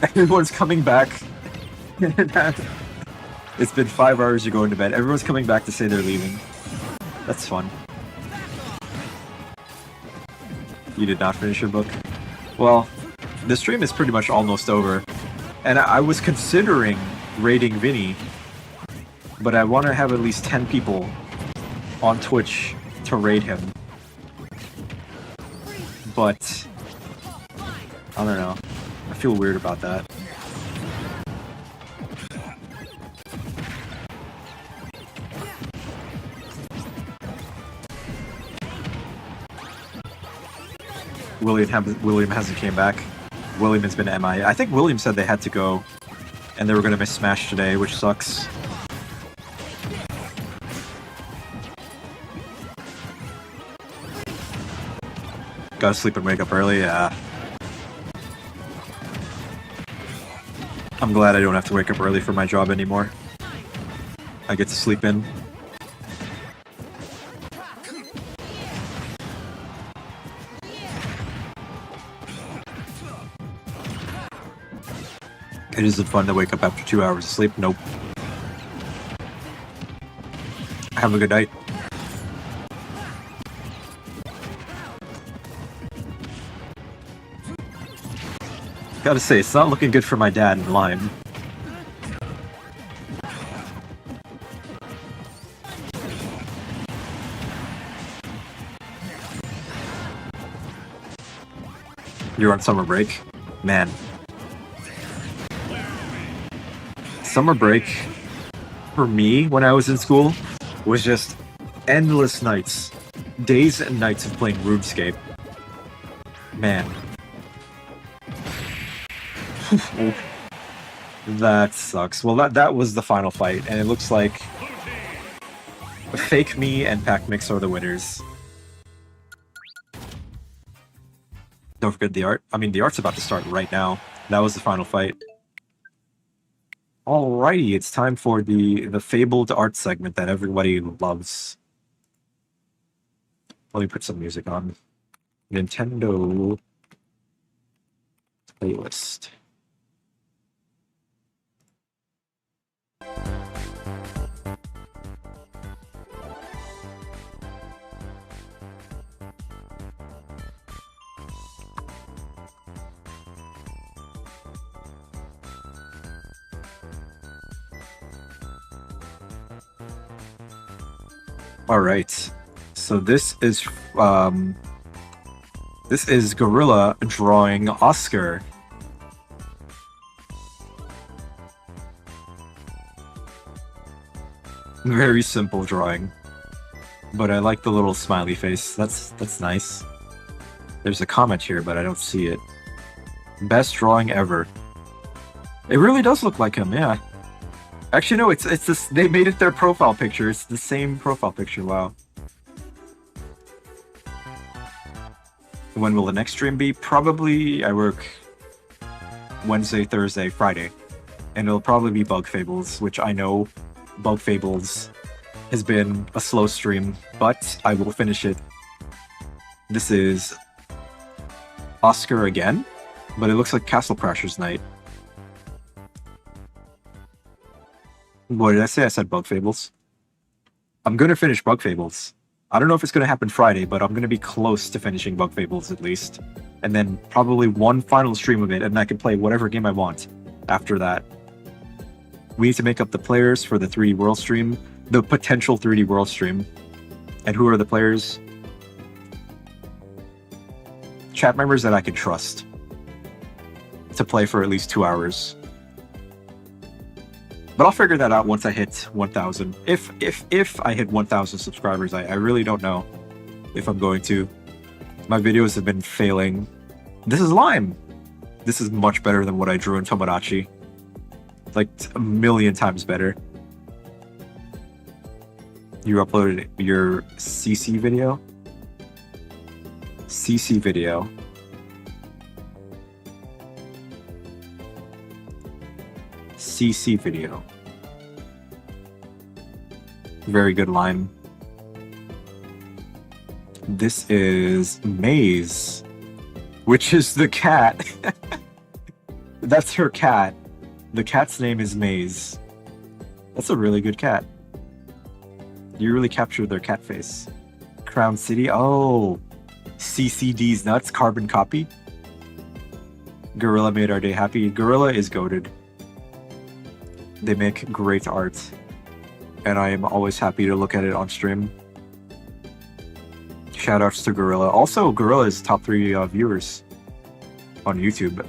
Everyone's coming back. It's been 5 hours, you're going to bed. Everyone's coming back to say they're leaving. That's fun. You did not finish your book? Well, the stream is pretty much almost over. And I was considering raiding Vinny, but I want to have at least 10 people on Twitch to raid him. But I don't know. I feel weird about that. William hasn't came back. William has been MIA. I think William said they had to go, and they were gonna miss Smash today, which sucks. Gotta sleep and wake up early, yeah. I'm glad I don't have to wake up early for my job anymore. I get to sleep in. It isn't fun to wake up after 2 hours of sleep. Nope. Have a good night. Gotta say, it's not looking good for my dad in Lime. You're on summer break? Man. Summer break, for me, when I was in school, was just endless nights. Days and nights of playing RuneScape. Man. That sucks. Well, that was the final fight, and it looks like Fake Me and PacMix are the winners. Don't forget the art. I mean, the art's about to start right now. That was the final fight. Alrighty, it's time for the fabled art segment that everybody loves. Let me put some music on. Nintendo playlist. All right, so this is Gorilla drawing Oscar. Very simple drawing, but I like the little smiley face. That's nice. There's a comment here, but I don't see it. Best drawing ever. It really does look like him, yeah. Actually, no, it's this. They made it their profile picture. It's the same profile picture. Wow. When will the next stream be? Probably I work Wednesday, Thursday, Friday, and it'll probably be Bug Fables, which I know Bug Fables has been a slow stream, but I will finish it. This is Oscar again, but it looks like Castle Crashers Night. What did I say? I said Bug Fables. I'm going to finish Bug Fables. I don't know if it's going to happen Friday, but I'm going to be close to finishing Bug Fables at least. And then probably one final stream of it, and I can play whatever game I want after that. We need to make up the players for the 3D World stream, the potential 3D World stream. And who are the players? Chat members that I can trust. to play for at least 2 hours. But I'll figure that out once I hit 1,000. If I hit 1,000 subscribers, I really don't know if I'm going to. My videos have been failing. This is lime. This is much better than what I drew in Tomodachi. Like a million times better. You uploaded your CC video? CC video. CC video. Very good lime. This is Maze, which is the cat. That's her cat. The cat's name is Maze. That's a really good cat. You really captured their cat face. Crown City. Oh, CCD's nuts. Carbon copy. Gorilla made our day happy. Gorilla is goated. They make great art, and I am always happy to look at it on stream. Shoutouts to Gorilla. Also, Gorilla is top 3 viewers on YouTube.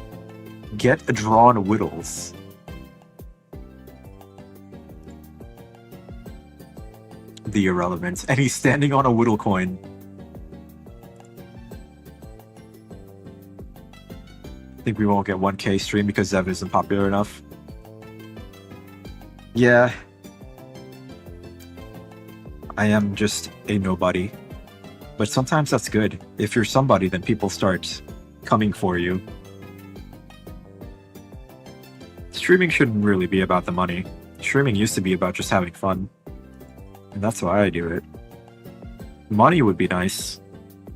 Get Drawn Whittles. The irrelevant. And he's standing on a Whittle coin. I think we won't get 1K stream because Zev isn't popular enough. Yeah. I am just a nobody. But sometimes that's good. If you're somebody, then people start coming for you. Streaming shouldn't really be about the money. Streaming used to be about just having fun. And that's why I do it. Money would be nice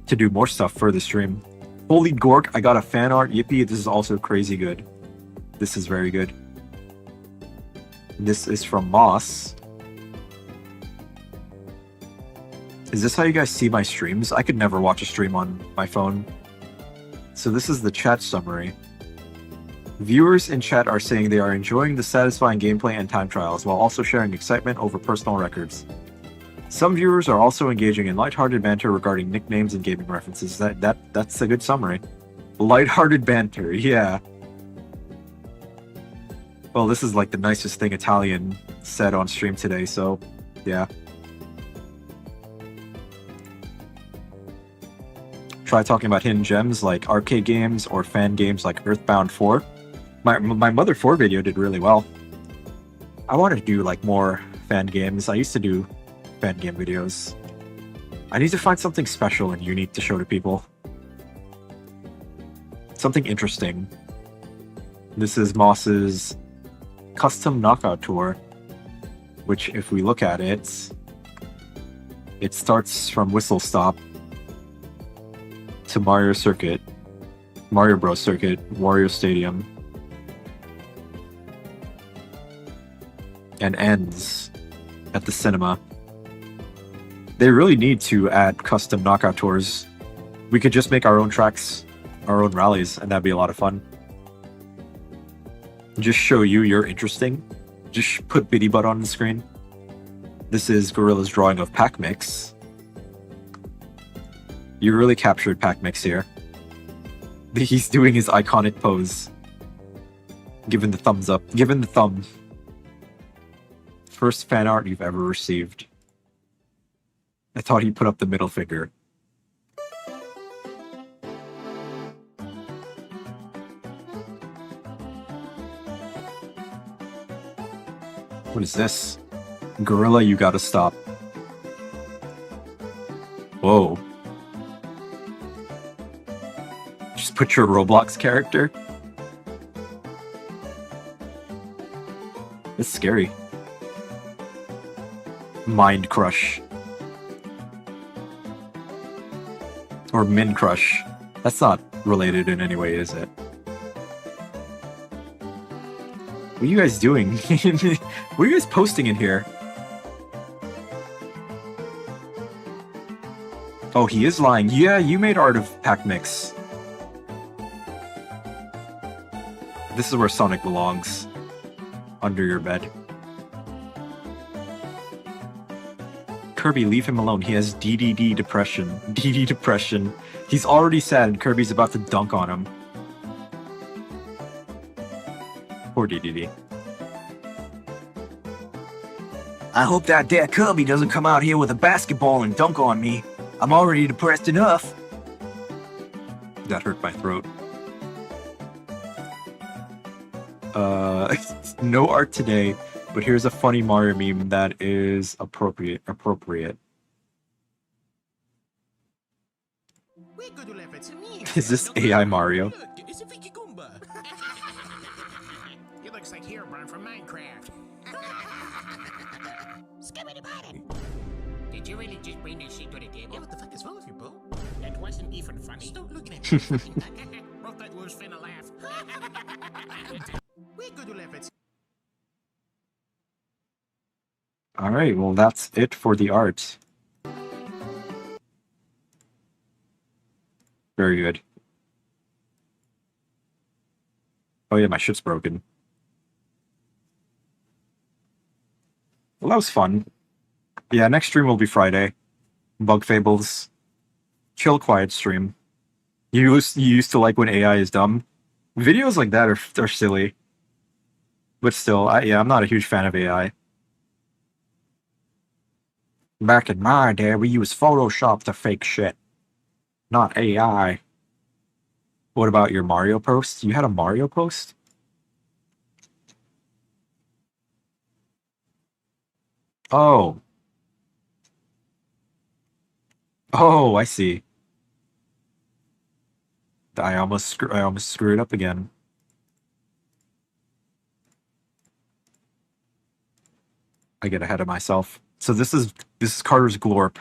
to do more stuff for the stream. Holy Gork, I got a fan art. Yippee, this is also crazy good. This is very good. This is from Moss. Is this how you guys see my streams? I could never watch a stream on my phone. So this is the chat summary. Viewers in chat are saying they are enjoying the satisfying gameplay and time trials, while also sharing excitement over personal records. Some viewers are also engaging in lighthearted banter regarding nicknames and gaming references. That's a good summary. Lighthearted banter, yeah. Well, this is like the nicest thing Italian said on stream today, so yeah. Try talking about hidden gems like arcade games or fan games like Earthbound 4. My Mother 4 video did really well. I wanted to do like more fan games. I used to do fan game videos. I need to find something special and unique to show to people. Something interesting. This is Moss's custom knockout tour, which if we look at it, it starts from Whistle Stop to Mario Circuit, Mario Bros. Circuit, Wario Stadium, and ends at the cinema. They really need to add custom knockout tours. We could just make our own tracks, our own rallies, and that'd be a lot of fun. Just show you're interesting. Just put Bitty Butt on the screen. This is Gorilla's drawing of Pac Mix. You really captured Pac Mix here. He's doing his iconic pose. Giving the thumbs up. Giving the thumb. First fan art you've ever received. I thought he put up the middle finger. What is this? Gorilla, you gotta stop. Whoa. Just put your Roblox character. It's scary. Mind Crush. Or Min Crush. That's not related in any way, is it? What are you guys doing? What are you guys posting in here? Oh, he is lying. Yeah, you made art of Pac Mix. This is where Sonic belongs. Under your bed. Kirby, leave him alone. He has DDD depression. DD depression. He's already sad and Kirby's about to dunk on him. Poor DDD. I hope that there Kirby doesn't come out here with a basketball and dunk on me. I'm already depressed enough. That hurt my throat. No art today, but here's a funny Mario meme that is appropriate. Is this AI Mario? He looks like Herobrine from Minecraft. Did you really just bring that shit to the table? Yeah, what the fuck is wrong with you, bro? That wasn't even funny. Stop looking at me. Wrote that was finna laugh. We go to laugh at. Alright, well that's it for the art. Very good. Oh yeah, my shit's broken. Well, that was fun. Yeah, next stream will be Friday. Bug Fables. Chill, quiet stream. You used to like when AI is dumb. Videos like that are silly. But still, I'm not a huge fan of AI. Back in my day, we used Photoshop to fake shit. Not AI. What about your Mario post? You had a Mario post? Oh. Oh, I see. I almost screwed up again. I get ahead of myself. So this is Carter's Glorp.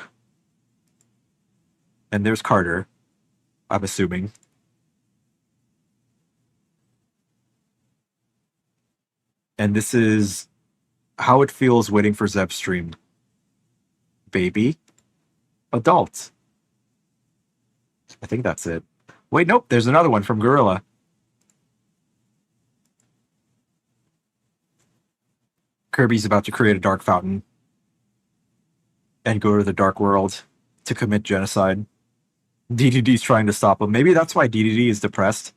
And there's Carter, I'm assuming. And this is how it feels waiting for Zeb's stream. Baby. Adult. I think that's it. Wait, nope, there's another one from Gorilla. Kirby's about to create a dark fountain and go to the dark world to commit genocide. DDD's trying to stop him. Maybe that's why DDD is depressed.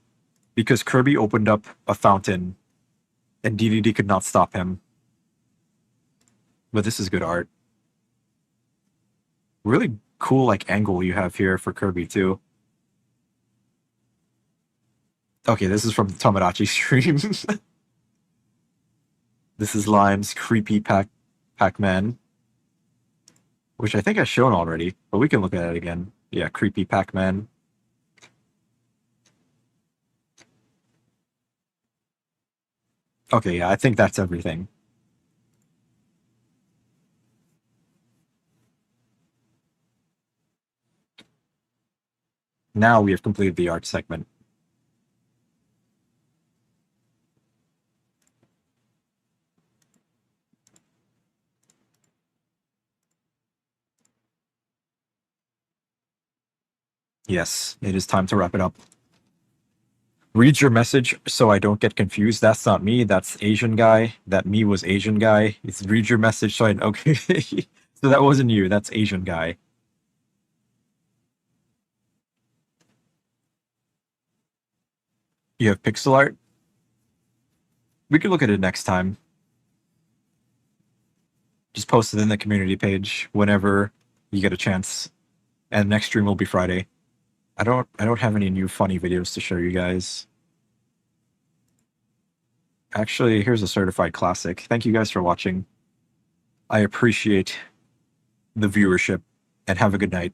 Because Kirby opened up a fountain and DDD could not stop him. But this is good art. Really cool angle you have here for Kirby too. Okay, this is from the Tomodachi stream. This is Lime's creepy Pac-Man. Which I think I've shown already, but we can look at it again. Yeah, creepy Pac-Man. Okay, yeah, I think that's everything. Now we have completed the art segment. Yes, it is time to wrap it up. Read your message so I don't get confused. That's not me. That's Asian guy. That me was Asian guy. It's read your message so I... Okay. So that wasn't you. That's Asian guy. You have pixel art? We could look at it next time. Just post it in the community page whenever you get a chance. And next stream will be Friday. I don't have any new funny videos to show you guys. Actually, here's a certified classic. Thank you guys for watching. I appreciate the viewership, and have a good night.